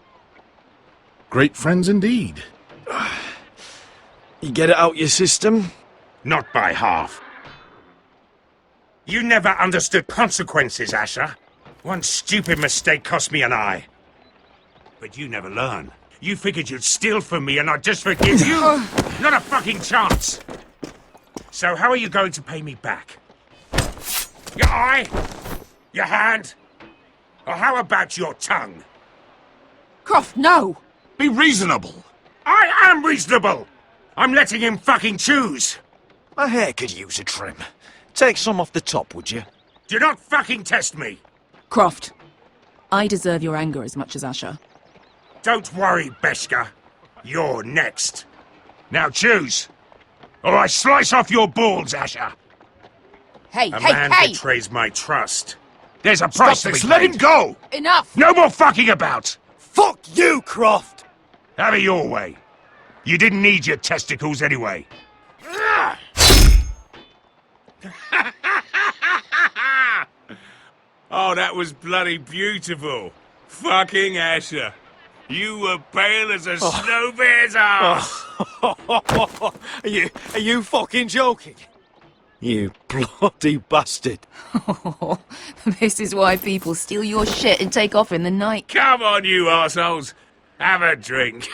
Great friends indeed. You get it out your system? Not by half. You never understood consequences, Asher. One stupid mistake cost me an eye. But you never learn. You figured you'd steal from me and I'd just forgive you? Not a fucking chance! So how are you going to pay me back? Your eye? Your hand? Or how about your tongue? Croft, no! Be reasonable! I am reasonable! I'm letting him fucking choose! My hair could use a trim. Take some off the top, would you? Do not fucking test me! Croft, I deserve your anger as much as Asher. Don't worry, Beskar. You're next. Now choose, or I slice off your balls, Asher. Hey, A man betrays my trust. There's a price to be paid. Let him go! Enough! No more fucking about! Fuck you, Croft! Have it your way. You didn't need your testicles anyway. Oh, that was bloody beautiful. Fucking Asher. You were pale as a snow bear's ass. Are you fucking joking? You bloody bastard. This is why people steal your shit and take off in the night. Come on, you arseholes. Have a drink.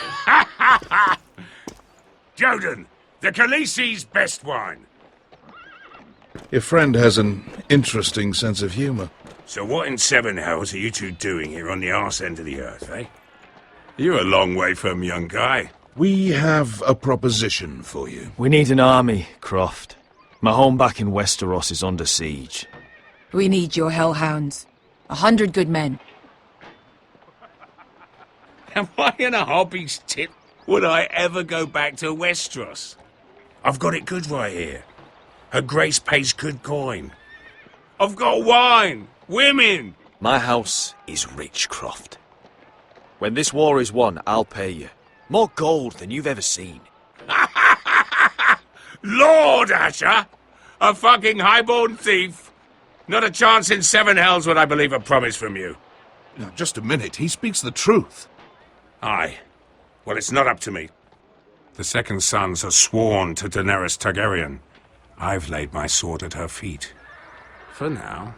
Joden, the Khaleesi's best wine. Your friend has an interesting sense of humour. So what in seven hells are you two doing here on the arse end of the earth, eh? You're a long way from, young guy. We have a proposition for you. We need an army, Croft. My home back in Westeros is under siege. We need your hellhounds. 100 good men. Am I in a hobby's tip? Would I ever go back to Westeros? I've got it good right here. Her Grace pays good coin. I've got wine, women. My house is rich, Croft. When this war is won, I'll pay you. More gold than you've ever seen. Lord Asher? A fucking highborn thief? Not a chance in seven hells would I believe a promise from you. Now, just a minute. He speaks the truth. Aye. Well, it's not up to me. The second sons are sworn to Daenerys Targaryen. I've laid my sword at her feet. For now.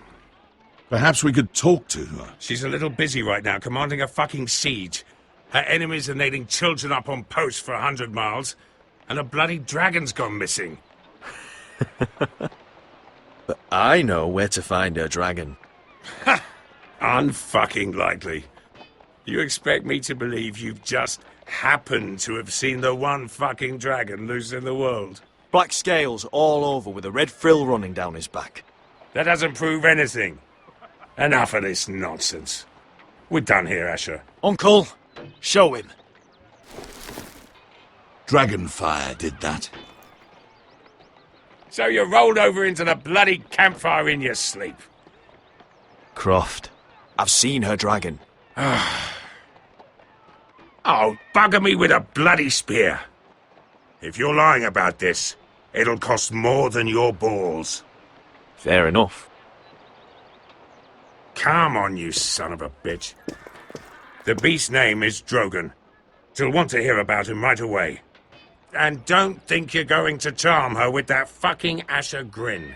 Perhaps we could talk to her. She's a little busy right now, commanding a fucking siege. Her enemies are nailing children up on posts for 100 miles, and a bloody dragon's gone missing. But I know where to find her dragon. Ha! Unfucking likely. You expect me to believe you've just happened to have seen the one fucking dragon loose in the world? Black scales all over with a red frill running down his back. That doesn't prove anything. Enough of this nonsense. We're done here, Asher. Uncle, show him. Dragonfire did that. So you rolled over into the bloody campfire in your sleep? Croft, I've seen her dragon. Oh, bugger me with a bloody spear. If you're lying about this, it'll cost more than your balls. Fair enough. Come on, you son of a bitch. The beast's name is Drogon. She'll want to hear about him right away. And don't think you're going to charm her with that fucking Asher grin.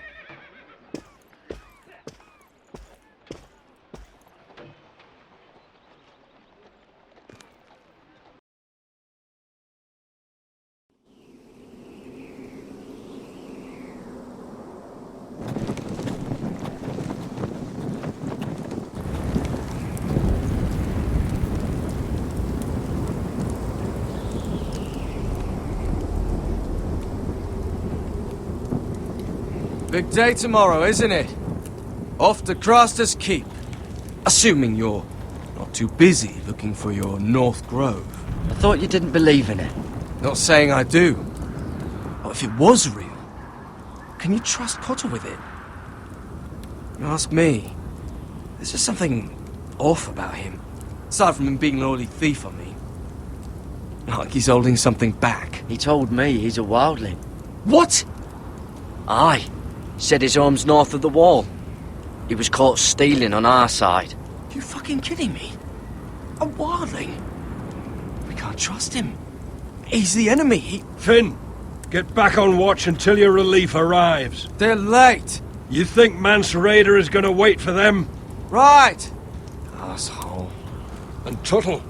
Big day tomorrow, isn't it? Off to Craster's Keep. Assuming you're not too busy looking for your North Grove. I thought you didn't believe in it. Not saying I do. But if it was real, can you trust Potter with it? You ask me. There's just something off about him. Aside from him being an oily thief, I mean. Like he's holding something back. He told me he's a wildling. What? Aye. Said his home's north of the wall. He was caught stealing on our side. You fucking kidding me? A wildling? We can't trust him. He's the enemy. Finn, get back on watch until your relief arrives. They're late. You think Mance Rayder is going to wait for them? Right. Asshole. And Tuttle,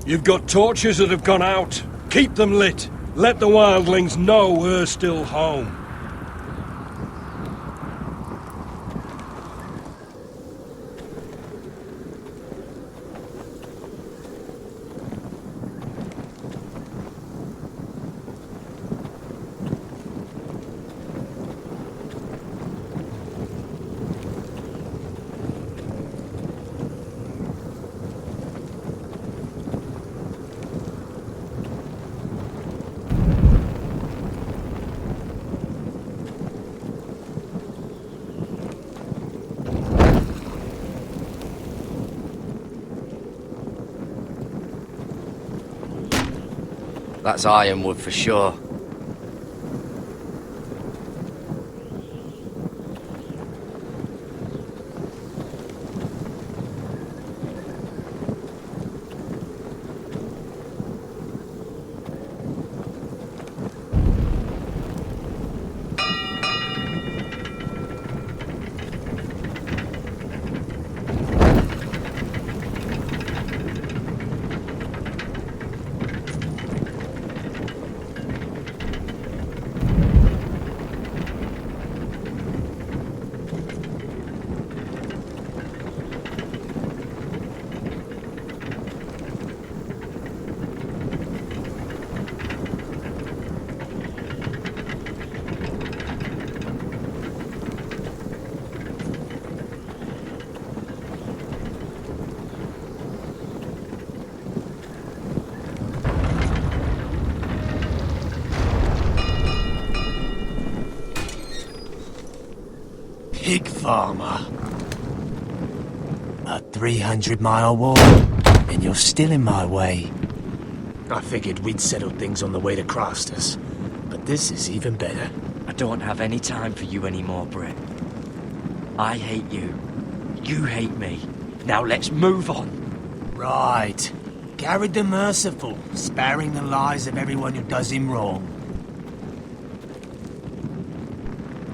you've got torches that have gone out. Keep them lit. Let the wildlings know we're still home. That's ironwood for sure. Pig farmer. A 300-mile walk, and you're still in my way. I figured we'd settled things on the way to Craster's. But this is even better. I don't have any time for you anymore, Brett. I hate you. You hate me. Now let's move on. Right. Garrett the Merciful, sparing the lives of everyone who does him wrong.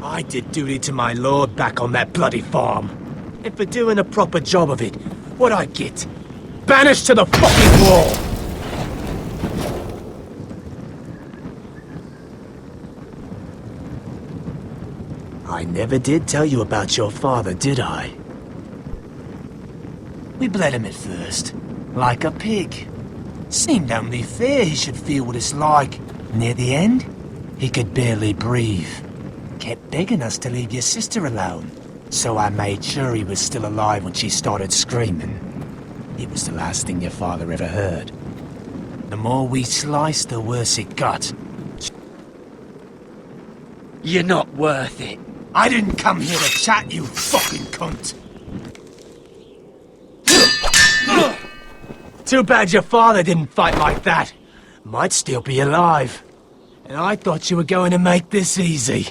I did duty to my lord back on that bloody farm. And for doing a proper job of it, what'd I get? Banished to the fucking wall! I never did tell you about your father, did I? We bled him at first, like a pig. Seemed only fair he should feel what it's like. Near the end, he could barely breathe. Kept begging us to leave your sister alone, so I made sure he was still alive when she started screaming. It was the last thing your father ever heard. The more we sliced, the worse it got. You're not worth it. I didn't come here to chat, you fucking cunt. Too bad your father didn't fight like that. Might still be alive. And I thought you were going to make this easy.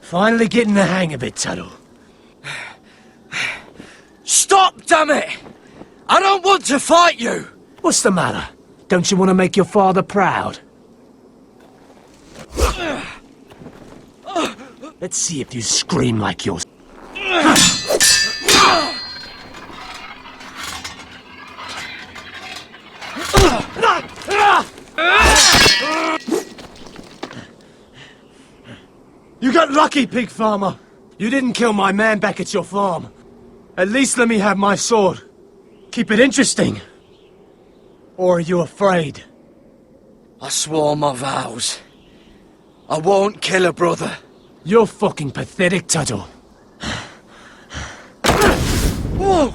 Finally getting the hang of it, Tuttle. Stop, damn it! I don't want to fight you! What's the matter? Don't you want to make your father proud? Let's see if you scream like yours. You got lucky, pig farmer. You didn't kill my man back at your farm. At least let me have my sword. Keep it interesting. Or are you afraid? I swore my vows. I won't kill a brother. You're fucking pathetic, Tuttle. Whoa!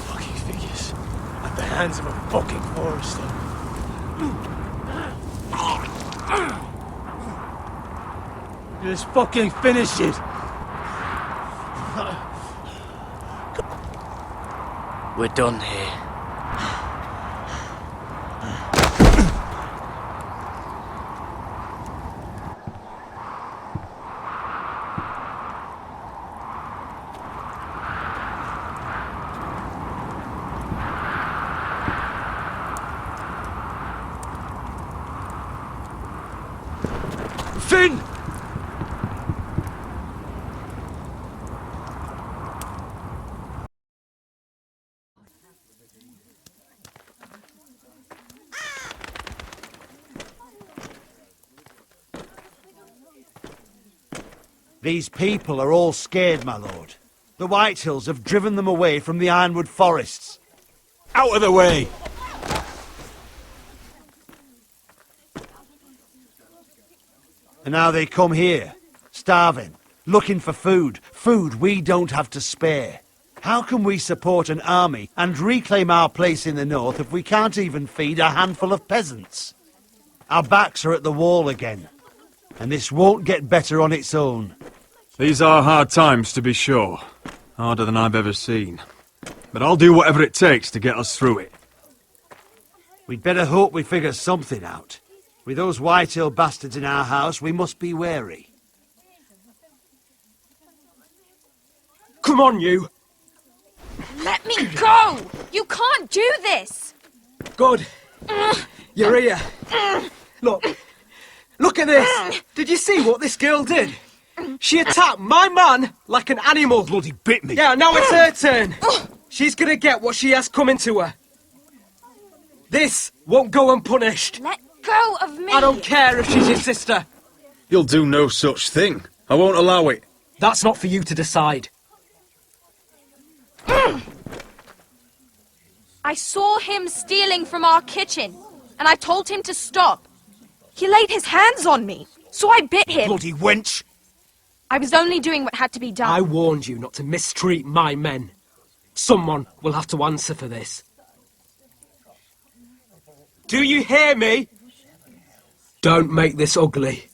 Fucking figures. At the hands of a fucking Forrester. Just fucking finish it. We're done here. Finn! These people are all scared, my lord. The Whitehills have driven them away from the Ironwood forests. Out of the way! And now they come here, starving, looking for food. Food we don't have to spare. How can we support an army and reclaim our place in the north if we can't even feed a handful of peasants? Our backs are at the wall again. and this won't get better on its own. These are hard times, to be sure. Harder than I've ever seen. But I'll do whatever it takes to get us through it. We'd better hope we figure something out. With those white-tailed bastards in our house, we must be wary. Come on, you! Let me go! You can't do this! Good. You're here. Look at this! Did you see what this girl did? She attacked my man like an animal. Bloody bit me. Yeah, now it's her turn. She's gonna get what she has coming to her. This won't go unpunished. Let go of me! I don't care if she's your sister. You'll do no such thing. I won't allow it. That's not for you to decide. I saw him stealing from our kitchen, and I told him to stop. He laid his hands on me, so I bit him. Bloody wench! I was only doing what had to be done. I warned you not to mistreat my men. Someone will have to answer for this. Do you hear me? Don't make this ugly.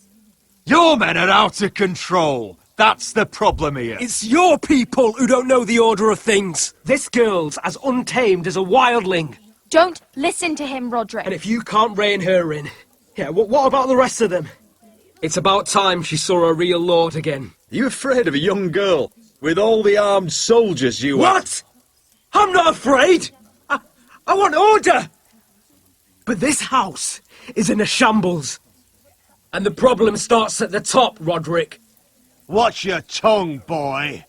Your men are out of control. That's the problem here. It's your people who don't know the order of things. This girl's as untamed as a wildling. Don't listen to him, Roderick. And if you can't rein her in, yeah, what about the rest of them? It's about time she saw a real lord again. You afraid of a young girl with all the armed soldiers you have? What? I'm not afraid. I want order. But this house is in a shambles. And the problem starts at the top, Roderick. Watch your tongue, boy.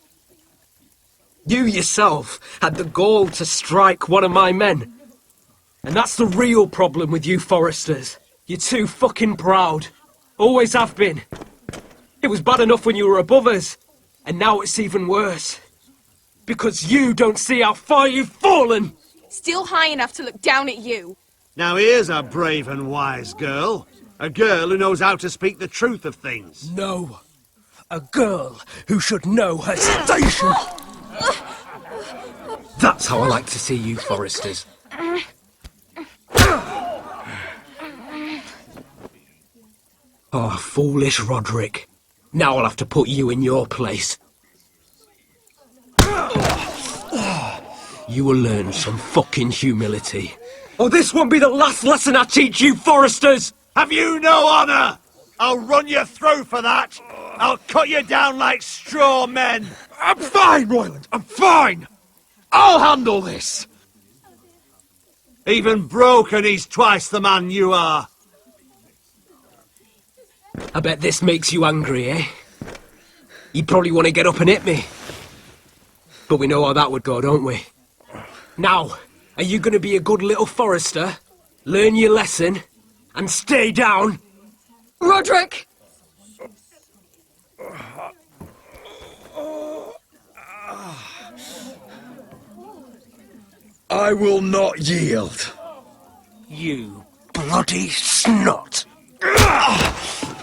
You yourself had the gall to strike one of my men. And that's the real problem with you Forresters. You're too fucking proud. Always have been. It was bad enough when you were above us. And now it's even worse. Because you don't see how far you've fallen. Still high enough to look down at you. Now here's a brave and wise girl. A girl who knows how to speak the truth of things. No. A girl who should know her station. That's how I like to see you, Forresters. Oh, foolish Roderick. Now I'll have to put you in your place. You will learn some fucking humility. Or this won't be the last lesson I teach you, Forresters! Have you no honour? I'll run you through for that. I'll cut you down like straw men. I'm fine, Royland. I'm fine. I'll handle this. Even broken, he's twice the man you are. I bet this makes you angry, eh? You probably want to get up and hit me. But we know how that would go, don't we? Now, are you going to be a good little Forrester, learn your lesson, and stay down? Roderick! I will not yield. You bloody snot!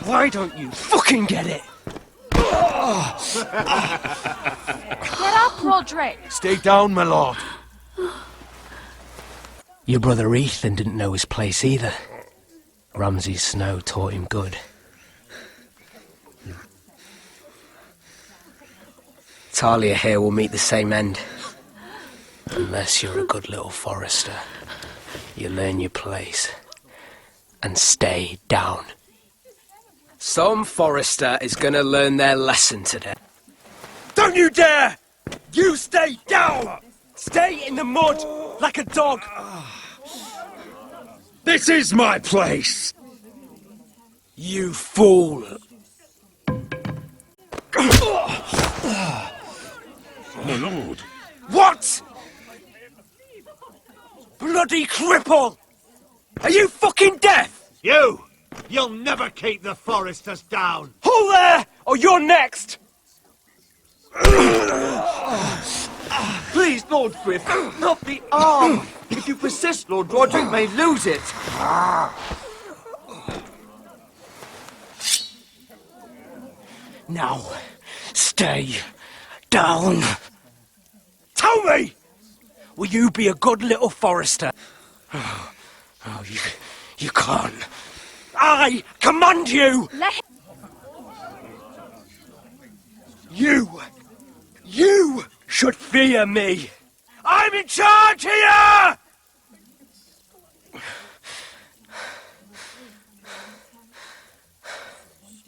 Why don't you fucking get it? Get up, Roderick! Stay down, my lord. Your brother Ethan didn't know his place either. Ramsay's snow taught him good. Talia here will meet the same end. Unless you're a good little Forrester. You learn your place. And stay down. Some Forrester is gonna learn their lesson today. Don't you dare! You stay down! Stay in the mud like a dog! This is my place! You fool! My lord. What?! Bloody cripple! Are you fucking deaf?! You'll never keep the Forresters down! Hold there, or you're next! Please, Lord Frith, not the arm! If you persist, Lord Roderick may lose it. Now, stay down. Tell me! Will you be a good little Forrester? Oh, you can't. I command you! Let him... You should fear me! I'm in charge here!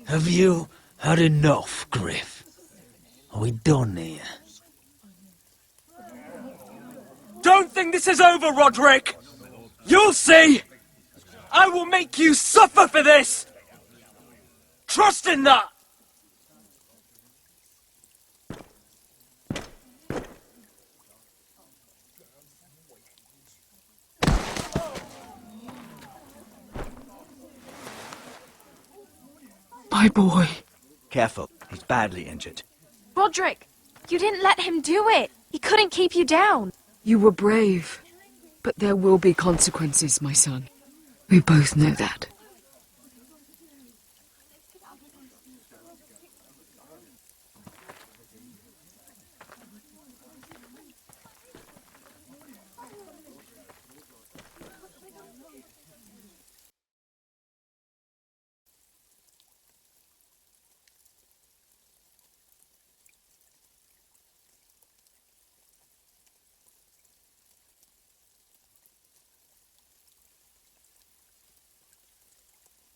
Have you had enough, Griff? Are we done here? Don't think this is over, Roderick! You'll see! I will make you suffer for this! Trust in that! My boy. Careful, he's badly injured. Roderick, you didn't let him do it. He couldn't keep you down. You were brave. But there will be consequences, my son. We both know that.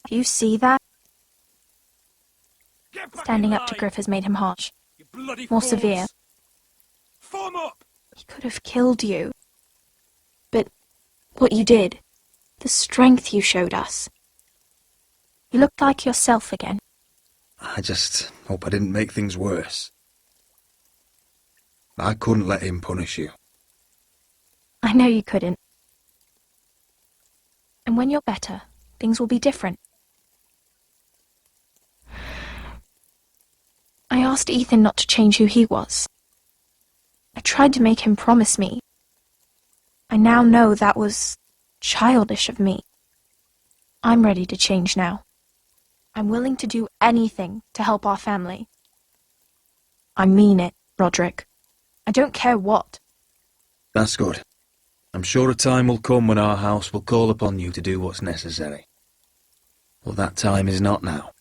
Do you see that? Standing up to Griff has made him harsh. More severe. Form up! He could have killed you. But what you did, the strength you showed us. You looked like yourself again. I just hope I didn't make things worse. I couldn't let him punish you. I know you couldn't. And when you're better, things will be different. I asked Ethan not to change who he was. I tried to make him promise me. I now know that was childish of me. I'm ready to change now. I'm willing to do anything to help our family. I mean it, Roderick. I don't care what. That's good. I'm sure a time will come when our house will call upon you to do what's necessary. Well, that time is not now.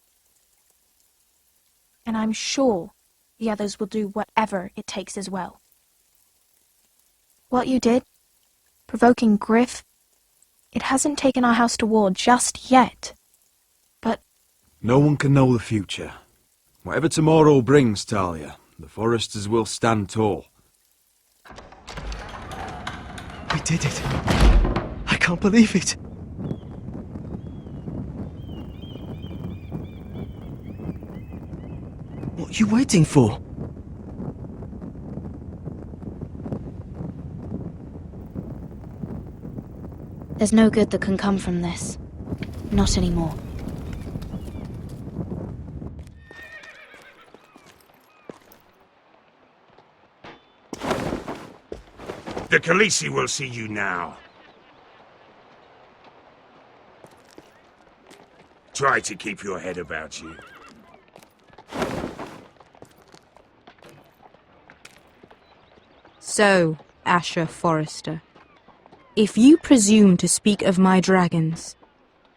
And I'm sure the others will do whatever it takes as well. What you did, provoking Griff, it hasn't taken our house to war just yet. But no one can know the future. Whatever tomorrow brings, Talia, the Forresters will stand tall. We did it. I can't believe it. What are you waiting for? There's no good that can come from this. Not anymore. The Khaleesi will see you now. Try to keep your head about you. So, Asher Forrester, if you presume to speak of my dragons,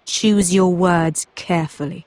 choose your words carefully.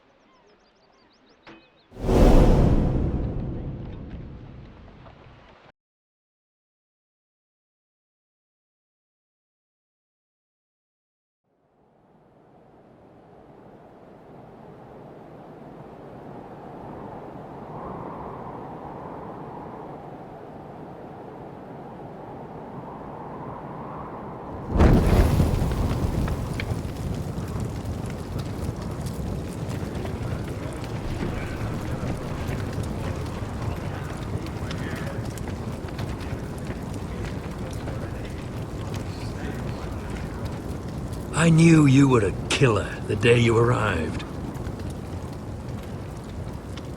I knew you were a killer the day you arrived.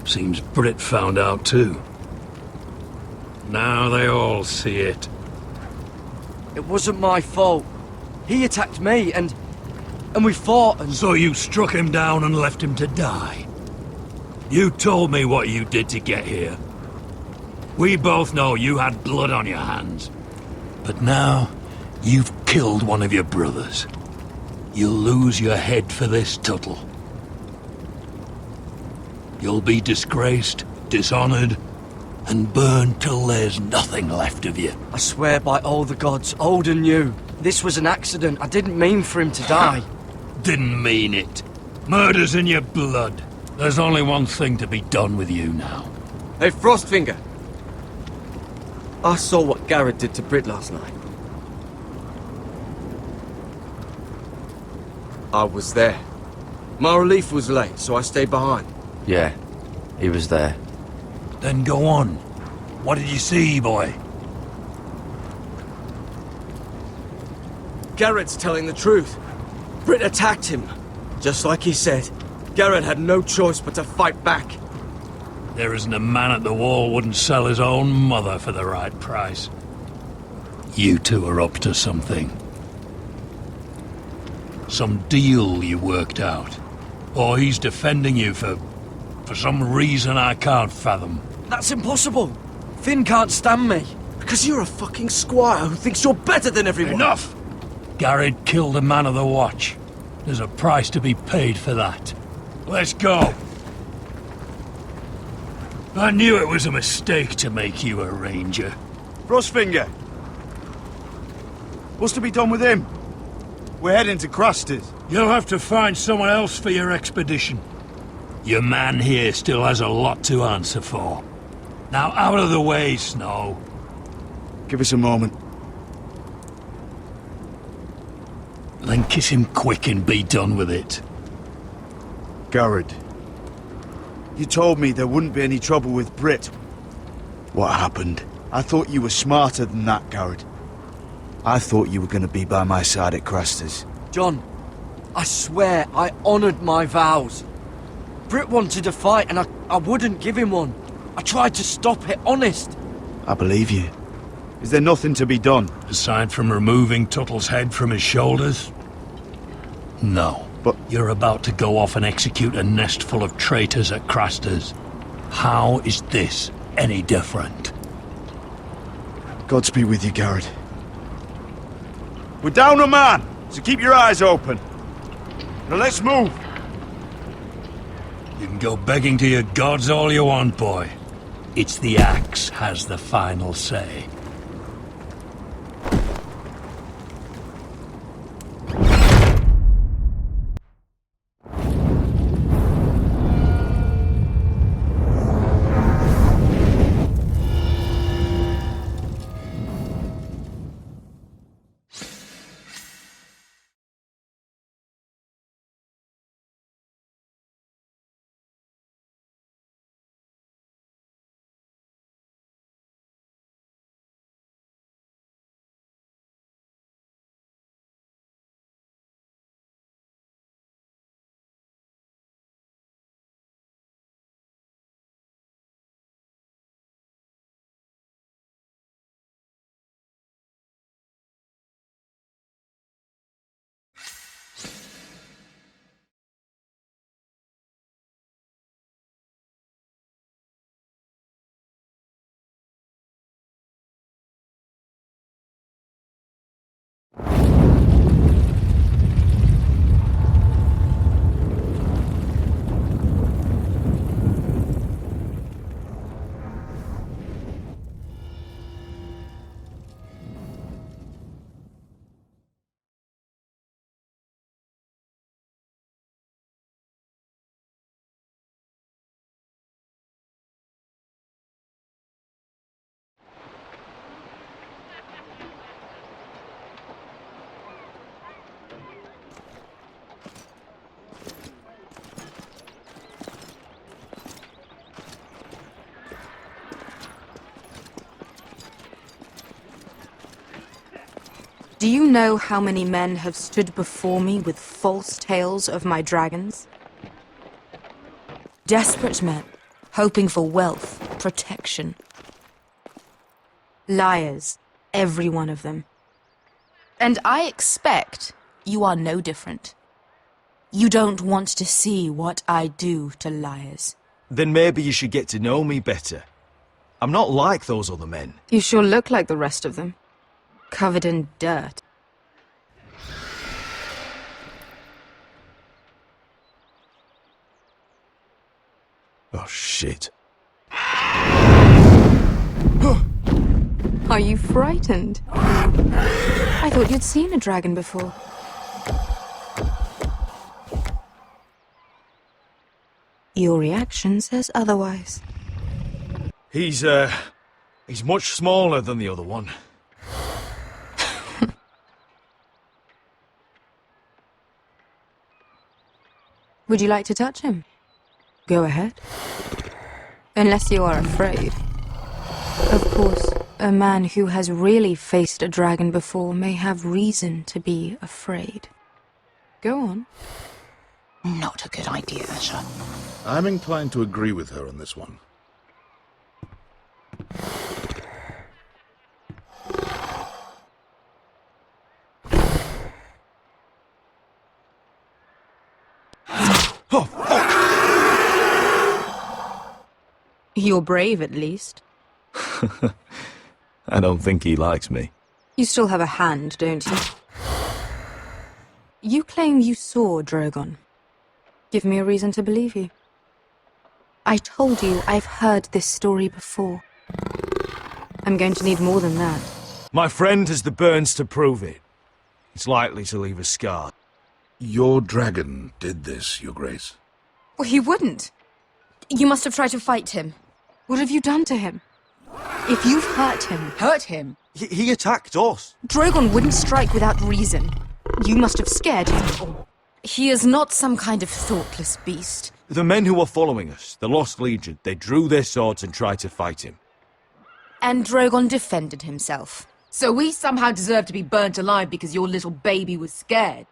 Seems Britt found out too. Now they all see it. It wasn't my fault. He attacked me and we fought and... So you struck him down and left him to die? You told me what you did to get here. We both know you had blood on your hands. But now, you've killed one of your brothers. You'll lose your head for this, Tuttle. You'll be disgraced, dishonored, and burn till there's nothing left of you. I swear by all the gods, old and new, this was an accident. I didn't mean for him to die. Didn't mean it. Murder's in your blood. There's only one thing to be done with you now. Hey, Frostfinger. I saw what Garrett did to Brit last night. I was there. My relief was late, so I stayed behind. Yeah, he was there. Then go on. What did you see, boy? Garrett's telling the truth. Brit attacked him. Just like he said, Garrett had no choice but to fight back. There isn't a man at the wall wouldn't sell his own mother for the right price. You two are up to something. Some deal you worked out. Or he's defending you for some reason I can't fathom. That's impossible. Finn can't stand me. Because you're a fucking squire who thinks you're better than everyone. Enough! Garrett killed a man of the watch. There's a price to be paid for that. Let's go. I knew it was a mistake to make you a ranger. Frostfinger! What's to be done with him? We're heading to Crusters. You'll have to find someone else for your expedition. Your man here still has a lot to answer for. Now out of the way, Snow. Give us a moment. Then kiss him quick and be done with it. Garrett, you told me there wouldn't be any trouble with Brit. What happened? I thought you were smarter than that, Garrett. I thought you were going to be by my side at Crusters. John, I swear I honoured my vows. Brit wanted a fight and I wouldn't give him one. I tried to stop it, honest. I believe you. Is there nothing to be done? Aside from removing Tuttle's head from his shoulders? No. But you're about to go off and execute a nest full of traitors at Crusters. How is this any different? Godspeed with you, Garrett. We're down a man, so keep your eyes open. Now let's move. You can go begging to your gods all you want, boy. It's the axe has the final say. Do you know how many men have stood before me with false tales of my dragons? Desperate men, hoping for wealth, protection. Liars, every one of them. And I expect you are no different. You don't want to see what I do to liars. Then maybe you should get to know me better. I'm not like those other men. You sure look like the rest of them. Covered in dirt. Oh, shit. Are you frightened? I thought you'd seen a dragon before. Your reaction says otherwise. He's much smaller than the other one. Would you like to touch him? Go ahead. Unless you are afraid. Of course, a man who has really faced a dragon before may have reason to be afraid. Go on. Not a good idea, Asher. I'm inclined to agree with her on this one. You're brave, at least. I don't think he likes me. You still have a hand, don't you? You claim you saw Drogon. Give me a reason to believe you. I told you I've heard this story before. I'm going to need more than that. My friend has the burns to prove it. It's likely to leave a scar. Your dragon did this, Your Grace. Well, he wouldn't. You must have tried to fight him. What have you done to him? If you've hurt him... He attacked us. Drogon wouldn't strike without reason. You must have scared him. He is not some kind of thoughtless beast. The men who were following us, the Lost Legion, they drew their swords and tried to fight him. And Drogon defended himself. So we somehow deserve to be burnt alive because your little baby was scared?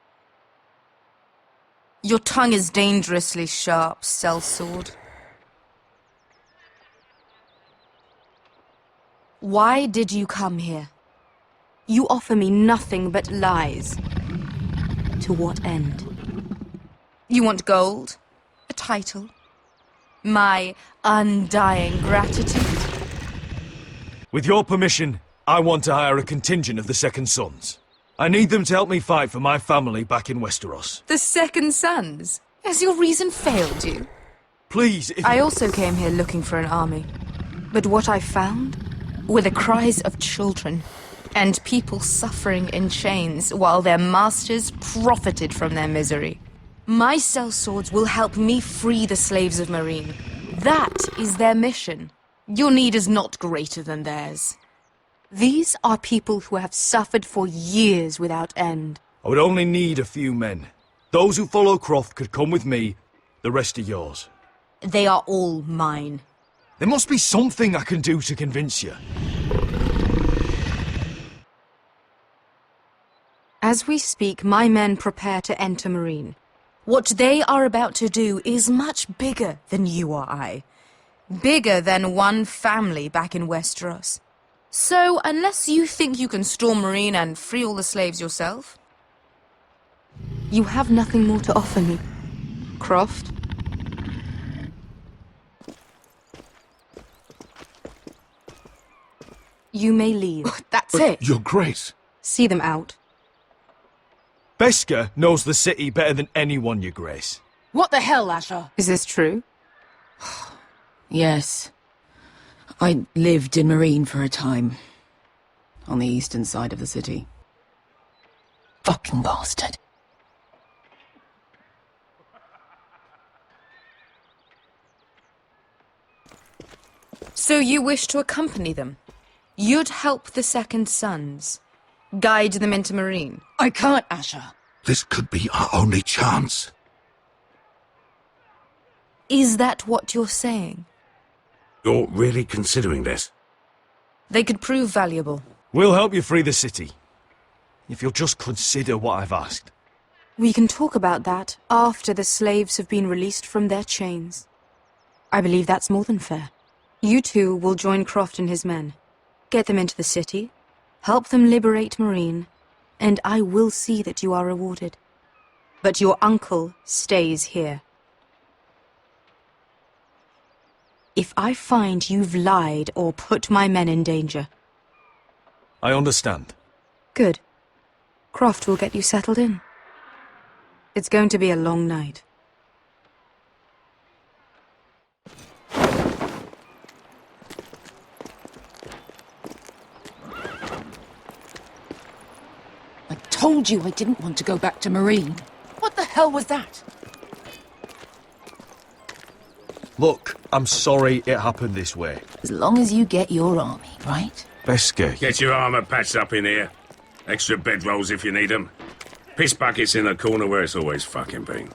Your tongue is dangerously sharp, sellsword. Why did you come here? You offer me nothing but lies. To what end? You want gold? A title? My undying gratitude? With your permission, I want to hire a contingent of the Second Sons. I need them to help me fight for my family back in Westeros. The Second Sons? Has your reason failed you? Please, I also came here looking for an army. But what I found were the cries of children and people suffering in chains while their masters profited from their misery. My sellswords will help me free the slaves of Meereen. That is their mission. Your need is not greater than theirs. These are people who have suffered for years without end. I would only need a few men. Those who follow Croft could come with me, the rest are yours. They are all mine. There must be something I can do to convince you. As we speak, my men prepare to enter Meereen. What they are about to do is much bigger than you or I. Bigger than one family back in Westeros. So, unless you think you can storm Meereen and free all the slaves yourself, you have nothing more to offer me, Croft. You may leave. That's it. Your Grace. See them out. Beskar knows the city better than anyone, Your Grace. What the hell, Asher? Is this true? Yes. I lived in Meereen for a time. On the eastern side of the city. Fucking bastard. So you wish to accompany them? You'd help the Second Sons? Guide them into Meereen? I can't, Asher. This could be our only chance. Is that what you're saying? You're really considering this? They could prove valuable. We'll help you free the city. If you'll just consider what I've asked. We can talk about that after the slaves have been released from their chains. I believe that's more than fair. You two will join Croft and his men. Get them into the city, help them liberate Meereen, and I will see that you are rewarded. But your uncle stays here. If I find you've lied or put my men in danger... I understand. Good. Croft will get you settled in. It's going to be a long night. told you I didn't want to go back to Marine. What the hell was that? Look, I'm sorry it happened this way. As long as you get your army, right? Beskar, Get your armor patched up in here. Extra bedrolls if you need them. Piss buckets in the corner where it's always fucking been.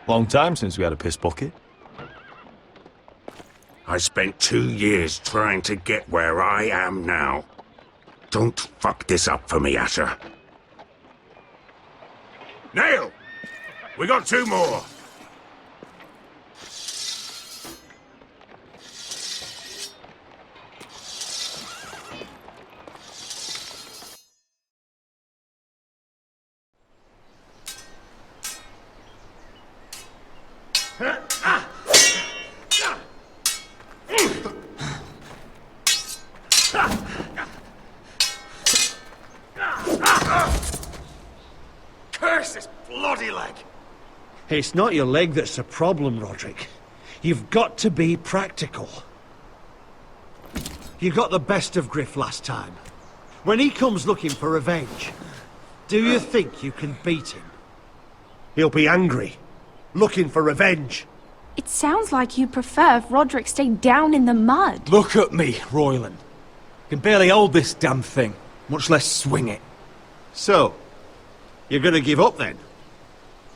Long time since we had a piss bucket. I spent 2 years trying to get where I am now. Don't fuck this up for me, Asher. Nail! We got 2 more! Curse this bloody leg! It's not your leg that's the problem, Roderick. You've got to be practical. You got the best of Griff last time. When he comes looking for revenge, do you think you can beat him? He'll be angry, looking for revenge. It sounds like you prefer if Roderick stayed down in the mud. Look at me, Royland. Can barely hold this damn thing, much less swing it. So, you're gonna give up then?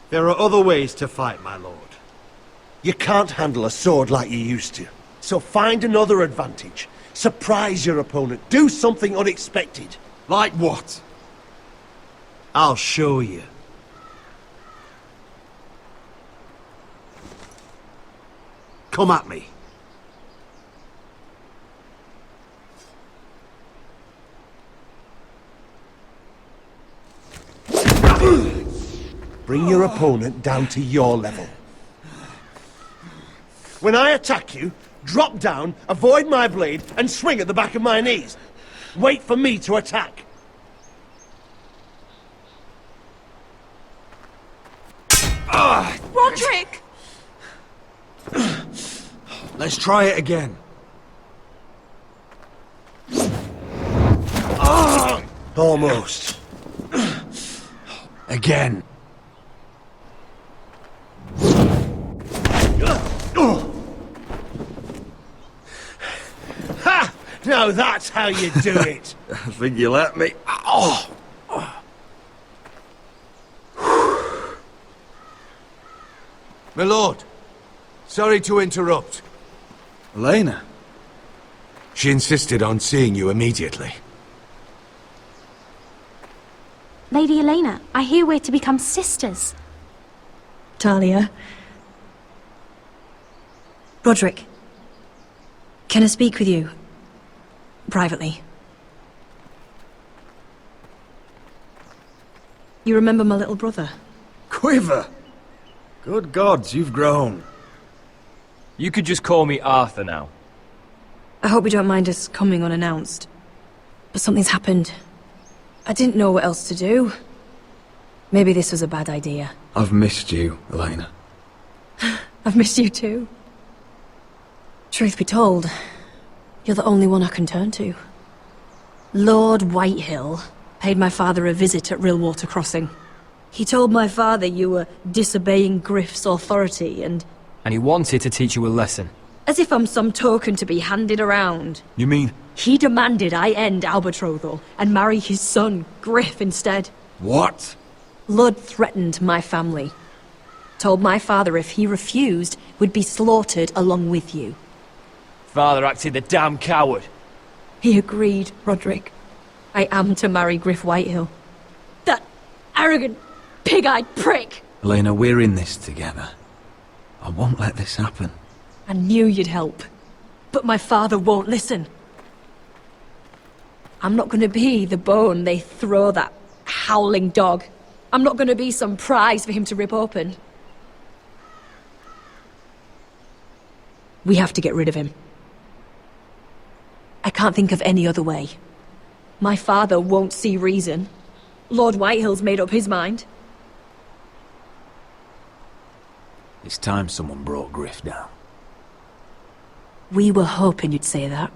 There are other ways to fight, my lord. You can't handle a sword like you used to. So find another advantage. Surprise your opponent. Do something unexpected. Like what? I'll show you. Come at me. Bring your opponent down to your level. When I attack you, drop down, avoid my blade, and swing at the back of my knees. Wait for me to attack. Roderick! Let's try it again. Almost. Again. Ha! Now that's how you do it. I think you let me. Oh! My lord, sorry to interrupt. Elena? She insisted on seeing you immediately. Lady Elena, I hear we're to become sisters. Talia. Roderick. Can I speak with you? Privately. You remember my little brother? Quiver! Good gods, you've grown. You could just call me Arthur now. I hope you don't mind us coming unannounced. But something's happened. I didn't know what else to do. Maybe this was a bad idea. I've missed you, Elena. I've missed you too. Truth be told, you're the only one I can turn to. Lord Whitehill paid my father a visit at Rillwater Crossing. He told my father you were disobeying Griff's authority and he wanted to teach you a lesson. as if I'm some token to be handed around. You mean? He demanded I end our betrothal and marry his son, Griff, instead. What? Lud threatened my family. Told my father if he refused, we'd be slaughtered along with you. Father acted the damn coward. He agreed, Roderick. I am to marry Griff Whitehill. That arrogant, pig-eyed prick! Elena, we're in this together. I won't let this happen. I knew you'd help. But my father won't listen. I'm not gonna be the bone they throw that howling dog. I'm not gonna be some prize for him to rip open. We have to get rid of him. I can't think of any other way. My father won't see reason. Lord Whitehill's made up his mind. It's time someone brought Griff down. We were hoping you'd say that.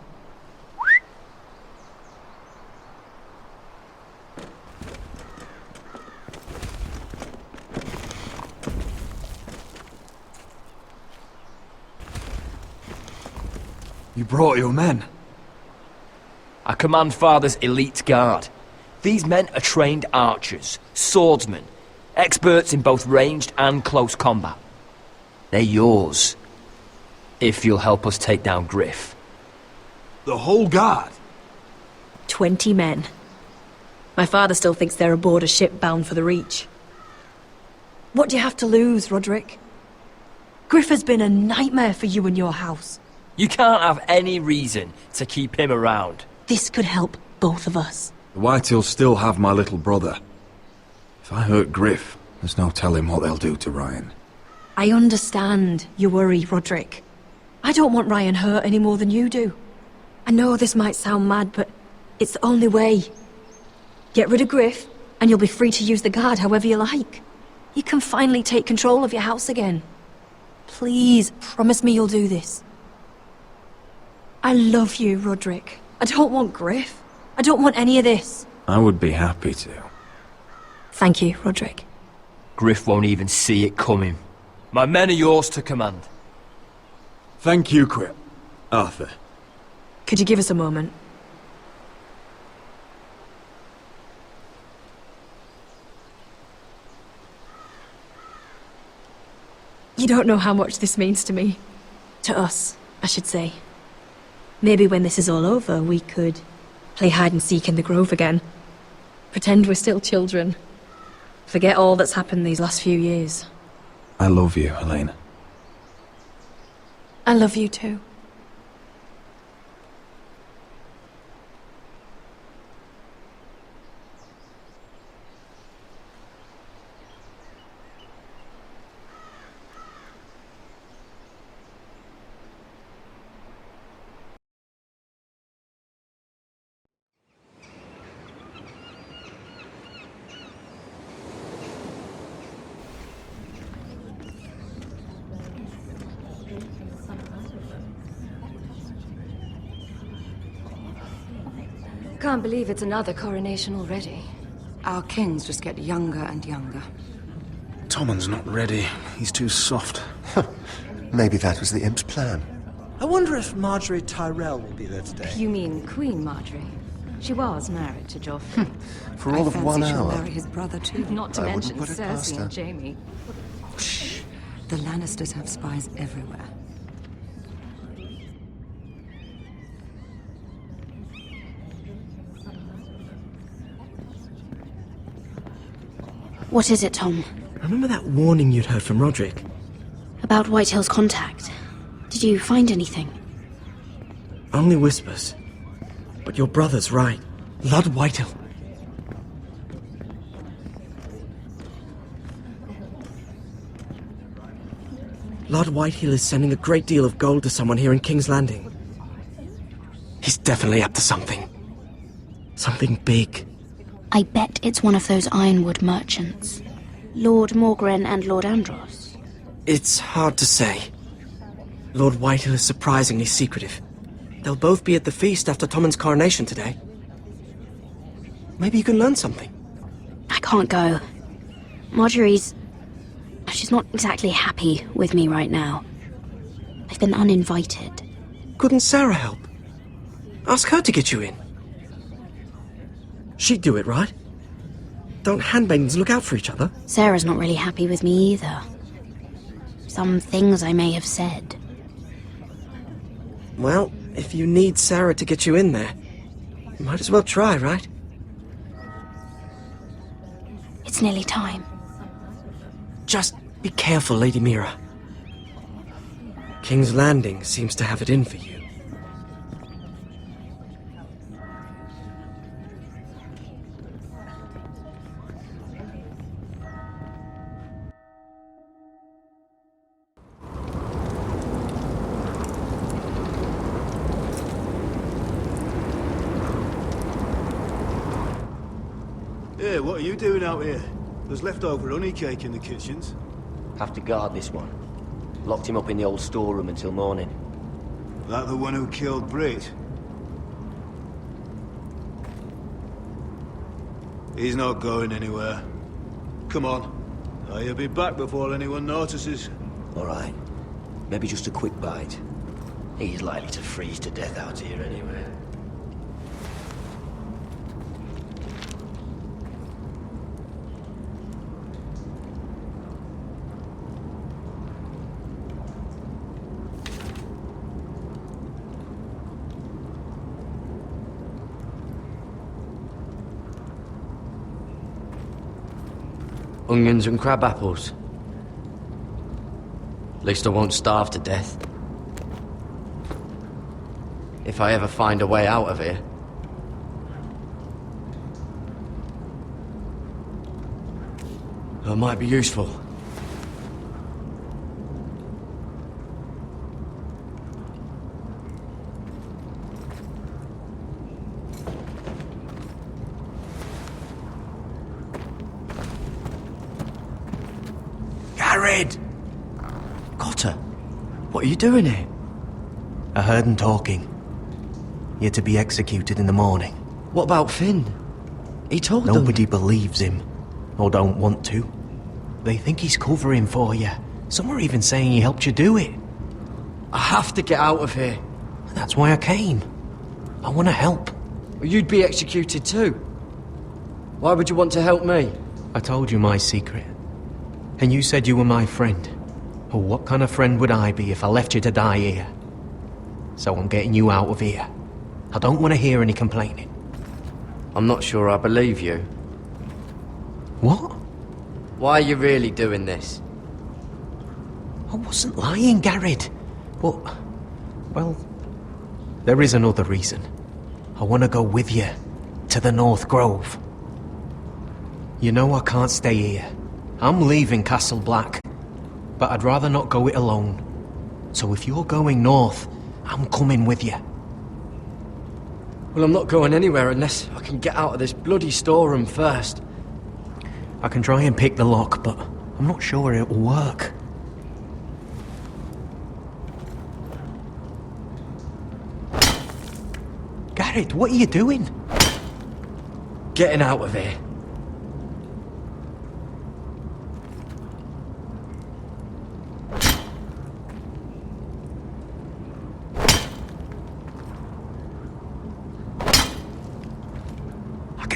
You brought your men. I command Father's elite guard. These men are trained archers, swordsmen, experts in both ranged and close combat. They're yours, if you'll help us take down Griff. The whole guard? 20 men. My father still thinks they're aboard a ship bound for the Reach. What do you have to lose, Roderick? Griff has been a nightmare for you and your house. You can't have any reason to keep him around. This could help both of us. The Whitehills still have my little brother. If I hurt Griff, there's no telling what they'll do to Ryan. I understand your worry, Roderick. I don't want Ryan hurt any more than you do. I know this might sound mad, but it's the only way. Get rid of Griff, and you'll be free to use the guard however you like. You can finally take control of your house again. Please, promise me you'll do this. I love you, Roderick. I don't want Griff. I don't want any of this. I would be happy to. Thank you, Roderick. Griff won't even see it coming. My men are yours to command. Thank you, Quip. Arthur. Could you give us a moment? You don't know how much this means to me. To us, I should say. Maybe when this is all over, we could play hide-and-seek in the grove again. Pretend we're still children. Forget all that's happened these last few years. I love you, Helena. I love you too. Can't believe it's another coronation already. Our kings just get younger and younger. Tommen's not ready. He's too soft. Maybe that was the imp's plan. I wonder if Marjorie Tyrell will be there today. You mean Queen Marjorie? She was married to Joffrey. For all of 1 she'll hour. marry his brother too. Not to I wouldn't mention put it past Cersei her. and Jaime. Shh. The Lannisters have spies everywhere. What is it, Tom? Remember that warning you'd heard from Roderick? About Whitehill's contact. Did you find anything? Only whispers. But your brother's right. Lord Whitehill. Lord Whitehill is sending a great deal of gold to someone here in King's Landing. He's definitely up to something. Something big. I bet it's one of those ironwood merchants. Lord Morgren and Lord Andros. It's hard to say. Lord Whitehill is surprisingly secretive. They'll both be at the feast after Tommen's coronation today. Maybe you can learn something. I can't go. Marjorie's... she's not exactly happy with me right now. I've been uninvited. Couldn't Sarah help? Ask her to get you in. She'd do it, right? Don't handmaidens look out for each other? Sarah's not really happy with me either. Some things I may have said. Well, if you need Sarah to get you in there, you might as well try, right? It's nearly time. Just be careful, Lady Mira. King's Landing seems to have it in for you. Hey, what are you doing out here? There's leftover honey cake in the kitchens. Have to guard this one. Locked him up in the old storeroom until morning. That the one who killed Brit? He's not going anywhere. Come on. He'll be back before anyone notices. Alright. Maybe just a quick bite. He's likely to freeze to death out here anyway. Onions and crab apples. At least I won't starve to death. If I ever find a way out of here. It might be useful. Garrett! Cotter, what are you doing here? I heard him talking. You're to be executed in the morning. What about Finn? He told them. Nobody believes him, or don't want to. They think he's covering for you. Some are even saying he helped you do it. I have to get out of here. That's why I came. I want to help. You'd be executed too. Why would you want to help me? I told you my secret. And you said you were my friend. Well, what kind of friend would I be if I left you to die here? So I'm getting you out of here. I don't want to hear any complaining. I'm not sure I believe you. What? Why are you really doing this? I wasn't lying, Garrett. But, well, there is another reason. I want to go with you to the North Grove. You know I can't stay here. I'm leaving Castle Black, but I'd rather not go it alone. So if you're going north, I'm coming with you. Well, I'm not going anywhere unless I can get out of this bloody storeroom first. I can try and pick the lock, but I'm not sure it will work. Garrett, what are you doing? Getting out of here.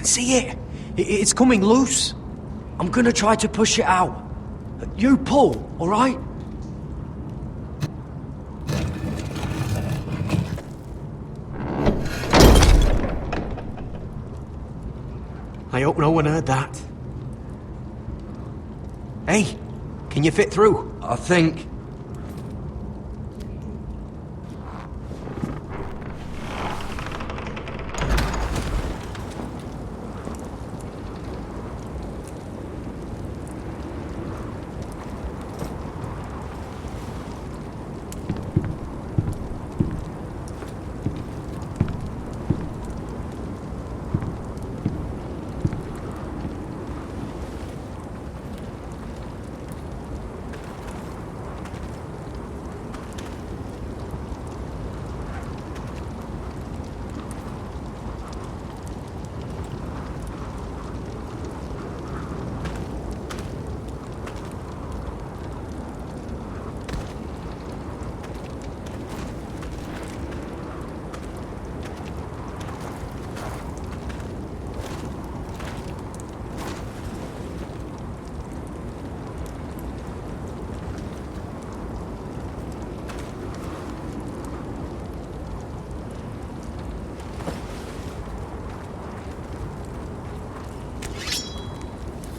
See it? It's coming loose. I'm gonna try to push it out. You pull, alright? I hope no one heard that. Hey, can you fit through? I think.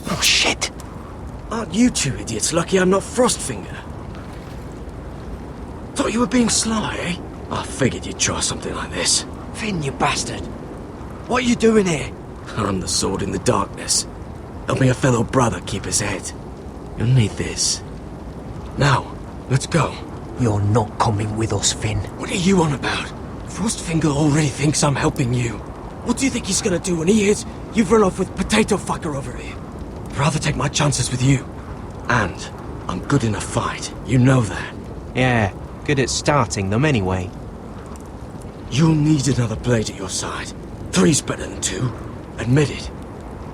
Oh, shit! Aren't you two idiots lucky I'm not Frostfinger? Thought you were being sly, eh? I figured you'd try something like this. Finn, you bastard! What are you doing here? I'm the sword in the darkness. Helping a fellow brother keep his head. You'll need this. Now, let's go. You're not coming with us, Finn. What are you on about? Frostfinger already thinks I'm helping you. What do you think he's gonna do when he hears you've run off with Potato Fucker over here? I'd rather take my chances with you. And I'm good in a fight. You know that. Yeah, good at starting them anyway. You'll need another blade at your side. 3's better than 2. Admit it.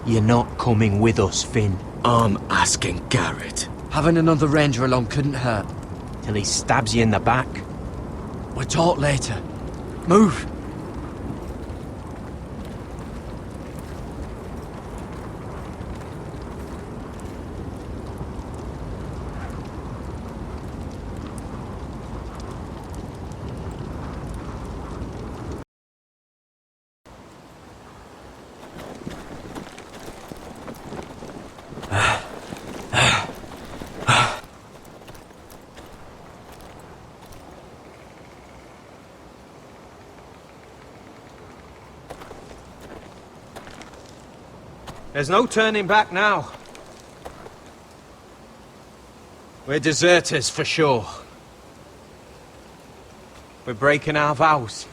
You're not coming with us, Finn. I'm asking Garrett. Having another ranger along couldn't hurt. Till he stabs you in the back. We'll talk later. Move! There's no turning back now. We're deserters for sure. We're breaking our vows.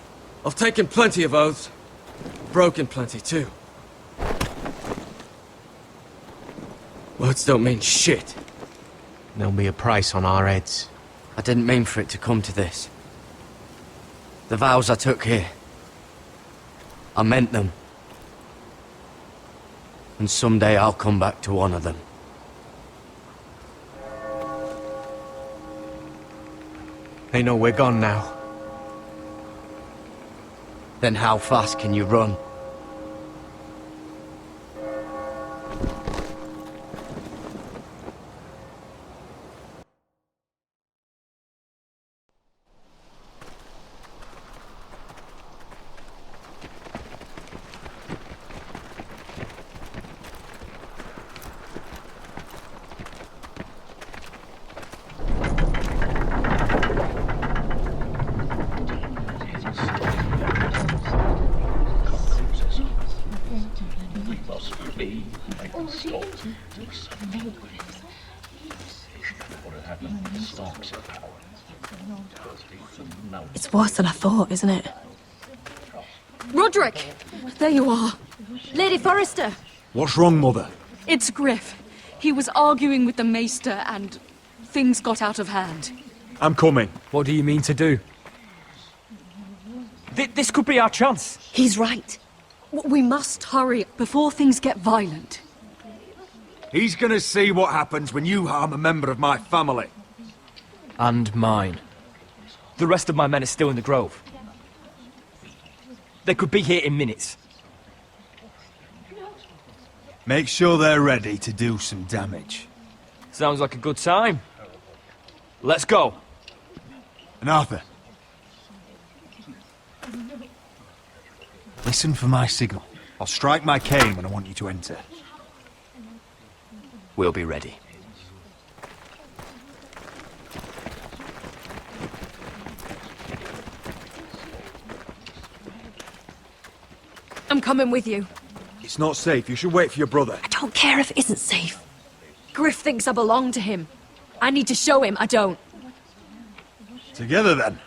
I've taken plenty of oaths. Broken plenty too. Words don't mean shit. There'll be a price on our heads. I didn't mean for it to come to this. The vows I took here, I meant them. And someday I'll come back to honor them. They know we're gone now. Then how fast can you run? It's worse than I thought, isn't it? Roderick! There you are. Lady Forrester! What's wrong, Mother? It's Griff. He was arguing with the Maester and things got out of hand. I'm coming. What do you mean to do? This could be our chance. He's right. We must hurry before things get violent. He's gonna see what happens when you harm a member of my family. And mine. The rest of my men are still in the grove. They could be here in minutes. Make sure they're ready to do some damage. Sounds like a good time. Let's go. And Arthur, listen for my signal. I'll strike my cane when I want you to enter. We'll be ready. I'm coming with you. It's not safe. You should wait for your brother. I don't care if it isn't safe. Griff thinks I belong to him. I need to show him I don't. Together, then.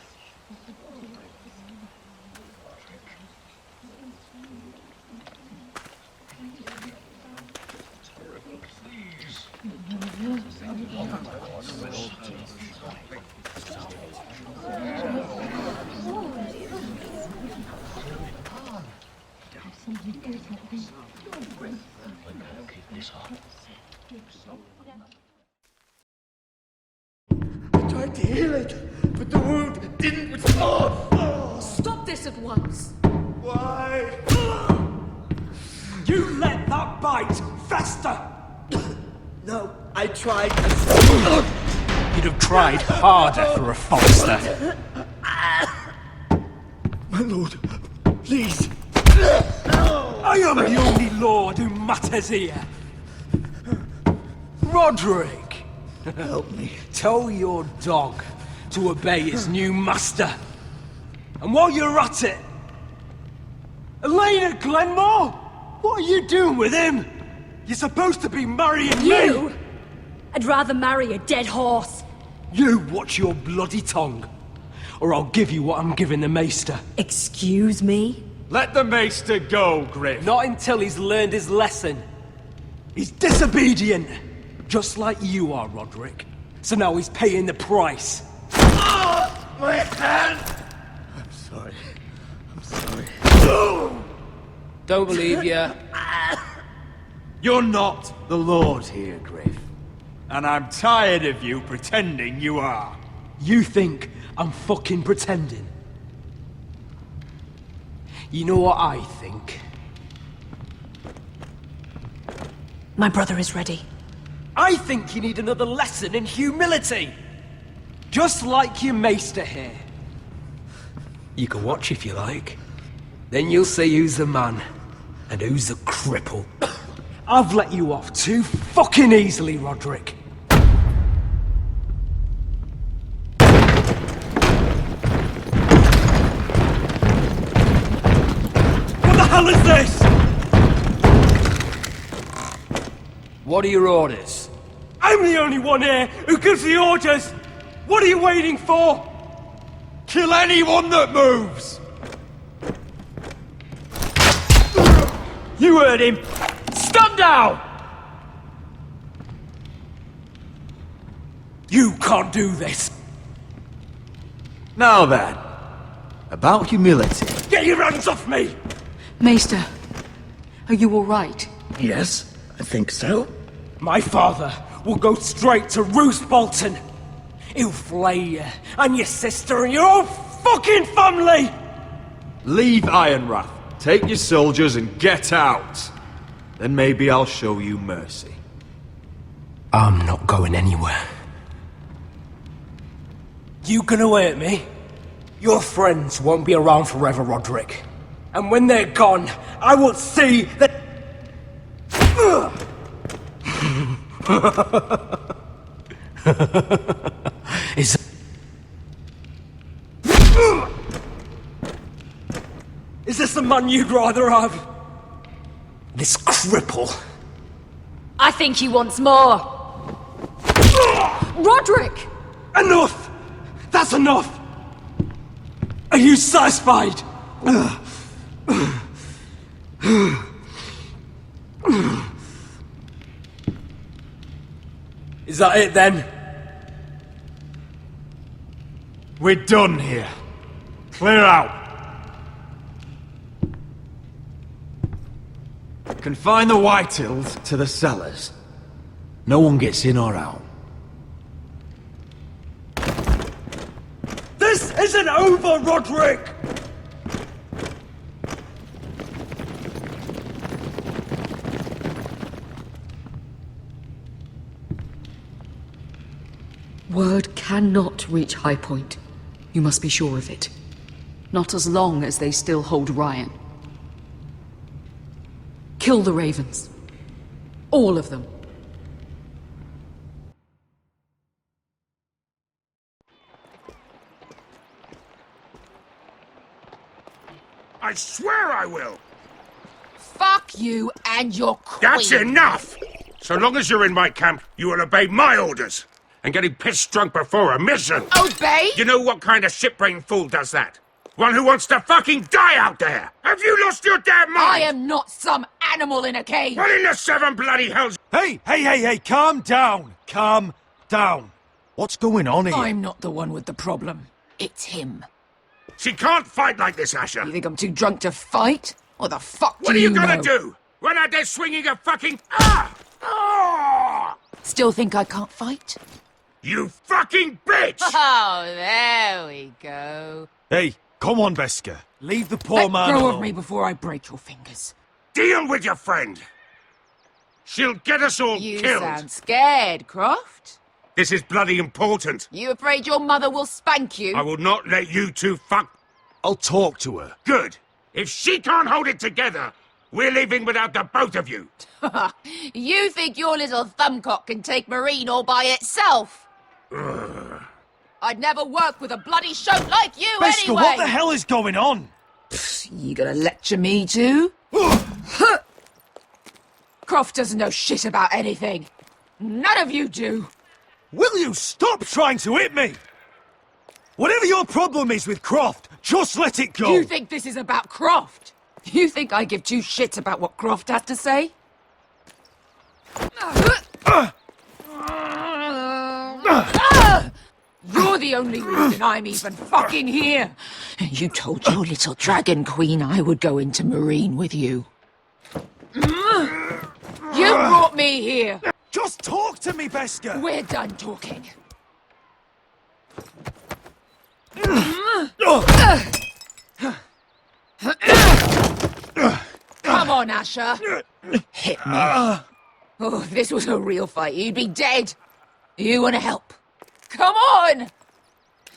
I tried to heal it, but the wound didn't respond. Stop this at once. Why? You let that bite fester! No, I tried. You'd have tried harder for a Forrester. My lord, please. I am the only lord who matters here. Roderick! Help me. Tell your dog to obey his new master. And while you're at it... Elena Glenmore! What are you doing with him? You're supposed to be marrying You? me! I'd rather marry a dead horse. You watch your bloody tongue, or I'll give you what I'm giving the Maester. Excuse me? Let the Maester go, Griff. Not until he's learned his lesson. He's disobedient, just like you are, Roderick. So now he's paying the price. My hand! I'm sorry. I'm sorry. Don't believe ya. You're not the Lord here, Griff. And I'm tired of you pretending you are. You think I'm fucking pretending? You know what I think? My brother is ready. I think you need another lesson in humility. Just like your maester here. You can watch if you like. Then you'll see who's the man and who's the cripple. I've let you off too fucking easily, Roderick. What the hell is this? What are your orders? I'm the only one here who gives the orders! What are you waiting for? Kill anyone that moves! You heard him! Stand down! You can't do this! Now then, about humility. Get your hands off me! Maester, are you all right? Yes, I think so. My father will go straight to Roose Bolton. He'll flay you, and your sister, and your whole fucking family! Leave Ironrath. Take your soldiers and get out. Then maybe I'll show you mercy. I'm not going anywhere. You gonna hurt me? Your friends won't be around forever, Roderick. And when they're gone, I will see that... Is... Is this the man you'd rather have? This cripple? I think he wants more. Roderick! Enough! That's enough! Are you satisfied? Is that it then? We're done here. Clear out. Confine the Whitehills to the cellars. No one gets in or out. This isn't over, Roderick! Word cannot reach High Point. You must be sure of it. Not as long as they still hold Ryan. Kill the ravens. All of them. I swear I will! Fuck you and your queen. That's enough! So long as you're in my camp, you will obey my orders. And getting pissed drunk before a mission. Obey? You know what kind of shitbrain fool does that? One who wants to fucking die out there! Have you lost your damn mind? I am not some animal in a cage! What in the seven bloody hells? Hey, calm down! Calm down! What's going on here? I'm not the one with the problem. It's him. She can't fight like this, Asher! You think I'm too drunk to fight? What the fuck What do are you know? gonna do? Run out there swinging a fucking... Ah! Ah! Still think I can't fight? You fucking bitch! Oh, there we go. Hey, come on, Beskar. Leave the poor Let man go alone. of me before I break your fingers. Deal with your friend! She'll get us all You killed! sound scared, Croft. This is bloody important. You afraid your mother will spank you? I will not let you two fuck... I'll talk to her. Good. If she can't hold it together, we're leaving without the both of you. You think your little thumbcock can take Marine all by itself? Ugh. I'd never work with a bloody shote like you Beskar, anyway! what the hell is going on? You gonna lecture me too? Croft doesn't know shit about anything. None of you do. Will you stop trying to hit me? Whatever your problem is with Croft, just let it go. You think this is about Croft? You think I give two shits about what Croft has to say? You're the only reason I'm even fucking here! You told your little dragon queen I would go into Marine with you. You brought me here! Just talk to me, Beskar! We're done talking. Come on, Asher. Hit me. Oh, if this was a real fight, you'd be dead. You want to help? Come on!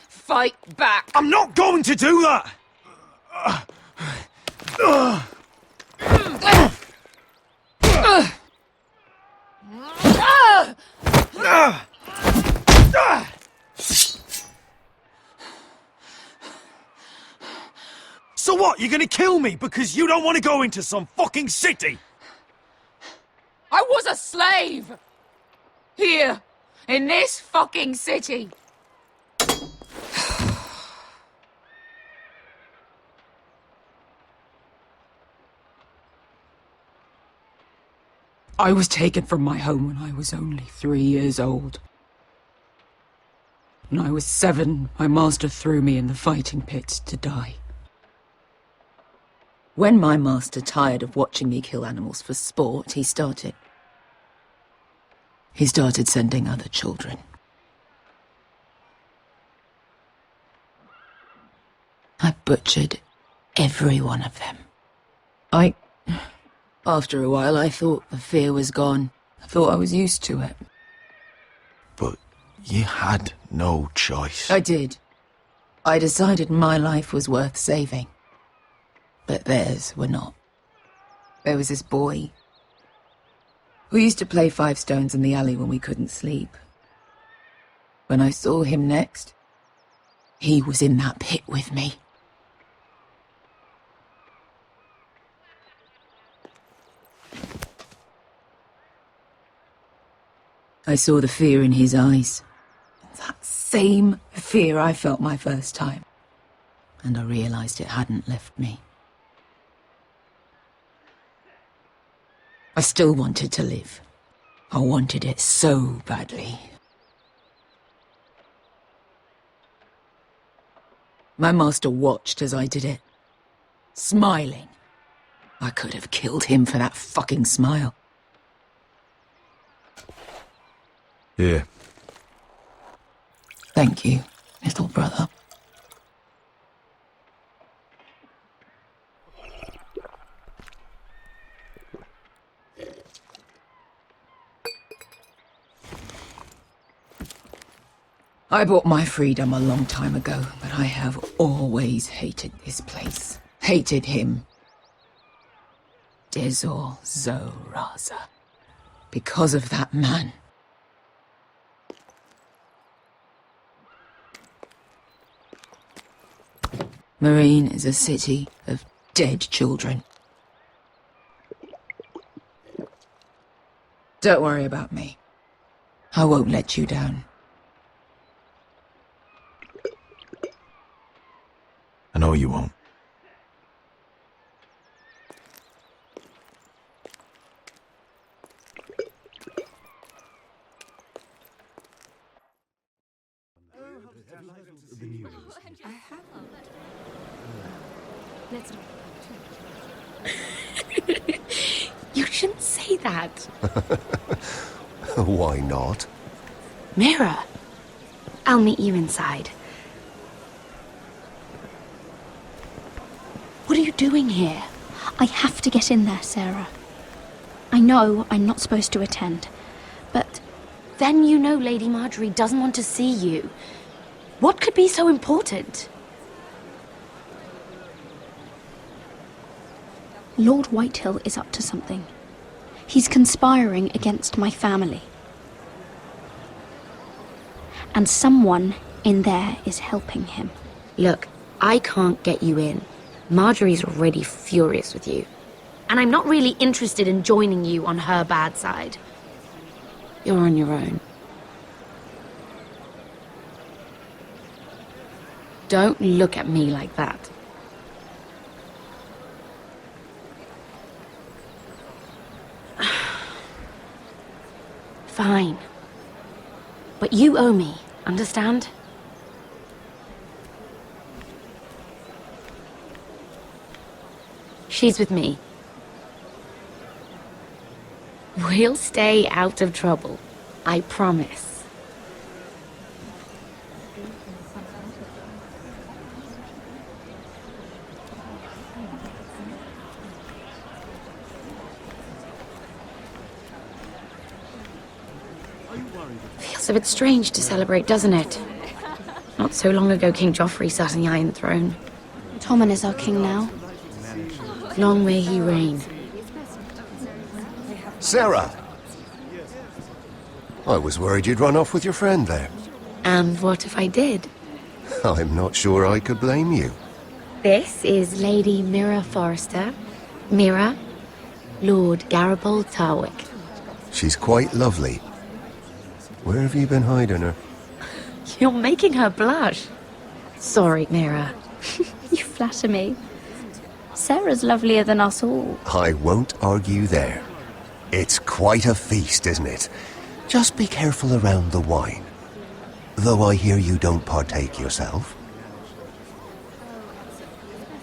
Fight back. I'm not going to do that! So what, you're gonna kill me because you don't want to go into some fucking city? I was a slave! Here, in this fucking city. I was taken from my home when I was only 3 years old. When I was 7, my master threw me in the fighting pit to die. When my master tired of watching me kill animals for sport, he started sending other children. I butchered every one of them. After a while, I thought the fear was gone. I thought I was used to it. But you had no choice. I did. I decided my life was worth saving. But theirs were not. There was this boy who used to play 5 stones in the alley when we couldn't sleep. When I saw him next, he was in that pit with me. I saw the fear in his eyes. That same fear I felt my first time. And I realized it hadn't left me. I still wanted to live. I wanted it so badly. My master watched as I did it, smiling. I could have killed him for that fucking smile. Here. Thank you, little brother. I bought my freedom a long time ago, but I have always hated this place. Hated him. Dezor Zoraza. Because of that man. Marine is a city of dead children. Don't worry about me. I won't let you down. I know you won't. You shouldn't say that. Why not? Mira, I'll meet you inside. What are you doing here? I have to get in there, Sarah. I know I'm not supposed to attend, but then you know Lady Marjorie doesn't want to see you. What could be so important? Lord Whitehill is up to something. He's conspiring against my family. And someone in there is helping him. Look, I can't get you in. Marjorie's already furious with you. And I'm not really interested in joining you on her bad side. You're on your own. Don't look at me like that. Fine. But you owe me, understand? She's with me. We'll stay out of trouble. I promise. Feels a bit strange to celebrate, doesn't it? Not so long ago King Joffrey sat on the Iron Throne. Tommen is our king now. Long may he reign. Sarah! I was worried you'd run off with your friend there. And what if I did? I'm not sure I could blame you. This is Lady Mira Forrester. Mira, Lord Garibaldi Tarwick. She's quite lovely. Where have you been hiding her? You're making her blush. Sorry, Mira. You flatter me. Sarah's lovelier than us all. I won't argue there. It's quite a feast, isn't it? Just be careful around the wine. Though I hear you don't partake yourself.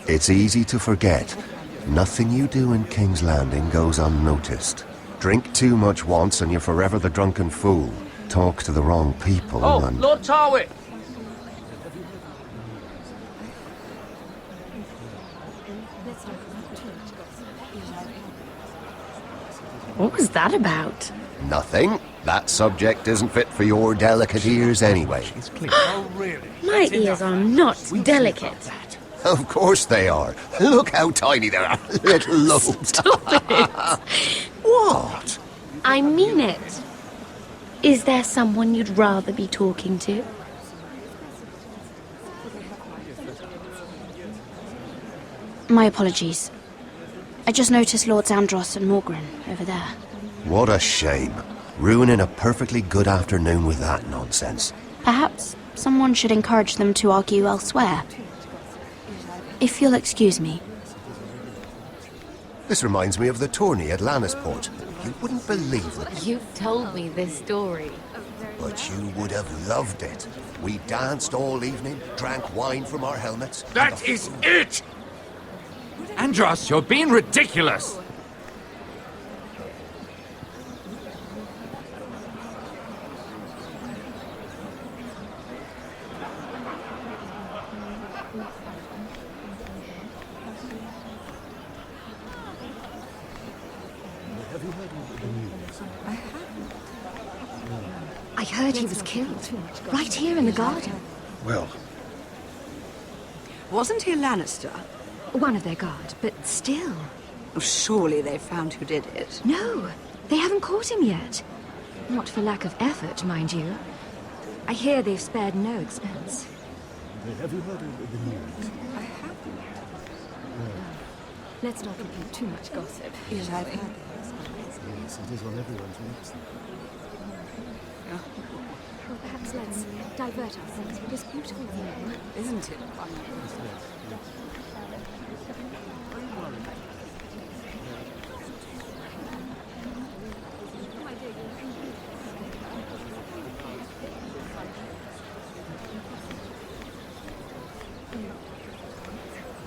It's easy to forget. Nothing you do in King's Landing goes unnoticed. Drink too much once and you're forever the drunken fool. Talk to the wrong people and... Lord Tarwick! What was that about? Nothing. That subject isn't fit for your delicate ears anyway. My ears are not delicate. Of course they are. Look how tiny they are. Little lobes. Stop it! What? I mean it. Is there someone you'd rather be talking to? My apologies. I just noticed Lords Andros and Morgren over there. What a shame. Ruining a perfectly good afternoon with that nonsense. Perhaps someone should encourage them to argue elsewhere. If you'll excuse me. This reminds me of the tourney at Lannisport. You wouldn't believe it. You've told me this story. But you would have loved it. We danced all evening, drank wine from our helmets. That is it! Andros, you're being ridiculous! I heard he was killed. Right here in the garden. Well... Wasn't he a Lannister? One of their guard, but still. Oh, surely they found who did it. No, they haven't caught him yet. Not for lack of effort, mind you. I hear they've spared no expense. Have you heard of the news? I haven't. Let's not repeat too much gossip. Yes, I've heard. Yes, it is on everyone's lips. Well, perhaps let's divert ourselves with this beautiful view. Isn't it?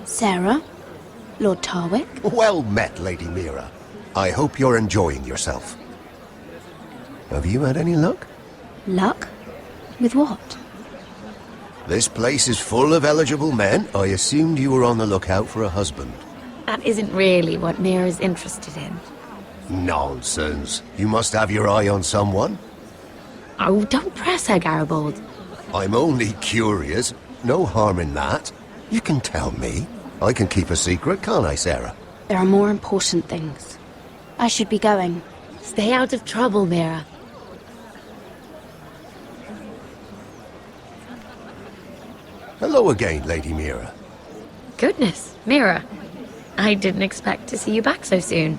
Sarah? Lord Tarwick? Well met, Lady Mira. I hope you're enjoying yourself. Have you had any luck? Luck? With what? This place is full of eligible men. I assumed you were on the lookout for a husband. That isn't really what Mira's interested in. Nonsense. You must have your eye on someone. Oh, don't press her, Garibaldi. I'm only curious. No harm in that. You can tell me. I can keep a secret, can't I, Sarah? There are more important things. I should be going. Stay out of trouble, Mira. Hello again, Lady Mira. Goodness, Mira. I didn't expect to see you back so soon.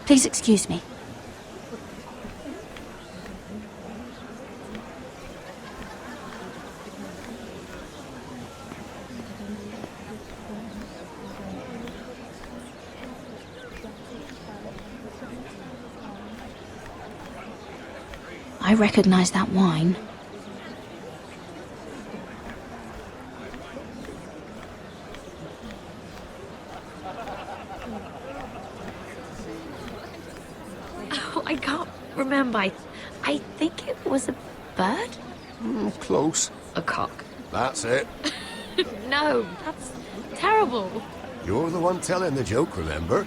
Please excuse me. I recognize that wine. Oh, I can't remember. I think it was a bird? Close. A cock. That's it. No, that's terrible. You're the one telling the joke, remember?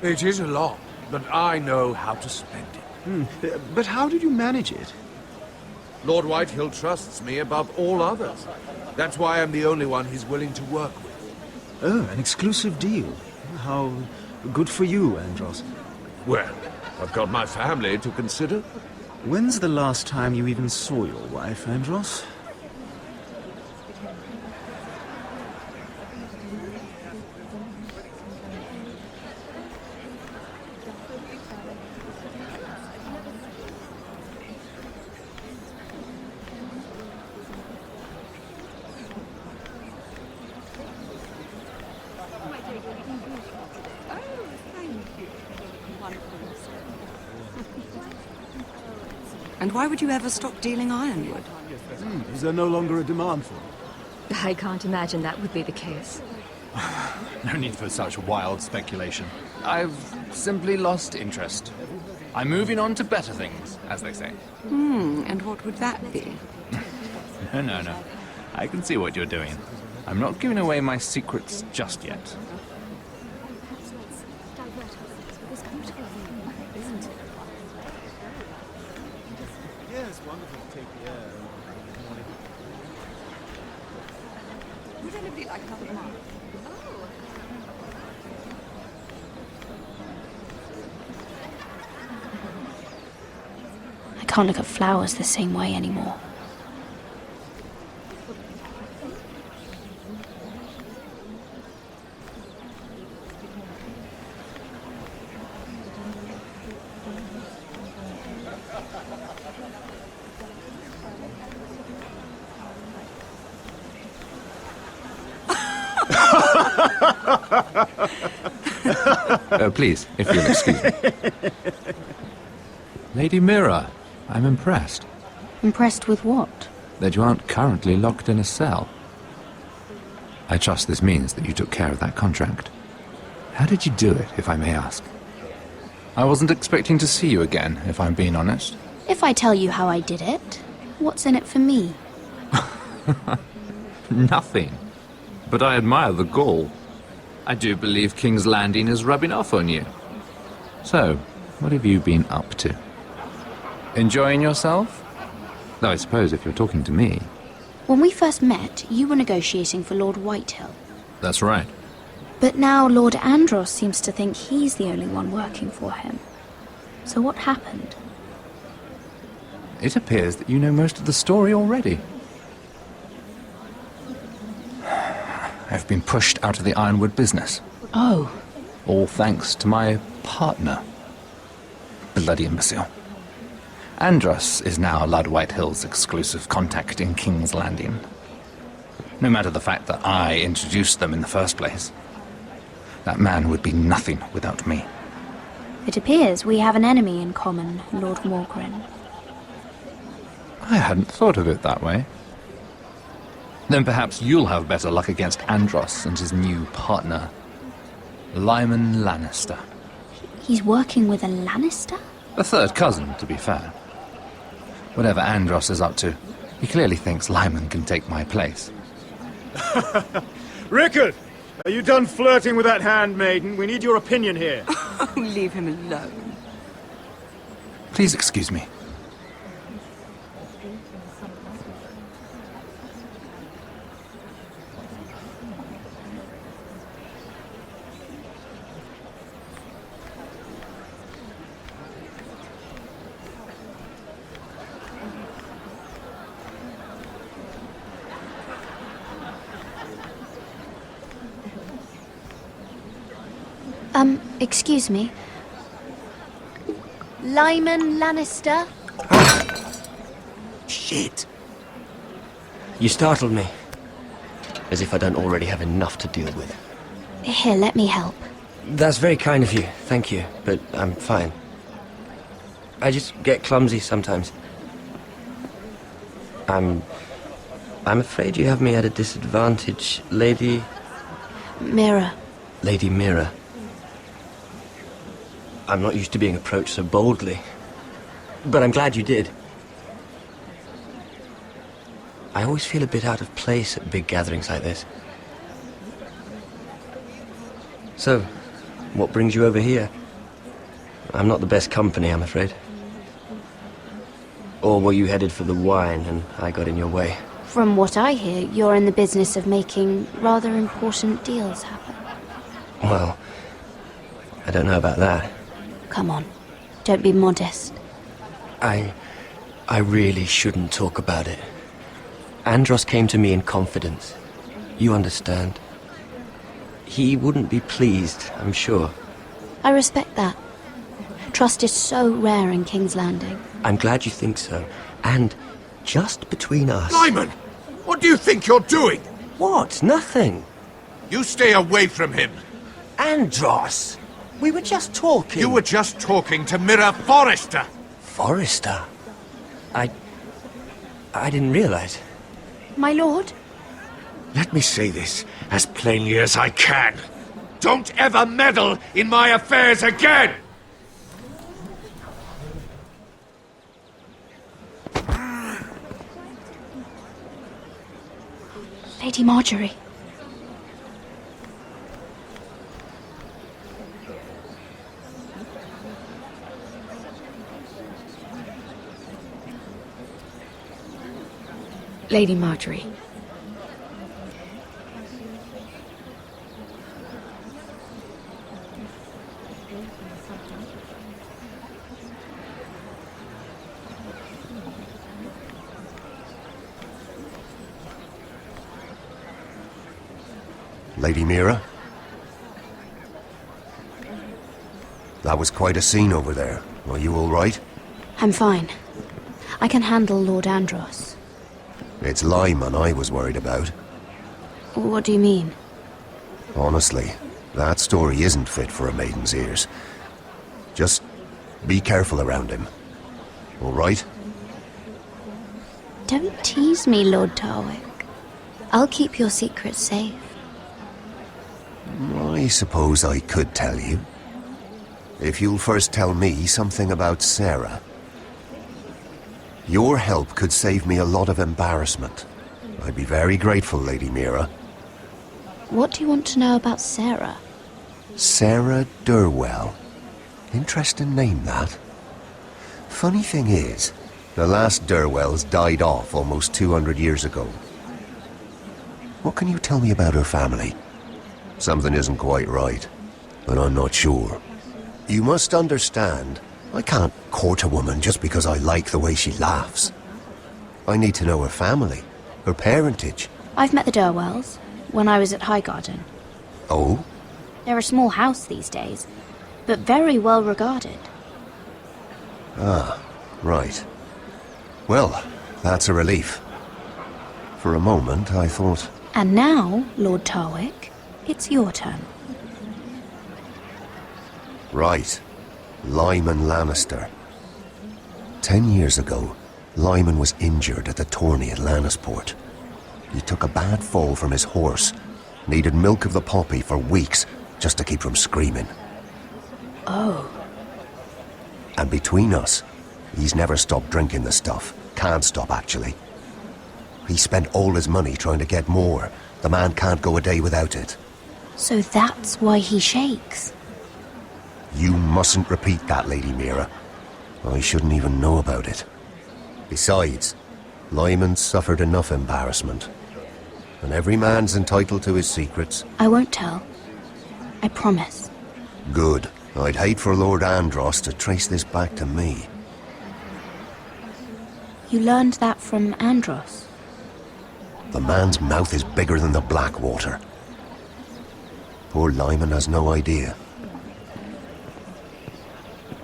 It is a lot, but I know how to spend it. But how did you manage it? Lord Whitehill trusts me above all others. That's why I'm the only one he's willing to work with. Oh, an exclusive deal. How good for you, Andros. Well, I've got my family to consider. When's the last time you even saw your wife, Andros? And why would you ever stop dealing ironwood? Is there no longer a demand for it? I can't imagine that would be the case. No need for such wild speculation. I've simply lost interest. I'm moving on to better things, as they say. And what would that be? No. I can see what you're doing. I'm not giving away my secrets just yet. Yes, wonderful to take the air. Would anybody like another mark? I can't look at flowers the same way anymore. Please, if you'll excuse me. Lady Mira, I'm impressed. Impressed with what? That you aren't currently locked in a cell. I trust this means that you took care of that contract. How did you do it, if I may ask? I wasn't expecting to see you again, if I'm being honest. If I tell you how I did it, what's in it for me? Nothing. But I admire the gall. I do believe King's Landing is rubbing off on you. So, what have you been up to? Enjoying yourself? Though I suppose if you're talking to me... When we first met, you were negotiating for Lord Whitehill. That's right. But now Lord Andros seems to think he's the only one working for him. So what happened? It appears that you know most of the story already. I've been pushed out of the ironwood business. Oh. All thanks to my partner. Bloody imbecile. Andros is now Lord Whitehill's exclusive contact in King's Landing. No matter the fact that I introduced them in the first place. That man would be nothing without me. It appears we have an enemy in common, Lord Morgren. I hadn't thought of it that way. Then perhaps you'll have better luck against Andros and his new partner, Lyman Lannister. He's working with a Lannister? A third cousin, to be fair. Whatever Andros is up to, he clearly thinks Lyman can take my place. Rickard! Are you done flirting with that handmaiden? We need your opinion here. Leave him alone. Please excuse me. Excuse me. Lyman Lannister? Shit. You startled me. As if I don't already have enough to deal with. Here, let me help. That's very kind of you, thank you, but I'm fine. I just get clumsy sometimes. I'm afraid you have me at a disadvantage, Lady... Mira. Lady Mira. I'm not used to being approached so boldly, but I'm glad you did. I always feel a bit out of place at big gatherings like this. So, what brings you over here? I'm not the best company, I'm afraid. Or were you headed for the wine and I got in your way? From what I hear, you're in the business of making rather important deals happen. Well, I don't know about that. Come on, don't be modest. I really shouldn't talk about it. Andros came to me in confidence. You understand. He wouldn't be pleased, I'm sure. I respect that. Trust is so rare in King's Landing. I'm glad you think so. And just between us... Lyman! What do you think you're doing? What? Nothing. You stay away from him. Andros! We were just talking. You were just talking to Mira Forrester. Forrester? I didn't realize. My lord? Let me say this as plainly as I can. Don't ever meddle in my affairs again! Lady Marjorie. Lady Marjorie. Lady Mira? That was quite a scene over there. Are you all right? I'm fine. I can handle Lord Andros. It's Lyman I was worried about. What do you mean? Honestly, that story isn't fit for a maiden's ears. Just be careful around him. All right? Don't tease me, Lord Tarwick. I'll keep your secret safe. I suppose I could tell you. If you'll first tell me something about Sarah. Your help could save me a lot of embarrassment. I'd be very grateful, Lady Mira. What do you want to know about Sarah? Sarah Durwell. Interesting name, that. Funny thing is, the last Durwells died off almost 200 years ago. What can you tell me about her family? Something isn't quite right, but I'm not sure. You must understand, I can't court a woman just because I like the way she laughs. I need to know her family, her parentage. I've met the Durwells when I was at Highgarden. Oh? They're a small house these days, but very well regarded. Ah, right. Well, that's a relief. For a moment, I thought... And now, Lord Tarwick, it's your turn. Right. Lyman Lannister. 10 years ago, Lyman was injured at the tourney at Lannisport. He took a bad fall from his horse, needed milk of the poppy for weeks just to keep from screaming. Oh. And between us, he's never stopped drinking the stuff. Can't stop, actually. He spent all his money trying to get more. The man can't go a day without it. So that's why he shakes. You mustn't repeat that, Lady Mira. I shouldn't even know about it. Besides, Lyman suffered enough embarrassment. And every man's entitled to his secrets. I won't tell. I promise. Good. I'd hate for Lord Andros to trace this back to me. You learned that from Andros? The man's mouth is bigger than the Blackwater. Poor Lyman has no idea.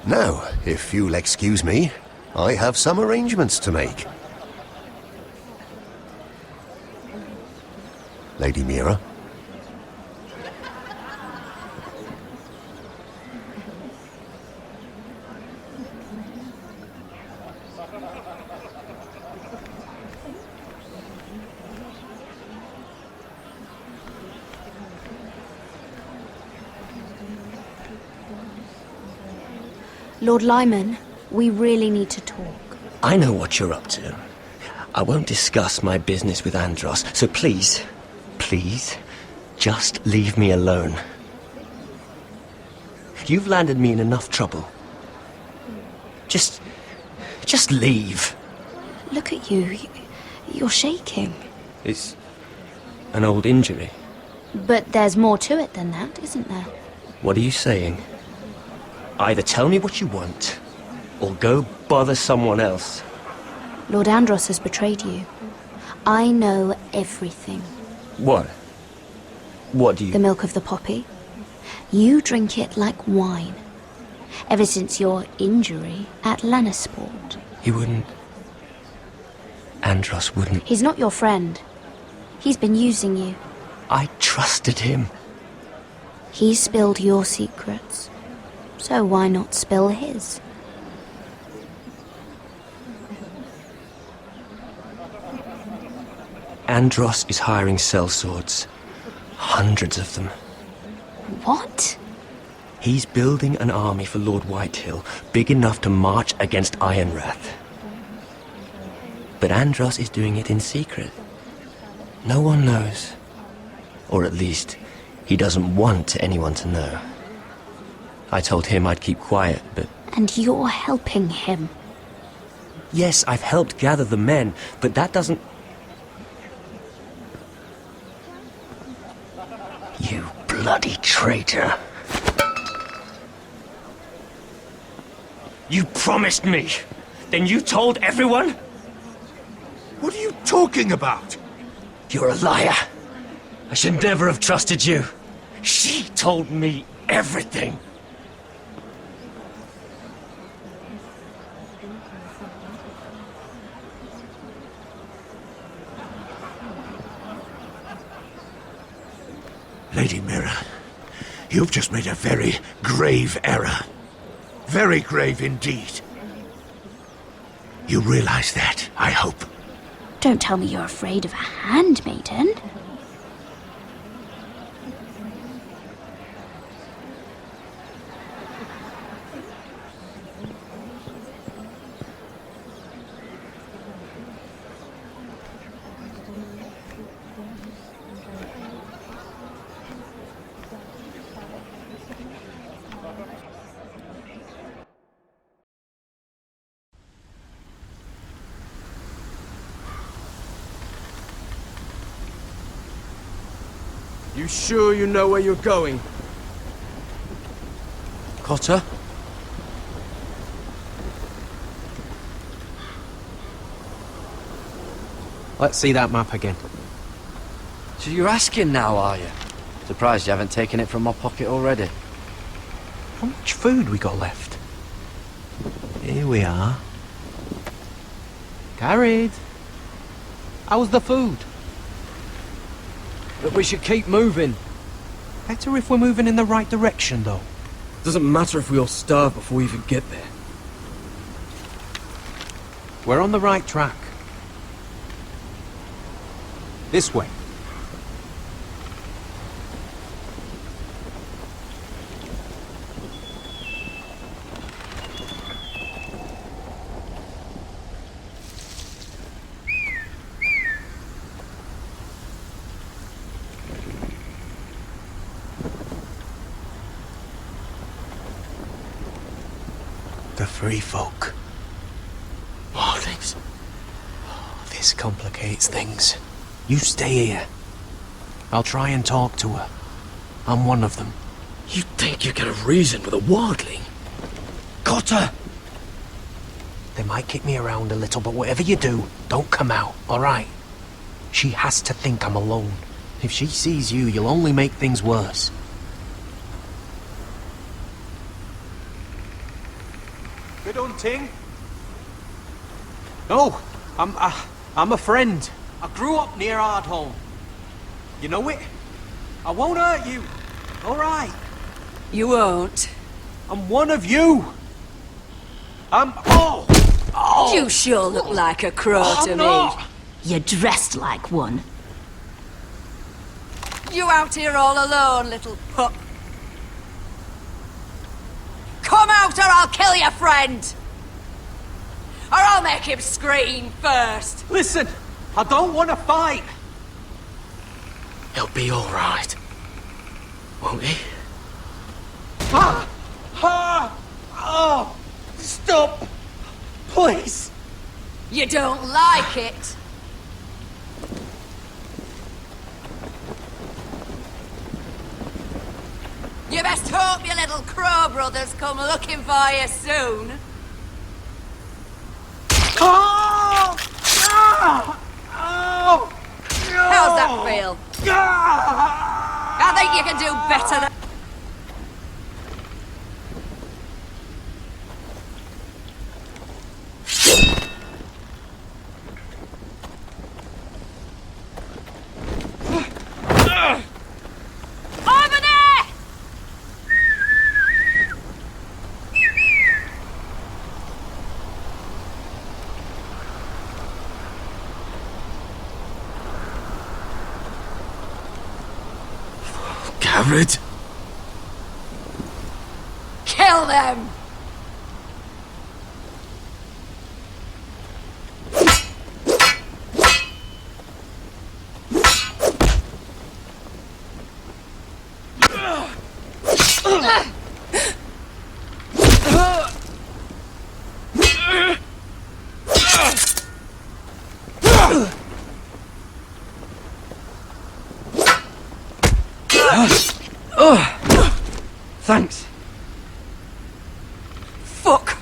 Now, if you'll excuse me, I have some arrangements to make. Lady Mira? Lord Lyman, we really need to talk. I know what you're up to. I won't discuss my business with Andros, so please, just leave me alone. You've landed me in enough trouble. Just leave. Look at you. You're shaking. It's an old injury. But there's more to it than that, isn't there? What are you saying? Either tell me what you want, or go bother someone else. Lord Andros has betrayed you. I know everything. What? What do you... The milk of the poppy. You drink it like wine. Ever since your injury at Lannisport. He wouldn't... Andros wouldn't... He's not your friend. He's been using you. I trusted him. He spilled your secrets. So why not spill his? Andros is hiring sellswords. Hundreds of them. What? He's building an army for Lord Whitehill, big enough to march against Ironrath. But Andros is doing it in secret. No one knows. Or at least, he doesn't want anyone to know. I told him I'd keep quiet, but... And you're helping him. Yes, I've helped gather the men, but that doesn't... You bloody traitor. You promised me! Then you told everyone? What are you talking about? You're a liar. I should never have trusted you. She told me everything. Lady Mira, you've just made a very grave error. Very grave indeed. You realize that, I hope. Don't tell me you're afraid of a handmaiden. You sure you know where you're going? Cotter? Let's see that map again. So you're asking now, are you? Surprised you haven't taken it from my pocket already. How much food we got left? Here we are. Carried. How's the food? But we should keep moving. Better if we're moving in the right direction, though. Doesn't matter if we all starve before we even get there. We're on the right track. This way. The free folk. Mornings. This complicates things. You stay here. I'll try and talk to her. I'm one of them. You think you get a reason with a wardling? Cotter! They might kick me around a little, but whatever you do, don't come out, alright? She has to think I'm alone. If she sees you, you'll only make things worse. Ting? No, I'm a friend. I grew up near Ardholm. You know it? I won't hurt you. All right. You won't. I'm one of you. Oh! You sure look like a crow to me. You're dressed like one. You out here all alone, little pup? Come out or I'll kill your friend! Or I'll make him scream first! Listen, I don't want to fight. He'll be all right, won't he? Oh! Stop! Please! You don't like it? You best hope your little crow brothers come looking for you soon. Oh! Oh! How's that feel? I think you can do better than... Over there! Garrett! Kill them! Thanks. Fuck!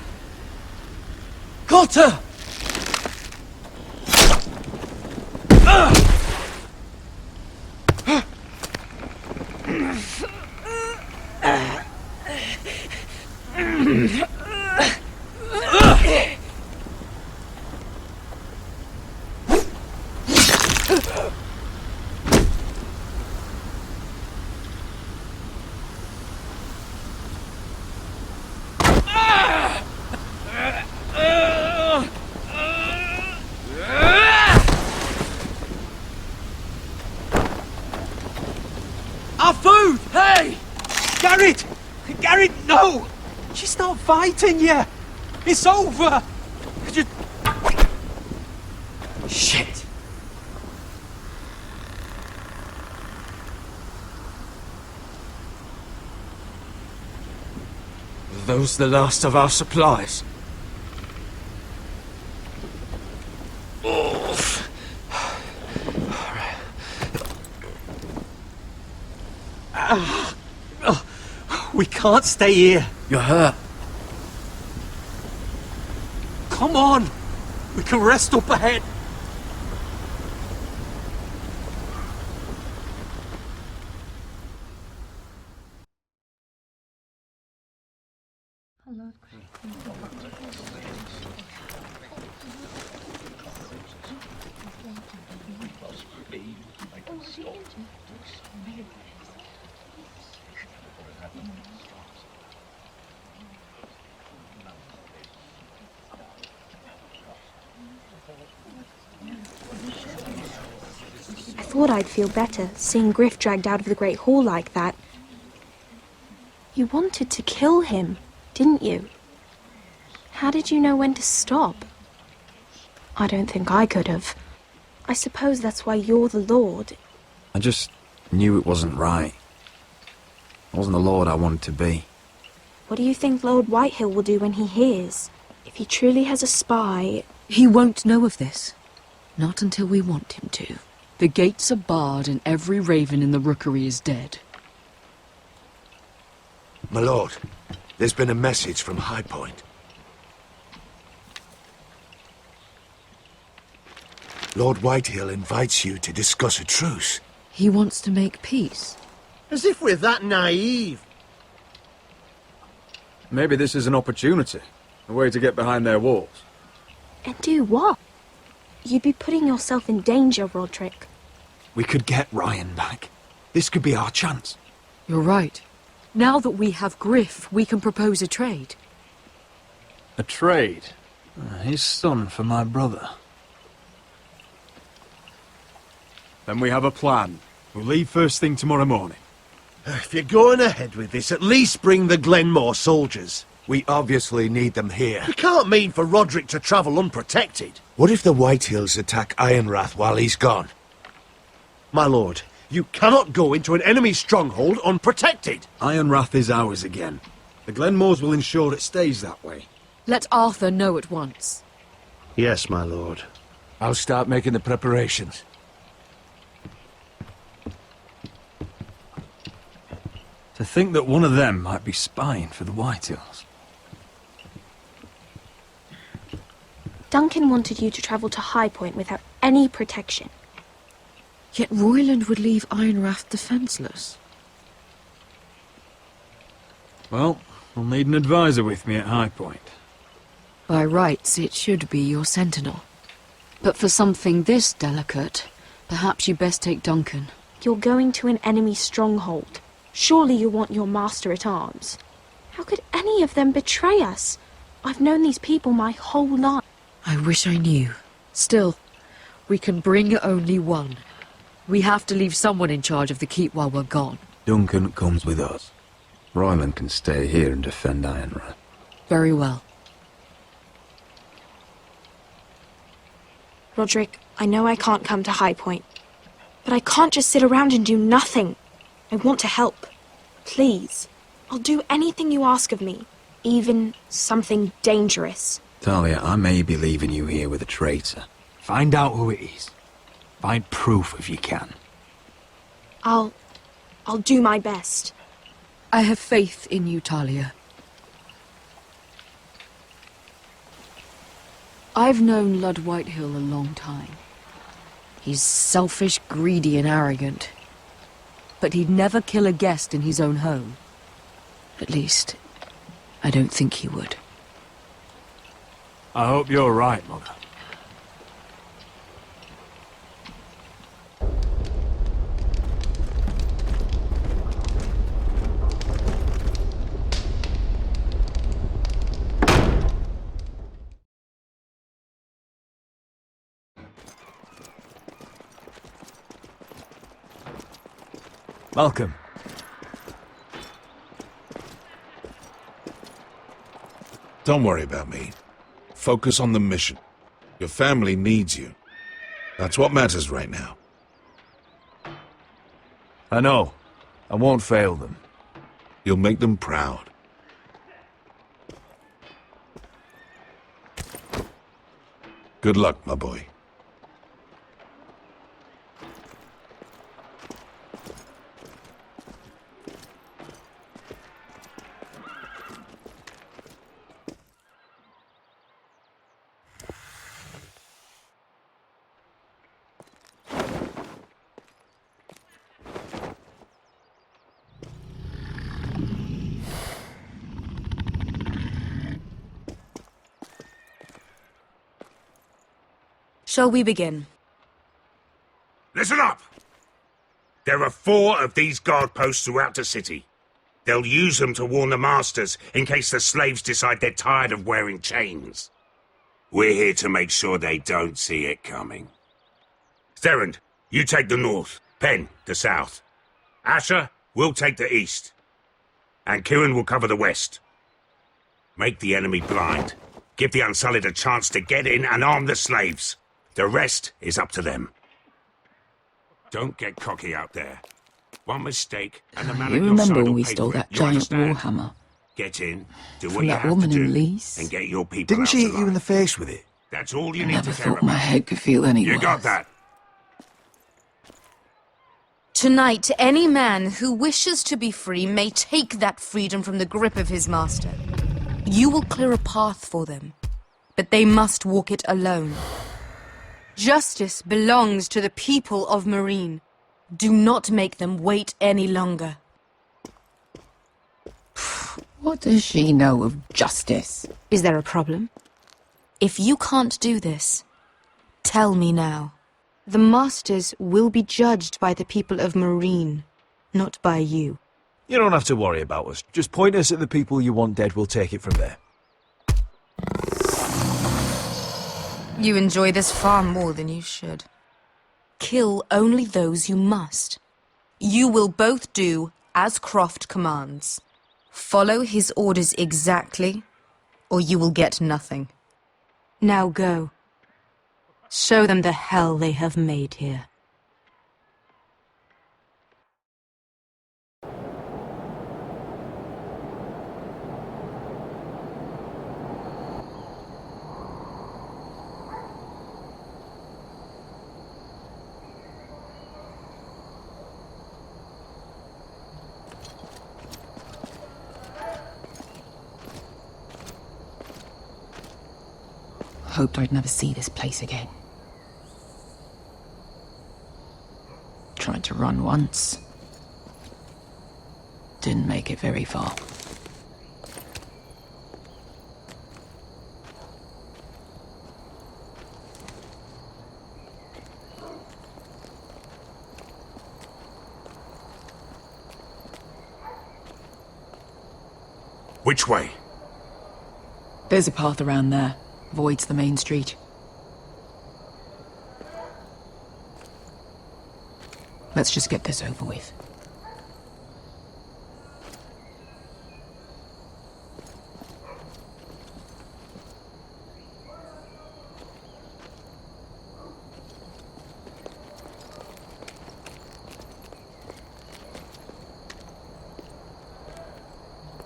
Got her! Our food! Hey! Garrett! Garrett, no! She's not fighting you! It's over! Just... Shit! Are those the last of our supplies? Oof. We can't stay here. You're hurt. Come on! We can rest up ahead. I thought I'd feel better, seeing Griff dragged out of the Great Hall like that. You wanted to kill him, didn't you? How did you know when to stop? I don't think I could have. I suppose that's why you're the Lord. I just knew it wasn't right. I wasn't the Lord I wanted to be. What do you think Lord Whitehill will do when he hears? If he truly has a spy... He won't know of this. Not until we want him to. The gates are barred and every raven in the rookery is dead. My lord, there's been a message from High Point. Lord Whitehill invites you to discuss a truce. He wants to make peace. As if we're that naive. Maybe this is an opportunity. A way to get behind their walls. And do what? You'd be putting yourself in danger, Roderick. We could get Ryan back. This could be our chance. You're right. Now that we have Griff, we can propose a trade. A trade? His son for my brother. Then we have a plan. We'll leave first thing tomorrow morning. If you're going ahead with this, at least bring the Glenmore soldiers. We obviously need them here. You can't mean for Roderick to travel unprotected. What if the Whitehills attack Ironrath while he's gone? My lord, you cannot go into an enemy stronghold unprotected. Ironrath is ours again. The Glenmores will ensure it stays that way. Let Arthur know at once. Yes, my lord. I'll start making the preparations. To think that one of them might be spying for the Whitehills. Duncan wanted you to travel to High Point without any protection. Yet Royland would leave Ironrath defenseless. Well, I'll need an advisor with me at High Point. By rights, it should be your sentinel. But for something this delicate, perhaps you best take Duncan. You're going to an enemy stronghold. Surely you want your master-at-arms. How could any of them betray us? I've known these people my whole life. I wish I knew. Still, we can bring only one. We have to leave someone in charge of the keep while we're gone. Duncan comes with us. Ryland can stay here and defend Ironrath. Very well. Roderick, I know I can't come to High Point, but I can't just sit around and do nothing. I want to help. Please. I'll do anything you ask of me, even something dangerous. Talia, I may be leaving you here with a traitor. Find out who it is. Find proof if you can. I'll do my best. I have faith in you, Talia. I've known Lud Whitehill a long time. He's selfish, greedy, and arrogant. But he'd never kill a guest in his own home. At least, I don't think he would. I hope you're right, Mother. Welcome. Don't worry about me. Focus on the mission. Your family needs you. That's what matters right now. I know. I won't fail them. You'll make them proud. Good luck, my boy. Shall we begin? Listen up! There are 4 of these guard posts throughout the city. They'll use them to warn the masters in case the slaves decide they're tired of wearing chains. We're here to make sure they don't see it coming. Therend, you take the north. Penn, the south. Asher, we'll take the east. And Kieran will cover the west. Make the enemy blind. Give the Unsullied a chance to get in and arm the slaves. The rest is up to them. Don't get cocky out there. One mistake, and the man You at your remember side when will we pay stole for it. that You giant understand? warhammer? Get in, do what From you that have woman to in do, Lease? and get your people Didn't out she hit alive. you in the face with it? That's all you I need never to care thought my about. head could feel any You worse. got that? Tonight, any man who wishes to be free may take that freedom from the grip of his master. You will clear a path for them, but they must walk it alone. Justice belongs to the people of Marine. Do not make them wait any longer. What does she know of justice? Is there a problem? If you can't do this, tell me now. The Masters will be judged by the people of Marine, not by you. You don't have to worry about us. Just point us at the people you want dead, we'll take it from there. You enjoy this far more than you should. Kill only those you must. You will both do as Croft commands. Follow his orders exactly, or you will get nothing. Now go. Show them the hell they have made here. Hoped I'd never see this place again. Tried to run once. Didn't make it very far. Which way? There's a path around there. Avoids the main street. Let's just get this over with.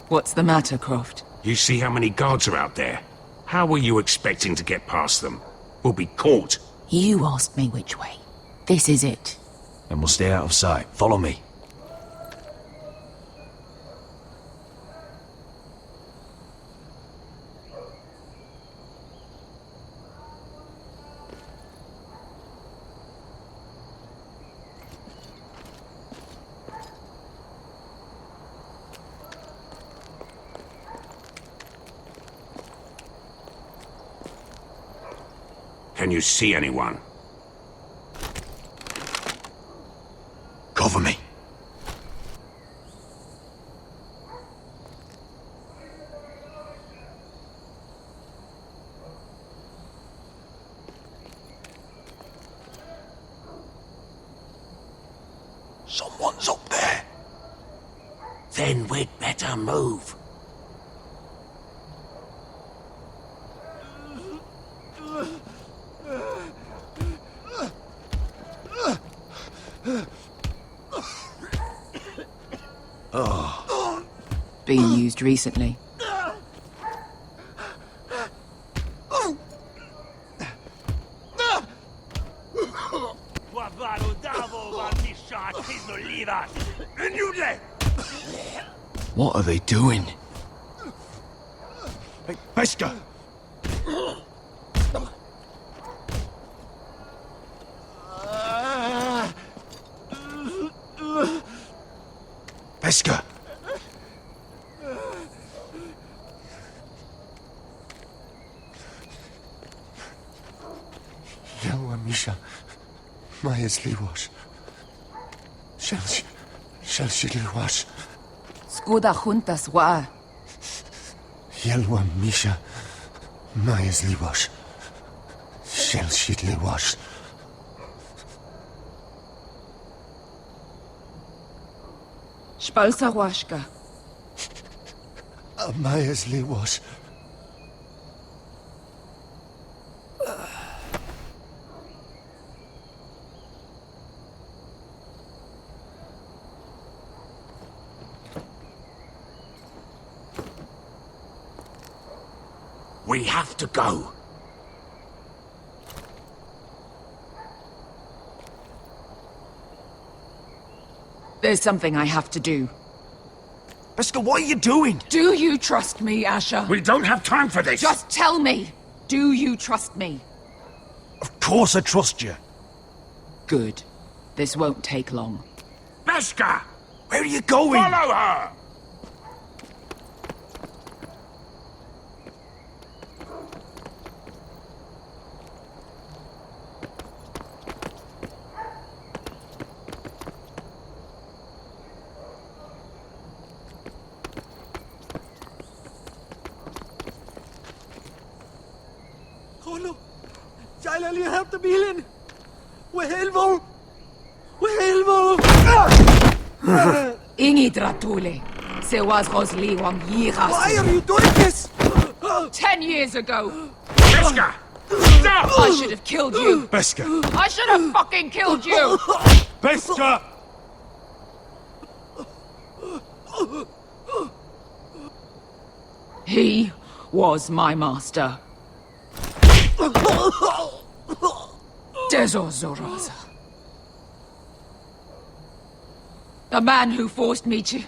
What's the matter, Croft? You see how many guards are out there? How were you expecting to get past them? We'll be caught. You asked me which way. This is it. And we'll stay out of sight. Follow me. Can you see anyone? Cover me. Someone's up there. Then we'd better move. Been used recently. What are they doing? Hey, Pesca! Pesca! Yelwa Misha, Maya's Liwash. Shelshi Liwash. Skuda juntas wa. Yelwa Misha, Maya's Liwash. Shelshi Liwash. Spalsa washka. Maya's Liwash. We have to go. There's something I have to do. Pesca, what are you doing? Do you trust me, Asher? We don't have time for this. Just tell me. Do you trust me? Of course I trust you. Good. This won't take long. Pesca! Where are you going? Follow her! Jeg lige have dem bilen. Helvede. Helvede. Ingi Dratule. Se was Rosliwang Yiras. Why are you doing this? 10 years ago. Beska! Stop! I should have killed you. Beska! I should have fucking killed you. Beska! He was my master. Dezor Zoraza. The man who forced me to...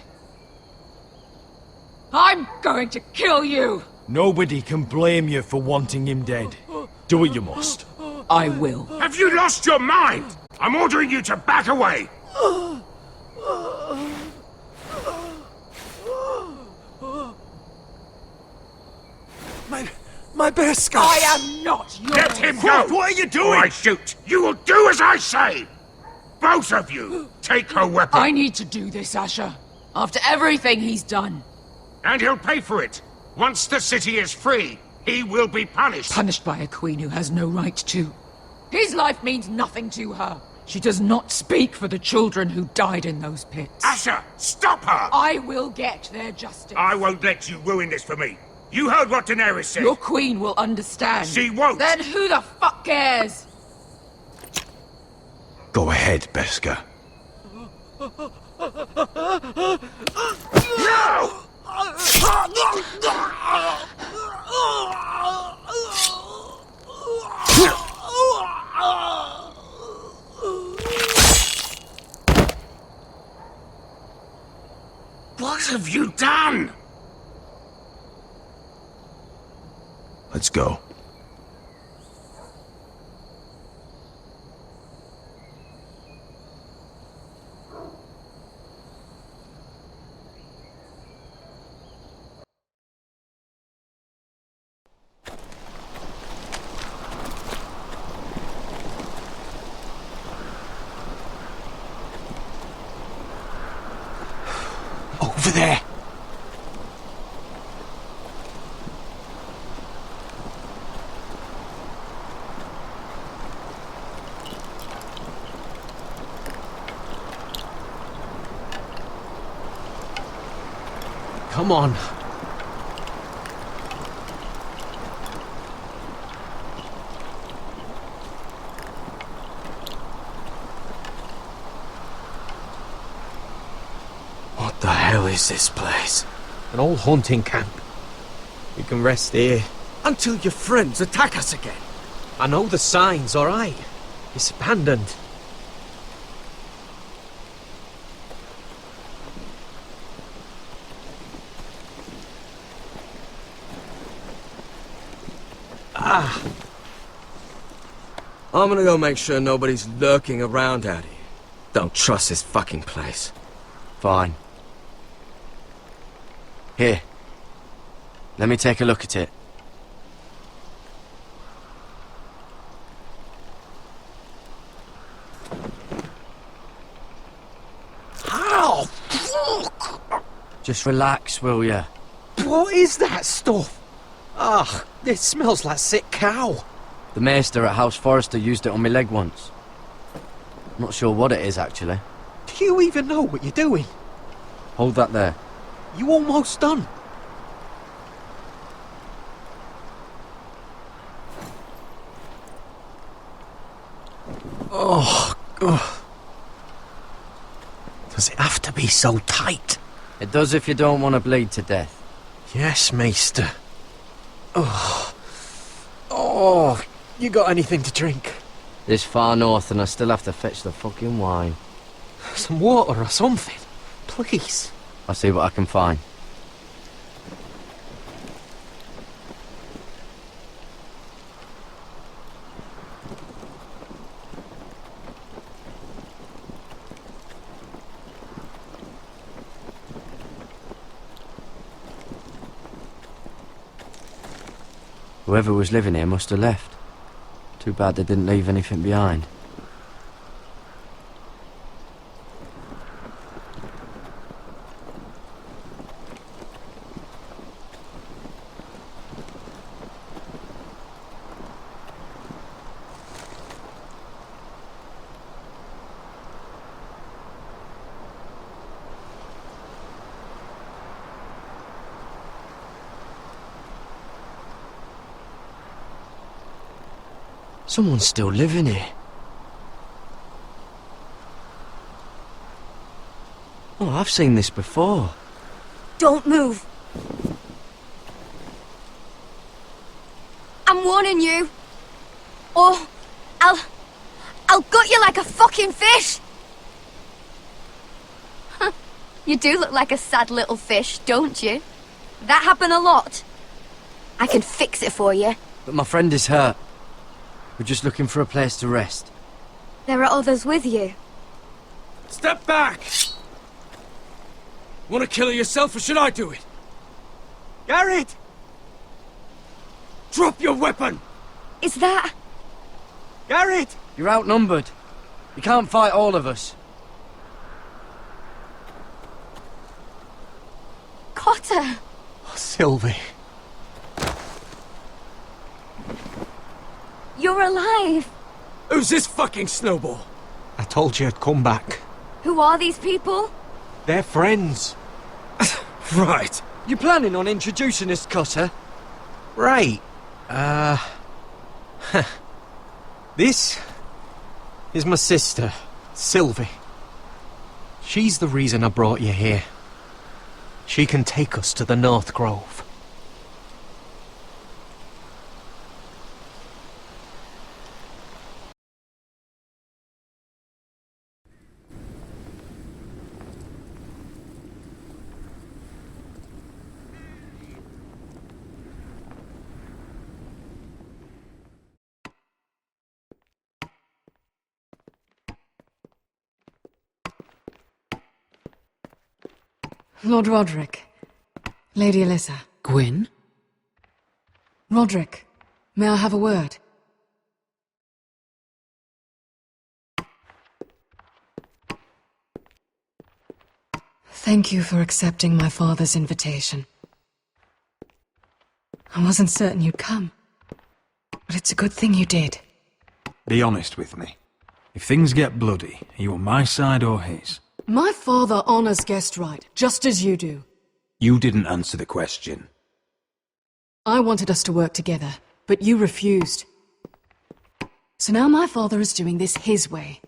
I'm going to kill you! Nobody can blame you for wanting him dead. Do what you must. I will. Have you lost your mind? I'm ordering you to back away! My Beska! I am not yours! Let him go! What are you doing? Or I shoot! You will do as I say! Both of you! Take her weapon! I need to do this, Asher. After everything he's done. And he'll pay for it! Once the city is free, he will be punished! Punished by a queen who has no right to. His life means nothing to her. She does not speak for the children who died in those pits. Asher, stop her! I will get their justice. I won't let you ruin this for me. You heard what Daenerys said. Your queen will understand. She won't. Then who the fuck cares? Go ahead, Beska. No! What have you done? Let's go. Over there! Come on. What the hell is this place? An old hunting camp. We can rest here. Until your friends attack us again. I know the signs, alright? It's abandoned. I'm gonna go make sure nobody's lurking around out here. Don't trust this fucking place. Fine. Here. Let me take a look at it. How? Fuck! Just relax, will ya? What is that stuff? Ugh, it smells like sick cow. The maester at House Forrester used it on my leg once. Not sure what it is, actually. Do you even know what you're doing? Hold that there. You almost done. Oh, God. Does it have to be so tight? It does if you don't want to bleed to death. Yes, maester. Oh. Oh, you got anything to drink? This far north and I still have to fetch the fucking wine. Some water or something, please. I'll see what I can find. Whoever was living here must have left. Too bad they didn't leave anything behind. Someone's still living here. Oh, I've seen this before. Don't move. I'm warning you. Or I'll gut you like a fucking fish. You do look like a sad little fish, don't you? That happen a lot. I can fix it for you. But my friend is hurt. We're just looking for a place to rest. There are others with you. Step back! Want to kill her yourself, or should I do it? Garrett! Drop your weapon! Is that... Garrett! You're outnumbered. You can't fight all of us. Cotter! Oh, Sylvie. You're alive! Who's this fucking snowball? I told you I'd come back. Who are these people? They're friends. Right. You planning on introducing us, Cotter? Right. This is my sister, Sylvie. She's the reason I brought you here. She can take us to the North Grove. Lord Roderick. Lady Alyssa. Gwyn? Roderick, may I have a word? Thank you for accepting my father's invitation. I wasn't certain you'd come, but it's a good thing you did. Be honest with me. If things get bloody, are you on my side or his? My father honors guest right, just as you do. You didn't answer the question. I wanted us to work together, but you refused. So now my father is doing this his way.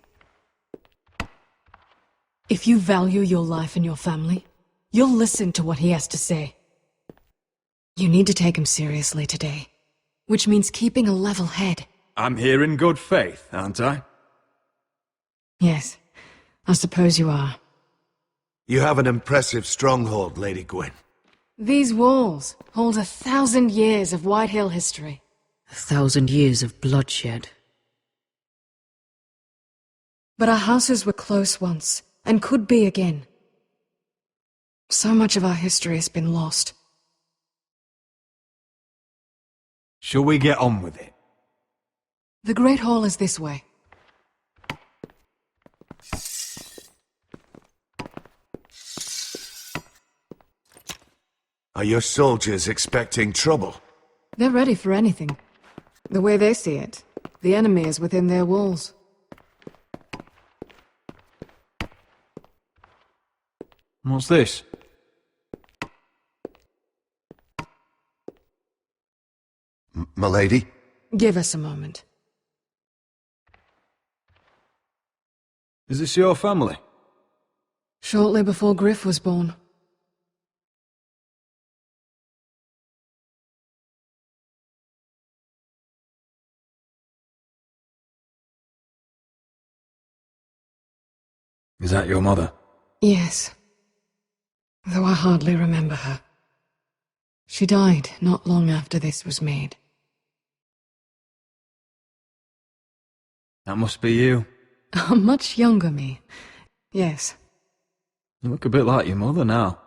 If you value your life and your family, you'll listen to what he has to say. You need to take him seriously today, which means keeping a level head. I'm here in good faith, aren't I? Yes, I suppose you are. You have an impressive stronghold, Lady Gwyn. These walls hold 1,000 years of White Hill history. 1,000 years of bloodshed. But our houses were close once, and could be again. So much of our history has been lost. Shall we get on with it? The Great Hall is this way. Are your soldiers expecting trouble? They're ready for anything. The way they see it, the enemy is within their walls. What's this? M'lady? Give us a moment. Is this your family? Shortly before Griff was born. Is that your mother? Yes. Though I hardly remember her. She died not long after this was made. That must be you. A much younger me. Yes. You look a bit like your mother now.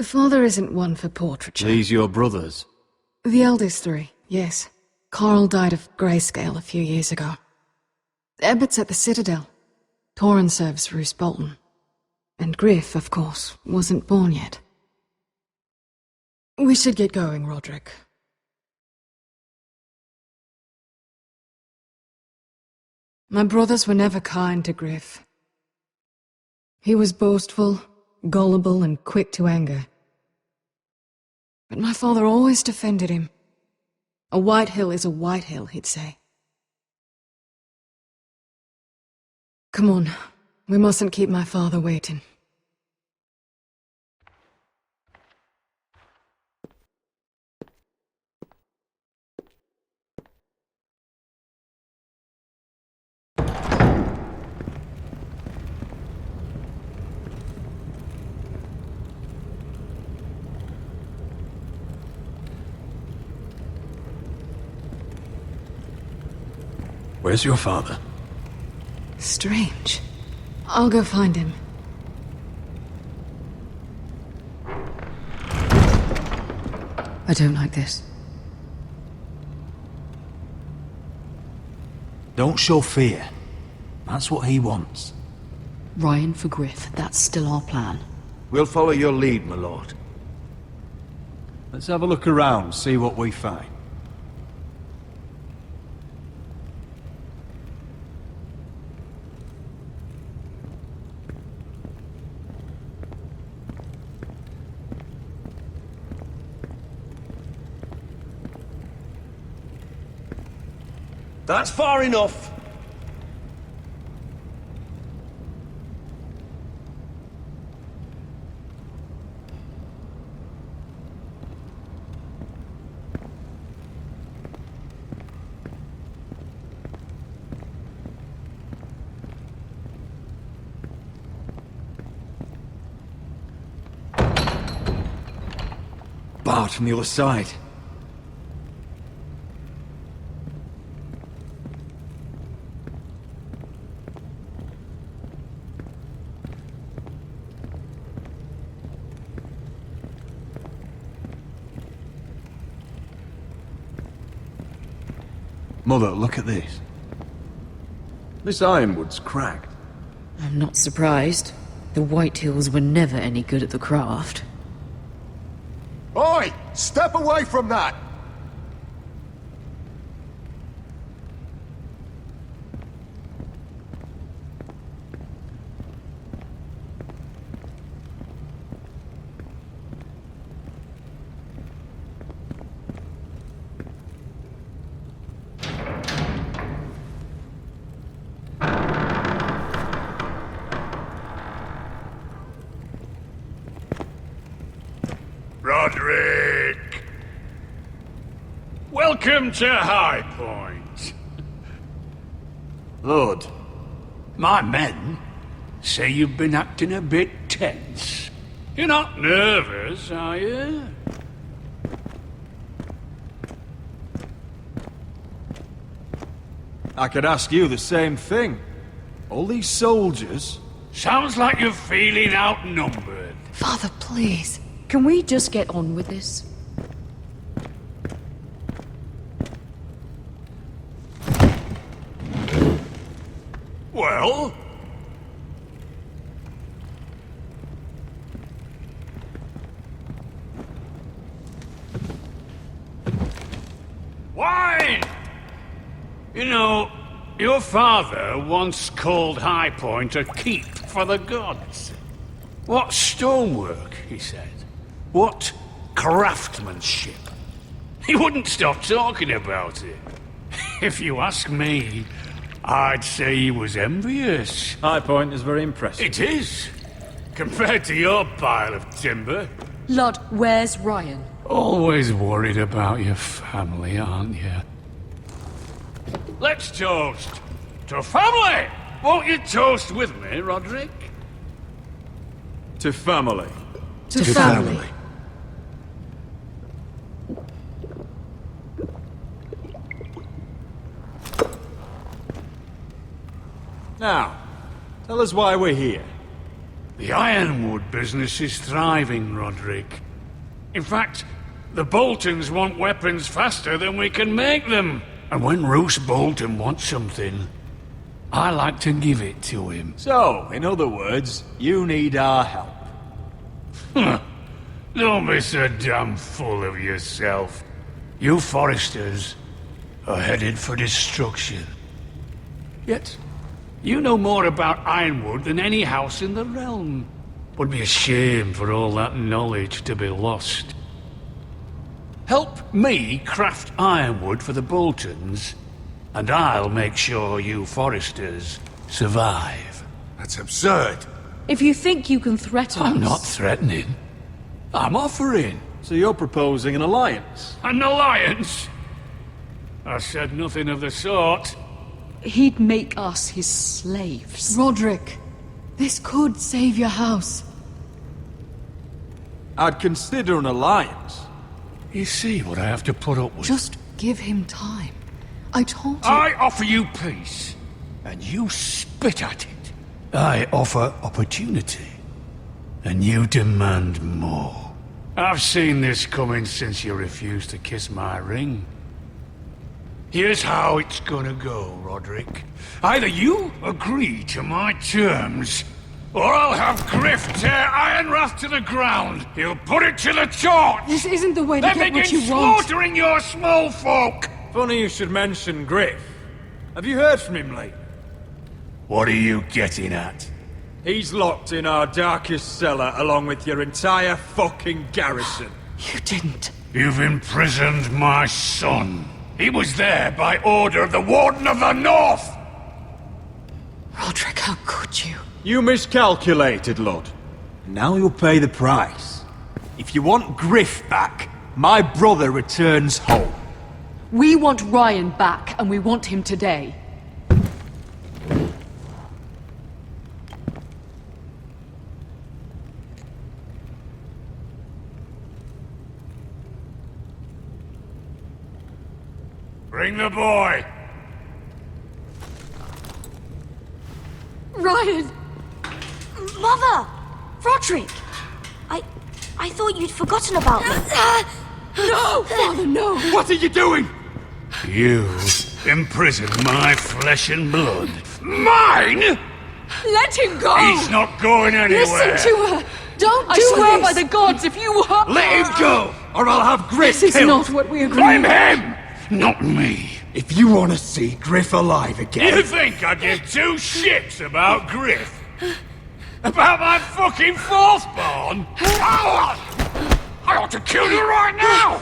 Father isn't one for portraiture. These your brothers? The eldest three, yes. Carl died of grayscale a few years ago. Ebbett's at the Citadel. Torrin serves Roose Bolton. And Griff, of course, wasn't born yet. We should get going, Roderick. My brothers were never kind to Griff. He was boastful, gullible, and quick to anger. But my father always defended him. A white hill is a white hill, he'd say. Come on. We mustn't keep my father waiting. Where's your father? Strange. I'll go find him. I don't like this. Don't show fear. That's what he wants. Ryan for Griff, that's still our plan. We'll follow your lead, my lord. Let's have a look around, see what we find. That's far enough. Barred from the other side. Mother, look at this. This ironwood's cracked. I'm not surprised. The White Hills were never any good at the craft. Oi! Step away from that! Roderick! Welcome to High Point. Lord, my men say you've been acting a bit tense. You're not nervous, are you? I could ask you the same thing. All these soldiers... Sounds like you're feeling outnumbered. Father, please. Can we just get on with this? Well? Wine! You know, your father once called High Point a keep for the gods. What stonework, he said. What craftsmanship. He wouldn't stop talking about it. If you ask me, I'd say he was envious. High Point is very impressive. It is. Compared to your pile of timber. Lud, where's Ryan? Always worried about your family, aren't you? Let's toast to family! Won't you toast with me, Roderick? To family. To family. Now, tell us why we're here. The ironwood business is thriving, Roderick. In fact, the Boltons want weapons faster than we can make them. And when Roose Bolton wants something, I like to give it to him. So, in other words, you need our help. Don't be so damn full of yourself. You Forresters are headed for destruction. Yet, you know more about Ironwood than any house in the realm. Would be a shame for all that knowledge to be lost. Help me craft ironwood for the Boltons, and I'll make sure you Forresters survive. That's absurd. If you think you can threaten I'm us... not threatening. I'm offering. So you're proposing an alliance? An alliance? I said nothing of the sort. He'd make us his slaves. Roderick, this could save your house. I'd consider an alliance. You see what I have to put up with? Just give him time. I told you... I offer you peace, and you spit at it. I offer opportunity, and you demand more. I've seen this coming since you refused to kiss my ring. Here's how it's gonna go, Roderick. Either you agree to my terms, or I'll have Griff tear Ironrath to the ground. He'll put it to the torch. This isn't the way to then get what begin you want. slaughtering your small folk. Funny you should mention Griff. Have you heard from him lately? What are you getting at? He's locked in our darkest cellar along with your entire fucking garrison. You didn't. You've imprisoned my son. He was there by order of the Warden of the North! Roderick, how could you? You miscalculated, Lord. Now you'll pay the price. If you want Griff back, my brother returns home. We want Ryan back, and we want him today. Bring the boy! Ryan! Mother! Roderick! I thought you'd forgotten about me. No! Father, no! What are you doing? You imprisoned my flesh and blood. Mine?! Let him go! He's not going anywhere! Listen to her! Don't I do swear this! by the gods, if you hurt... Let him go, or I'll have Griff This is killed! not what we agreed. Blame him, not me! If you want to see Griff alive again... You think I give two shits about Griff? About my fucking fourthborn? I ought to kill you right now!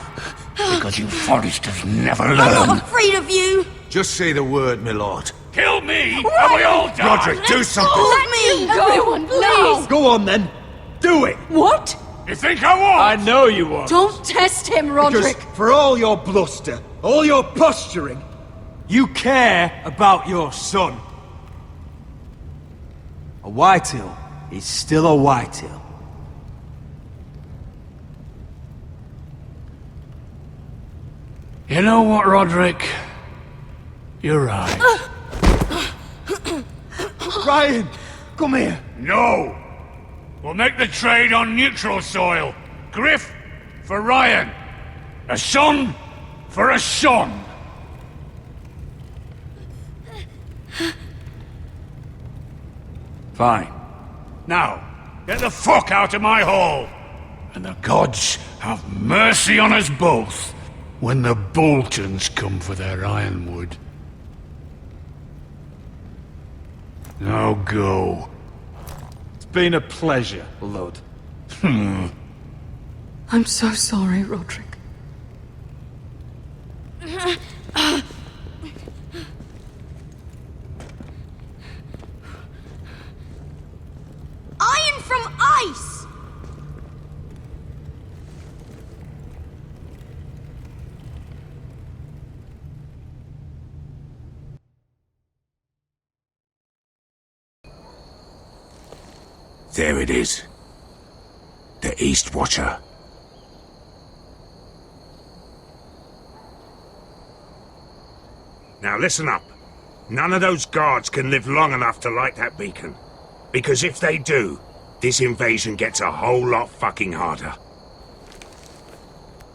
Because you Forresters never learn. I'm not afraid of you! Just say the word, my lord. Kill me, and we all die! Roderick, do something! Let me! Everyone, please! Go on then. Do it. What? You think I won't? I know you won't. Don't test him, Roderick! Because for all your bluster, all your posturing, you care about your son. A Whitehill is still a Whitehill. You know what, Roderick? You're right. Ryan, come here. No! We'll make the trade on neutral soil. Griff for Ryan. A son for a son. Fine. Now, get the fuck out of my hall. And the gods have mercy on us both when the Boltons come for their ironwood. Now go. It's been a pleasure, Lord. I'm so sorry, Roderick. Iron from ice! There it is. The East Watcher. Now listen up. None of those guards can live long enough to light that beacon. Because if they do, this invasion gets a whole lot fucking harder.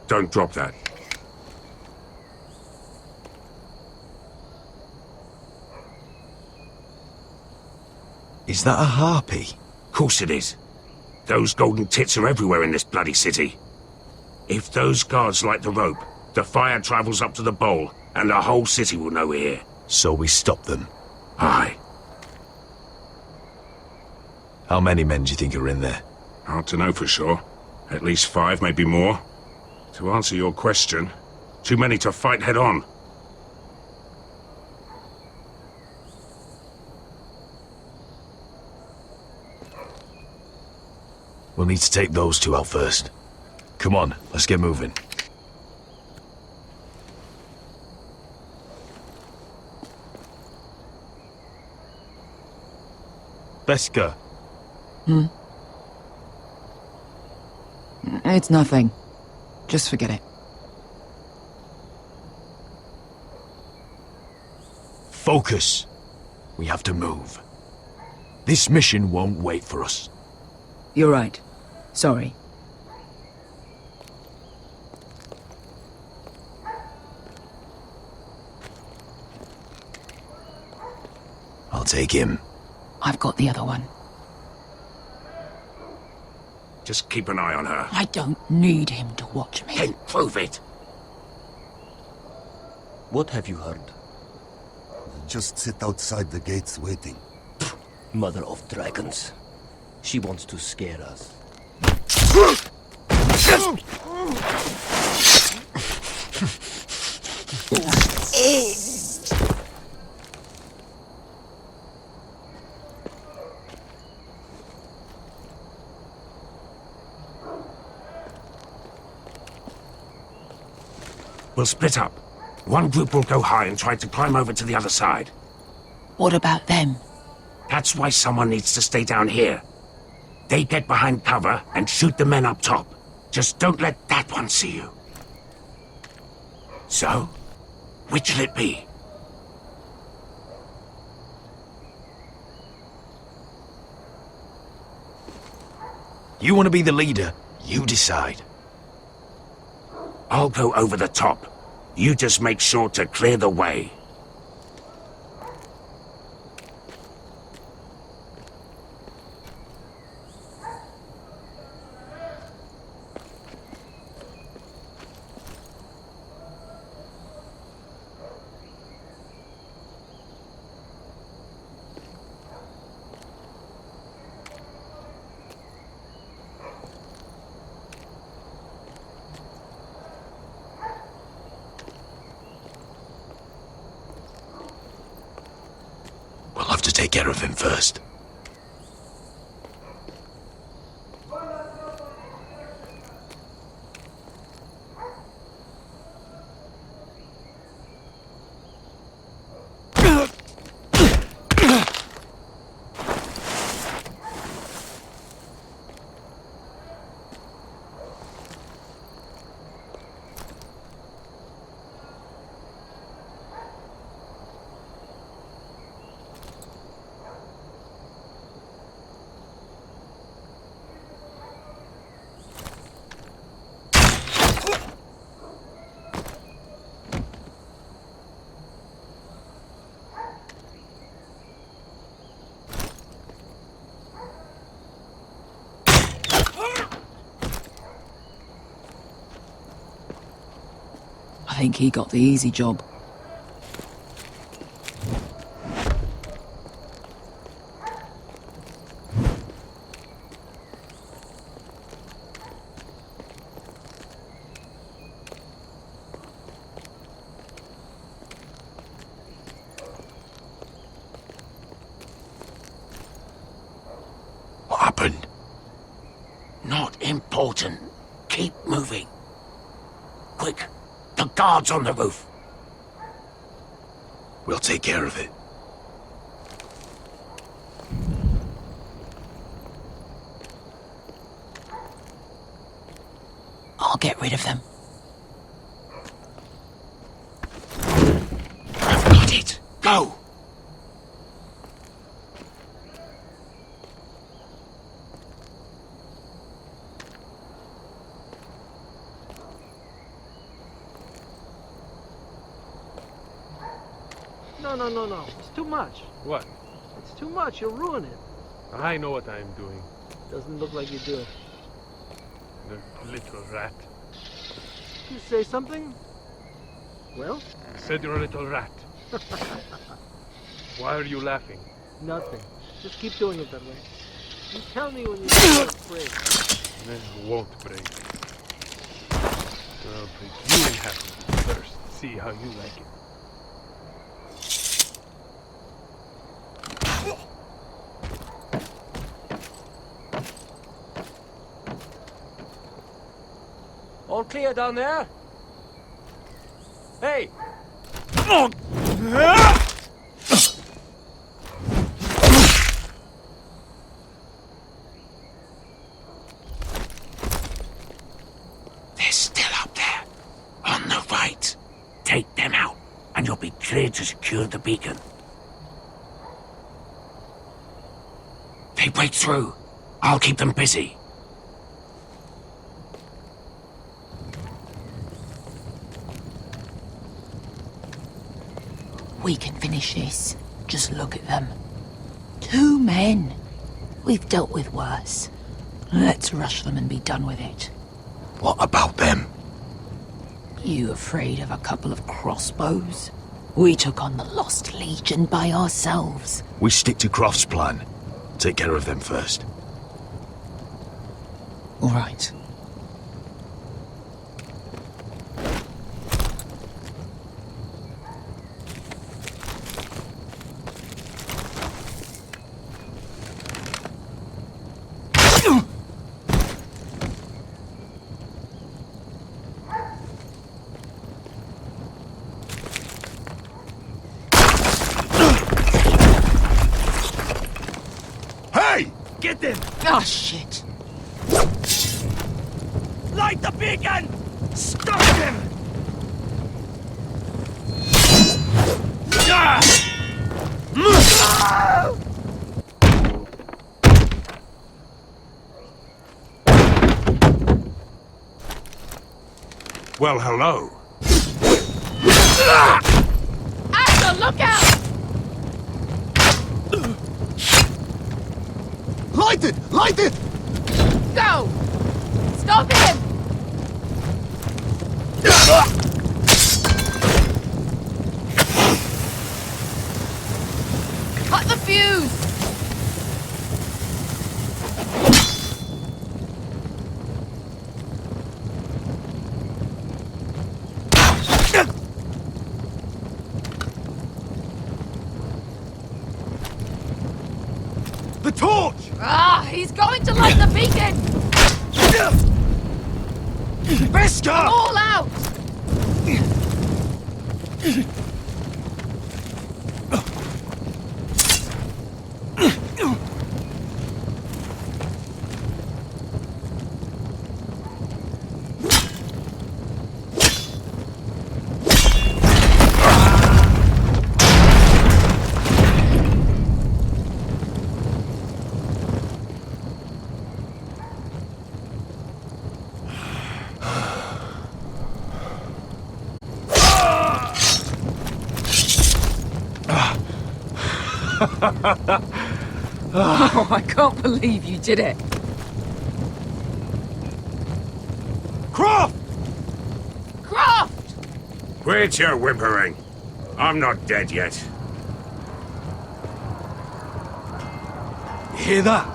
Don't drop that. Is that a harpy? Course it is. Those golden tits are everywhere in this bloody city. If those guards light the rope, the fire travels up to the bowl, and the whole city will know we're here. So we stop them. Aye. How many men do you think are in there? Hard to know for sure. At least 5, maybe more. To answer your question, too many to fight head on. We'll need to take those two out first. Come on, let's get moving. Beska. It's nothing. Just forget it. Focus. We have to move. This mission won't wait for us. You're right. Sorry. I'll take him. I've got the other one. Just keep an eye on her. I don't need him to watch me. Then prove it. What have you heard? Just sit outside the gates waiting. Mother of dragons. She wants to scare us. We'll split up. One group will go high and try to climb over to the other side. What about them? That's why someone needs to stay down here. They get behind cover and shoot the men up top. Just don't let that one see you. So, which'll it be? You want to be the leader? You decide. I'll go over the top. You just make sure to clear the way. We'll have to take care of him first. I think he got the easy job. What happened? Not important. Keep moving. Quick. The guards on the roof. We'll take care of it. I'll get rid of them. I've got it. Go! No. It's too much. What? It's too much. You'll ruin it. I know what I am doing. Doesn't look like you do. The little rat. You say something? Well? I said you're a little rat. Why are you laughing? Nothing. Just keep doing it that way. You tell me when you start to break. Then it won't break. I'll break you in half first. See how you like it. All clear down there? Hey! They're still up there. On the right. Take them out, and you'll be clear to secure the beacon. They break through. I'll keep them busy. We can finish this. Just look at them. 2 men. We've dealt with worse. Let's rush them and be done with it. What about them? You afraid of a couple of crossbows? We took on the Lost Legion by ourselves. We stick to Croft's plan. Take care of them first. All right. Get them! Oh, shit. Light the beacon! Stop them! Well, hello. Axel, look out! Light it! Light it! Go! Stop him! Cut the fuse! The torch! Ah, he's going to light the beacon! Beskar! All out! Oh, I can't believe you did it. Croft! Croft! Quit your whimpering. I'm not dead yet. You hear that?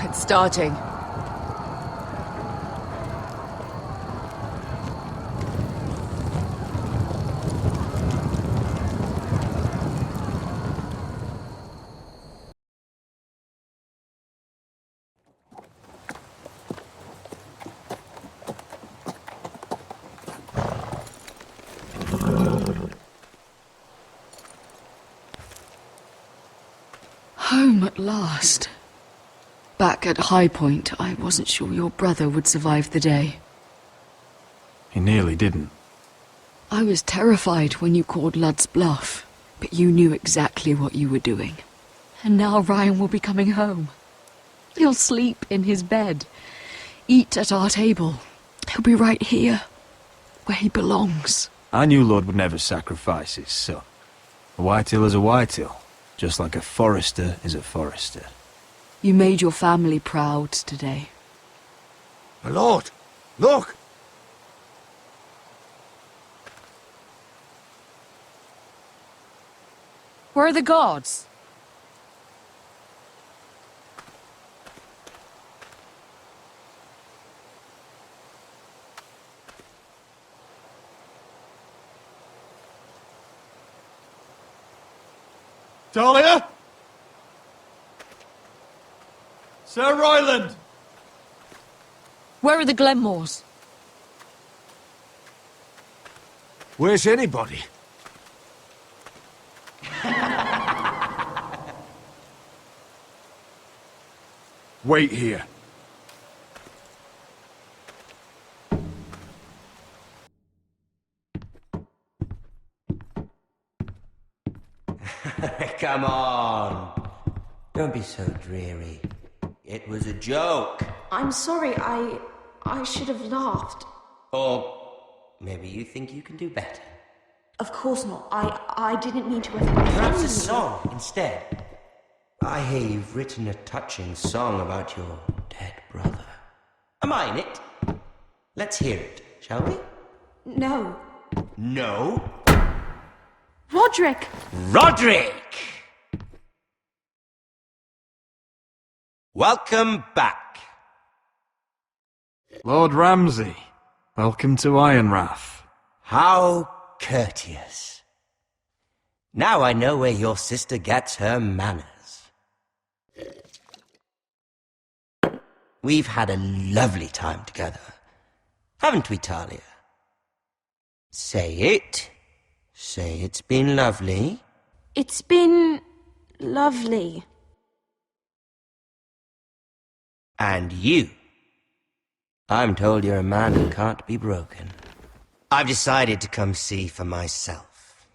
It's starting. Home at last. Back at High Point, I wasn't sure your brother would survive the day. He nearly didn't. I was terrified when you called Ludd's bluff, but you knew exactly what you were doing. And now Ryan will be coming home. He'll sleep in his bed, eat at our table. He'll be right here, where he belongs. I knew Lord would never sacrifice his son. A Whitehill is a Whitehill, just like a Forrester is a Forrester. You made your family proud today. My lord! Look! Where are the gods? Talia? Sir Royland! Where are the Glenmores? Where's anybody? Wait here. Come on. Don't be so dreary. It was a joke. I'm sorry, I should have laughed. Or maybe you think you can do better. Of course not. I didn't mean to offend Perhaps you. a song instead. I hear you've written a touching song about your dead brother. Am I in it? Let's hear it, shall we? No. No? Roderick! Roderick! Welcome back. Lord Ramsay, welcome to Ironrath. How courteous. Now I know where your sister gets her manners. We've had a lovely time together, haven't we, Talia? Say it. Say it's been lovely. It's been lovely. And you. I'm told you're a man who can't be broken. I've decided to come see for myself.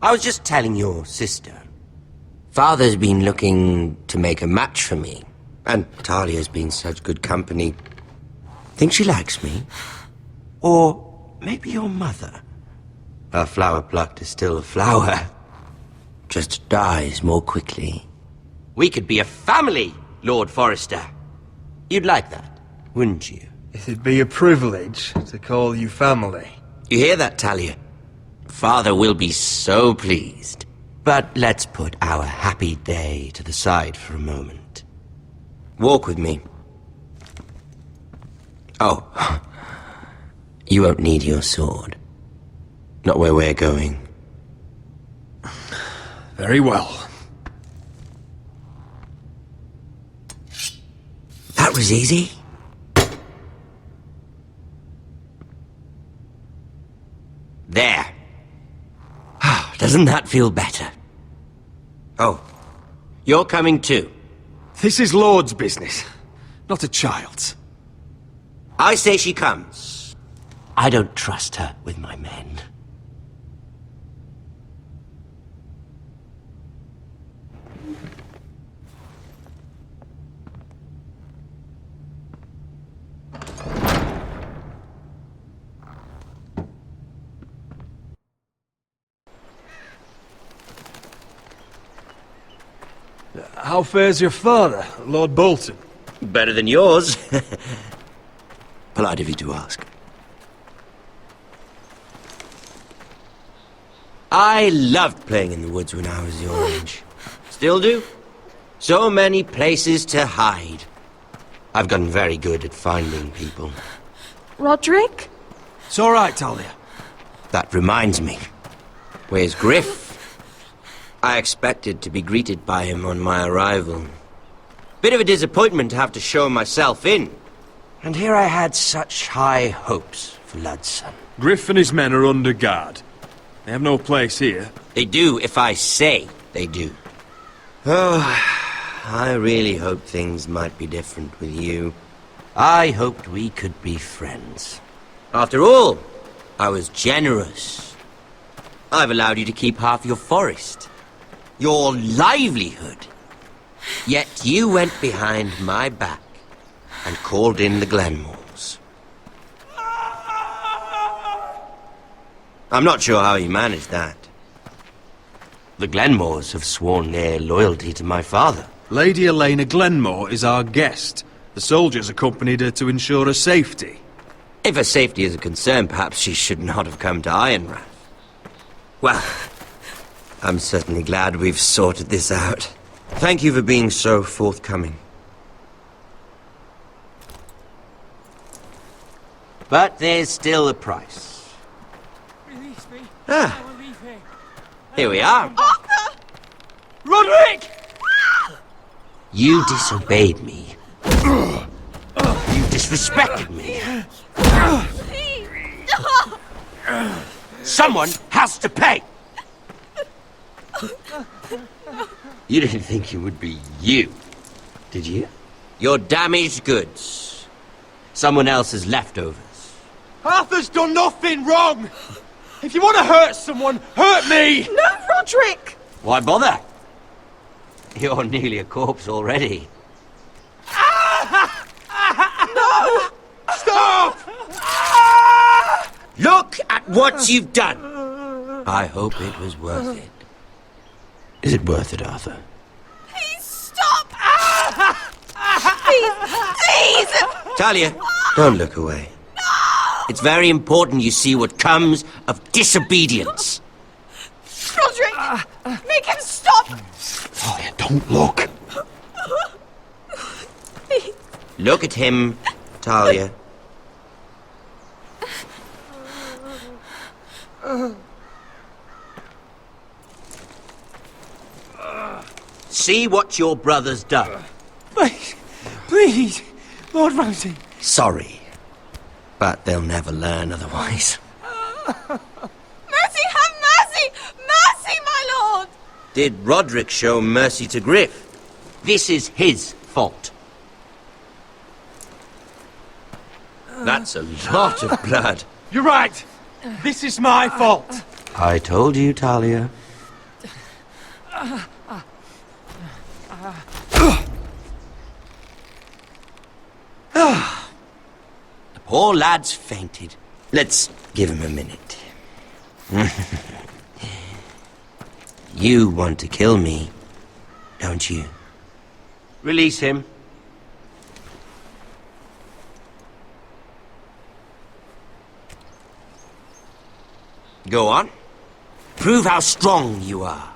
I was just telling your sister. Father's been looking to make a match for me. And Talia's been such good company. Think she likes me? Or maybe your mother? A flower plucked is still a flower. Just dies more quickly. We could be a family, Lord Forrester. You'd like that, wouldn't you? It'd be a privilege to call you family. You hear that, Talia? Father will be so pleased. But let's put our happy day to the side for a moment. Walk with me. Oh, you won't need your sword. Not where we're going. Very well. That was easy. There. Doesn't that feel better? Oh, you're coming too. This is Lord's business, not a child's. I say she comes. I don't trust her with my men. How fares your father, Lord Bolton? Better than yours. Polite of you to ask. I loved playing in the woods when I was your age. Still do. So many places to hide. I've gotten very good at finding people. Roderick? It's all right, Talia. That reminds me. Where's Griff? I expected to be greeted by him on my arrival. Bit of a disappointment to have to show myself in. And here I had such high hopes for Ludson. Griff and his men are under guard. They have no place here. They do if I say they do. Oh, I really hoped things might be different with you. I hoped we could be friends. After all, I was generous. I've allowed you to keep half your forest. Your livelihood. Yet you went behind my back and called in the Glenmores. I'm not sure how you managed that. The Glenmores have sworn their loyalty to my father. Lady Elena Glenmore is our guest. The soldiers accompanied her to ensure her safety. If her safety is a concern, perhaps she should not have come to Ironrath. Well, I'm certainly glad we've sorted this out. Thank you for being so forthcoming. But there's still a price. Ah, here we are. Arthur! Roderick! You disobeyed me. You disrespected me. Someone has to pay! You didn't think it would be you, did you? Your damaged goods. Someone else's leftovers. Arthur's done nothing wrong! If you want to hurt someone, hurt me! No, Roderick! Why bother? You're nearly a corpse already. No! Stop! Look at what you've done! I hope it was worth it. Is it worth it, Arthur? Please stop! Please! Please! Talia, don't look away. It's very important you see what comes of disobedience. Roderick! Make him stop! Talia, don't look. Please. Look at him, Talia. See what your brother's done. Please, please, Lord Ramsay. Sorry, but they'll never learn otherwise. Mercy, have mercy! Mercy, my lord! Did Roderick show mercy to Griff? This is his fault. That's a lot of blood. You're right. This is my fault. I told you, Talia. The poor lad's fainted. Let's give him a minute. You want to kill me, don't you? Release him. Go on. Prove how strong you are.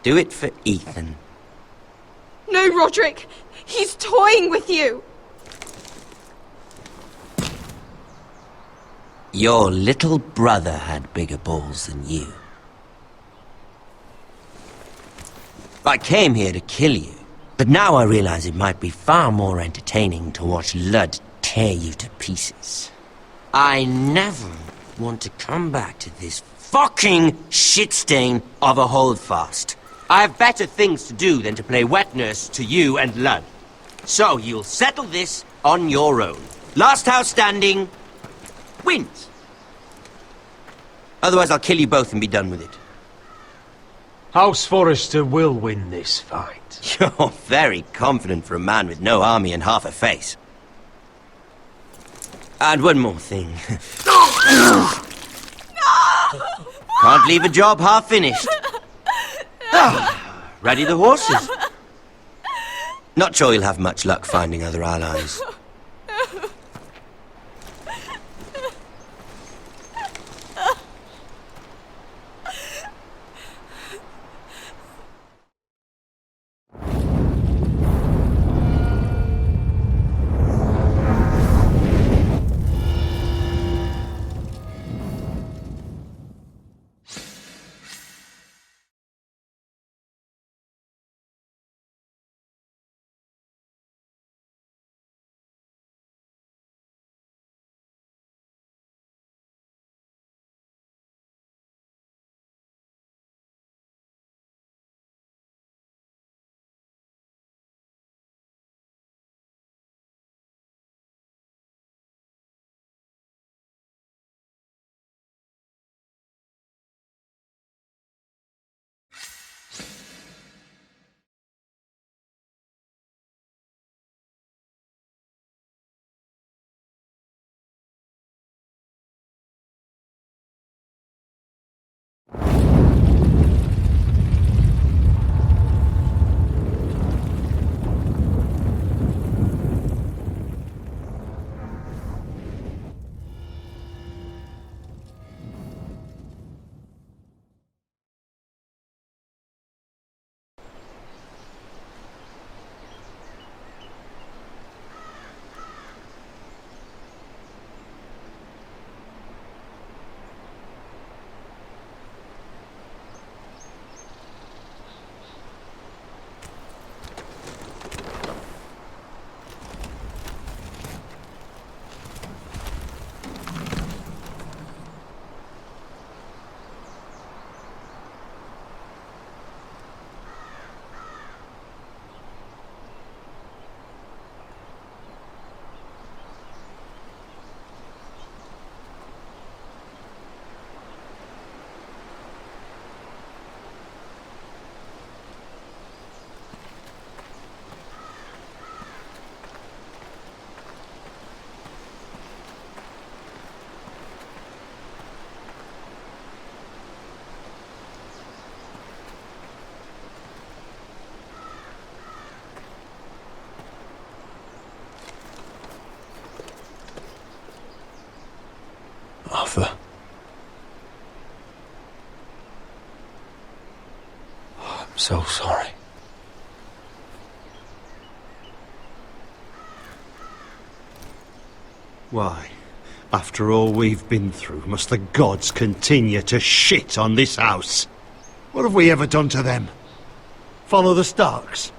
Do it for Ethan. No, Roderick! He's toying with you! Your little brother had bigger balls than you. I came here to kill you, but now I realize it might be far more entertaining to watch Ludd tear you to pieces. I never want to come back to this fucking shit stain of a holdfast. I have better things to do than to play wet nurse to you and Ludd. So you'll settle this on your own. Last house standing wins. Otherwise I'll kill you both and be done with it. House Forrester will win this fight. You're very confident for a man with no army and half a face. And one more thing. Can't leave a job half finished. Ready the horses. Not sure you'll have much luck finding other allies. Arthur. Oh, I'm so sorry. Why, after all we've been through, must the gods continue to shit on this house? What have we ever done to them? Follow the Starks?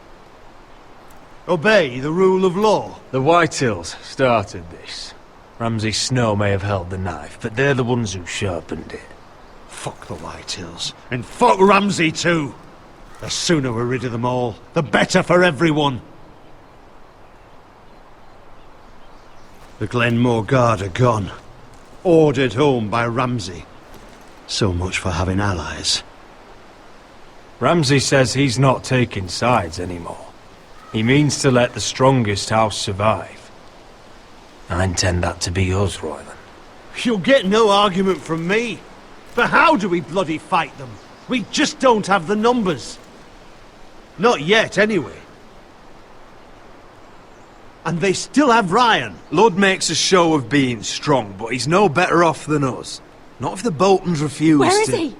Obey the rule of law? The Whitehills started this. Ramsay Snow may have held the knife, but they're the ones who sharpened it. Fuck the Whitehills. And fuck Ramsay too! The sooner we're rid of them all, the better for everyone. The Glenmore Guard are gone. Ordered home by Ramsay. So much for having allies. Ramsay says he's not taking sides anymore. He means to let the strongest house survive. I intend that to be us, Royland. You'll get no argument from me. But how do we bloody fight them? We just don't have the numbers. Not yet, anyway. And they still have Ryan. Lud makes a show of being strong, but he's no better off than us. Not if the Boltons refuse Where is he?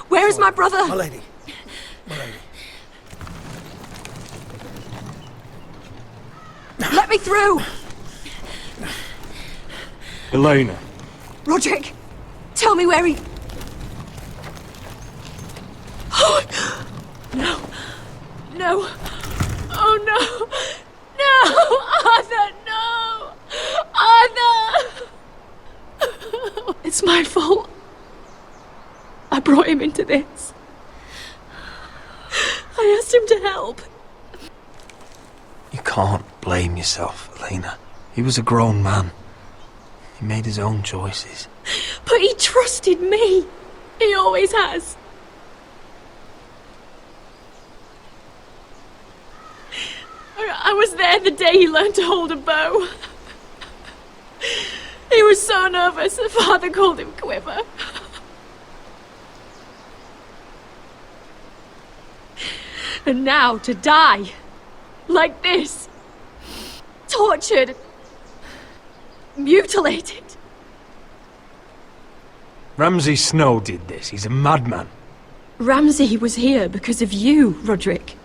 Where is my brother? My lady. My lady. Let me through! Elena. Roderick, tell me where he... Oh, no. No. Oh, no. No! Arthur, no! Arthur! It's my fault. I brought him into this. I asked him to help. You can't blame yourself, Elena. He was a grown man. He made his own choices. But he trusted me. He always has. I was there the day he learned to hold a bow. He was so nervous that Father called him Quiver. And now to die. Like this. Tortured. Mutilated. Ramsay Snow did this. He's a madman. Ramsay was here because of you, Roderick.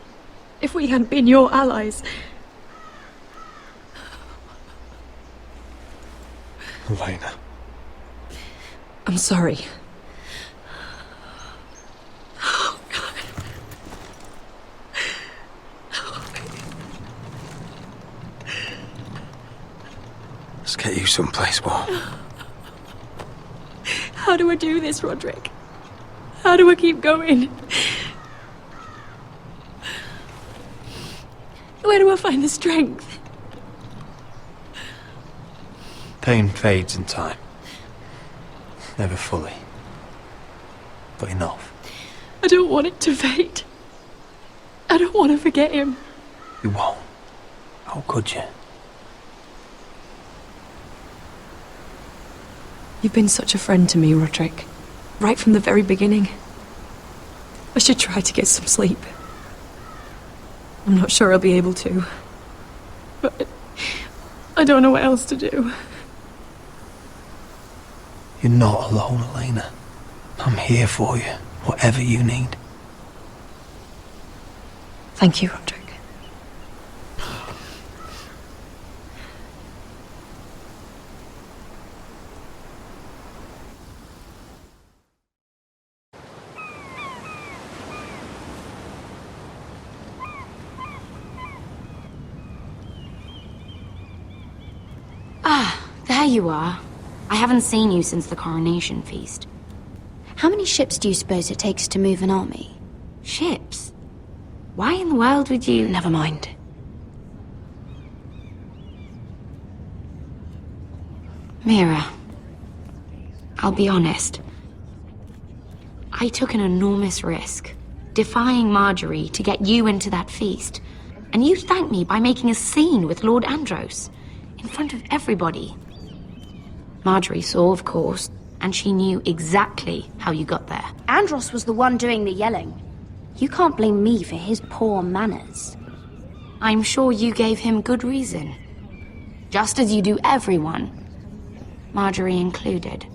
If we hadn't been your allies... Elena. I'm sorry. Oh, God. Let's get you someplace warm. How do I do this, Roderick? How do I keep going? Where do I find the strength? Pain fades in time. Never fully. But enough. I don't want it to fade. I don't want to forget him. You won't. How could you? You've been such a friend to me, Roderick. Right from the very beginning. I should try to get some sleep. I'm not sure I'll be able to. But I don't know what else to do. You're not alone, Elena. I'm here for you, whatever you need. Thank you, Roderick. Ah, there you are. I haven't seen you since the coronation feast. How many ships do you suppose it takes to move an army? Ships? Why in the world would you... Never mind. Mira, I'll be honest. I took an enormous risk, defying Marjorie to get you into that feast. And you thanked me by making a scene with Lord Andros, in front of everybody. Marjorie saw, of course, and she knew exactly how you got there. Andros was the one doing the yelling. You can't blame me for his poor manners. I'm sure you gave him good reason. Just as you do everyone, Marjorie included.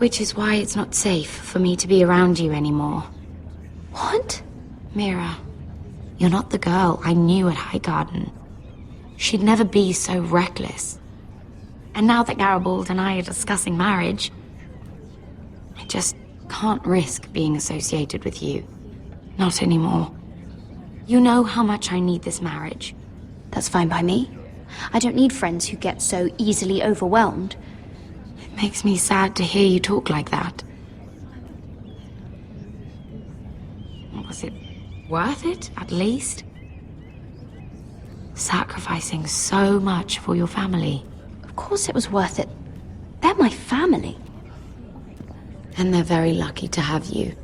Which is why it's not safe for me to be around you anymore. What? Mira, you're not the girl I knew at Highgarden. She'd never be so reckless. And now that Garibald and I are discussing marriage, I just can't risk being associated with you. Not anymore. You know how much I need this marriage. That's fine by me. I don't need friends who get so easily overwhelmed. It makes me sad to hear you talk like that. Was it worth it, at least? Sacrificing so much for your family. Of course it was worth it. They're my family. And they're very lucky to have you.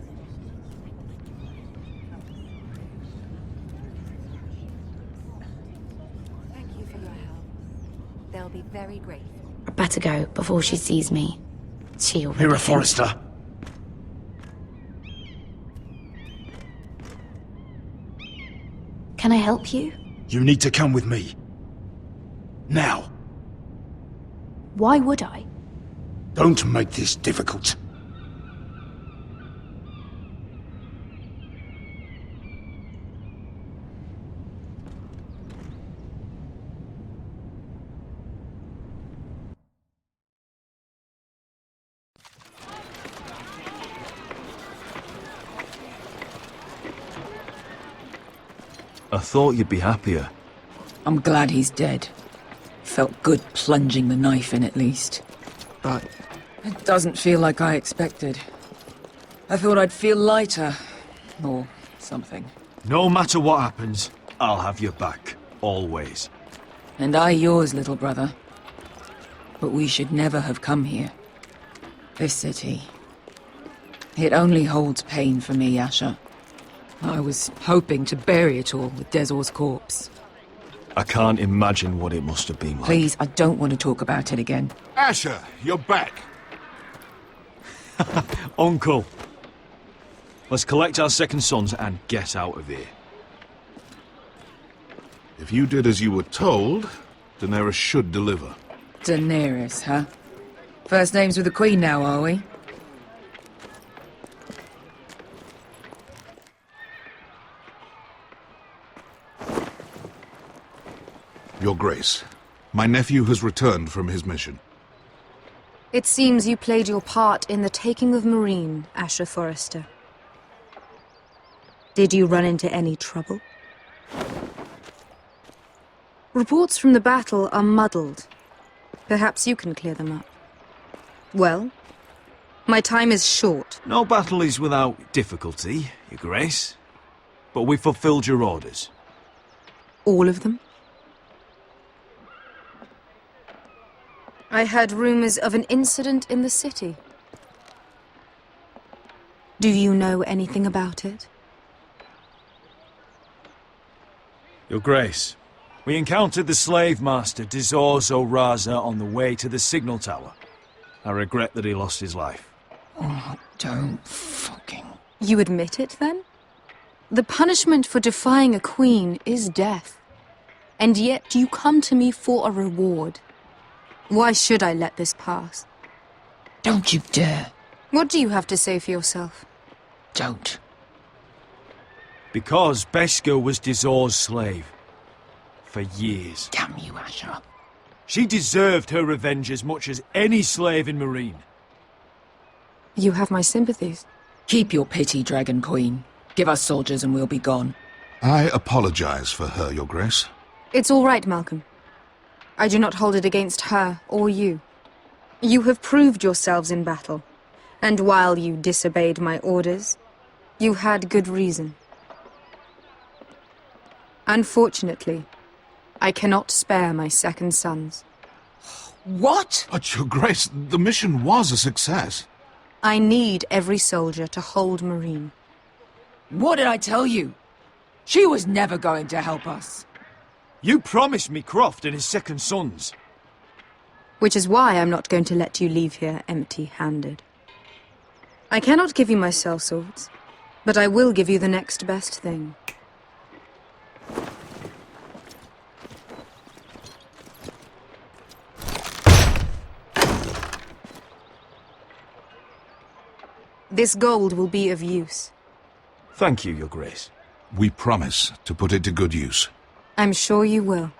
Thank you for your help. They'll be very grateful. I better go before she sees me. She already Mira thinks- Forrester. Can I help you? You need to come with me. Now. Why would I? Don't make this difficult. I thought you'd be happier. I'm glad he's dead. Felt good plunging the knife in at least. But it doesn't feel like I expected. I thought I'd feel lighter. Or something. No matter what happens, I'll have your back. Always. And I yours, little brother. But we should never have come here. This city. It only holds pain for me, Asher. I was hoping to bury it all with Dezor's corpse. I can't imagine what it must have been like. Please, I don't want to talk about it again. Asher, you're back. Uncle. Let's collect our second sons and get out of here. If you did as you were told, Daenerys should deliver. Daenerys, huh? First names with the Queen now, are we? Your Grace, my nephew has returned from his mission. It seems you played your part in the taking of Marine, Asher Forrester. Did you run into any trouble? Reports from the battle are muddled. Perhaps you can clear them up. Well, my time is short. No battle is without difficulty, Your Grace. But we fulfilled your orders. All of them? I heard rumors of an incident in the city. Do you know anything about it? Your Grace, we encountered the slave master Dizor Zoraza on the way to the signal tower. I regret that he lost his life. Oh, don't fucking... You admit it, then? The punishment for defying a queen is death. And yet you come to me for a reward. Why should I let this pass? Don't you dare. What do you have to say for yourself? Don't. Because Beskha was Dizor's slave. For years. Damn you, Asher. She deserved her revenge as much as any slave in Marine. You have my sympathies. Keep your pity, Dragon Queen. Give us soldiers and we'll be gone. I apologize for her, Your Grace. It's all right, Malcolm. I do not hold it against her or you. You have proved yourselves in battle, and while you disobeyed my orders, you had good reason. Unfortunately, I cannot spare my second sons. What? But, Your Grace, the mission was a success. I need every soldier to hold Marine. What did I tell you? She was never going to help us. You promised me Croft and his second sons. Which is why I'm not going to let you leave here empty-handed. I cannot give you my sellswords, but I will give you the next best thing. This gold will be of use. Thank you, Your Grace. We promise to put it to good use. I'm sure you will.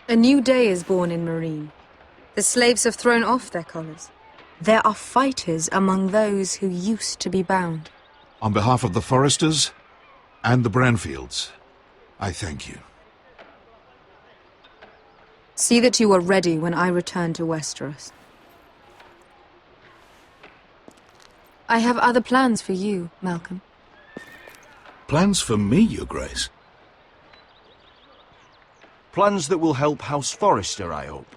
A new day is born in Marine. The slaves have thrown off their collars. There are fighters among those who used to be bound. On behalf of the Forresters and the Branfields, I thank you. See that you are ready when I return to Westeros. I have other plans for you, Malcolm. Plans for me, Your Grace? Plans that will help House Forrester, I hope.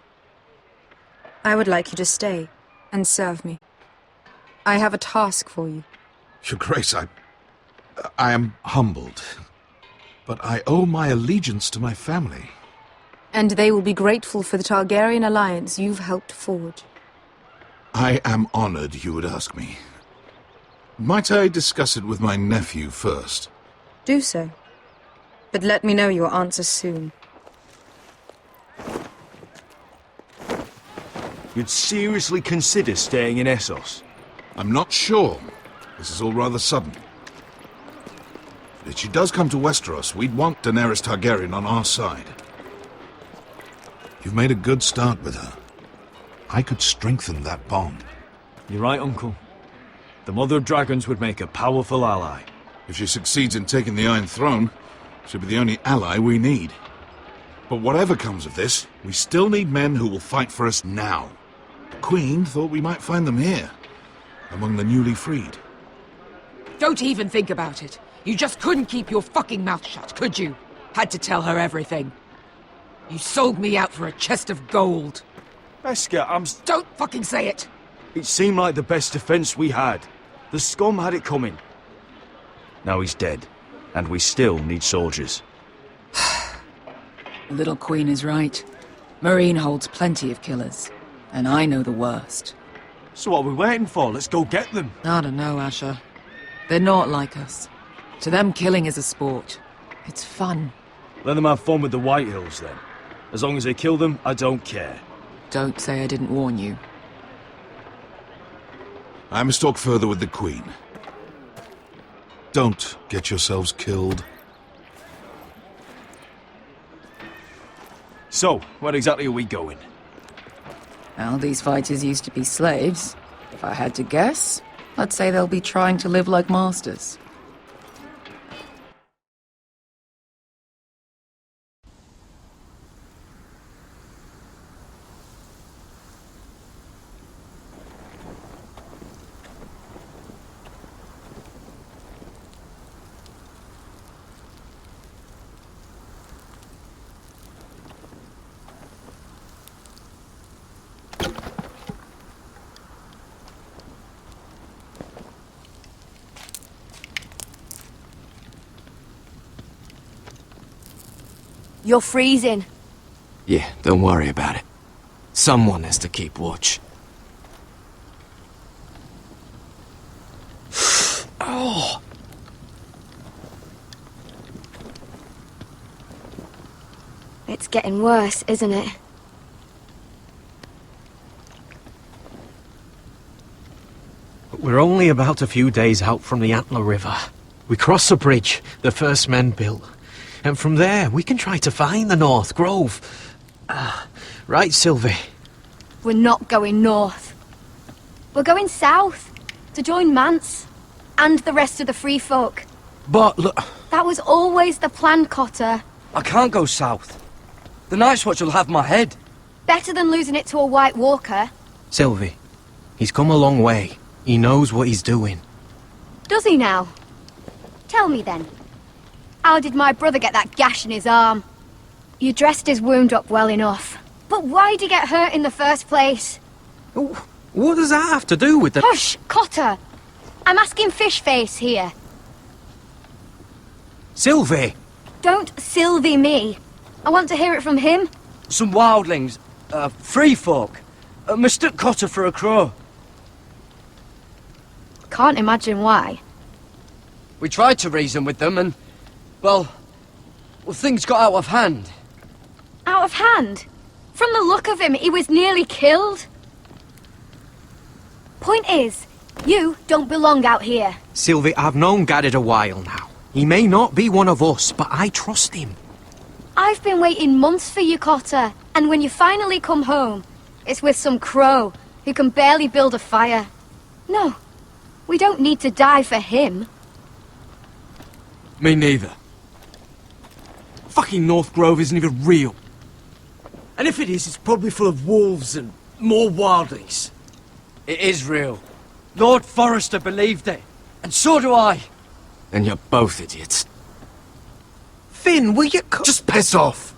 I would like you to stay and serve me. I have a task for you. Your Grace, I am humbled. But I owe my allegiance to my family. And they will be grateful for the Targaryen alliance you've helped forge. I am honored you would ask me. Might I discuss it with my nephew first? Do so. But let me know your answer soon. You'd seriously consider staying in Essos? I'm not sure. This is all rather sudden. But if she does come to Westeros, we'd want Daenerys Targaryen on our side. You've made a good start with her. I could strengthen that bond. You're right, Uncle. The Mother of Dragons would make a powerful ally. If she succeeds in taking the Iron Throne, she'll be the only ally we need. But whatever comes of this, we still need men who will fight for us now. The Queen thought we might find them here, among the newly freed. Don't even think about it. You just couldn't keep your fucking mouth shut, could you? Had to tell her everything. You sold me out for a chest of gold. Beskha, Don't fucking say it! It seemed like the best defense we had. The scum had it coming. Now he's dead, and we still need soldiers. Little Queen is right. Marine holds plenty of killers, and I know the worst. So what are we waiting for? Let's go get them. I don't know, Asher. They're not like us. To them, killing is a sport. It's fun. Let them have fun with the Whitehills, then. As long as they kill them, I don't care. Don't say I didn't warn you. I must talk further with the Queen. Don't get yourselves killed. So, where exactly are we going? Well, these fighters used to be slaves. If I had to guess, I'd say they'll be trying to live like masters. You're freezing. Yeah, don't worry about it. Someone has to keep watch. Oh! It's getting worse, isn't it? We're only about a few days out from the Antler River. We cross the bridge the first men built. And from there, we can try to find the North Grove. Right, Sylvie? We're not going north. We're going south, to join Mance, and the rest of the free folk. But look... That was always the plan, Cotter. I can't go south. The Night's Watch will have my head. Better than losing it to a White Walker. Sylvie, he's come a long way. He knows what he's doing. Does he now? Tell me then. How did my brother get that gash in his arm? You dressed his wound up well enough. But why'd he get hurt in the first place? What does that have to do with the... Hush, Cotter! I'm asking Fishface here. Sylvie! Don't Sylvie me. I want to hear it from him. Some wildlings, free folk, mistook Cotter for a crow. Can't imagine why. We tried to reason with them and, well, things got out of hand. Out of hand? From the look of him, he was nearly killed. Point is, You don't belong out here. Sylvie, I've known Garrett a while now. He may not be one of us, but I trust him. I've been waiting months for you, Cotter. And when you finally come home, it's with some crow who can barely build a fire. No, we don't need to die for him. Me neither. Fucking North Grove isn't even real. And if it is, it's probably full of wolves and more wildlings. It is real. Lord Forrester believed it. And so do I. And you're both idiots. Finn, will you Just piss off!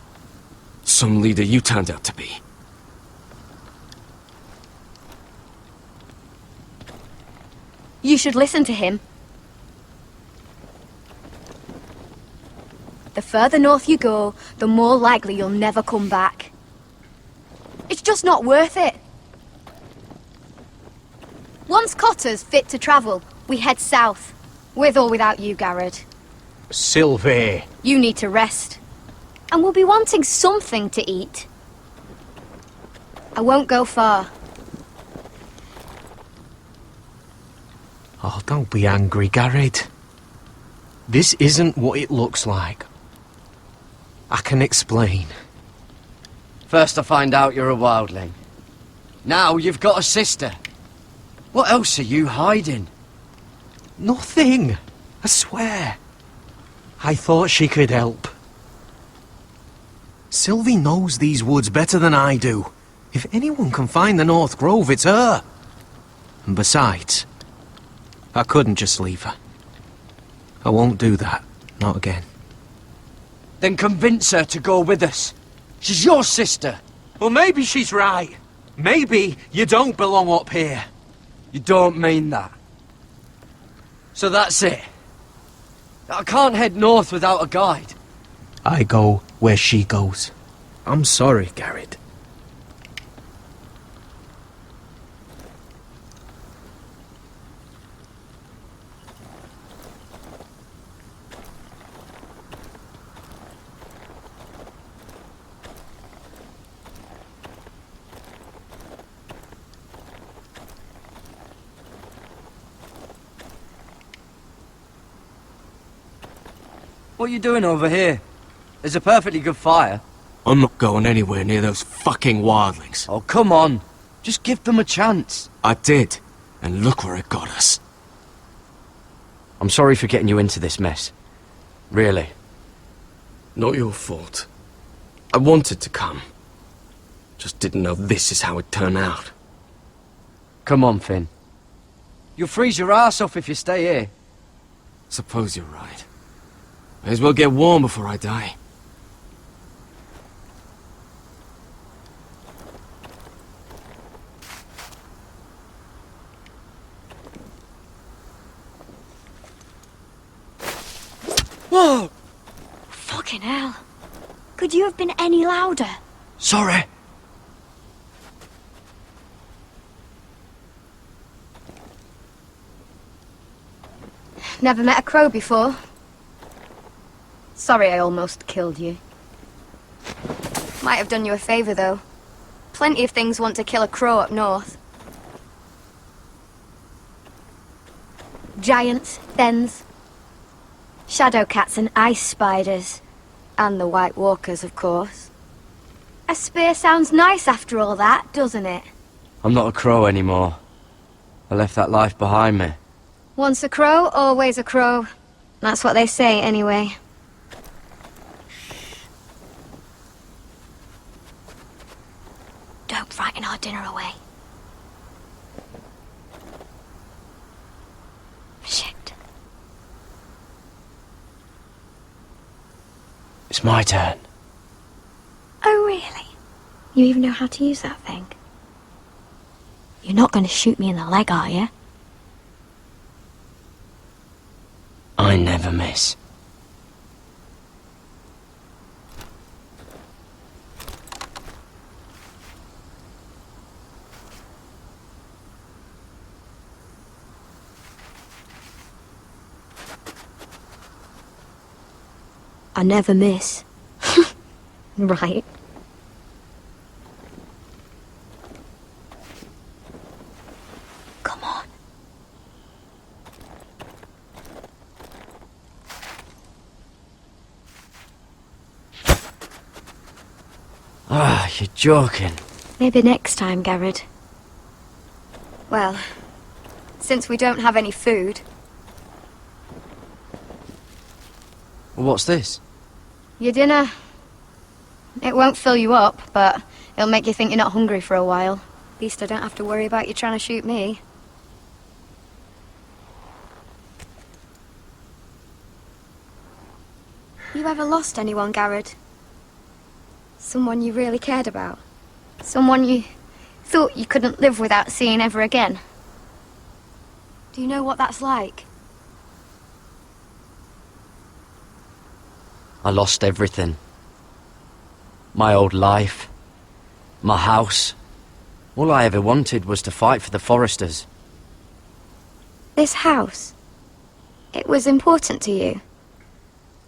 Some leader you turned out to be. You should listen to him. The further north you go, the more likely you'll never come back. It's just not worth it. Once Cotter's fit to travel, we head south. With or without you, Garrett. Sylvie. You need to rest. And we'll be wanting something to eat. I won't go far. Oh, don't be angry, Garrett. This isn't what it looks like. I can explain. First I find out you're a wildling. Now you've got a sister. What else are you hiding? Nothing. I swear. I thought she could help. Sylvie knows these woods better than I do. If anyone can find the North Grove, it's her. And besides, I couldn't just leave her. I won't do that. Not again. Then convince her to go with us. She's your sister. Well, maybe she's right. Maybe you don't belong up here. You don't mean that. So that's it. I can't head north without a guide. I go where she goes. I'm sorry, Garrett. What are you doing over here? There's a perfectly good fire. I'm not going anywhere near those fucking wildlings. Oh, come on. Just give them a chance. I did, and look where it got us. I'm sorry for getting you into this mess. Really. Not your fault. I wanted to come. Just didn't know this is how it'd turn out. Come on, Finn. You'll freeze your ass off if you stay here. Suppose you're right. May as well get warm before I die. Whoa! Fucking hell. Could you have been any louder? Sorry. Never met a crow before. Sorry I almost killed you. Might have done you a favour, though. Plenty of things want to kill a crow up north. Giants, thens, shadow cats and ice spiders. And the White Walkers, of course. A spear sounds nice after all that, doesn't it? I'm not a crow anymore. I left that life behind me. Once a crow, always a crow. That's what they say, anyway. Don't frighten our dinner away. Shit. It's my turn. Oh, really? You even know how to use that thing? You're not going to shoot me in the leg, are you? I never miss. I never miss. Right. Come on. Ah, you're joking. Maybe next time, Garrett. Well, since we don't have any food... What's this? Your dinner. It won't fill you up, but it'll make you think you're not hungry for a while. At least I don't have to worry about you trying to shoot me. You ever lost anyone, Garrett? Someone you really cared about? Someone you thought you couldn't live without seeing ever again? Do you know what that's like? I lost everything. My old life. My house. All I ever wanted was to fight for the Forresters. This house, it was important to you?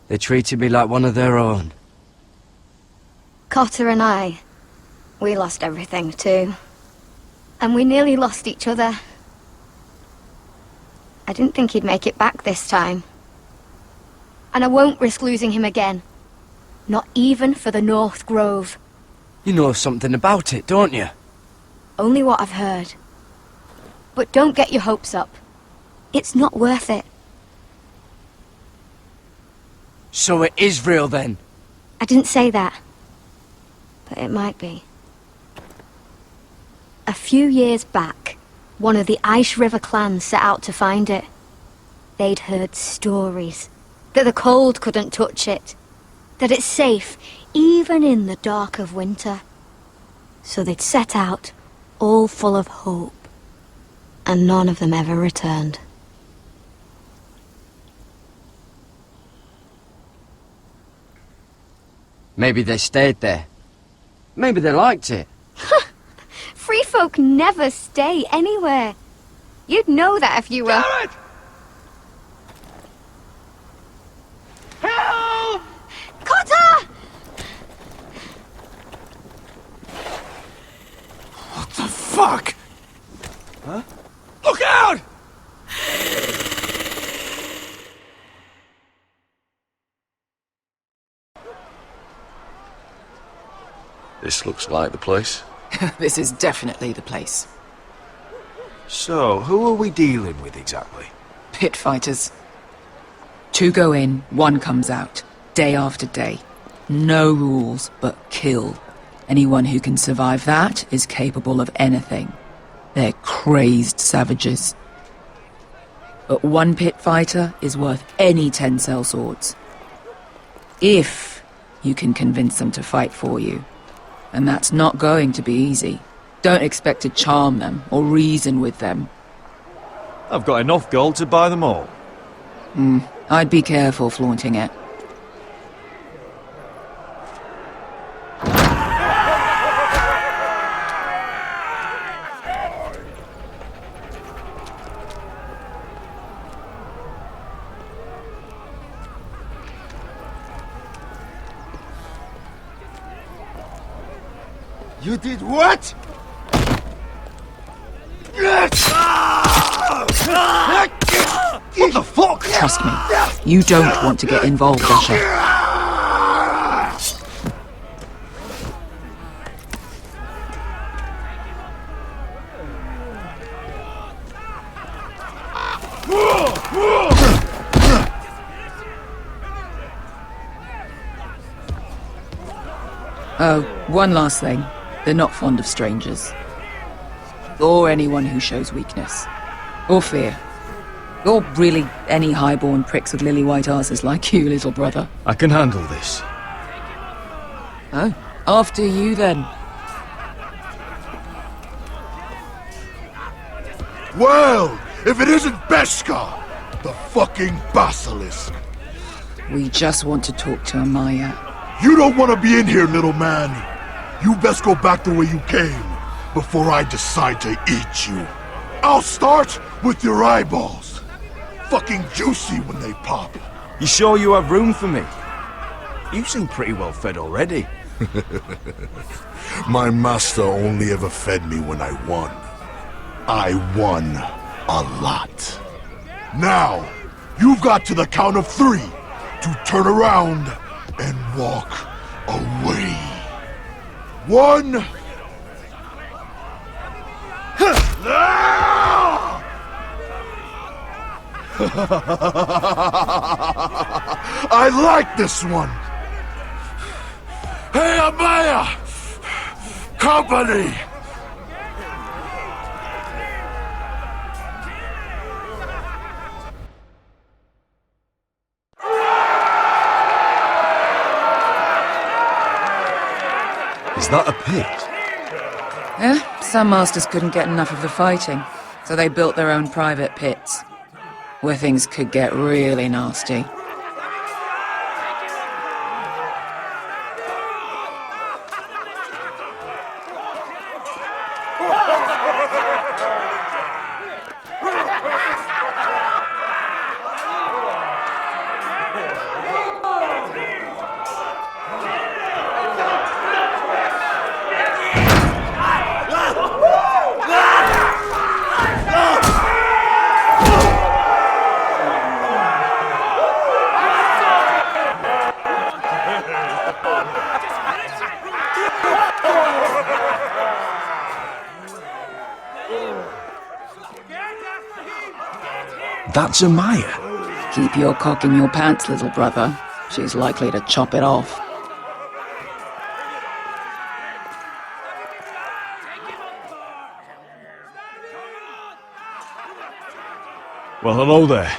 They treated me like one of their own. Cotter and I, we lost everything too. And we nearly lost each other. I didn't think he'd make it back this time. And I won't risk losing him again. Not even for the North Grove. You know something about it, don't you? Only what I've heard. But don't get your hopes up. It's not worth it. So it is real then? I didn't say that. But it might be. A few years back, one of the Ice River clans set out to find it. They'd heard stories. That the cold couldn't touch it. That it's safe, even in the dark of winter. So they'd set out, all full of hope. And none of them ever returned. Maybe they stayed there. Maybe they liked it. Free folk never stay anywhere. You'd know that if you were... Garrett! Help! Cotter! What the fuck? Huh? Look out! This looks like the place. This is definitely the place. So, who are we dealing with exactly? Pit fighters. 2 go in, 1 comes out. Day after day. No rules, but kill. Anyone who can survive that is capable of anything. They're crazed savages. But 1 pit fighter is worth any 10 sellswords. If you can convince them to fight for you. And that's not going to be easy. Don't expect to charm them or reason with them. I've got enough gold to buy them all. I'd be careful flaunting it. You did what? What the fuck? Trust me, you don't want to get involved, Usher. Oh, one last thing. They're not fond of strangers. Or anyone who shows weakness. Or fear. Or really any highborn pricks with lily-white asses like you, little brother. I can handle this. Oh, after you then. Well, if it isn't Beskar, the fucking basilisk. We just want to talk to Amaya. You don't want to be in here, little man. You best go back the way you came, before I decide to eat you. I'll start with your eyeballs. Fucking juicy when they pop. You sure you have room for me? You seem pretty well fed already. My master only ever fed me when I won. I won a lot. Now, you've got to the count of 3 to turn around and walk away. 1. I like this one. Hey, Amaya! Company! Is that a pit? Yeah, some masters couldn't get enough of the fighting, so they built their own private pits, where things could get really nasty. That's Amaya. Keep your cock in your pants, little brother. She's likely to chop it off. Well, hello there.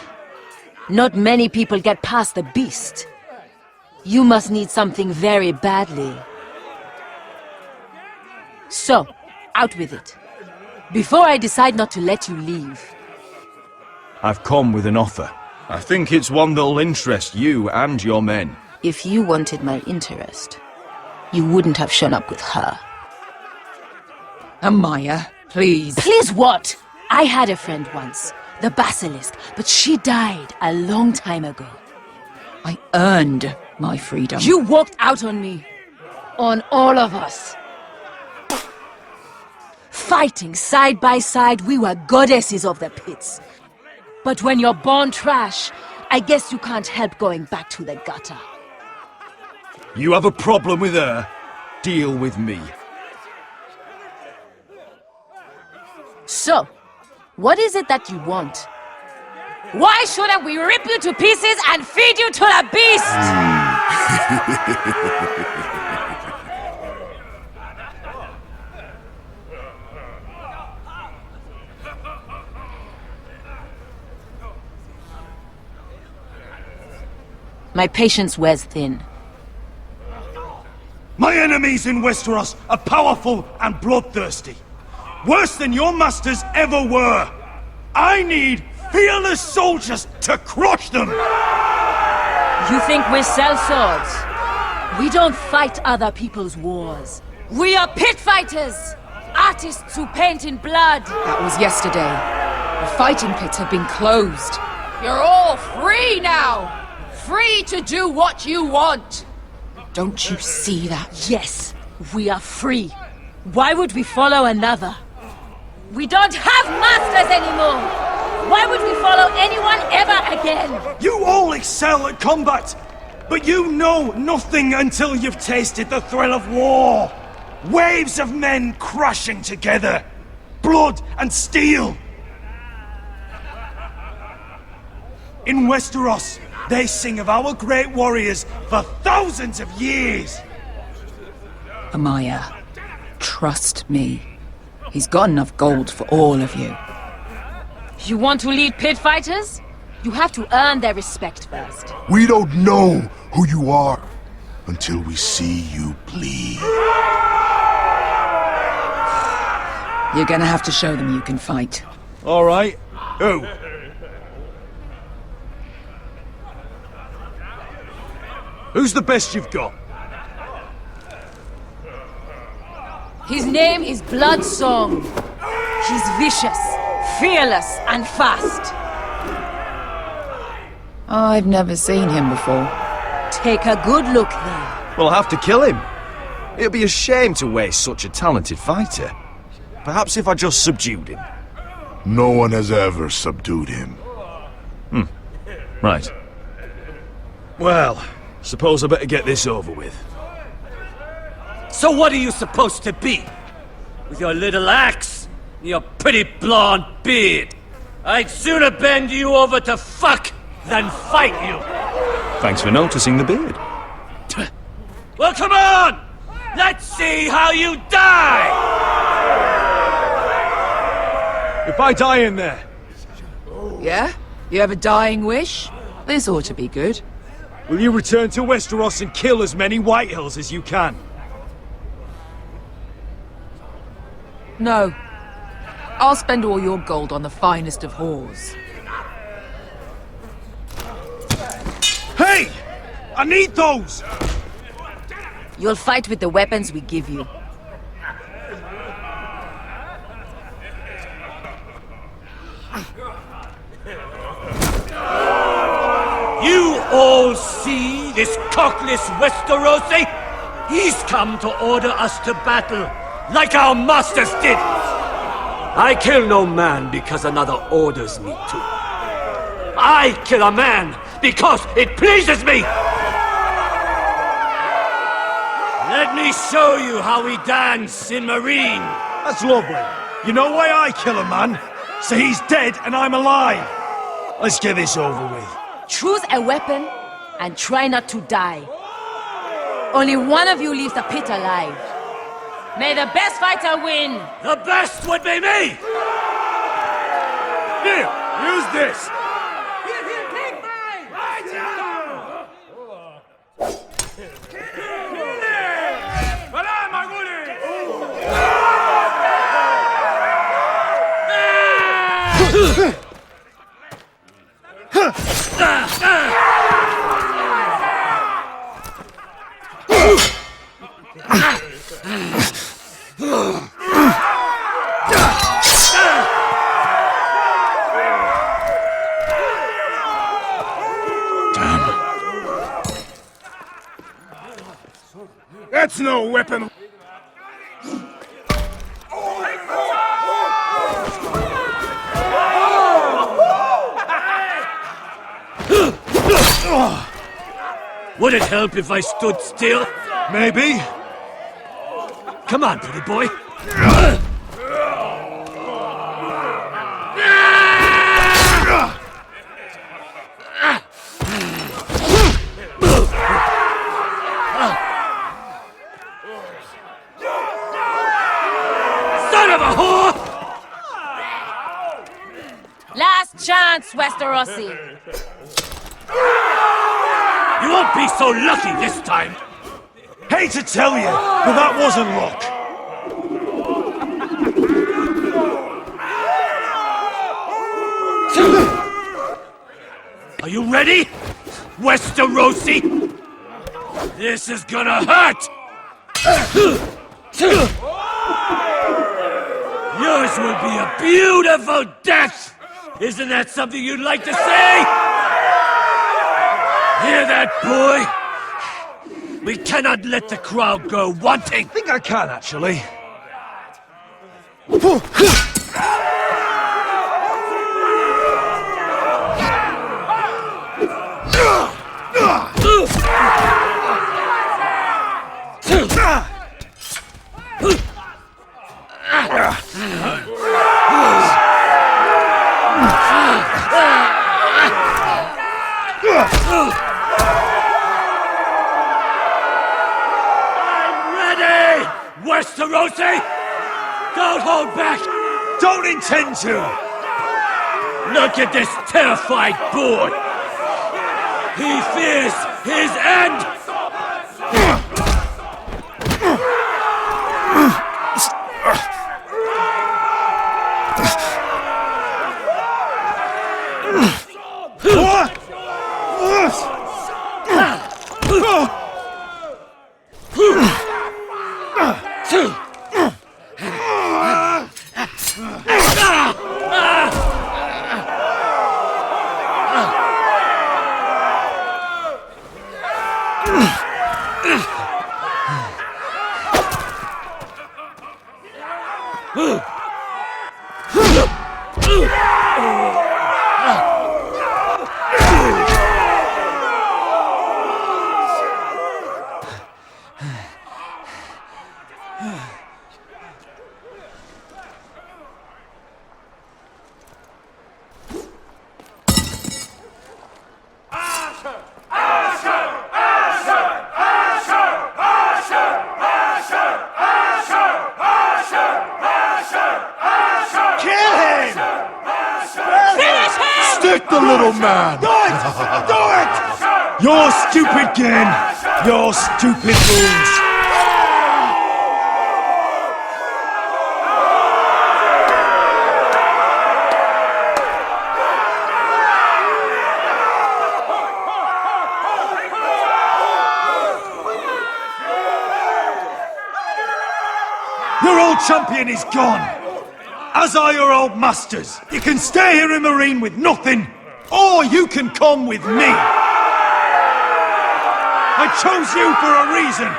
Not many people get past the beast. You must need something very badly. So, out with it. Before I decide not to let you leave. I've come with an offer. I think it's one that'll interest you and your men. If you wanted my interest, you wouldn't have shown up with her. Amaya, please. Please what? I had a friend once, the basilisk, but she died a long time ago. I earned my freedom. You walked out on me. On all of us. Fighting side by side, we were goddesses of the pits. But when you're born trash, I guess you can't help going back to the gutter. You have a problem with her? Deal with me. So, what is it that you want? Why shouldn't we rip you to pieces and feed you to the beast? My patience wears thin. My enemies in Westeros are powerful and bloodthirsty. Worse than your masters ever were. I need fearless soldiers to crush them! You think we sell swords? We don't fight other people's wars. We are pit fighters! Artists who paint in blood! That was yesterday. The fighting pits have been closed. You're all free now! Free to do what you want! Don't you see that? Yes, we are free. Why would we follow another? We don't have masters anymore! Why would we follow anyone ever again? You all excel at combat, but you know nothing until you've tasted the thrill of war. Waves of men crashing together. Blood and steel. In Westeros, they sing of our great warriors for thousands of years. Amaya, trust me. He's got enough gold for all of you. You want to lead pit fighters? You have to earn their respect first. We don't know who you are until we see you bleed. You're gonna have to show them you can fight. All right. Who? Who's the best you've got? His name is Bloodsong. He's vicious, fearless, and fast. I've never seen him before. Take a good look then. We'll have to kill him. It'd be a shame to waste such a talented fighter. Perhaps if I just subdued him. No one has ever subdued him. Right. Well, suppose I better get this over with. So what are you supposed to be? With your little axe and your pretty blonde beard? I'd sooner bend you over to fuck than fight you. Thanks for noticing the beard. Well, come on! Let's see how you die! If I die in there... Yeah? You have a dying wish? This ought to be good. Will you return to Westeros and kill as many Whitehills as you can? No. I'll spend all your gold on the finest of whores. Hey! I need those! You'll fight with the weapons we give you. You all see this cockless Westerosi? He's come to order us to battle, like our masters did. I kill no man because another orders me to. I kill a man because it pleases me! Let me show you how we dance in Marine. That's lovely. You know why I kill a man? So he's dead and I'm alive. Let's get this over with. Choose a weapon and try not to die. Only one of you leaves the pit alive. May the best fighter win! The best would be me! Here, use this! That's no weapon! Would it help if I stood still? Maybe. Come on, pretty boy. Son of a whore! Last chance, Westerosi! You won't be so lucky this time! Hate to tell you, but that wasn't luck. Are you ready, Westerosi? This is gonna hurt! Yours will be a beautiful death! Isn't that something you'd like to say? Hear that, boy? We cannot let the crowd go wanting! I think I can, actually. Westerosi! Don't hold back! Don't intend to! Look at this terrified boy! He fears his end! little man! Do it! Do it! Your stupid game! Your stupid rules! Your old champion is gone! As are your old masters! You can stay here in Marine with nothing, or you can come with me! I chose you for a reason!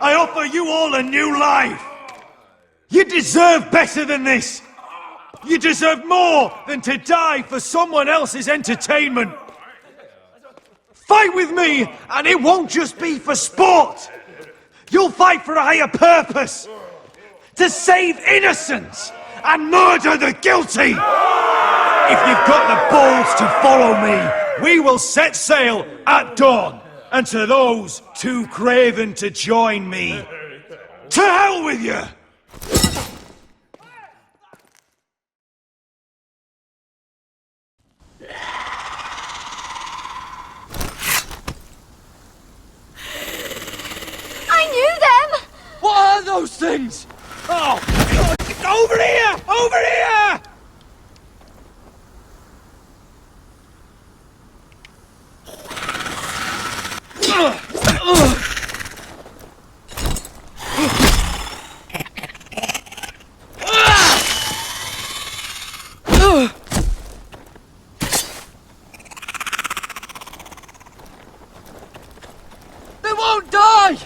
I offer you all a new life! You deserve better than this! You deserve more than to die for someone else's entertainment! Fight with me, and it won't just be for sport! You'll fight for a higher purpose! To save innocents and murder the guilty! If you've got the balls to follow me, we will set sail at dawn. And to those too craven to join me, to hell with you! What are those things? Oh, God. Over here! Over here! They won't die!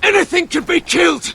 Anything can be killed!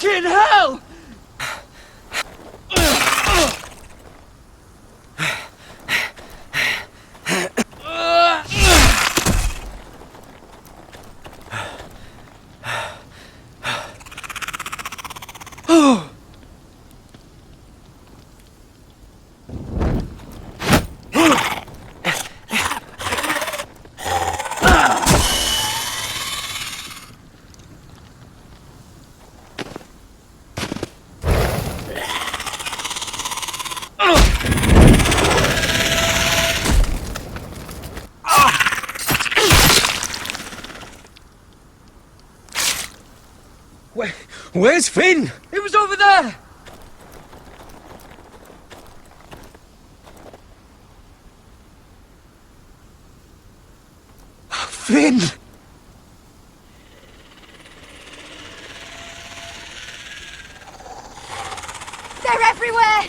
Fucking hell! Where's Finn? He was over there! Finn! They're everywhere!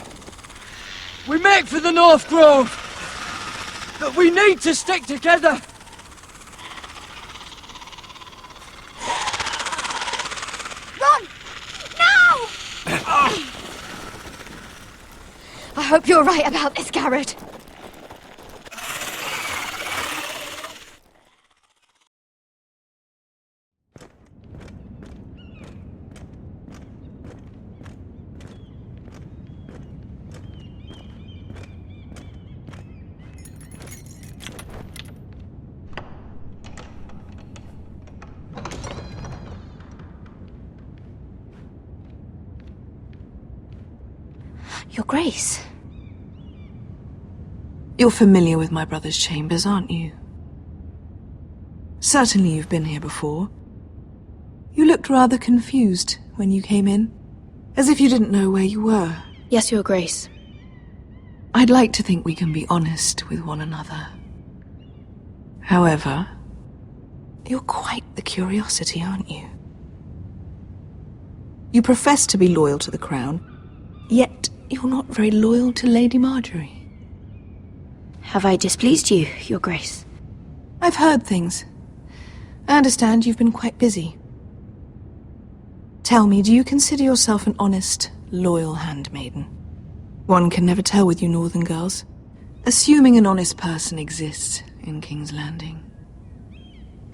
We make for the North Grove! But we need to stick together! Run! Now! I hope you're right about this, Garrett. Your Grace. You're familiar with my brother's chambers, aren't you? Certainly you've been here before. You looked rather confused when you came in, as if you didn't know where you were. Yes, Your Grace. I'd like to think we can be honest with one another. However, you're quite the curiosity, aren't you? You profess to be loyal to the crown, yet you're not very loyal to Lady Marjorie. Have I displeased you, Your Grace? I've heard things. I understand you've been quite busy. Tell me, do you consider yourself an honest, loyal handmaiden? One can never tell with you northern girls. Assuming an honest person exists in King's Landing.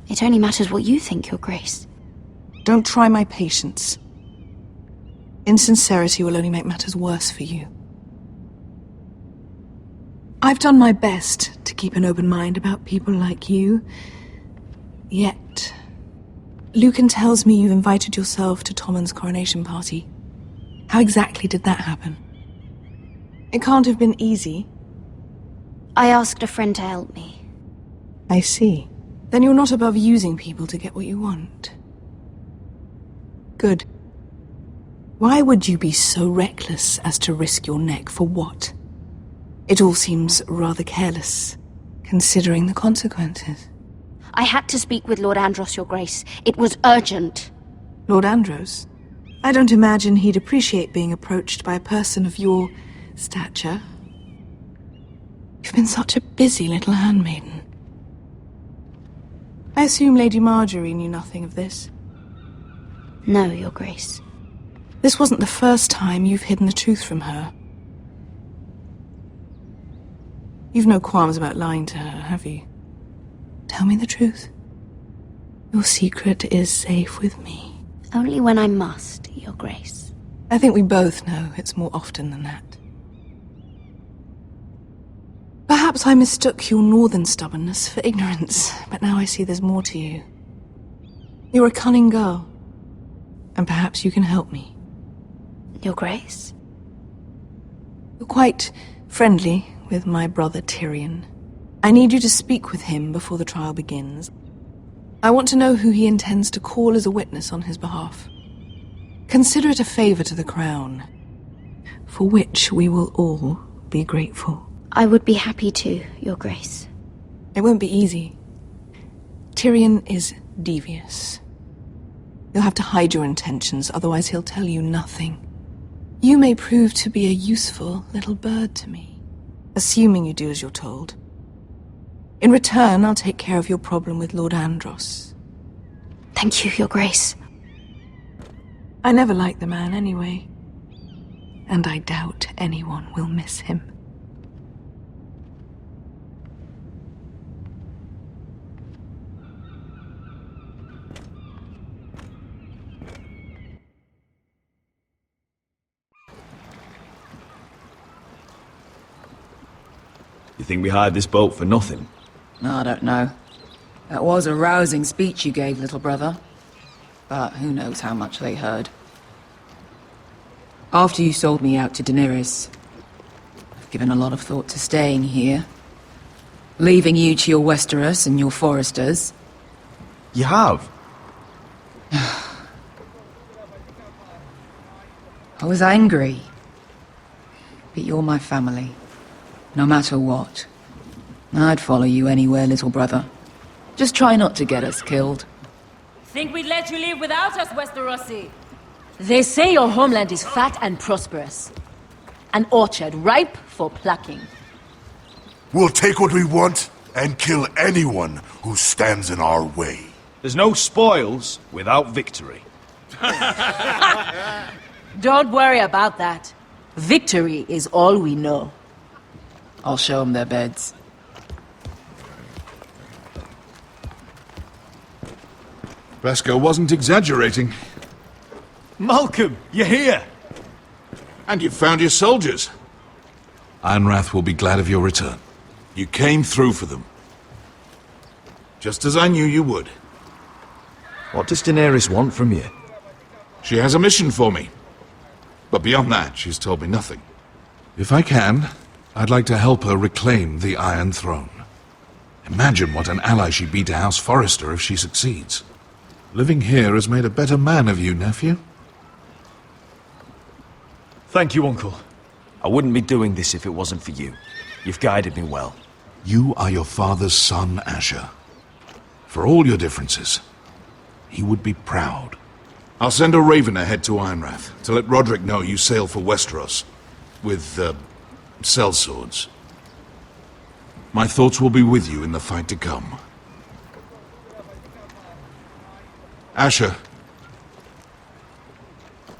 It only matters what you think, Your Grace. Don't try my patience. Insincerity will only make matters worse for you. I've done my best to keep an open mind about people like you. Yet, Lucan tells me you invited yourself to Tommen's coronation party. How exactly did that happen? It can't have been easy. I asked a friend to help me. I see. Then you're not above using people to get what you want. Good. Why would you be so reckless as to risk your neck for what? It all seems rather careless, considering the consequences. I had to speak with Lord Andros, Your Grace. It was urgent. Lord Andros? I don't imagine he'd appreciate being approached by a person of your stature. You've been such a busy little handmaiden. I assume Lady Marjorie knew nothing of this. No, Your Grace. This wasn't the first time you've hidden the truth from her. You've no qualms about lying to her, have you? Tell me the truth. Your secret is safe with me. Only when I must, Your Grace. I think we both know it's more often than that. Perhaps I mistook your northern stubbornness for ignorance, but now I see there's more to you. You're a cunning girl, and perhaps you can help me. Your Grace? You're quite friendly with my brother Tyrion. I need you to speak with him before the trial begins. I want to know who he intends to call as a witness on his behalf. Consider it a favor to the crown, for which we will all be grateful. I would be happy to, Your Grace. It won't be easy. Tyrion is devious. You'll have to hide your intentions, otherwise he'll tell you nothing. You may prove to be a useful little bird to me, assuming you do as you're told. In return, I'll take care of your problem with Lord Andros. Thank you, Your Grace. I never liked the man anyway, and I doubt anyone will miss him. You think we hired this boat for nothing? I don't know. That was a rousing speech you gave, little brother. But who knows how much they heard. After you sold me out to Daenerys, I've given a lot of thought to staying here. Leaving you to your Westeros and your Forresters. You have? I was angry. But you're my family. No matter what. I'd follow you anywhere, little brother. Just try not to get us killed. Think we'd let you leave without us, Westerosi? They say your homeland is fat and prosperous. An orchard ripe for plucking. We'll take what we want and kill anyone who stands in our way. There's no spoils without victory. Don't worry about that. Victory is all we know. I'll show them their beds. Beskar wasn't exaggerating. Malcolm, you're here! And you've found your soldiers. Ironrath will be glad of your return. You came through for them. Just as I knew you would. What does Daenerys want from you? She has a mission for me. But beyond that, she's told me nothing. If I can, I'd like to help her reclaim the Iron Throne. Imagine what an ally she'd be to House Forrester if she succeeds. Living here has made a better man of you, nephew. Thank you, Uncle. I wouldn't be doing this if it wasn't for you. You've guided me well. You are your father's son, Asher. For all your differences, he would be proud. I'll send a raven ahead to Ironrath to let Roderick know you sail for Westeros with, sellswords. My thoughts will be with you in the fight to come. Asher.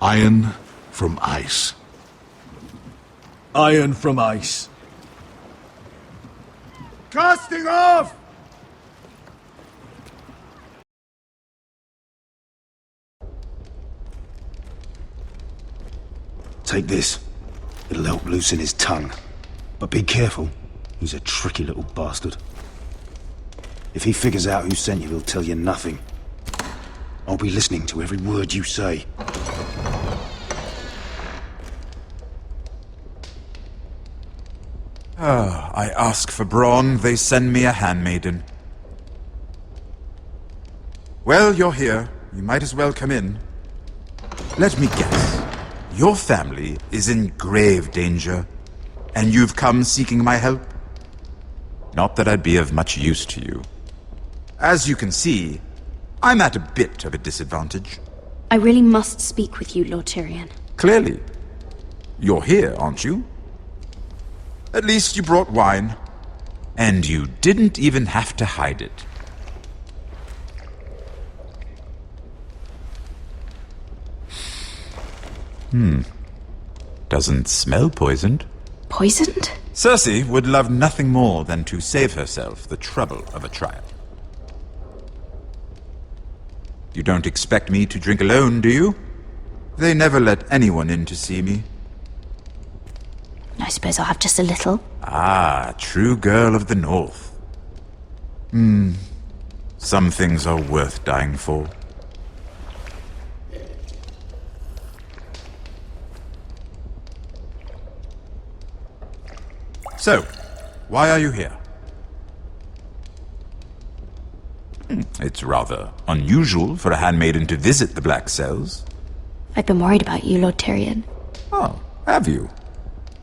Iron from ice. Iron from ice. Casting off! Take this. It'll help loosen his tongue. But be careful. He's a tricky little bastard. If he figures out who sent you, he'll tell you nothing. I'll be listening to every word you say. I ask for brawn, they send me a handmaiden. Well, you're here. You might as well come in. Let me guess. Your family is in grave danger, and you've come seeking my help? Not that I'd be of much use to you. As you can see, I'm at a bit of a disadvantage. I really must speak with you, Lord Tyrion. Clearly. You're here, aren't you? At least you brought wine. And you didn't even have to hide it. Doesn't smell poisoned. Poisoned? Cersei would love nothing more than to save herself the trouble of a trial. You don't expect me to drink alone, do you? They never let anyone in to see me. I suppose I'll have just a little. Ah, true girl of the North. Some things are worth dying for. So, why are you here? It's rather unusual for a handmaiden to visit the Black Cells. I've been worried about you, Lord Tyrion. Oh, have you?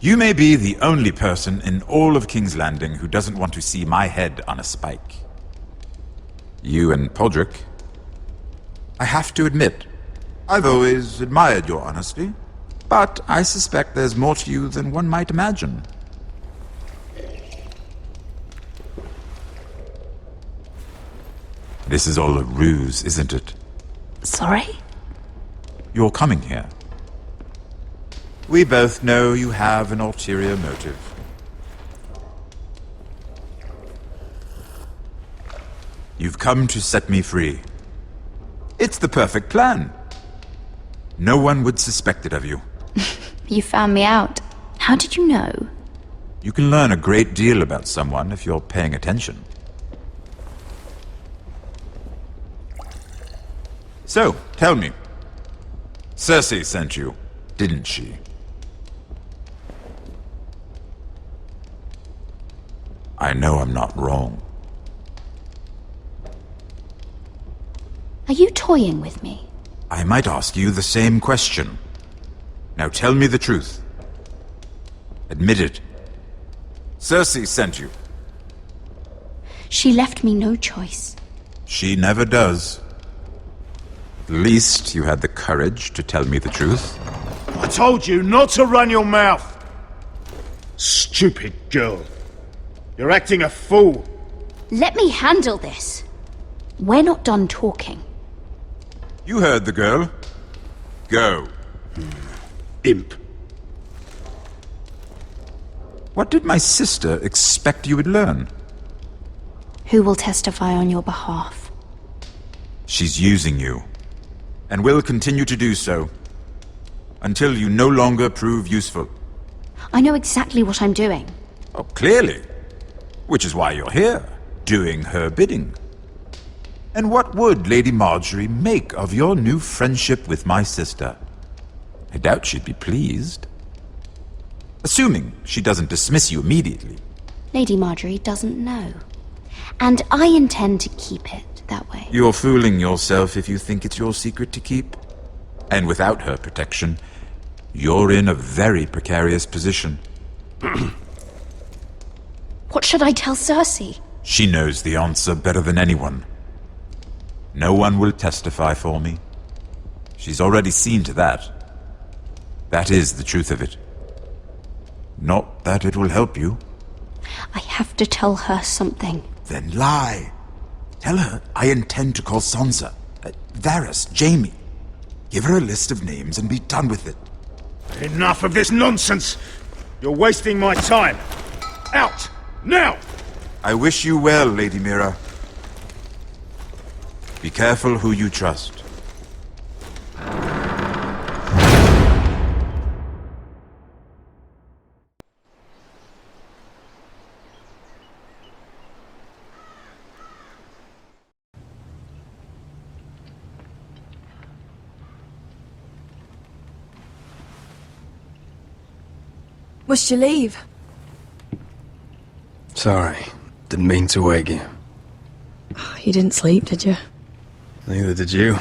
You may be the only person in all of King's Landing who doesn't want to see my head on a spike. You and Podrick. I have to admit, I've always admired your honesty, but I suspect there's more to you than one might imagine. This is all a ruse, isn't it? Sorry? You're coming here. We both know you have an ulterior motive. You've come to set me free. It's the perfect plan. No one would suspect it of you. You found me out. How did you know? You can learn a great deal about someone if you're paying attention. So, tell me. Cersei sent you, didn't she? I know I'm not wrong. Are you toying with me? I might ask you the same question. Now tell me the truth. Admit it. Cersei sent you. She left me no choice. She never does. At least you had the courage to tell me the truth. I told you not to run your mouth! Stupid girl. You're acting a fool. Let me handle this. We're not done talking. You heard the girl. Go. Imp. What did my sister expect you would learn? Who will testify on your behalf? She's using you. And will continue to do so. Until you no longer prove useful. I know exactly what I'm doing. Oh, clearly. Which is why you're here, doing her bidding. And what would Lady Marjorie make of your new friendship with my sister? I doubt she'd be pleased. Assuming she doesn't dismiss you immediately. Lady Marjorie doesn't know. And I intend to keep it that way. You're fooling yourself if you think it's your secret to keep. And without her protection, You're in a very precarious position. What should I tell Cersei? She knows the answer better than anyone. No one will testify for me. She's already seen to that. That is the truth of it. Not that it will help you. I have to tell her something. Then lie. Tell her I intend to call Sansa, Varys, Jaime. Give her a list of names and be done with it. Enough of this nonsense! You're wasting my time! Out! Now! I wish you well, Lady Mira. Be careful who you trust. Must you leave? Sorry, didn't mean to wake you. You didn't sleep, did you? Neither did you.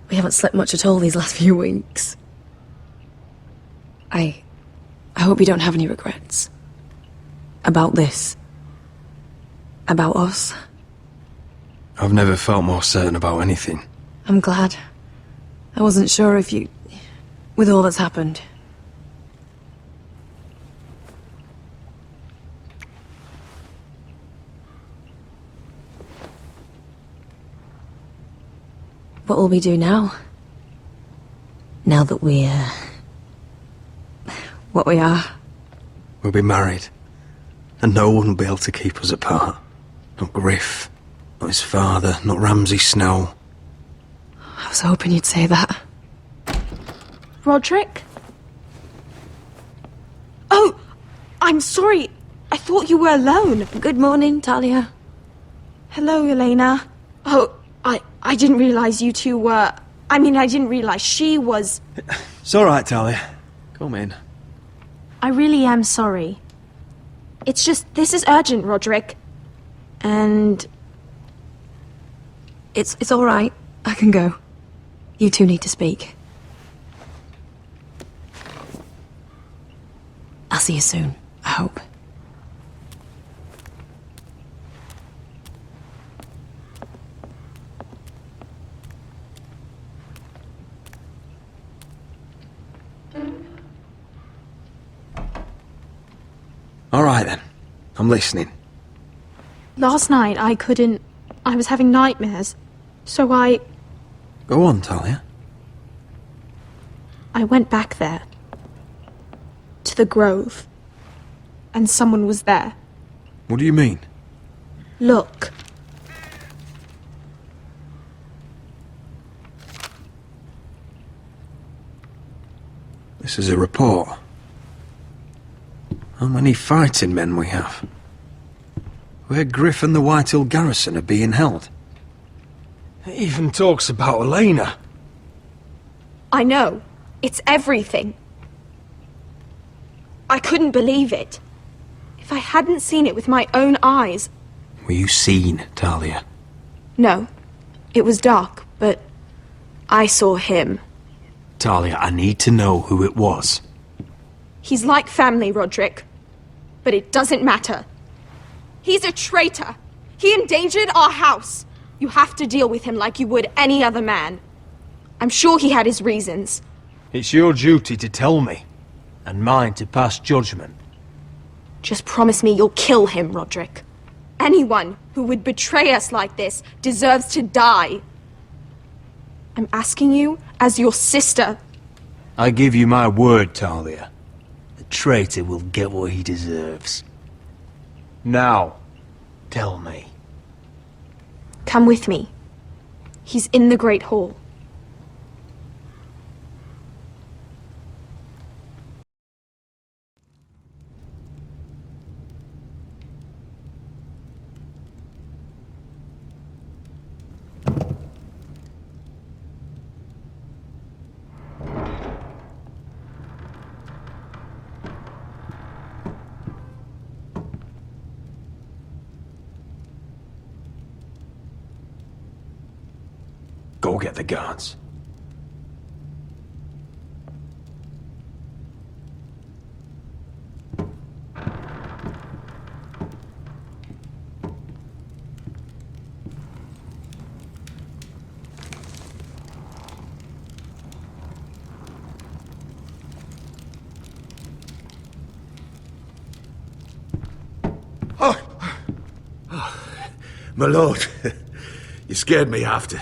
We haven't slept much at all these last few weeks. I hope you don't have any regrets. About this. About us. I've never felt more certain about anything. I'm glad. I wasn't sure if you... with all that's happened. What will we do now? Now that we're... what we are? We'll be married. And no one will be able to keep us apart. Not Griff, not his father, not Ramsay Snow. I was hoping you'd say that. Roderick? Oh! I'm sorry. I thought you were alone. Good morning, Talia. Hello, Elena. Oh, I didn't realize you two were... I mean, I didn't realize she was... It's alright, Talia. Come in. I really am sorry. It's just, this is urgent, Roderick. And... It's all right. I can go. You two need to speak. I'll see you soon, I hope. Alright then. I'm listening. Last night, I couldn't... I was having nightmares. So I Go on, Talia. went back there. To the grove. And someone was there. What do you mean? Look. This is a report. How many fighting men we have? Where Griff and the Whitehill garrison are being held. It even talks about Elena. I know. It's everything. I couldn't believe it. If I hadn't seen it with my own eyes... Were you seen, Talia? No. It was dark, but... I saw him. Talia, I need to know who it was. He's like family, Roderick. But it doesn't matter. He's a traitor. He endangered our house. You have to deal with him like you would any other man. I'm sure he had his reasons. It's your duty to tell me, and mine to pass judgment. Just promise me you'll kill him, Roderick. Anyone who would betray us like this deserves to die. I'm asking you as your sister. I give you my word, Talia. The traitor will get what he deserves. Now, tell me. Come with me. He's in the Great Hall. Go get the guards. My lord, you scared me after.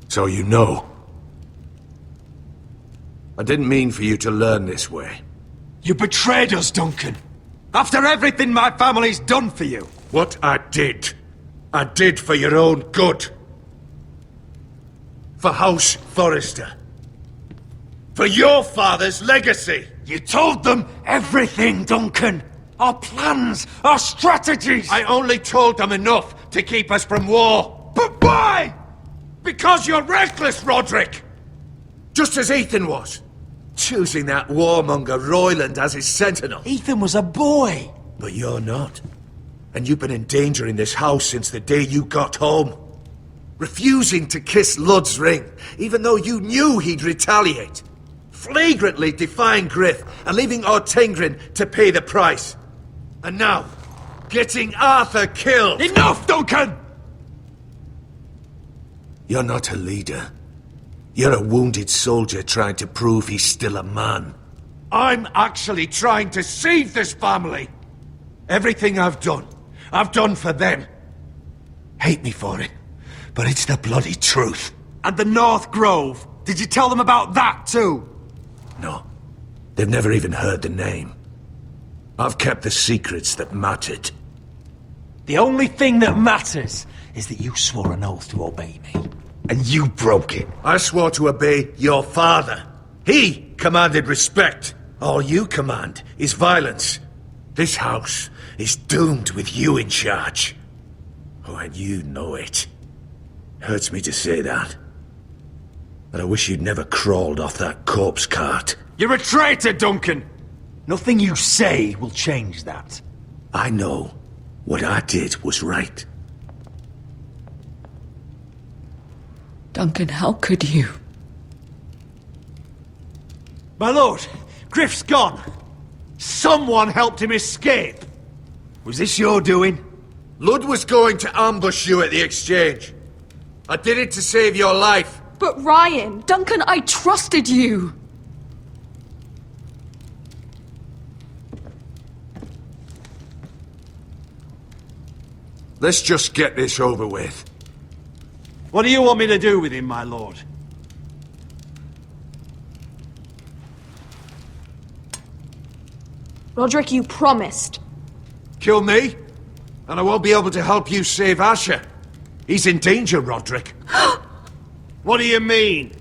So you know. I didn't mean for you to learn this way. You betrayed us, Duncan. After everything my family's done for you. What I did for your own good. For House Forrester. For your father's legacy. You told them everything, Duncan. Our plans, our strategies. I only told them enough to keep us from war. But why? Because you're reckless, Roderick! Just as Ethan was. Choosing that warmonger Royland as his sentinel. Ethan was a boy. But you're not. And you've been endangering this house since the day you got home. Refusing to kiss Lud's ring, even though you knew he'd retaliate. Flagrantly defying Griff and leaving Ortengrin to pay the price. And now, getting Arthur killed. Enough, Duncan! You're not a leader. You're a wounded soldier trying to prove he's still a man. I'm actually trying to save this family. Everything I've done for them. Hate me for it, but it's the bloody truth. And the North Grove? Did you tell them about that too? No. They've never even heard the name. I've kept the secrets that mattered. The only thing that matters is that you swore an oath to obey me. And you broke it. I swore to obey your father. He commanded respect. All you command is violence. This house is doomed with you in charge. Oh, and you know it. Hurts me to say that. But I wish you'd never crawled off that corpse cart. You're a traitor, Duncan! Nothing you say will change that. I know what I did was right. Duncan, how could you? My lord, Griff's gone. Someone helped him escape. Was this your doing? Lud was going to ambush you at the exchange. I did it to save your life. But Ryan... Duncan, I trusted you! Let's just get this over with. What do you want me to do with him, my lord? Roderick, you promised. Kill me, and I won't be able to help you save Asher. He's in danger, Roderick. What do you mean?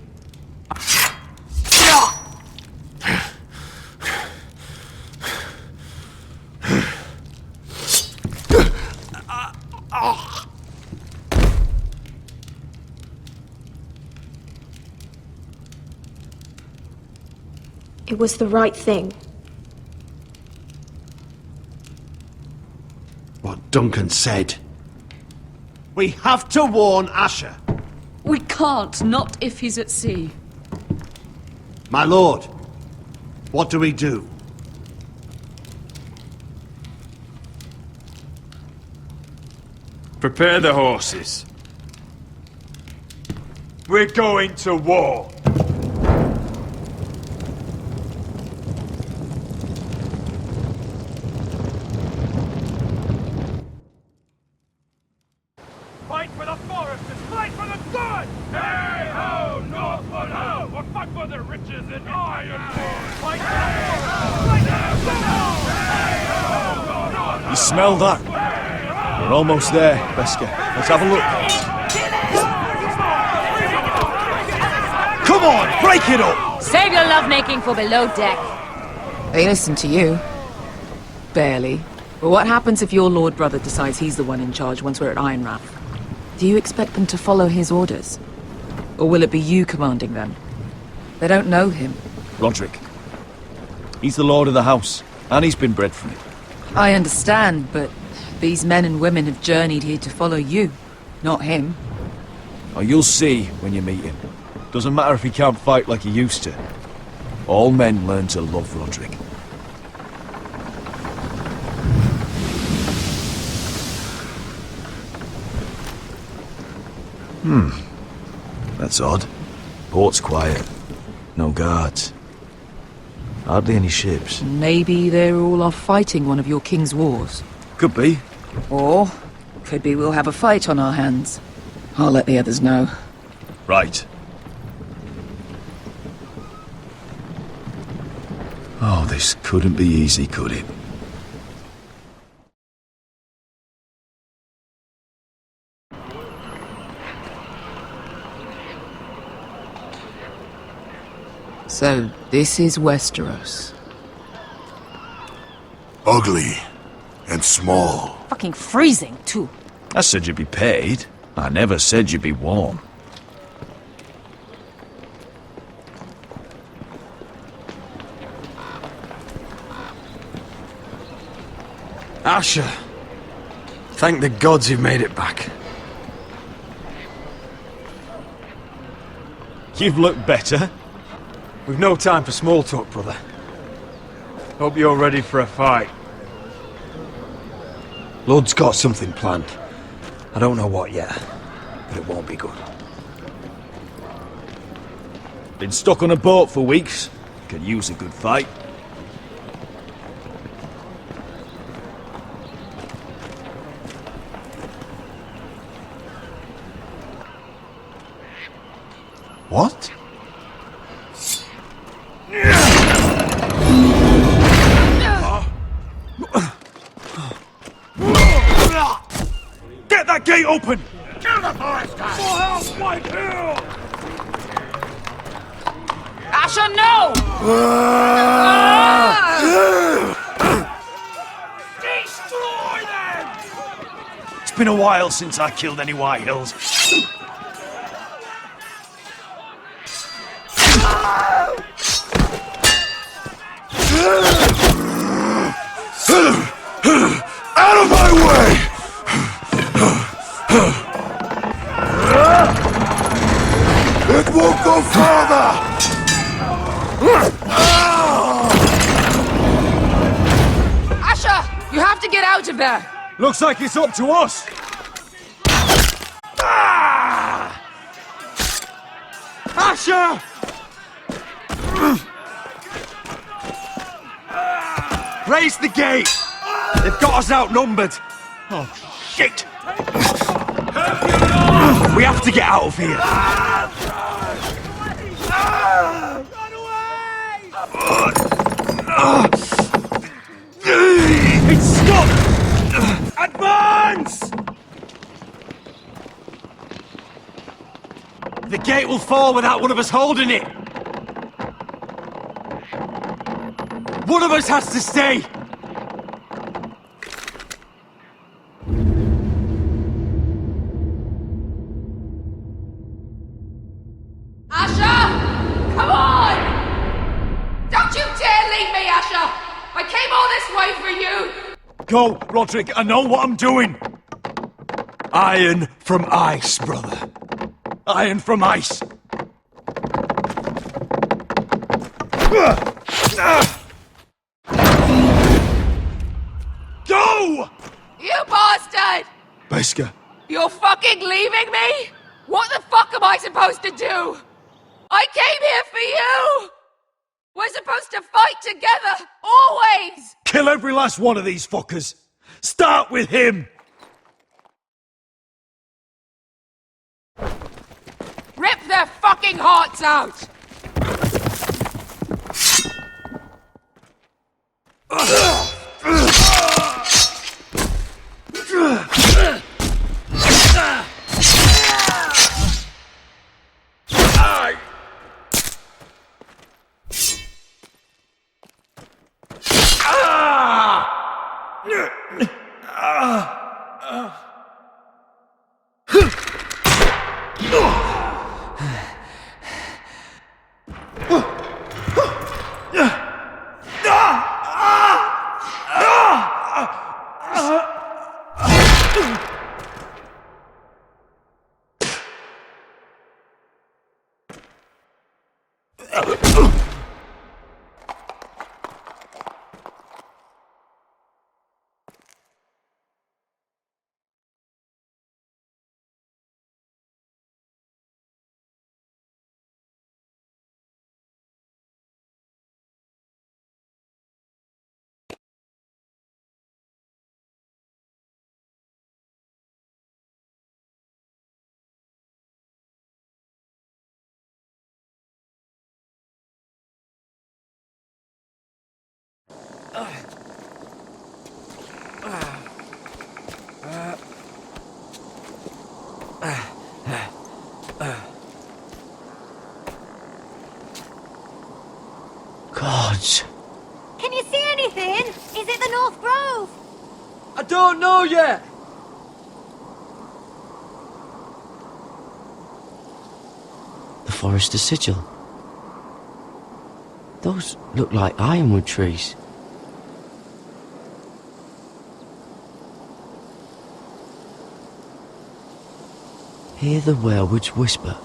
It was the right thing. What Duncan said. We have to warn Asher. We can't, not if he's at sea. My lord, what do we do? Prepare the horses. We're going to war. Fight for the Forresters! Fight for the good! Hey ho, Northwood ho! We'll fight for the riches in Ironwood! Fight for the Forresters! Fight for the good! Hey ho, Northwood! You smell that? We're almost there, Beskar. Let's have a look. Come on, break it up! Save your lovemaking for below deck. They listen to you. Barely. But what happens if your lord brother decides he's the one in charge once we're at Ironrath? Do you expect them to follow his orders? Or will it be you commanding them? They don't know him. Roderick. He's the lord of the house, and he's been bred from it. I understand, but these men and women have journeyed here to follow you, not him. Oh, you'll see when you meet him. Doesn't matter if he can't fight like he used to. All men learn to love Roderick. That's odd. Port's quiet. No guards. Hardly any ships. Maybe they're all off fighting one of your king's wars. Could be. Or, could be we'll have a fight on our hands. I'll let the others know. Right. Oh, this couldn't be easy, could it? So, this is Westeros. Ugly. And small. Fucking freezing, too. I said you'd be paid. I never said you'd be warm. Asher! Thank the gods you've made it back. You've looked better. We've no time for small talk, brother. Hope you're ready for a fight. Lord's got something planned. I don't know what yet, but it won't be good. Been stuck on a boat for weeks. Could use a good fight. What? Get that gate open! Kill the Forresters! For House Whitehill! Asher, no! Destroy them! It's been a while since I killed any Whitehills. Out of my way! It won't go further! Asher, you have to get out of there! Looks like it's up to us! Asher! Raise the gate! They've got us outnumbered! Oh, shit! We have to get out of here! It's stuck! Advance! The gate will fall without one of us holding it! One of us has to stay! Asher! Come on! Don't you dare leave me, Asher! I came all this way for you! Go, Roderick, I know what I'm doing! Iron from ice, brother. Iron from ice. Go! You bastard! Beskar. You're fucking leaving me? What the fuck am I supposed to do? I came here for you! We're supposed to fight together, always! Kill every last one of these fuckers. Start with him! Rip their fucking hearts out! Gods. Can you see anything? Is it the North Grove? I don't know yet. The Forrester sigil. Those look like ironwood trees. Hear the werewoods whisper.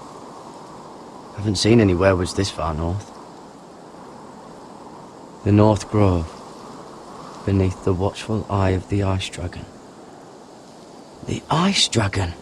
Haven't seen any werewoods this far north. The North Grove, beneath the watchful eye of the Ice Dragon. The Ice Dragon!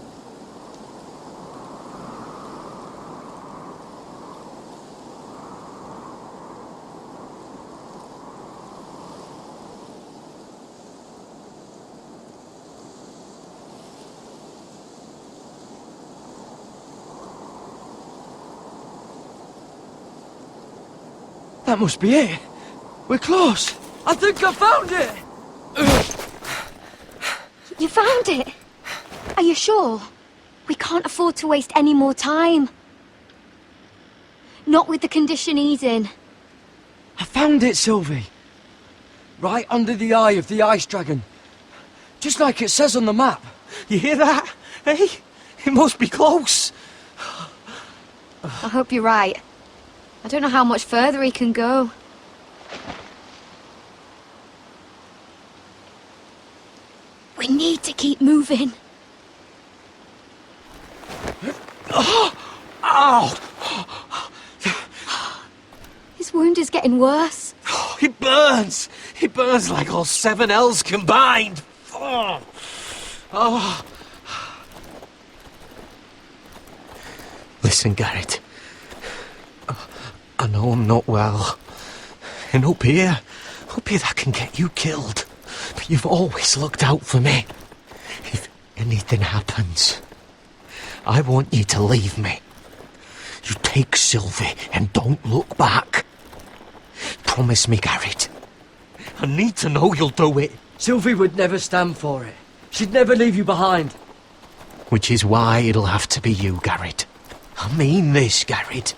That must be it. We're close. I think I found it. You found it? Are you sure? We can't afford to waste any more time. Not with the condition he's in. I found it, Sylvie. Right under the eye of the Ice Dragon. Just like it says on the map. You hear that? Hey? It must be close. I hope you're right. I don't know how much further he can go. We need to keep moving. Ow! His wound is getting worse. It burns! It burns like all 7 L's combined! Oh. Oh. Listen, Garrett. I know I'm not well. And up here that can get you killed. But you've always looked out for me. If anything happens, I want you to leave me. You take Sylvie and don't look back. Promise me, Garrett. I need to know you'll do it. Sylvie would never stand for it. She'd never leave you behind. Which is why it'll have to be you, Garrett. I mean this, Garrett.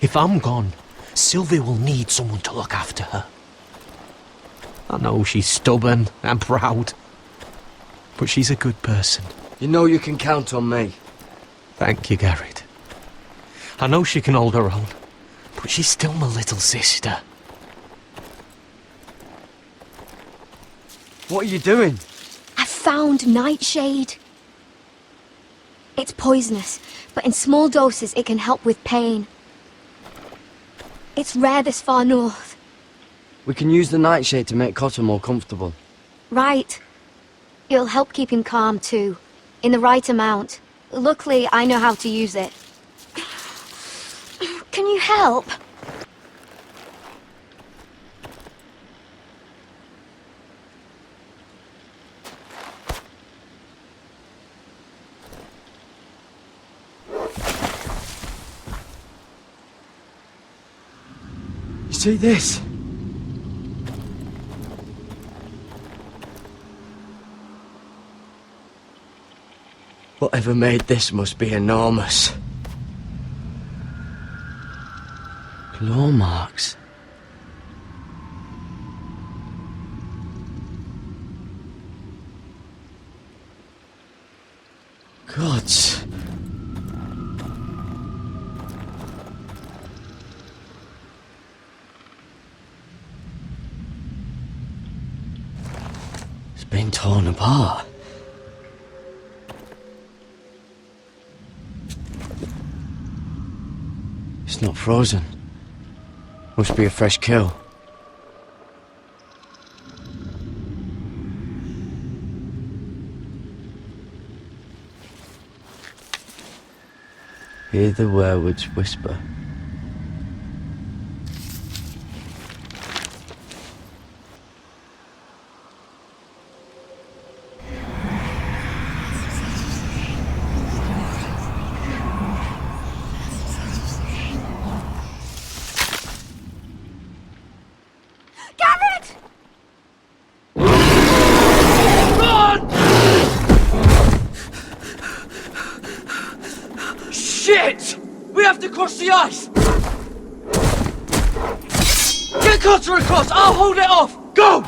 If I'm gone, Sylvie will need someone to look after her. I know she's stubborn and proud, but she's a good person. You know you can count on me. Thank you, Garrett. I know she can hold her own, but she's still my little sister. What are you doing? I found Nightshade. It's poisonous, but in small doses it can help with pain. It's rare this far north. We can use the nightshade to make Cotter more comfortable. Right. It'll help keep him calm too, in the right amount. Luckily, I know how to use it. Can you help? You see this? Whatever made this must be enormous. Claw marks. Gods. It's been torn apart. It's not frozen. Must be a fresh kill. Hear the werewoods whisper. ice! Get Cotter across! I'll hold it off! Go!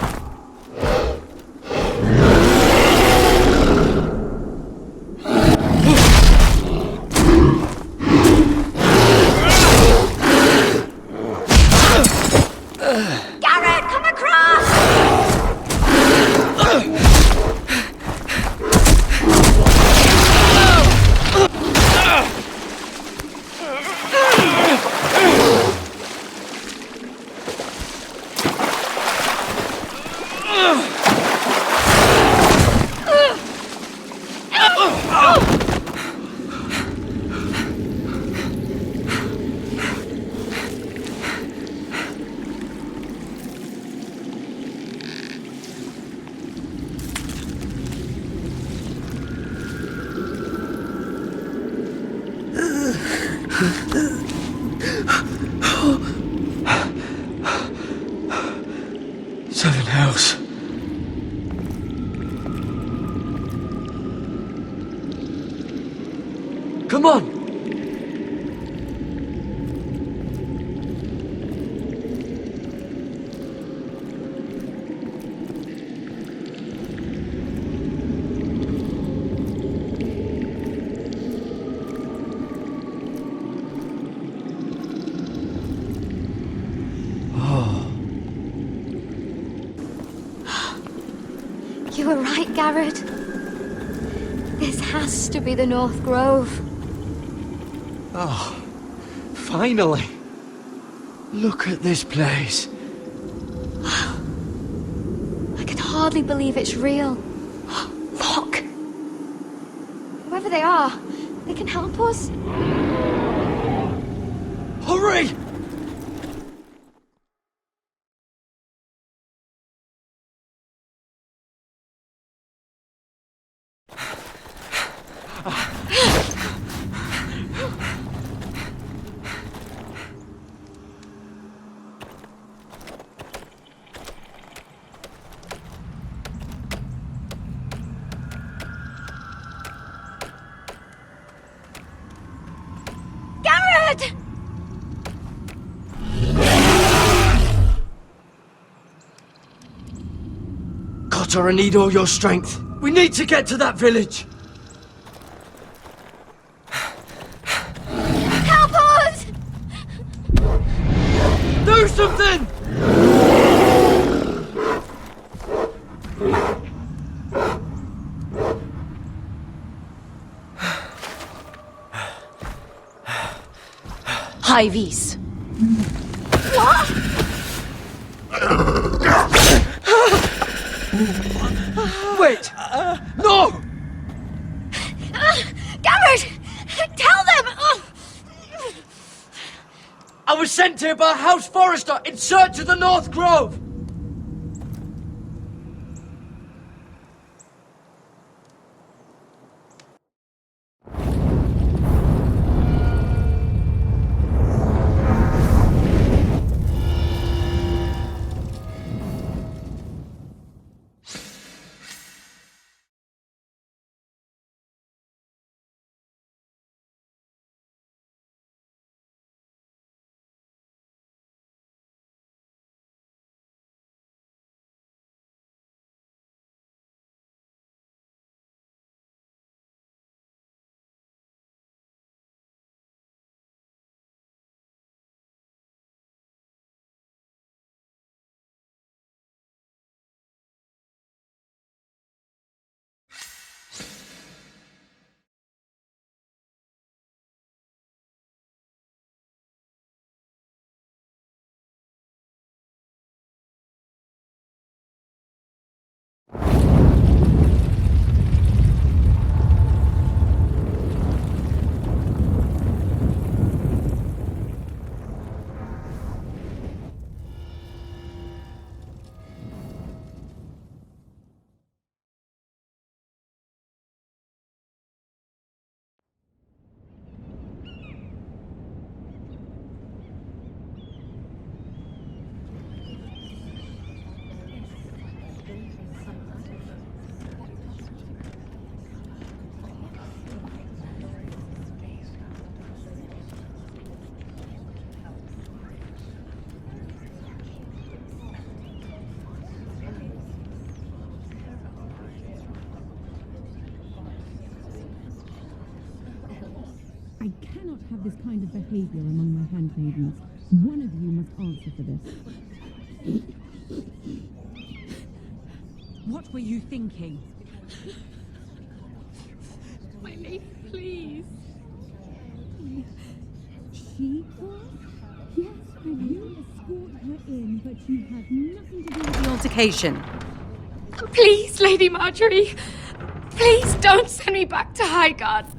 Garrett, come across! Seven Hells. Come on! You were right, Garrett. This has to be the North Grove. Oh, finally! Look at this place. I can hardly believe it's real. Look! Whoever they are, they can help us. Hurry! Garrett! Cotter, I need all your strength. We need to get to that village. Help us! Do something! High vis. What? Wait! No! Garrett! Tell them! I was sent here by House Forrester in search of the North Grove! not have this kind of behavior among my handmaidens. One of you must answer for this. What were you thinking? My lady, please. She was? Yes, and you escort her in, but you have nothing to do with The altercation. Please, Lady Marjorie. Please don't send me back to Highgarden.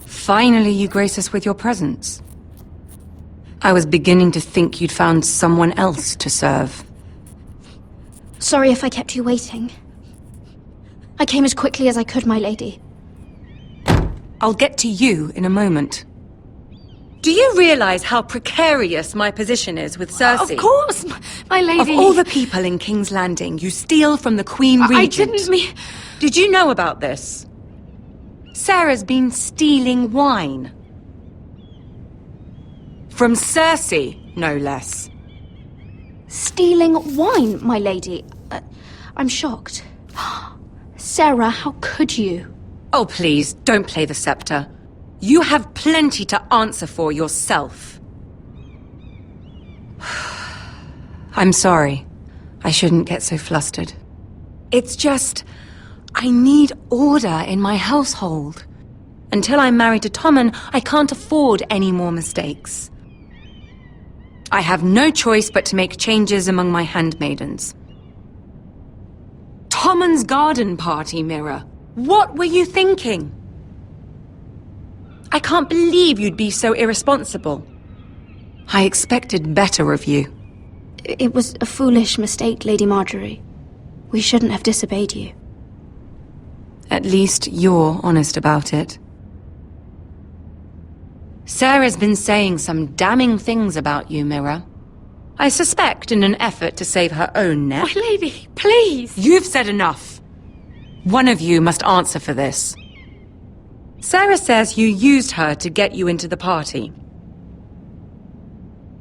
Finally, you grace us with your presence. I was beginning to think you'd found someone else to serve. Sorry if I kept you waiting. I came as quickly as I could, my lady. I'll get to you in a moment. Do you realize how precarious my position is with Cersei? Of course, my lady. Of all the people in King's Landing, you steal from the Queen Regent. I didn't mean... Did you know about this? Sarah's been stealing wine. From Cersei, no less. Stealing wine, my lady? I'm shocked. Sarah, how could you? Oh, please, don't play the scepter. You have plenty to answer for yourself. I'm sorry. I shouldn't get so flustered. It's just... I need order in my household. Until I'm married to Tommen, I can't afford any more mistakes. I have no choice but to make changes among my handmaidens. Tommen's garden party, Mira. What were you thinking? I can't believe you'd be so irresponsible. I expected better of you. It was a foolish mistake, Lady Marjorie. We shouldn't have disobeyed you. At least you're honest about it. Sarah's been saying some damning things about you, Mira. I suspect in an effort to save her own neck. My lady, please! You've said enough. One of you must answer for this. Sarah says you used her to get you into the party.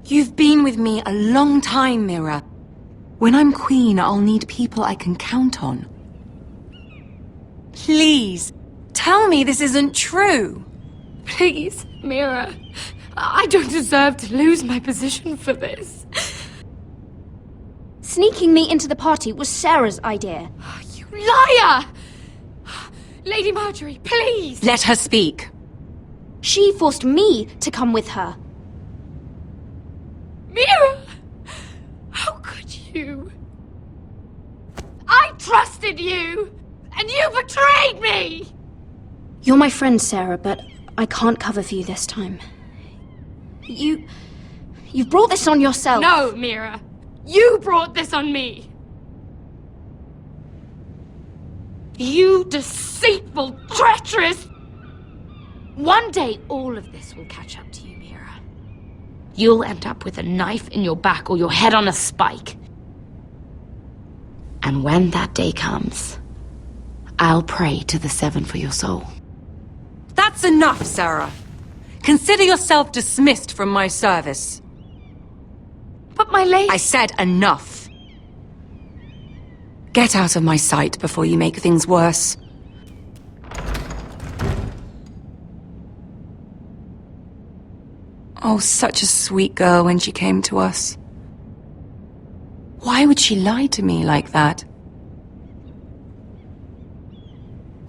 You've been with me a long time, Mira. When I'm queen, I'll need people I can count on. Please, tell me this isn't true. Please, Mira. I don't deserve to lose my position for this. Sneaking me into the party was Sarah's idea. You liar! Lady Marjorie, please! Let her speak. She forced me to come with her. Mira! How could you? I trusted you! And you betrayed me! You're my friend, Sarah, but I can't cover for you this time. You've brought this on yourself. No, Mira. You brought this on me. You deceitful, treacherous... One day, all of this will catch up to you, Mira. You'll end up with a knife in your back or your head on a spike. And when that day comes, I'll pray to the Seven for your soul. That's enough, Sarah. Consider yourself dismissed from my service. But my lady... I said enough. Get out of my sight before you make things worse. Oh, such a sweet girl when she came to us. Why would she lie to me like that?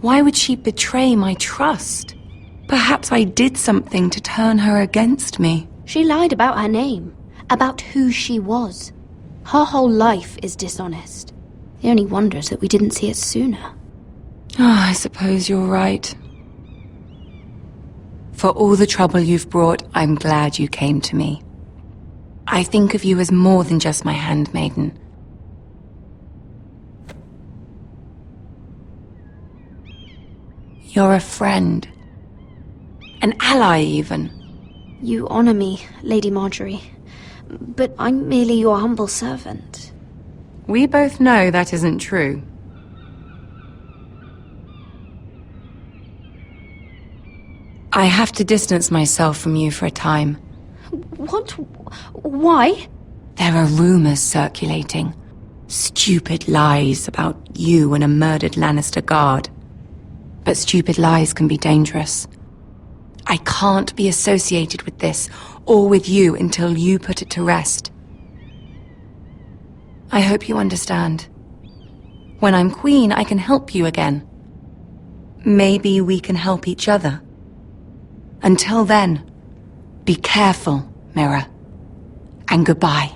Why would she betray my trust? Perhaps I did something to turn her against me. She lied about her name, about who she was. Her whole life is dishonest. The only wonder is that we didn't see it sooner. I suppose you're right. For all the trouble you've brought, I'm glad you came to me. I think of you as more than just my handmaiden. You're a friend. An ally, even. You honor me, Lady Marjorie. But I'm merely your humble servant. We both know that isn't true. I have to distance myself from you for a time. What? Why? There are rumors circulating. Stupid lies about you and a murdered Lannister guard. But stupid lies can be dangerous. I can't be associated with this, or with you, until you put it to rest. I hope you understand. When I'm queen, I can help you again. Maybe we can help each other. Until then, be careful, Mira. And goodbye.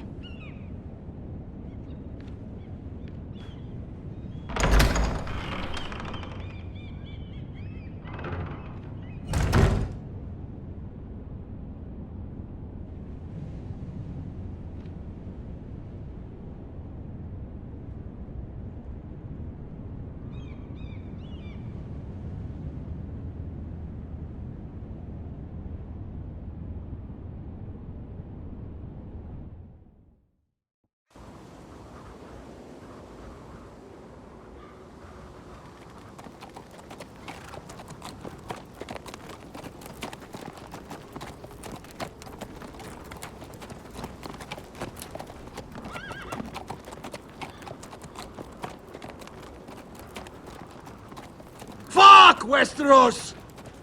Fuck, Westeros!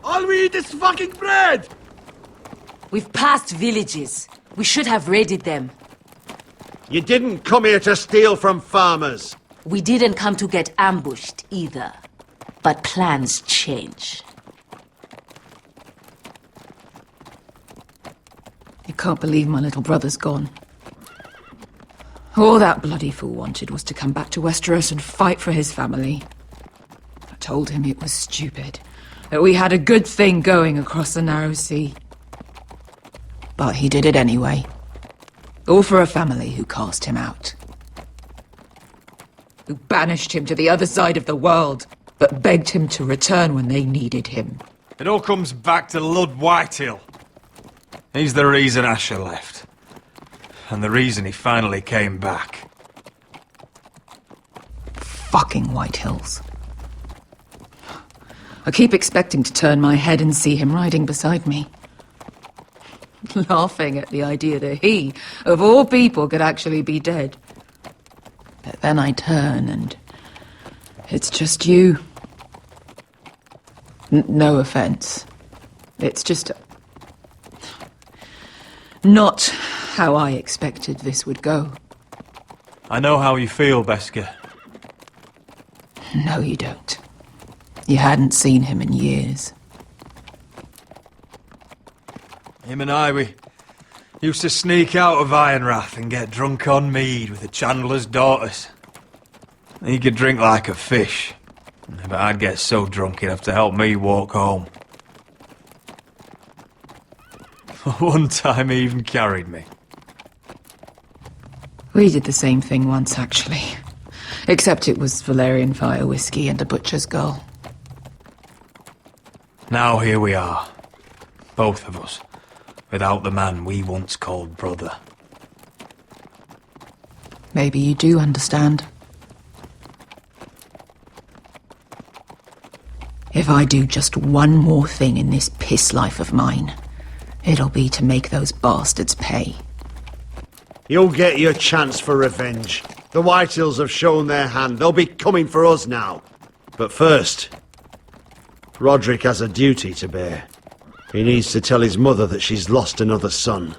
All we eat is fucking bread! We've passed villages. We should have raided them. You didn't come here to steal from farmers. We didn't come to get ambushed either. But plans change. I can't believe my little brother's gone. All that bloody fool wanted was to come back to Westeros and fight for his family. I told him it was stupid, that we had a good thing going across the narrow sea. But he did it anyway. All for a family who cast him out. Who banished him to the other side of the world, but begged him to return when they needed him. It all comes back to Lord Whitehill. He's the reason Asher left. And the reason he finally came back. Fucking Whitehills. I keep expecting to turn my head and see him riding beside me. Laughing at the idea that he, of all people, could actually be dead. But then I turn and it's just you. No offense. It's just not how I expected this would go. I know how you feel, Beskar. No, you don't. You hadn't seen him in years. Him and I, we used to sneak out of Ironrath and get drunk on mead with the Chandler's daughters. He could drink like a fish, but I'd get so drunk he'd have to help me walk home. One time he even carried me. We did the same thing once, actually. Except it was Valerian fire whiskey and a butcher's girl. Now here we are, both of us, without the man we once called brother. Maybe you do understand. If I do just one more thing in this piss life of mine, it'll be to make those bastards pay. You'll get your chance for revenge. The Whitehills have shown their hand. They'll be coming for us now. But first, Roderick has a duty to bear. He needs to tell his mother that she's lost another son.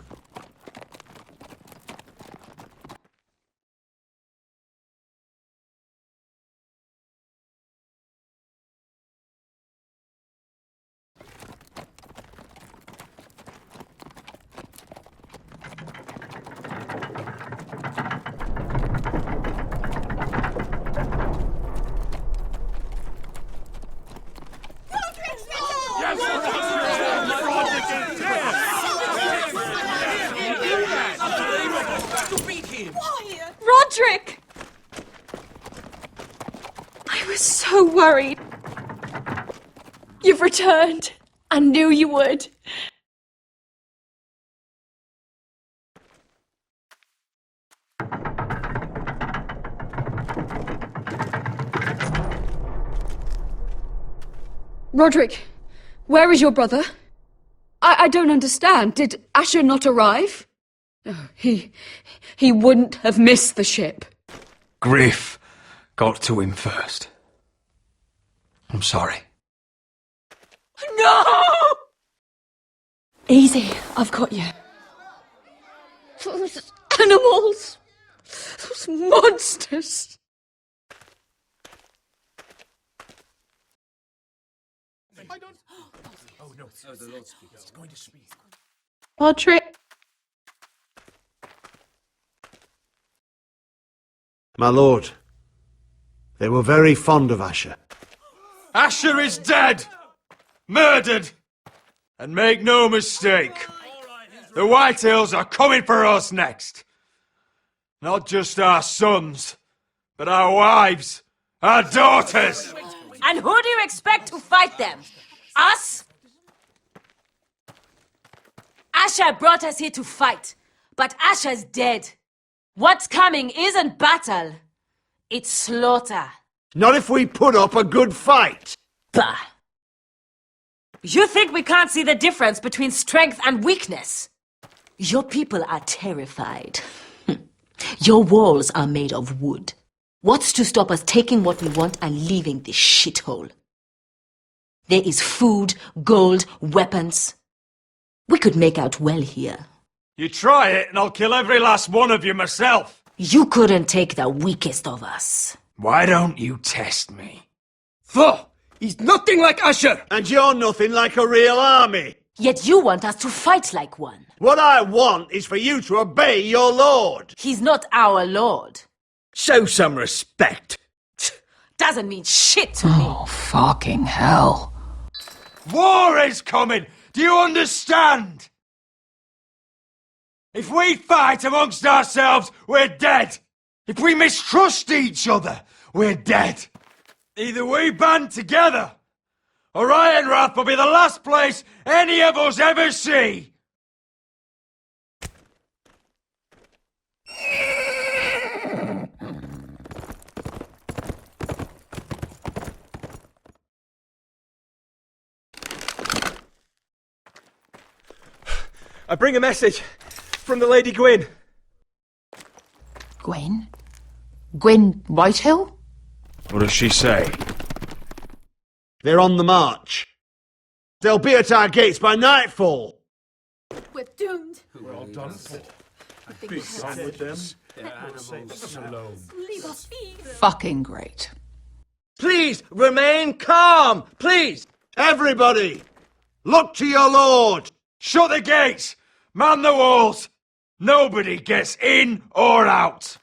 Roderick! I was so worried. You've returned. I knew you would. Roderick, where is your brother? I don't understand. Did Asher not arrive? Oh, he wouldn't have missed the ship. Griff got to him first. I'm sorry. No! Easy, I've got you. Those animals! Those monsters! Roderick. My lord, they were very fond of Asher. Asher is dead! Murdered! And make no mistake, the Whitehills are coming for us next. Not just our sons, but our wives, our daughters! And who do you expect to fight them? Us? Asher brought us here to fight, but Asher's dead. What's coming isn't battle, it's slaughter. Not if we put up a good fight. Bah! You think we can't see the difference between strength and weakness? Your people are terrified. Your walls are made of wood. What's to stop us taking what we want and leaving this shithole? There is food, gold, weapons. We could make out well here. You try it and I'll kill every last one of you myself. You couldn't take the weakest of us. Why don't you test me? Foh! He's nothing like Asher! And you're nothing like a real army. Yet you want us to fight like one. What I want is for you to obey your lord. He's not our lord. Show some respect. Doesn't mean shit to me. Oh, fucking hell. War is coming! Do you understand? If we fight amongst ourselves, we're dead. If we mistrust each other, we're dead. Either we band together, or Ironrath will be the last place any of us ever see. I bring a message from the Lady Gwyn. Gwyn? Gwyn Whitehill? What does she say? They're on the march. They'll be at our gates by nightfall. We're doomed. We're all done for. Be done with them. Their animals alone. Leave us be. Fucking great. Please remain calm. Please, everybody, look to your lord. Shut the gates! Man the walls! Nobody gets in or out!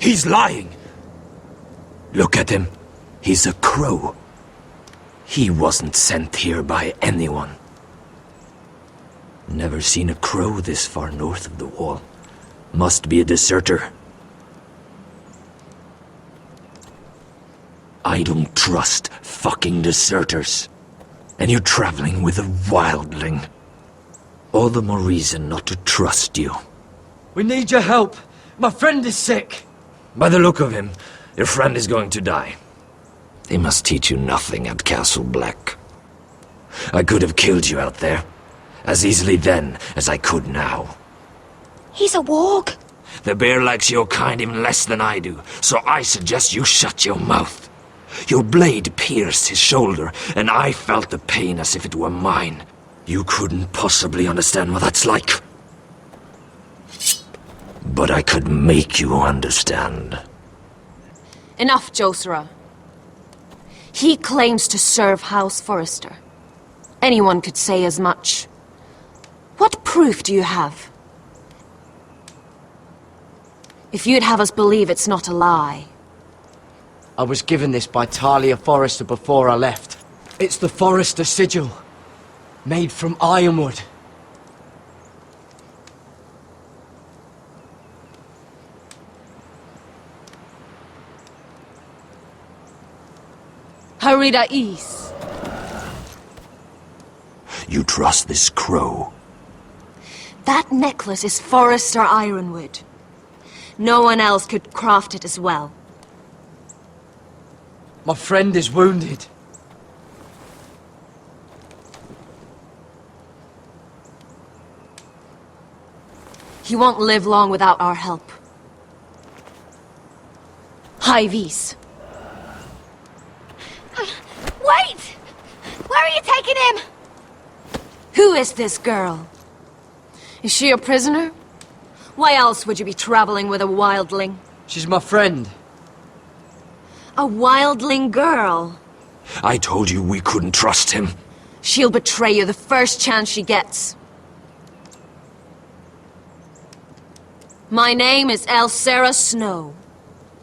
He's lying! Look at him. He's a crow. He wasn't sent here by anyone. Never seen a crow this far north of the wall. Must be a deserter. I don't trust fucking deserters. And you're traveling with a wildling. All the more reason not to trust you. We need your help. My friend is sick. By the look of him, your friend is going to die. They must teach you nothing at Castle Black. I could have killed you out there, as easily then as I could now. He's a warg. The bear likes your kind even less than I do, so I suggest you shut your mouth. Your blade pierced his shoulder, and I felt the pain as if it were mine. You couldn't possibly understand what that's like. But I could make you understand. Enough, Josera. He claims to serve House Forrester. Anyone could say as much. What proof do you have? If you'd have us believe it's not a lie. I was given this by Talia Forrester before I left. It's the Forrester sigil, made from ironwood. Harida East. You trust this crow? That necklace is Forrester ironwood. No one else could craft it as well. My friend is wounded. He won't live long without our help. High vis. Wait! Where are you taking him? Who is this girl? Is she a prisoner? Why else would you be traveling with a wildling? She's my friend. A wildling girl? I told you we couldn't trust him. She'll betray you the first chance she gets. My name is Elsera Snow.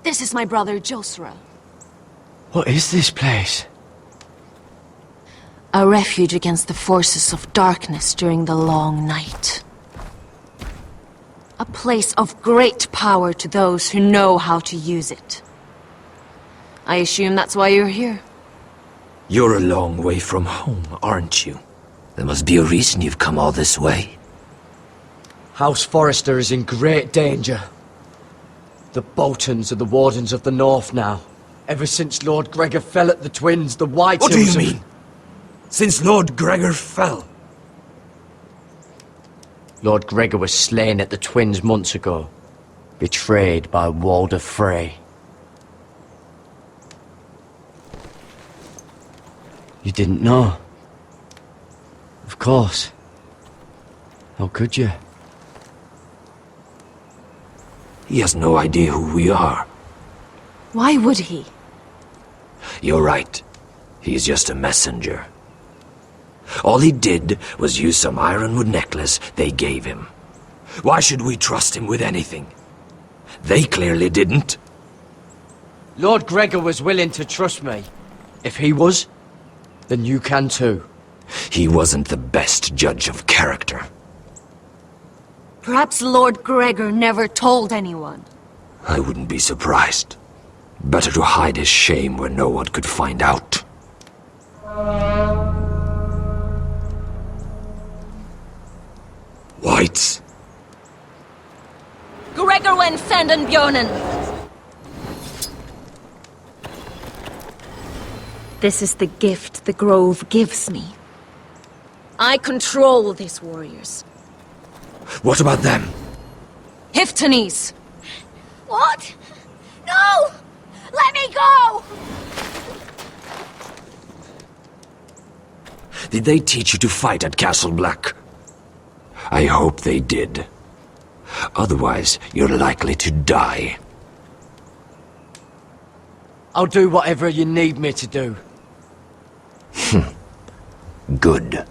This is my brother Josra. What is this place? A refuge against the forces of darkness during the long night. A place of great power to those who know how to use it. I assume that's why you're here. You're a long way from home, aren't you? There must be a reason you've come all this way. House Forrester is in great danger. The Boltons are the Wardens of the North now. Ever since Lord Gregor fell at the Twins, the White What do you Hills mean? Since Lord Gregor fell? Lord Gregor was slain at the Twins months ago. Betrayed by Walder Frey. You didn't know? Of course. How could you? He has no idea who we are. Why would he? You're right. He's just a messenger. All he did was use some ironwood necklace they gave him. Why should we trust him with anything? They clearly didn't. Lord Gregor was willing to trust me. If he was, then you can too. He wasn't the best judge of character. Perhaps Lord Gregor never told anyone. I wouldn't be surprised. Better to hide his shame where no one could find out. Whites. Gregor wen fenden bjonen! This is the gift the Grove gives me. I control these warriors. What about them? Hiftanes! What? No! Let me go! Did they teach you to fight at Castle Black? I hope they did. Otherwise, you're likely to die. I'll do whatever you need me to do. Good.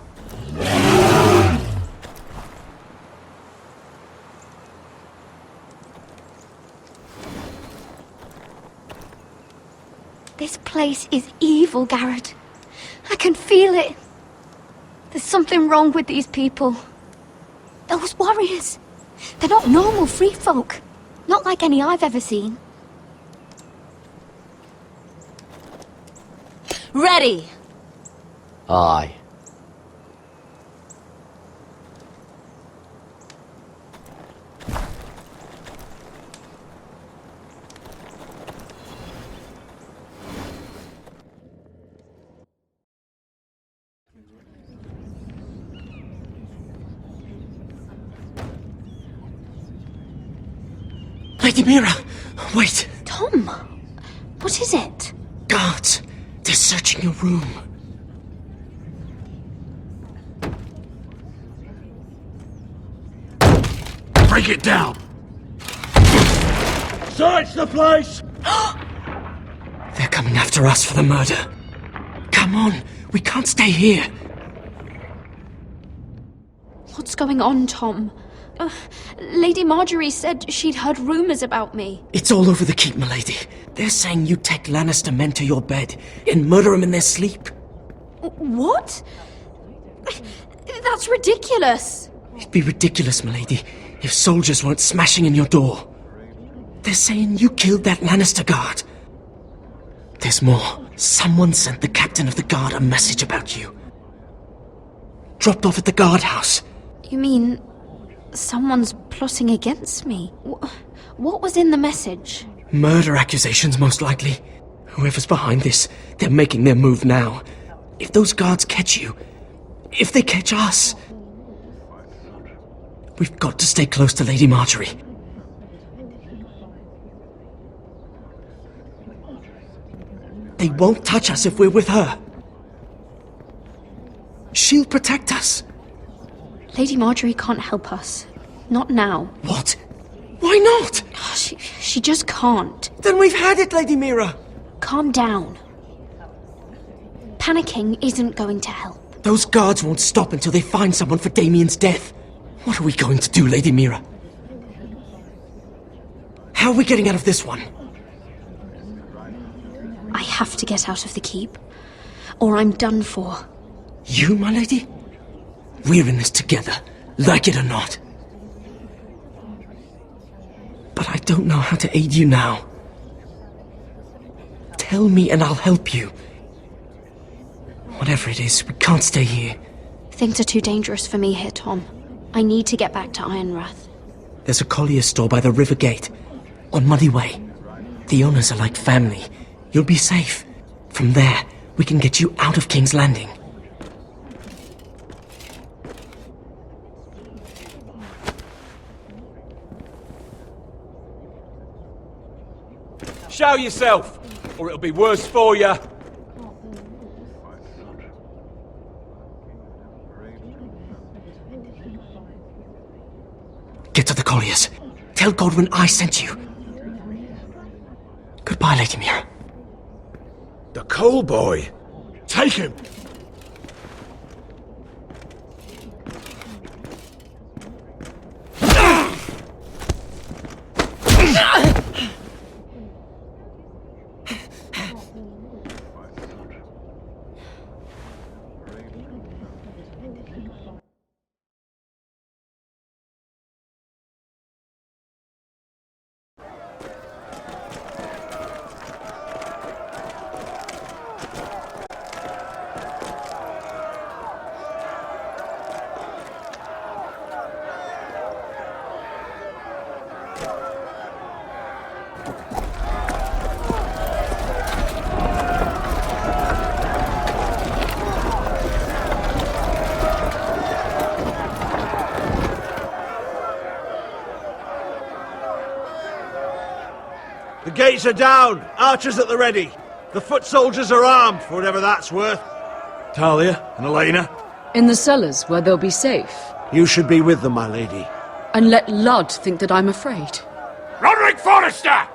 This place is evil, Garrett. I can feel it. There's something wrong with these people. Those warriors. They're not normal free folk. Not like any I've ever seen. Ready! Aye. Lady Mira, wait. Tom, what is it? Guards, they're searching your room. Break it down! Search the place! They're coming after us for the murder. Come on, we can't stay here. What's going on, Tom? Lady Marjorie said she'd heard rumors about me. It's all over the keep, milady. They're saying you take Lannister men to your bed and murder them in their sleep. What? That's ridiculous. It'd be ridiculous, milady, if soldiers weren't smashing in your door. They're saying you killed that Lannister guard. There's more. Someone sent the captain of the guard a message about you. Dropped off at the guardhouse. You mean someone's plotting against me? What was in the message? Murder accusations, most likely. Whoever's behind this, they're making their move now. If those guards catch you, if they catch us, We've got to stay close to Lady Marjorie. They won't touch us if we're with her. She'll protect us. Lady Marjorie can't help us. Not now. What? Why not? She just can't. Then we've had it, Lady Mira. Calm down. Panicking isn't going to help. Those guards won't stop until they find someone for Damien's death. What are we going to do, Lady Mira? How are we getting out of this one? I have to get out of the keep, or I'm done for. You, my lady? We're in this together, like it or not. But I don't know how to aid you now. Tell me and I'll help you. Whatever it is, we can't stay here. Things are too dangerous for me here, Tom. I need to get back to Ironrath. There's a collier's store by the river gate, on Muddy Way. The owners are like family. You'll be safe. From there, we can get you out of King's Landing. Show yourself, or it'll be worse for you. Get to the colliers. Tell Godwin I sent you. Goodbye, Lady Mira. The coal boy. Take him. The gates are down. Archers at the ready. The foot soldiers are armed, for whatever that's worth. Talia and Elena? In the cellars, where they'll be safe. You should be with them, my lady. And let Ludd think that I'm afraid. Roderick Forrester!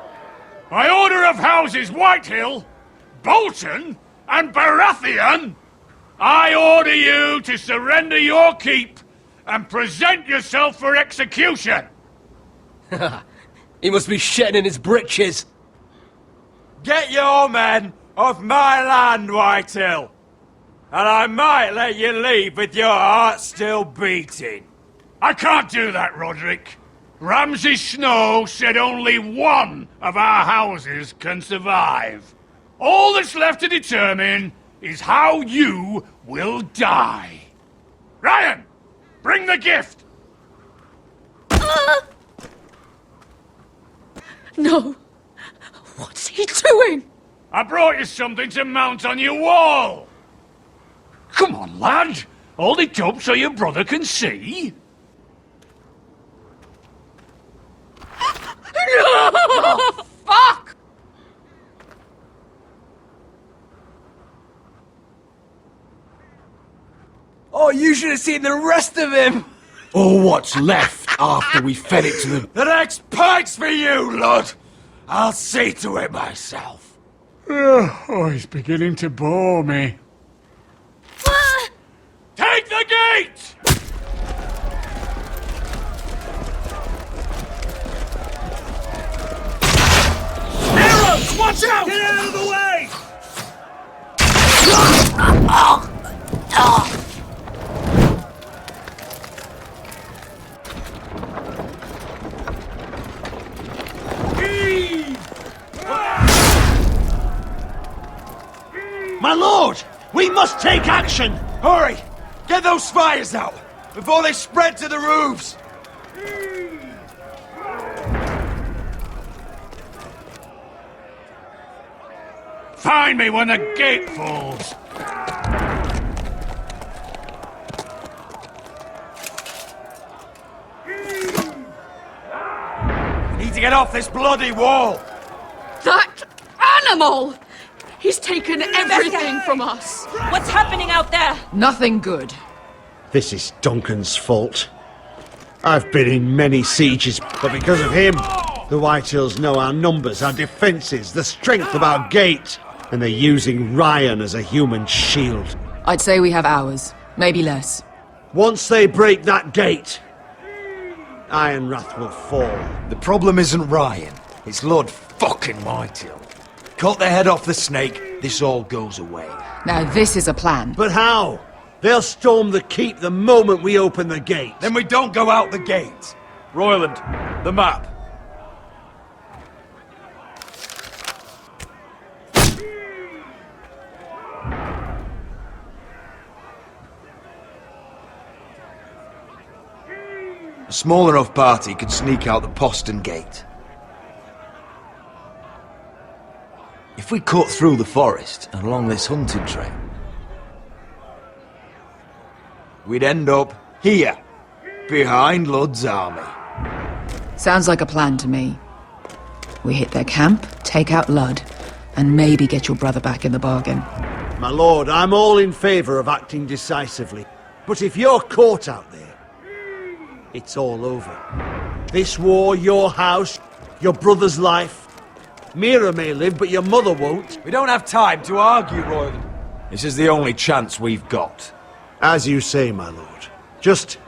By order of Houses Whitehill, Bolton, and Baratheon, I order you to surrender your keep and present yourself for execution! He must be shitting in his britches. Get your men off my land, Whitehill, and I might let you leave with your heart still beating. I can't do that, Roderick. Ramsay Snow said only one of our houses can survive. All that's left to determine is how you will die. Ryan, bring the gift! No. What's he doing? I brought you something to mount on your wall. Come on, lad. Hold it up so your brother can see. No! Fuck! Oh, you should have seen the rest of him! Or what's left after we fed it to them. The next pike's for you, Lud. I'll see to it myself. Oh, he's beginning to bore me. Take the gate! Arrows! Watch out! Get out of the way! My lord! We must take action! Hurry! Get those fires out before they spread to the roofs! Find me when the gate falls. get off this bloody wall! That animal! He's taken everything from us. What's happening out there? Nothing good. This is Duncan's fault. I've been in many sieges, but because of him, the Whitehills know our numbers, our defences, the strength of our gate, and they're using Ryan as a human shield. I'd say we have hours, maybe less. Once they break that gate, Ironrath will fall. The problem isn't Ryan, it's Lord fucking Whitehill. Cut the head off the snake, this all goes away. Now this is a plan. But how? They'll storm the keep the moment we open the gate. Then we don't go out the gate. Royland, the map. A small enough party could sneak out the postern gate. If we cut through the forest and along this hunting trail, we'd end up here, behind Lud's army. Sounds like a plan to me. We hit their camp, take out Lud, and maybe get your brother back in the bargain. My lord, I'm all in favour of acting decisively. But if you're caught out there, it's all over. This war, your house, your brother's life. Mira may live, but your mother won't. We don't have time to argue, Royland. This is the only chance we've got. As you say, my lord. Just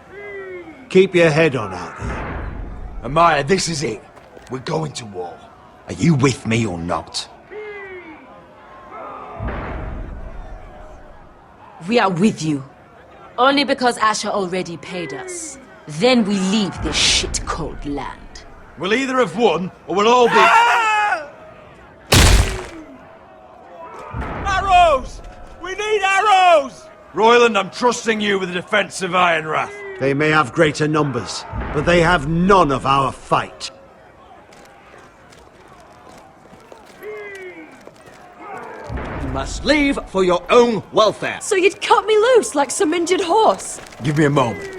keep your head on out there. Amaya, this is it. We're going to war. Are you with me or not? We are with you. Only because Asher already paid us. Then we leave this shit-cold land. We'll either have won, or we'll all be... Arrows! We need arrows! Royland, I'm trusting you with the defense of Ironrath. They may have greater numbers, but they have none of our fight. You must leave for your own welfare. So you'd cut me loose like some injured horse? Give me a moment.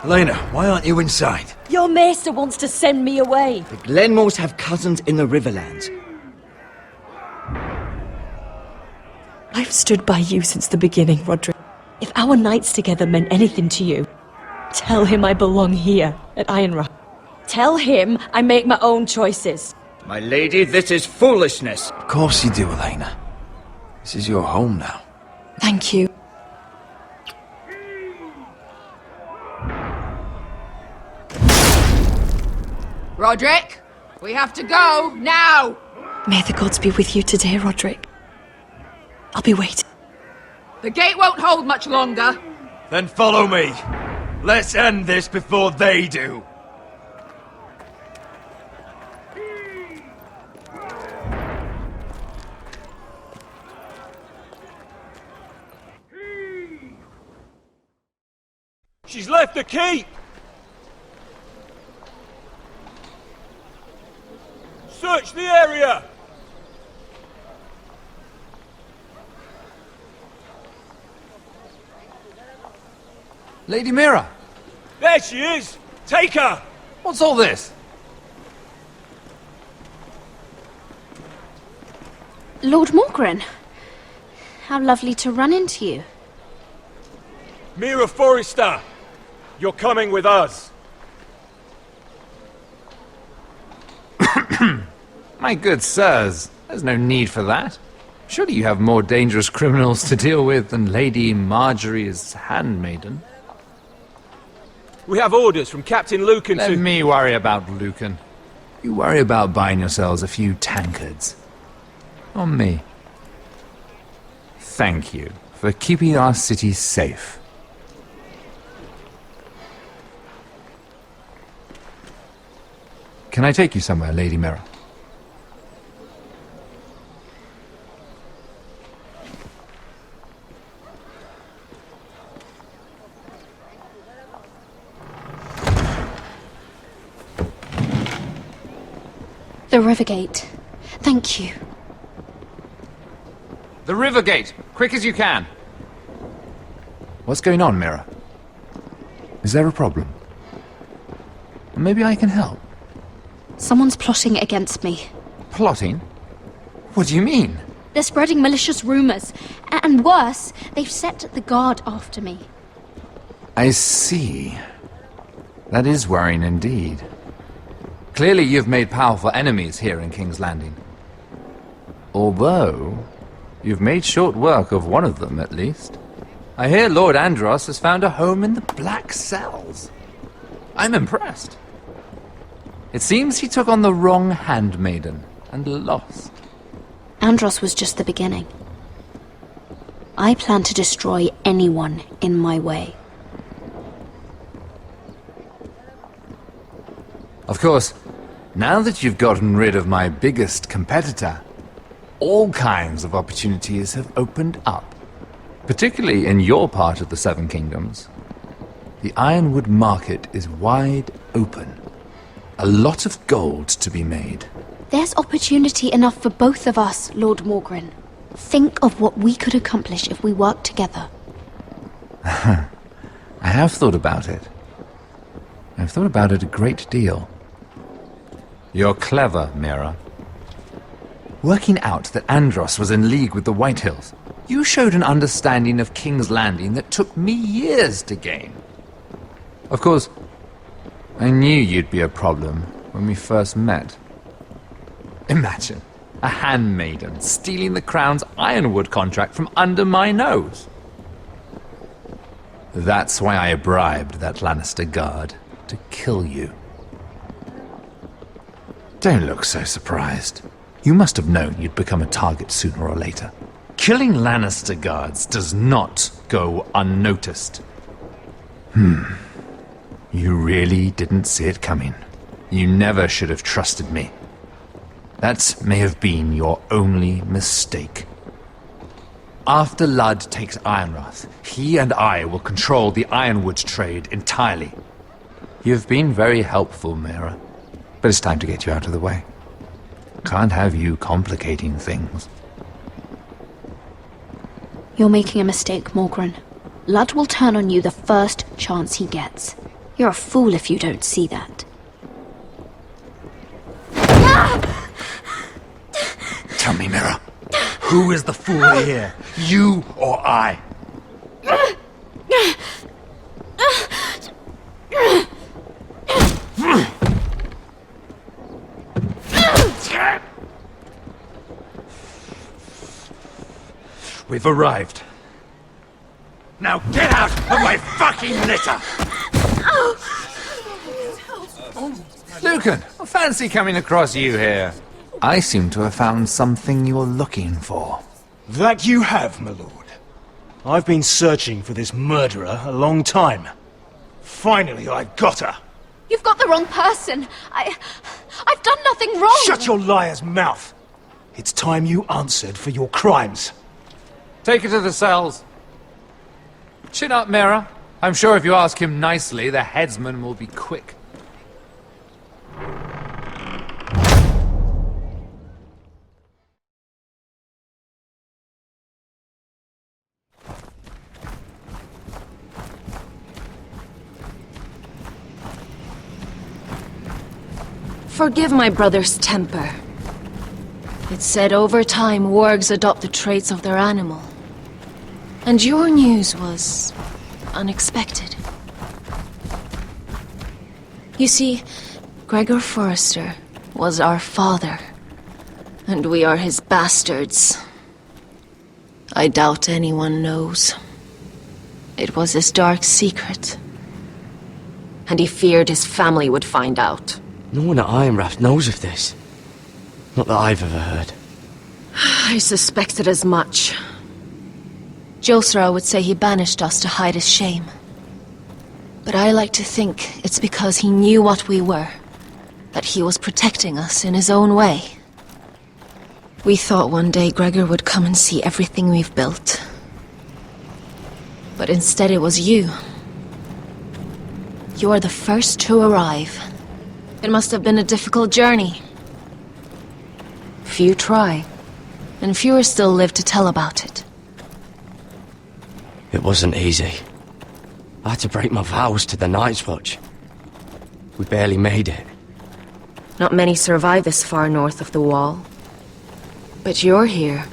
Elena, why aren't you inside? Your maester wants to send me away. The Glenmores have cousins in the Riverlands. I've stood by you since the beginning, Roderick. If our nights together meant anything to you, tell him I belong here at Ironrath. Tell him I make my own choices. My lady, this is foolishness. Of course you do, Elena. This is your home now. Thank you. Roderick, we have to go, now! May the gods be with you today, Roderick. I'll be waiting. The gate won't hold much longer. Then follow me. Let's end this before they do. She's left the keep! Search the area! Lady Mira! There she is! Take her! What's all this? Lord Morgren, how lovely to run into you. Mira Forrester! You're coming with us! My good sirs, there's no need for that. Surely you have more dangerous criminals to deal with than Lady Marjorie's handmaiden. We have orders from Captain Lucan Let to... me worry about Lucan. You worry about buying yourselves a few tankards. On me. Thank you for keeping our city safe. Can I take you somewhere, Lady Mira? The river gate. Thank you. The river gate! Quick as you can! What's going on, Mira? Is there a problem? Maybe I can help. Someone's plotting against me. Plotting? What do you mean? They're spreading malicious rumors. And worse, they've set the guard after me. I see. That is worrying indeed. Clearly you've made powerful enemies here in King's Landing. Although, you've made short work of one of them, at least. I hear Lord Andros has found a home in the Black Cells. I'm impressed. It seems he took on the wrong handmaiden and lost. Andros was just the beginning. I plan to destroy anyone in my way. Of course, now that you've gotten rid of my biggest competitor, all kinds of opportunities have opened up. Particularly in your part of the Seven Kingdoms. The ironwood market is wide open. A lot of gold to be made. There's opportunity enough for both of us, Lord Morgren. Think of what we could accomplish if we worked together. I have thought about it. I've thought about it a great deal. You're clever, Mira. Working out that Andros was in league with the Whitehills, you showed an understanding of King's Landing that took me years to gain. Of course, I knew you'd be a problem when we first met. Imagine a handmaiden stealing the Crown's ironwood contract from under my nose. That's why I bribed that Lannister guard to kill you. Don't look so surprised. You must have known you'd become a target sooner or later. Killing Lannister guards does not go unnoticed. You really didn't see it coming. You never should have trusted me. That may have been your only mistake. After Ludd takes Ironrath, he and I will control the ironwood trade entirely. You've been very helpful, Mira, but it's time to get you out of the way. Can't have you complicating things. You're making a mistake, Morgren. Ludd will turn on you the first chance he gets. You're a fool if you don't see that. Tell me, Mira, who is the fool here? You or I? We've arrived. Now get out of my fucking litter! Lucan, I fancy coming across you here. I seem to have found something you're looking for. That you have, my lord. I've been searching for this murderer a long time. Finally, I've got her. You've got the wrong person. I've done nothing wrong. Shut your liar's mouth. It's time you answered for your crimes. Take her to the cells. Chin up, Mira. I'm sure if you ask him nicely, the headsman will be quick. Forgive my brother's temper. It's said over time wargs adopt the traits of their animal. And your news was unexpected. You see, Gregor Forrester was our father, and we are his bastards. I doubt anyone knows. It was his dark secret, and he feared his family would find out. No one at Ironrath knows of this. Not that I've ever heard. I suspected as much. Josra would say he banished us to hide his shame. But I like to think it's because he knew what we were. That he was protecting us in his own way. We thought one day Gregor would come and see everything we've built. But instead it was you. You are the first to arrive. It must have been a difficult journey. Few try, and fewer still live to tell about it. It wasn't easy. I had to break my vows to the Night's Watch. We barely made it. Not many survive this far north of the wall. But you're here.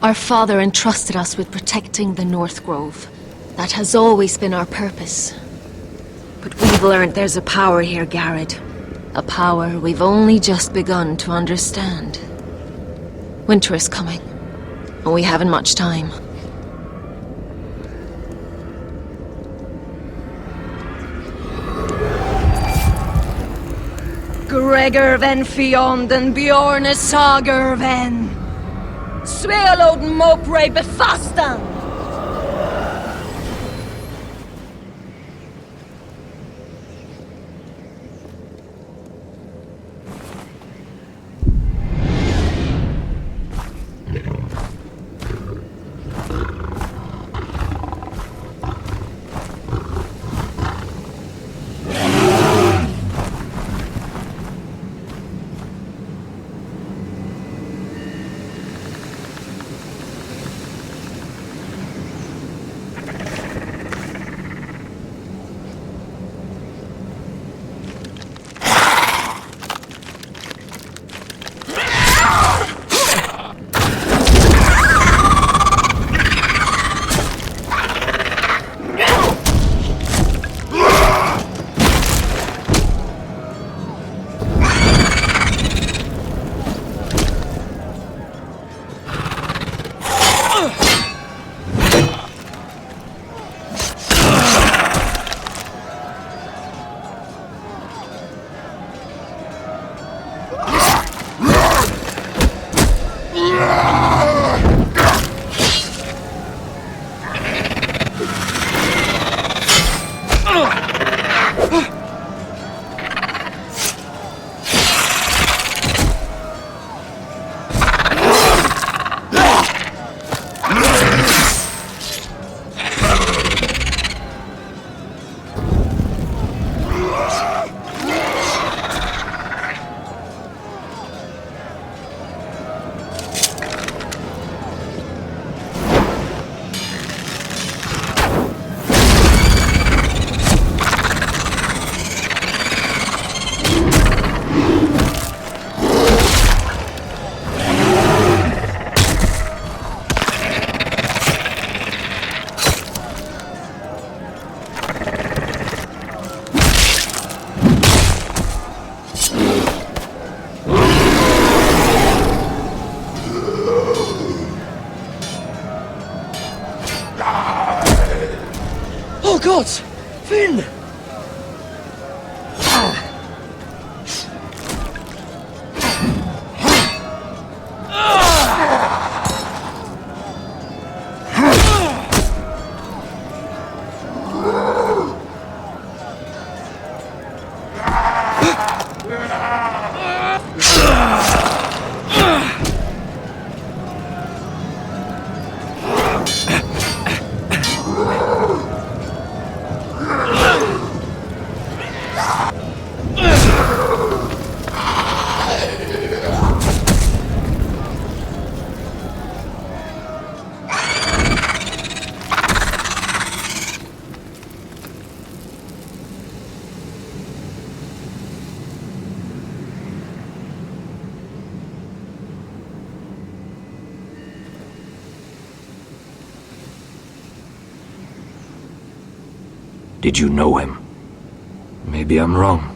Our father entrusted us with protecting the North Grove. That has always been our purpose. But we've learned there's a power here, Garrett. A power we've only just begun to understand. Winter is coming, and we haven't much time. Gregor ven Fionden Bjorne Sager ven Svealod Mopre Befastan. Oh God! Finn! Did you know him? Maybe I'm wrong.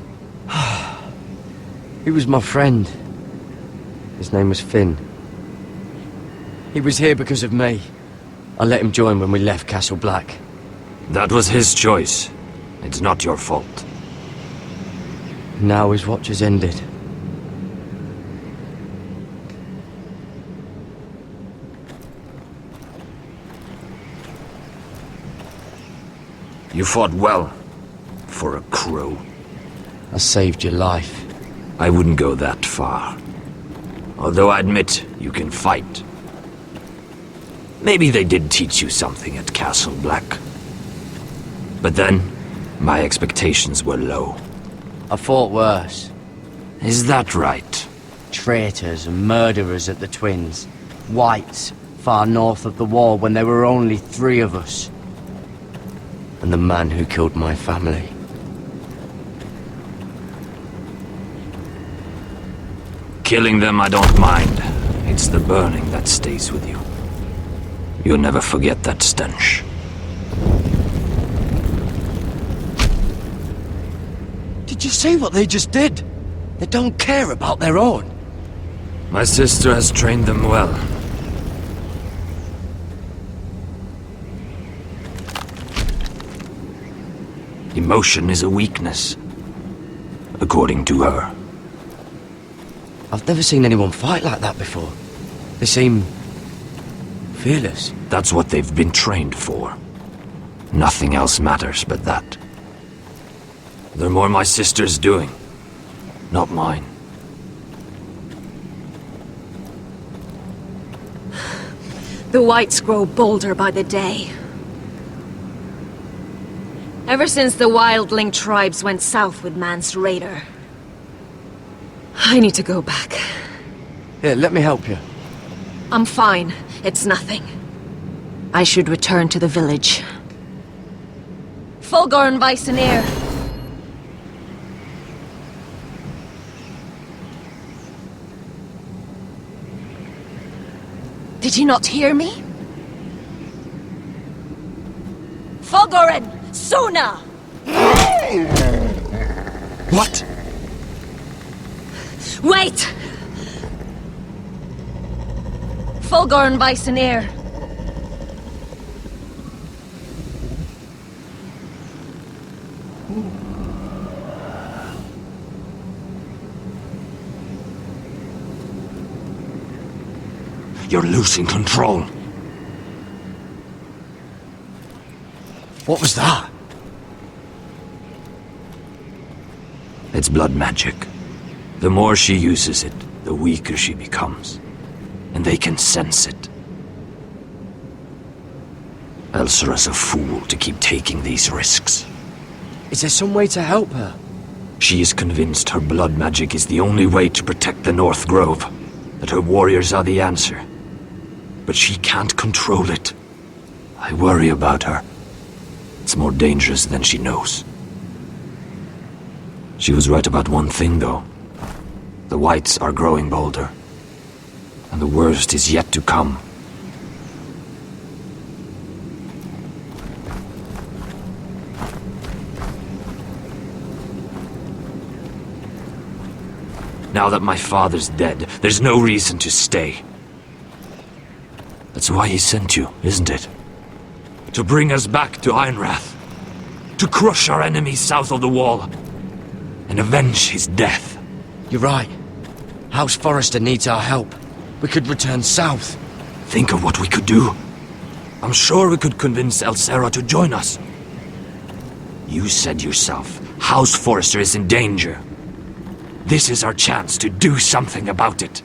He was my friend. His name was Finn. He was here because of me. I let him join when we left Castle Black. That was his choice. It's not your fault. Now his watch has ended. You fought well. For a crow. I saved your life. I wouldn't go that far. Although I admit, you can fight. Maybe they did teach you something at Castle Black. But then, my expectations were low. I fought worse. Is that right? Traitors and murderers at the Twins. Whites, far north of the wall when there were only 3 of us. And the man who killed my family. Killing them I don't mind. It's the burning that stays with you. You'll never forget that stench. Did you see what they just did? They don't care about their own. My sister has trained them well. Emotion is a weakness, according to her. I've never seen anyone fight like that before. They seem fearless. That's what they've been trained for. Nothing else matters but that. They're more my sister's doing, not mine. The whites grow bolder by the day. Ever since the wildling tribes went south with Mance Raider. I need to go back. Here, let me help you. I'm fine. It's nothing. I should return to the village. Fulgorn Weisenir. Did you not hear me? Fulgorin! Sona! What? Wait! Fulgorn Weisenir. You're losing control. What was that? It's blood magic. The more she uses it, the weaker she becomes. And they can sense it. Elsera's a fool to keep taking these risks. Is there some way to help her? She is convinced her blood magic is the only way to protect the North Grove. That her warriors are the answer. But she can't control it. I worry about her. It's more dangerous than she knows. She was right about one thing, though. The whites are growing bolder. And the worst is yet to come. Now that my father's dead, there's no reason to stay. That's why he sent you, isn't it? To bring us back to Ironrath. To crush our enemies south of the wall. And avenge his death. You're right. House Forrester needs our help. We could return south. Think of what we could do. I'm sure we could convince Elsera to join us. You said yourself, House Forrester is in danger. This is our chance to do something about it.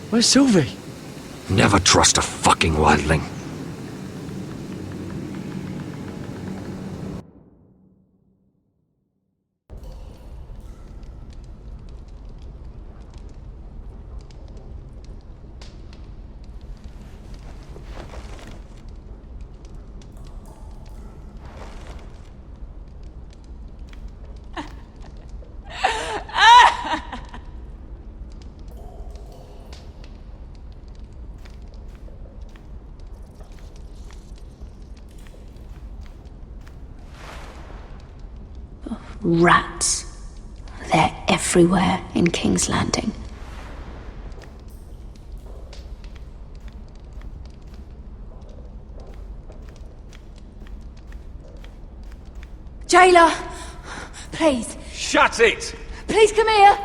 Where's Sylvie? Never trust a fucking wildling. Rats. They're everywhere in King's Landing. Jailer! Please. Shut it! Please come here!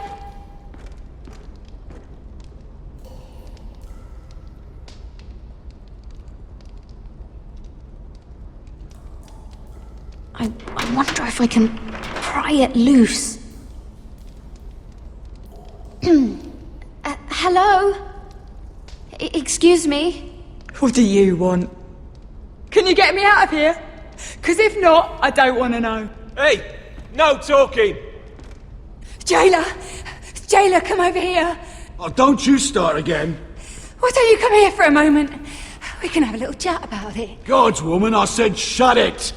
I wonder if I can pry it loose. Hello? Excuse me? What do you want? Can you get me out of here? Because if not, I don't want to know. Hey! No talking! Jailer! Jailer, come over here! Oh, don't you start again. Why don't you come here for a moment? We can have a little chat about it. Gods, woman, I said shut it!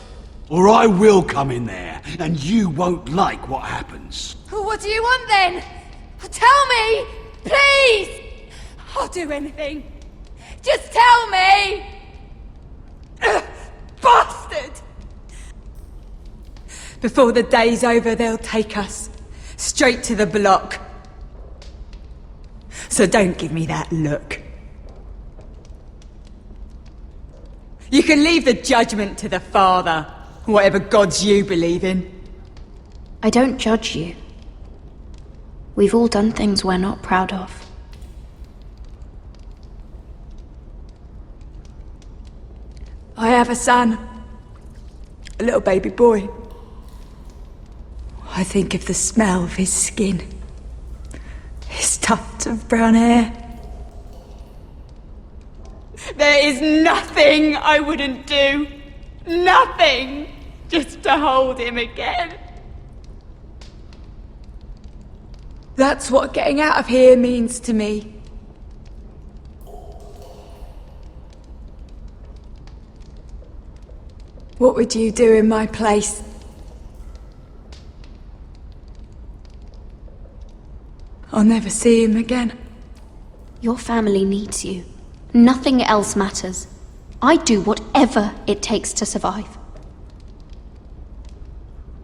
Or I will come in there, and you won't like what happens. Well, what do you want then? Tell me! Please! I'll do anything. Just tell me! Bastard! Before the day's over, they'll take us straight to the block. So don't give me that look. You can leave the judgment to the Father, whatever gods you believe in. I don't judge you. We've all done things we're not proud of. I have a son. A little baby boy. I think of the smell of his skin. His tuft of brown hair. There is nothing I wouldn't do. Nothing! Just to hold him again. That's what getting out of here means to me. What would you do in my place? I'll never see him again. Your family needs you. Nothing else matters. I'd do whatever it takes to survive.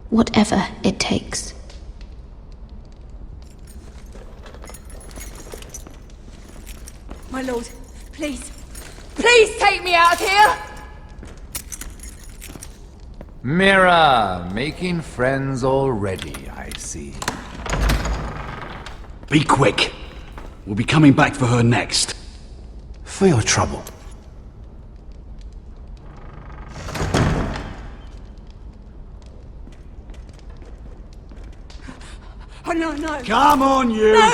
Whatever it takes. My lord, please. Please take me out of here! Mira, making friends already, I see. Be quick. We'll be coming back for her next. For your trouble. Oh, no. Come on, you! No!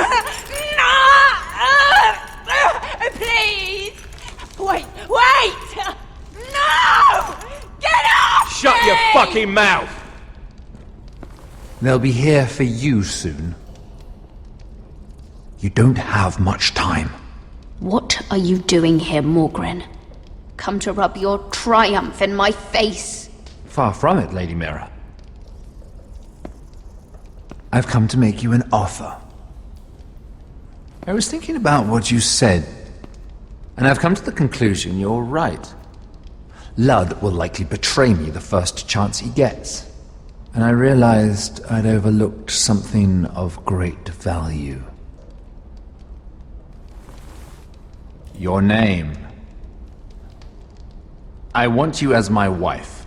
Please! Wait! No! Get off! Shut me! your fucking mouth! They'll be here for you soon. You don't have much time. What are you doing here, Morgren? Come to rub your triumph in my face? Far from it, Lady Mira. I've come to make you an offer. I was thinking about what you said, and I've come to the conclusion you're right. Ludd will likely betray me the first chance he gets. And I realized I'd overlooked something of great value. Your name. I want you as my wife.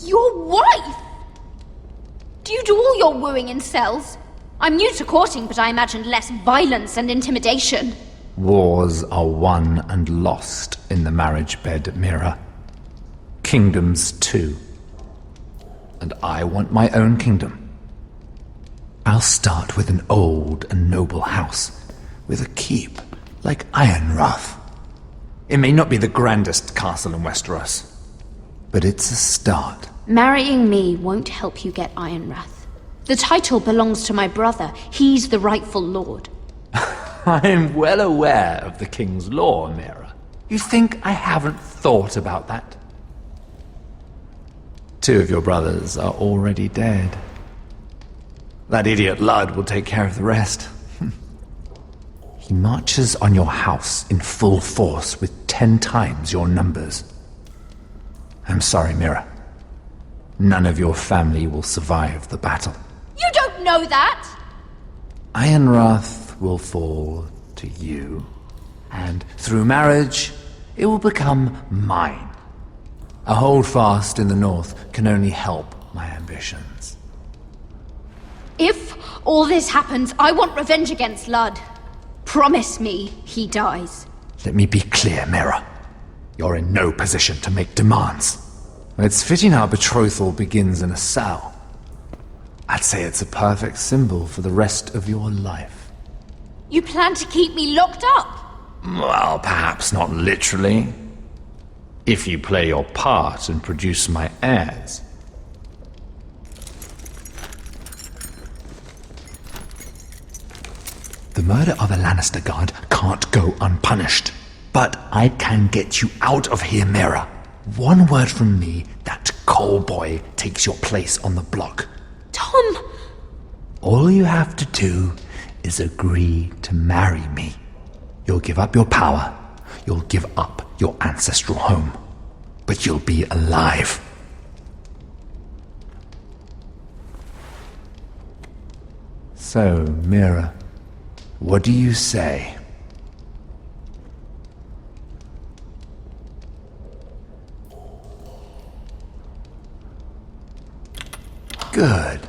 Your wife? Do you do all your wooing in cells? I'm new to courting, but I imagined less violence and intimidation. Wars are won and lost in the marriage bed, Mira. Kingdoms too. And I want my own kingdom. I'll start with an old and noble house, with a keep, like Ironrath. It may not be the grandest castle in Westeros, but it's a start. Marrying me won't help you get Ironrath. The title belongs to my brother. He's the rightful lord. I'm well aware of the king's law, Mira. You think I haven't thought about that? 2 of your brothers are already dead. That idiot Ludd will take care of the rest. He marches on your house in full force with 10 times your numbers. I'm sorry, Mira. None of your family will survive the battle. You don't know that! Ironrath will fall to you, and through marriage, it will become mine. A holdfast in the north can only help my ambitions. If all this happens, I want revenge against Ludd. Promise me he dies. Let me be clear, Mira. You're in no position to make demands. It's fitting our betrothal begins in a cell. I'd say it's a perfect symbol for the rest of your life. You plan to keep me locked up? Well, perhaps not literally. If you play your part and produce my heirs. The The murder of a Lannister guard can't go unpunished. But I can get you out of here, Mira. One word from me, that coal boy takes your place on the block. Tom! All you have to do is agree to marry me. You'll give up your power. You'll give up your ancestral home. But you'll be alive. So, Mira, what do you say? Good.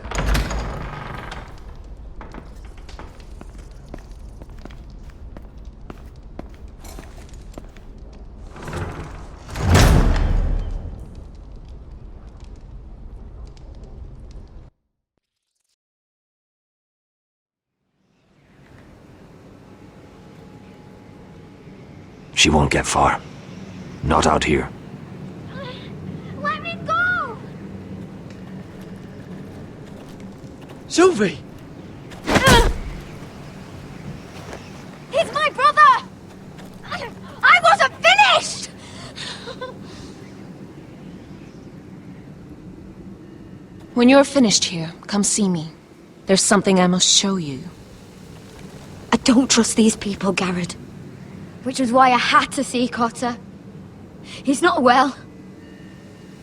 She won't get far. Not out here. Let me go! Sylvie! He's my brother! I wasn't finished! When you're finished here, come see me. There's something I must show you. I don't trust these people, Garrett. Which was why I had to see Cotter. He's not well.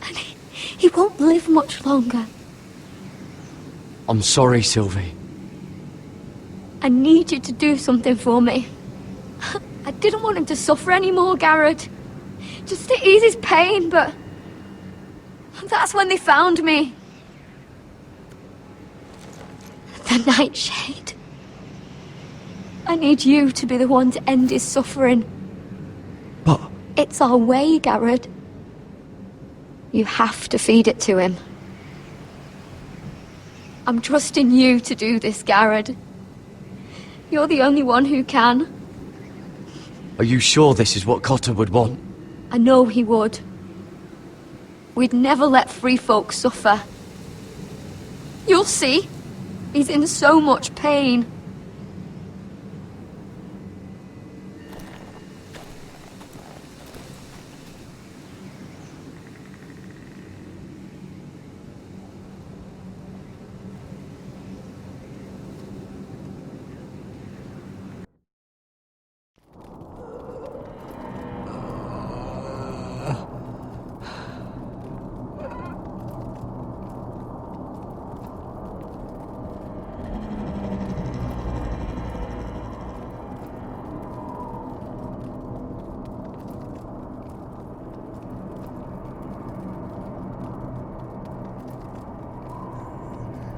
And he won't live much longer. I'm sorry, Sylvie. I need you to do something for me. I didn't want him to suffer anymore, Garrett. Just to ease his pain, but... that's when they found me. The Nightshade. I need you to be the one to end his suffering. But... It's our way, Garrett. You have to feed it to him. I'm trusting you to do this, Garrett. You're the only one who can. Are you sure this is what Cotter would want? I know he would. We'd never let free folk suffer. You'll see. He's in so much pain.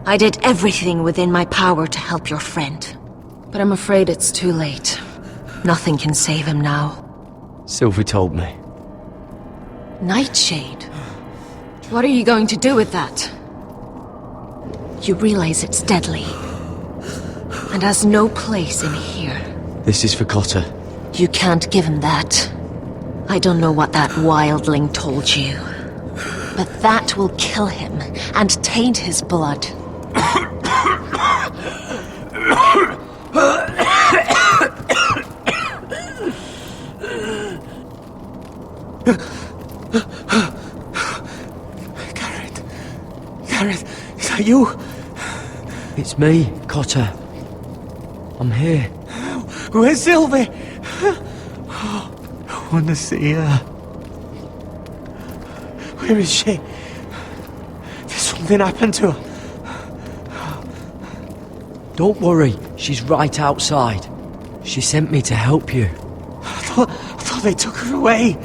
I did everything within my power to help your friend. But I'm afraid it's too late. Nothing can save him now. Sylvie told me. Nightshade? What are you going to do with that? You realize it's deadly. And has no place in here. This is for Cotter. You can't give him that. I don't know what that wildling told you. But that will kill him and taint his blood. Garrett, is that you? It's me, Cotter. I'm here. Where's Sylvie? I want to see her. Where is she? Did something happen to her? Don't worry, she's right outside. She sent me to help you. I thought they took her away.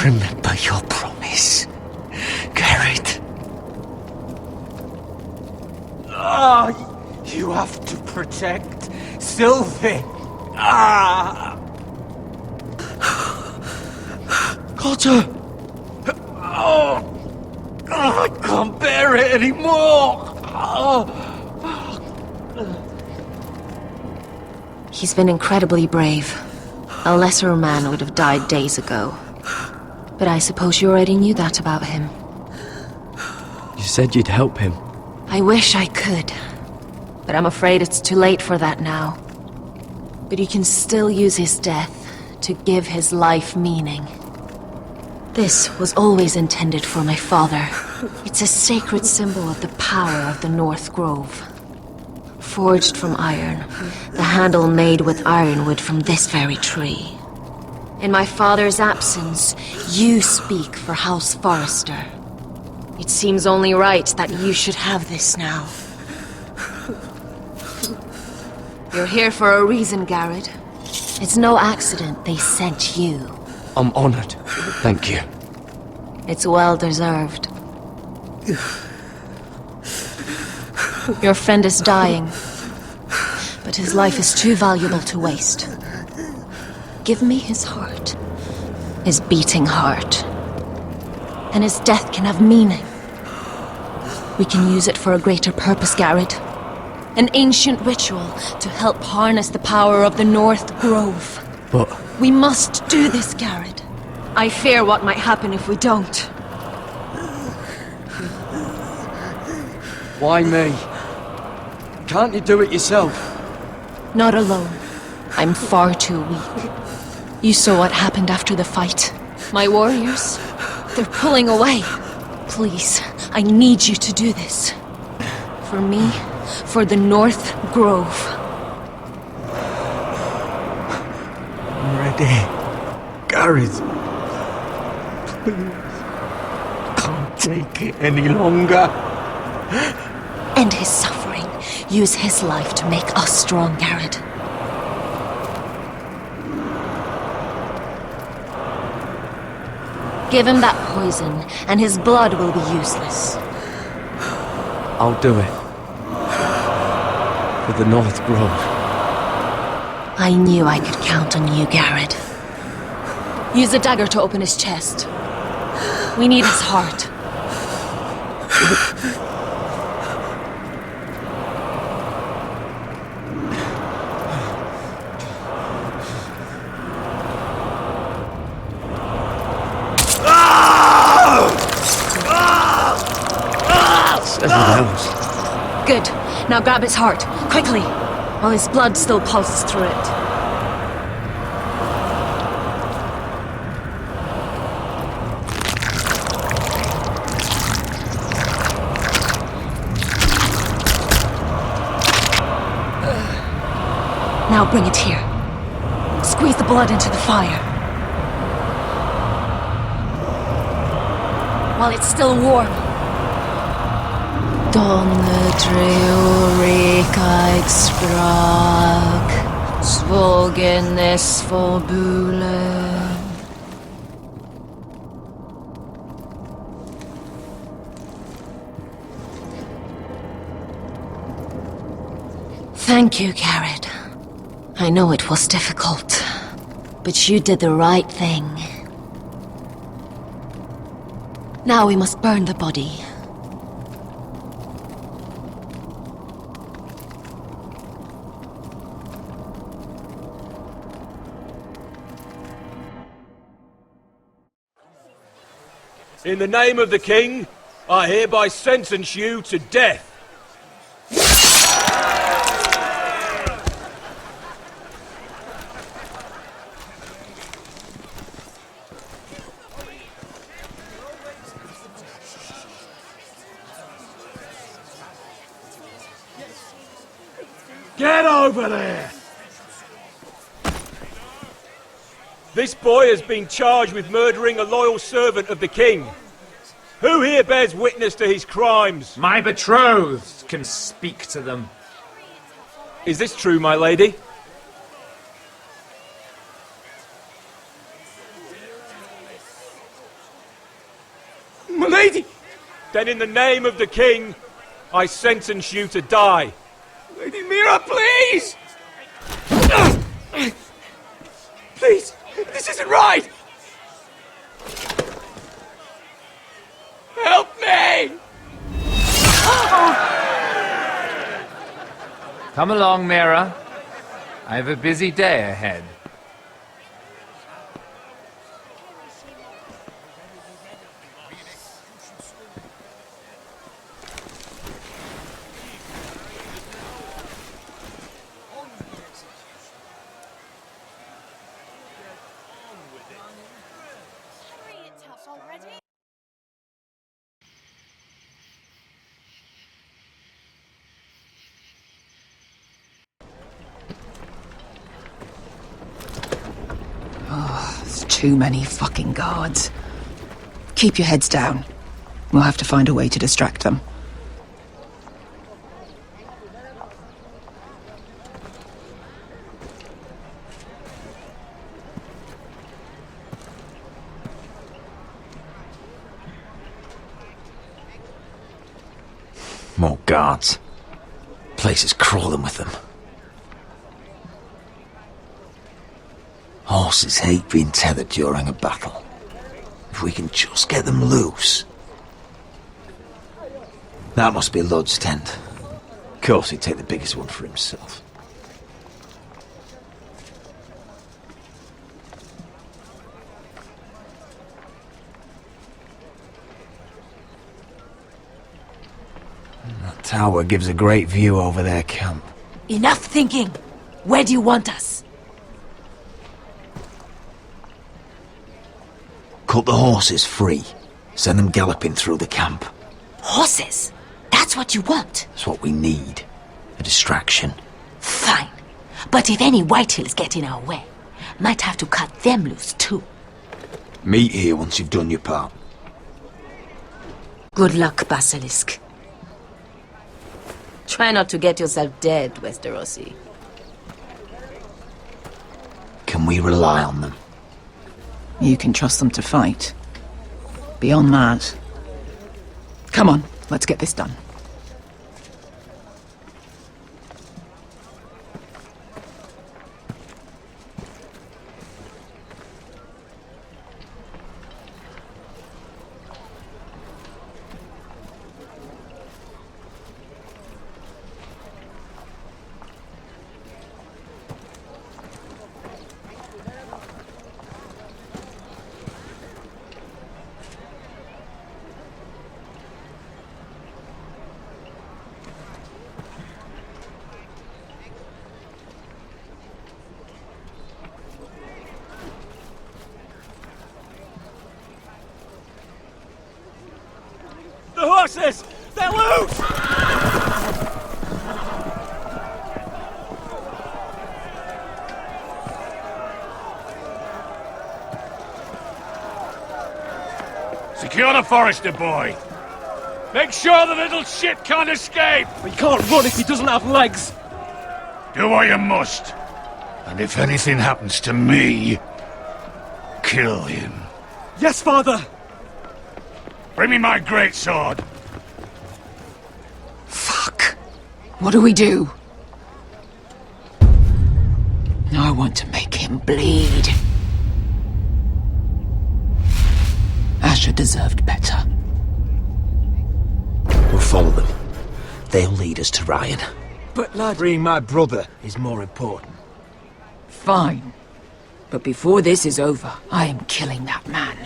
Remember your promise, Garrett. You have to protect Sylvie. Ah! Cotter! I can't bear it anymore. He's been incredibly brave. A lesser man would have died days ago. But I suppose you already knew that about him. You said you'd help him. I wish I could. But I'm afraid it's too late for that now. But you can still use his death to give his life meaning. This was always intended for my father. It's a sacred symbol of the power of the North Grove. Forged from iron, the handle made with ironwood from this very tree. In my father's absence, you speak for House Forrester. It seems only right that you should have this now. You're here for a reason, Garrett. It's no accident they sent you. I'm honored. Thank you. It's well deserved. Your friend is dying, but his life is too valuable to waste. Give me his heart. His beating heart. And his death can have meaning. We can use it for a greater purpose, Garrett. An ancient ritual to help harness the power of the North Grove. But... We must do this, Garrett. I fear what might happen if we don't. Why me? Can't you do it yourself? Not alone. I'm far too weak. You saw what happened after the fight. My warriors, they're pulling away. Please, I need you to do this. For me, for the North Grove. I'm ready. Garrett. Please. I can't take it any longer. End his suffering. Use his life to make us strong, Garrett. Give him that poison, and his blood will be useless. I'll do it. For the North Grove. I knew I could count on you, Garrett. Use the dagger to open his chest. We need his heart. Good. Now grab his heart, quickly, while his blood still pulses through it. Now bring it here. Squeeze the blood into the fire. While it's still warm. Donne treorikaig sprak, svogenes forbule. Thank you, Garrett. I know it was difficult, but you did the right thing. Now we must burn the body. In the name of the king, I hereby sentence you to death. Get over there! This boy has been charged with murdering a loyal servant of the king. Who here bears witness to his crimes? My betrothed can speak to them. Is this true, my lady? My lady! Then in the name of the king, I sentence you to die. Lady Mira, please! Please! This isn't right! Help me! Come along, Mira. I have a busy day ahead. too many fucking guards. Keep your heads down. We'll have to find a way to distract them. More guards. Place is crawling with them. Horses hate being tethered during a battle. If we can just get them loose. That must be Lud's tent. Of course he'd take the biggest one for himself. That tower gives a great view over their camp. Enough thinking! Where do you want us? Cut the horses free. Send them galloping through the camp. Horses? That's what you want? That's what we need. A distraction. Fine. But if any Whitehills get in our way, might have to cut them loose too. Meet here once you've done your part. Good luck, Basilisk. Try not to get yourself dead, Westerosi. Can we rely on them? You can trust them to fight. Beyond that... Come on, let's get this done. The horses! They're loose! Secure the Forrester boy. Make sure the little shit can't escape. But he can't run if he doesn't have legs. Do what you must. And if anything happens to me, kill him. Yes, father! Bring me my greatsword. Fuck. What do we do? I want to make him bleed. Asher deserved better. We'll follow them. They'll lead us to Ryan. But lad, freeing my brother is more important. Fine. But before this is over, I am killing that man.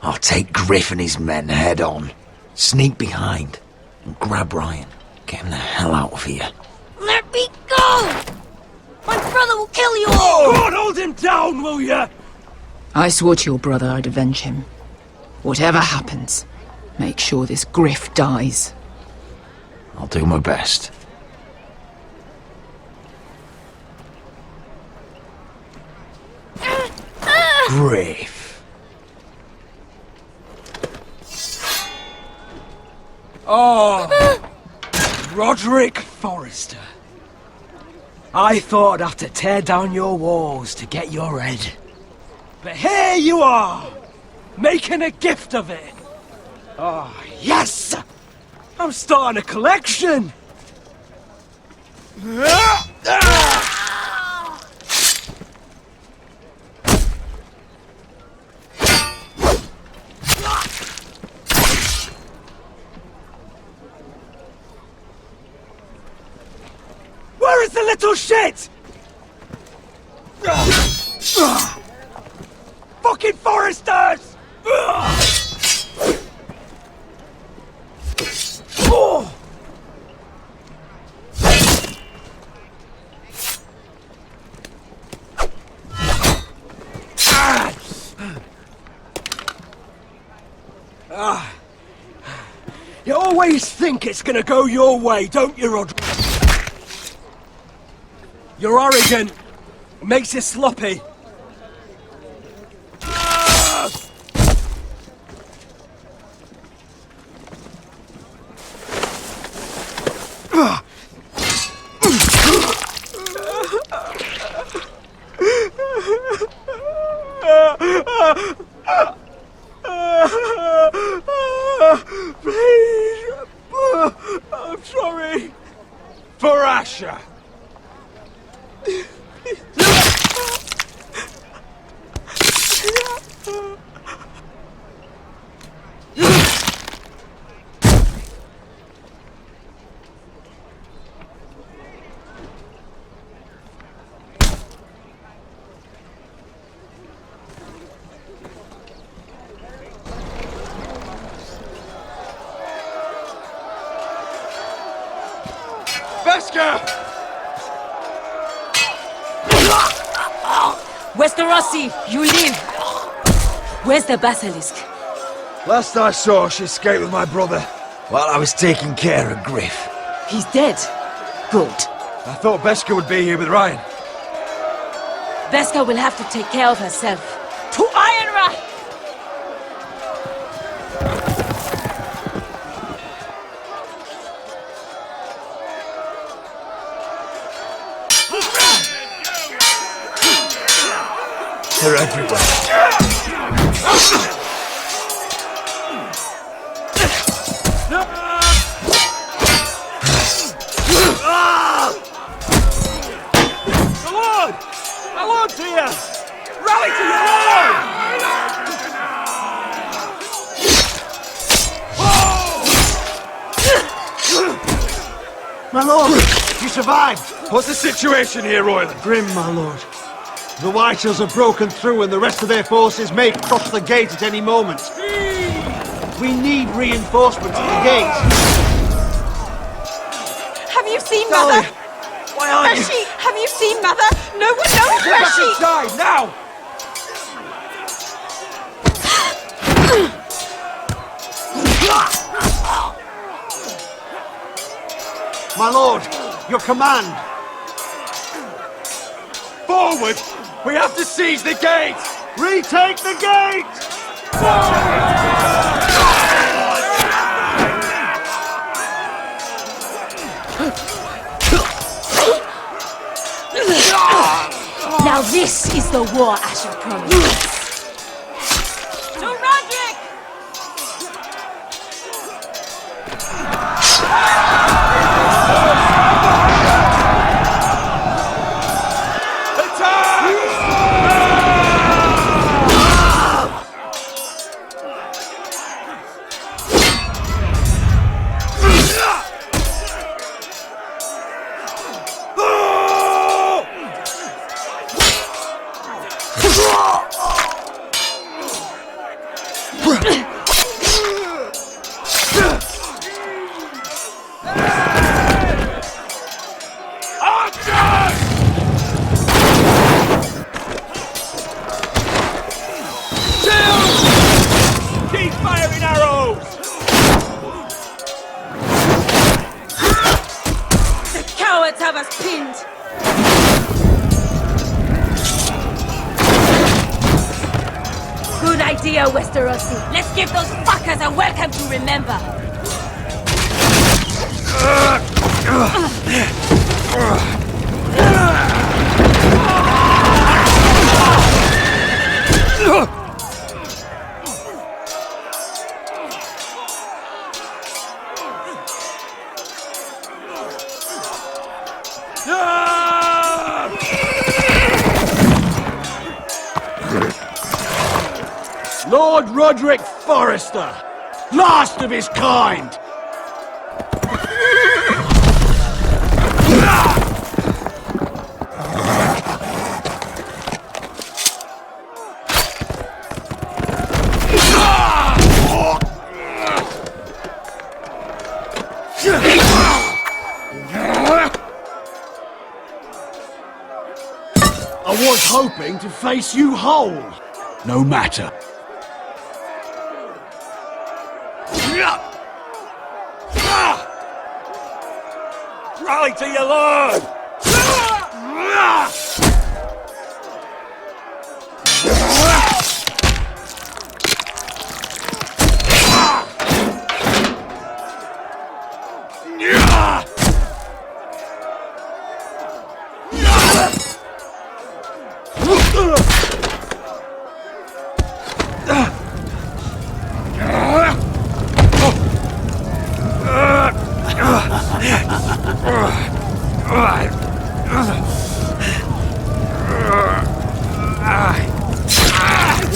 I'll take Griff and his men head on. Sneak behind and grab Ryan. Get him the hell out of here. Let me go! My brother will kill you all! God, hold him down, will ya? I swore to your brother I'd avenge him. Whatever happens, make sure this Griff dies. I'll do my best. Griff. Oh, Roderick Forrester. I thought I'd have to tear down your walls to get your head. But here you are, making a gift of it. Oh, yes! I'm starting a collection! Where is the little shit? Fucking Forresters! Oh! You always think it's gonna go your way, don't you, Roderick? You're arrogant. It makes you sloppy. Please! I'm sorry. For Asher. Westerosi, you live! Where's the basilisk? Last I saw, she escaped with my brother while I was taking care of Griff. He's dead. Good. I thought Beskha would be here with Ryan. Beskha will have to take care of herself. To Ironrath! They're everywhere. My lord's here! Rally to your lord! My lord, you survived! What's the situation here, Royland? Grim, my lord. The White Hills have broken through and the rest of their forces may cross the gate at any moment. We need reinforcements at the gate. Have you seen Mother? Why aren't you? She? Have you seen Mother? No one knows where she... Inside, now! My lord, your command. Forward! We have to seize the gate! Retake the gate! Now this is the war Asher promised. To Roderick! Westerosi. Let's give those fuckers a welcome to remember. Lord Roderick Forrester, last of his kind! I was hoping to face you whole. No matter. Rally to your lord!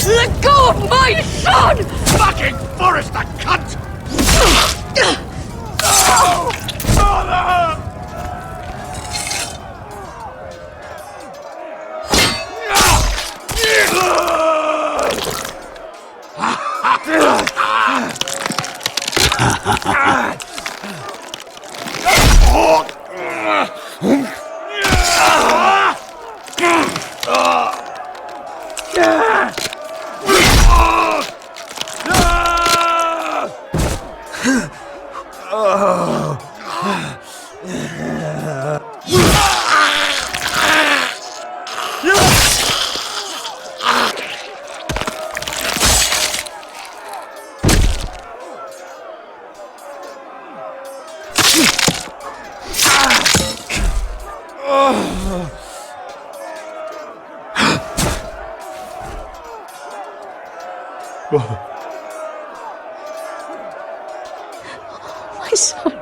Let go of my son! Fucking Forrester, cunt! My son.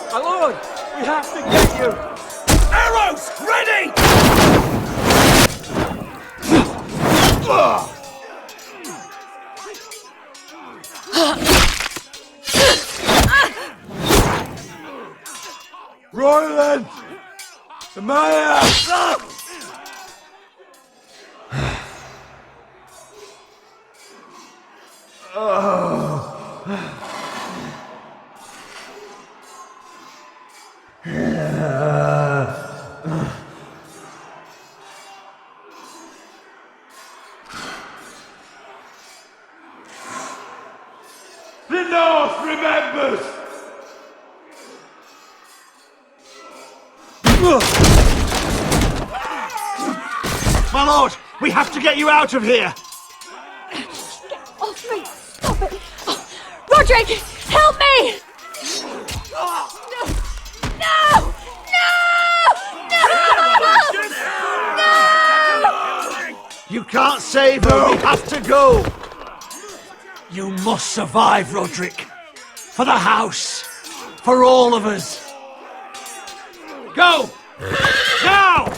My lord, we have to get you! Arrows, ready! Royland! The mayor! The North remembers! My lord, we have to get you out of here! Get off me! Stop it! Oh, Roderick! Help me! No! No! No! No! You can't save her, we have to go! You must survive, Roderick. For the house. For all of us. Go! Now!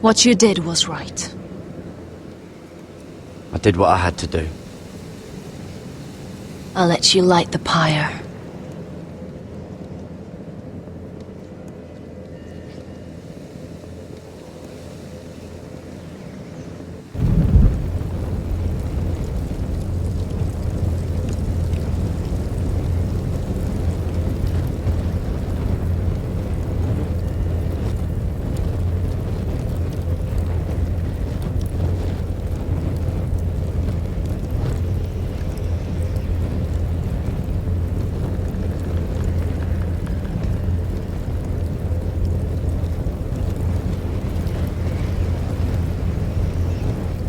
What you did was right. I did what I had to do. I'll let you light the pyre.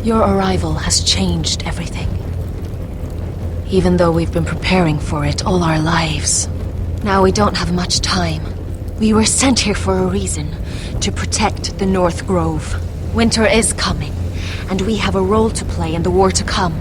Your arrival has changed everything. Even though we've been preparing for it all our lives. Now we don't have much time. We were sent here for a reason. To protect the North Grove. Winter is coming, and we have a role to play in the war to come.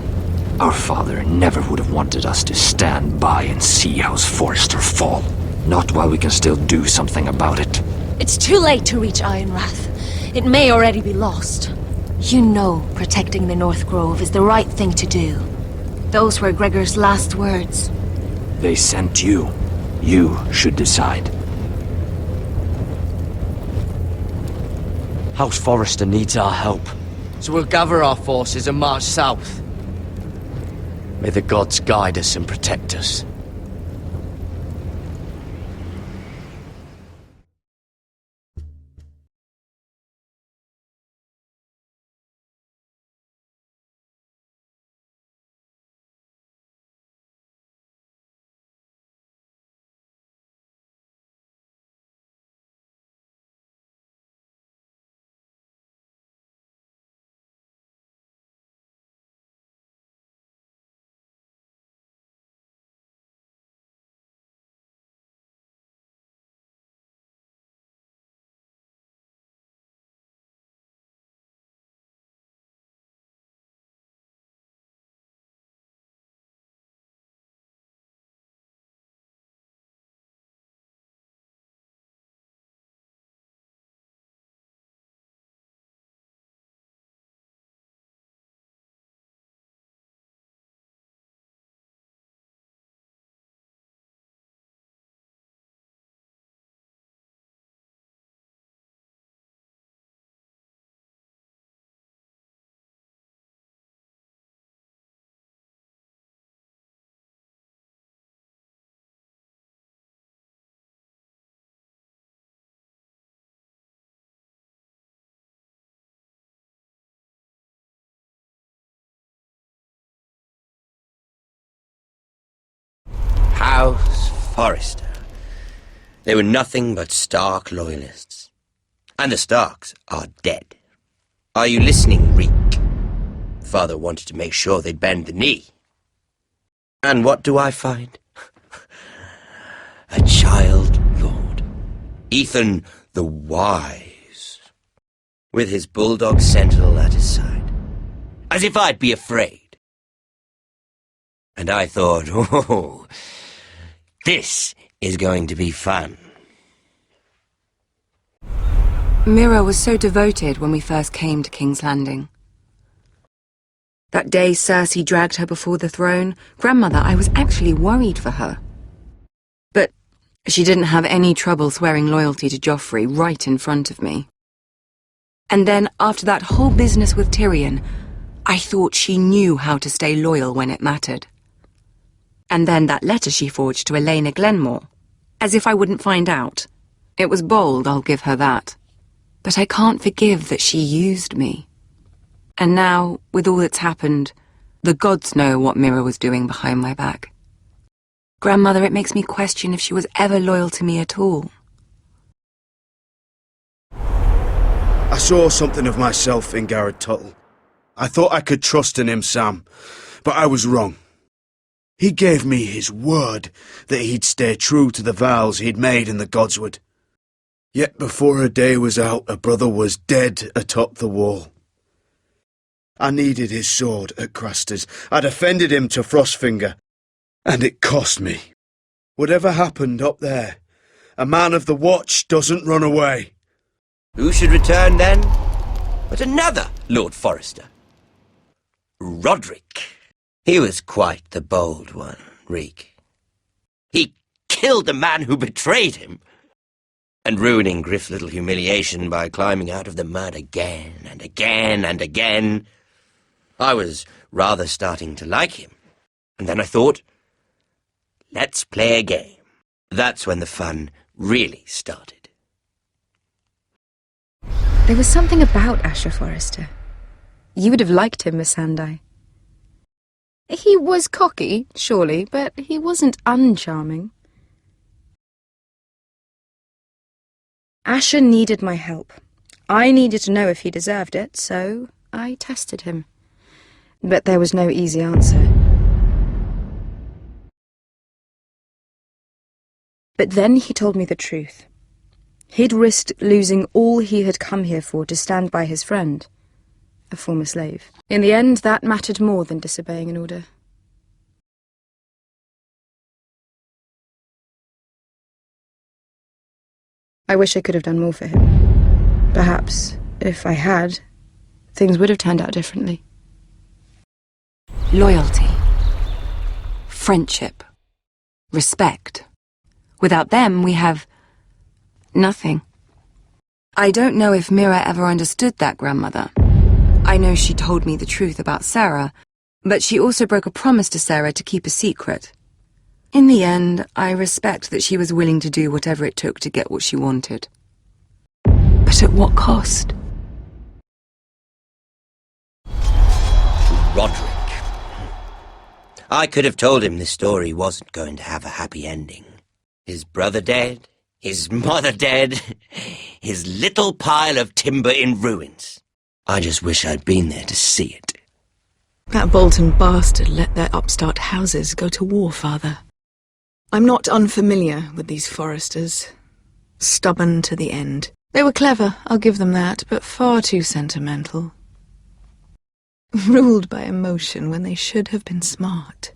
Our father never would have wanted us to stand by and see House Forrester fall. Not while we can still do something about it. It's too late to reach Ironrath. It may already be lost. You know protecting the North Grove is the right thing to do. Those were Gregor's last words. They sent you. You should decide. House Forrester needs our help, so we'll gather our forces and march south. May the gods guide us and protect us. House Forrester. They were nothing but Stark loyalists. And the Starks are dead. Are you listening, Reek? Father wanted to make sure they'd bend the knee. And what do I find? A child lord. Ethan the Wise. With his bulldog sentinel at his side. As if I'd be afraid. And I thought, oh, this is going to be fun. Mira was so devoted when we first came to King's Landing. That day Cersei dragged her before the throne, Grandmother, I was actually worried for her. But she didn't have any trouble swearing loyalty to Joffrey right in front of me. And then, after that whole business with Tyrion, I thought she knew how to stay loyal when it mattered. And then that letter she forged to Elena Glenmore, as if I wouldn't find out. It was bold, I'll give her that. But I can't forgive that she used me. And now, with all that's happened, the gods know what Mira was doing behind my back. Grandmother, it makes me question if she was ever loyal to me at all. I saw something of myself in Garrett Tuttle. I thought I could trust in him, Sam, but I was wrong. He gave me his word that he'd stay true to the vows he'd made in the Godswood. Yet before a day was out, a brother was dead atop the wall. I needed his sword at Craster's. I defended him to Frostfinger, and it cost me. Whatever happened up there, a man of the Watch doesn't run away. Who should return then? but another Lord Forrester. Roderick. He was quite the bold one, Reek. He killed the man who betrayed him, and ruining Griff's little humiliation by climbing out of the mud again and again and again. I was rather starting to like him, and then I thought, let's play a game. That's when the fun really started. There was something about Asher Forrester. You would have liked him, Miss Sandai. He was cocky, surely, but he wasn't uncharming. Asher needed my help. I needed to know if he deserved it, so I tested him. But there was no easy answer. But then he told me the truth. He'd risked losing all he had come here for to stand by his friend, a former slave. In the end, that mattered more than disobeying an order. I wish I could have done more for him. Perhaps, if I had, things would have turned out differently. Loyalty. Friendship. Respect. Without them, we have nothing. I don't know if Mira ever understood that, grandmother. I know she told me the truth about Sarah, but she also broke a promise to Sarah to keep a secret. In the end, I respect that she was willing to do whatever it took to get what she wanted. But at what cost? Roderick. I could have told him this story wasn't going to have a happy ending. His brother dead, his mother dead, his little pile of timber in ruins. I just wish I'd been there to see it. That Bolton bastard let their upstart houses go to war, Father. I'm not unfamiliar with these Forresters. Stubborn to the end. They were clever, I'll give them that, but far too sentimental. Ruled by emotion when they should have been smart.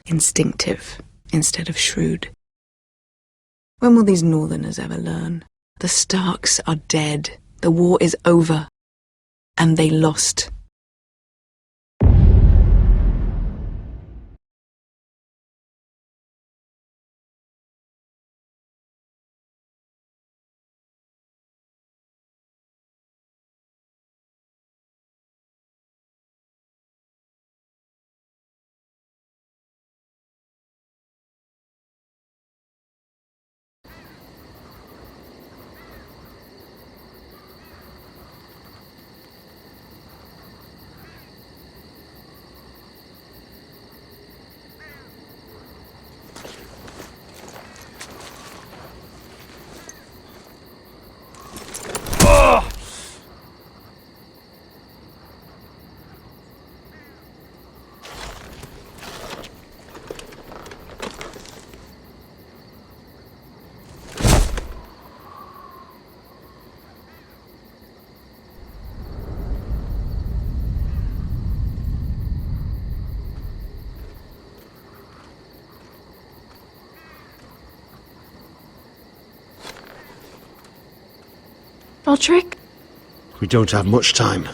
Instinctive instead of shrewd. When will these Northerners ever learn? The Starks are dead. The war is over. And they lost. Roderick? We don't have much time.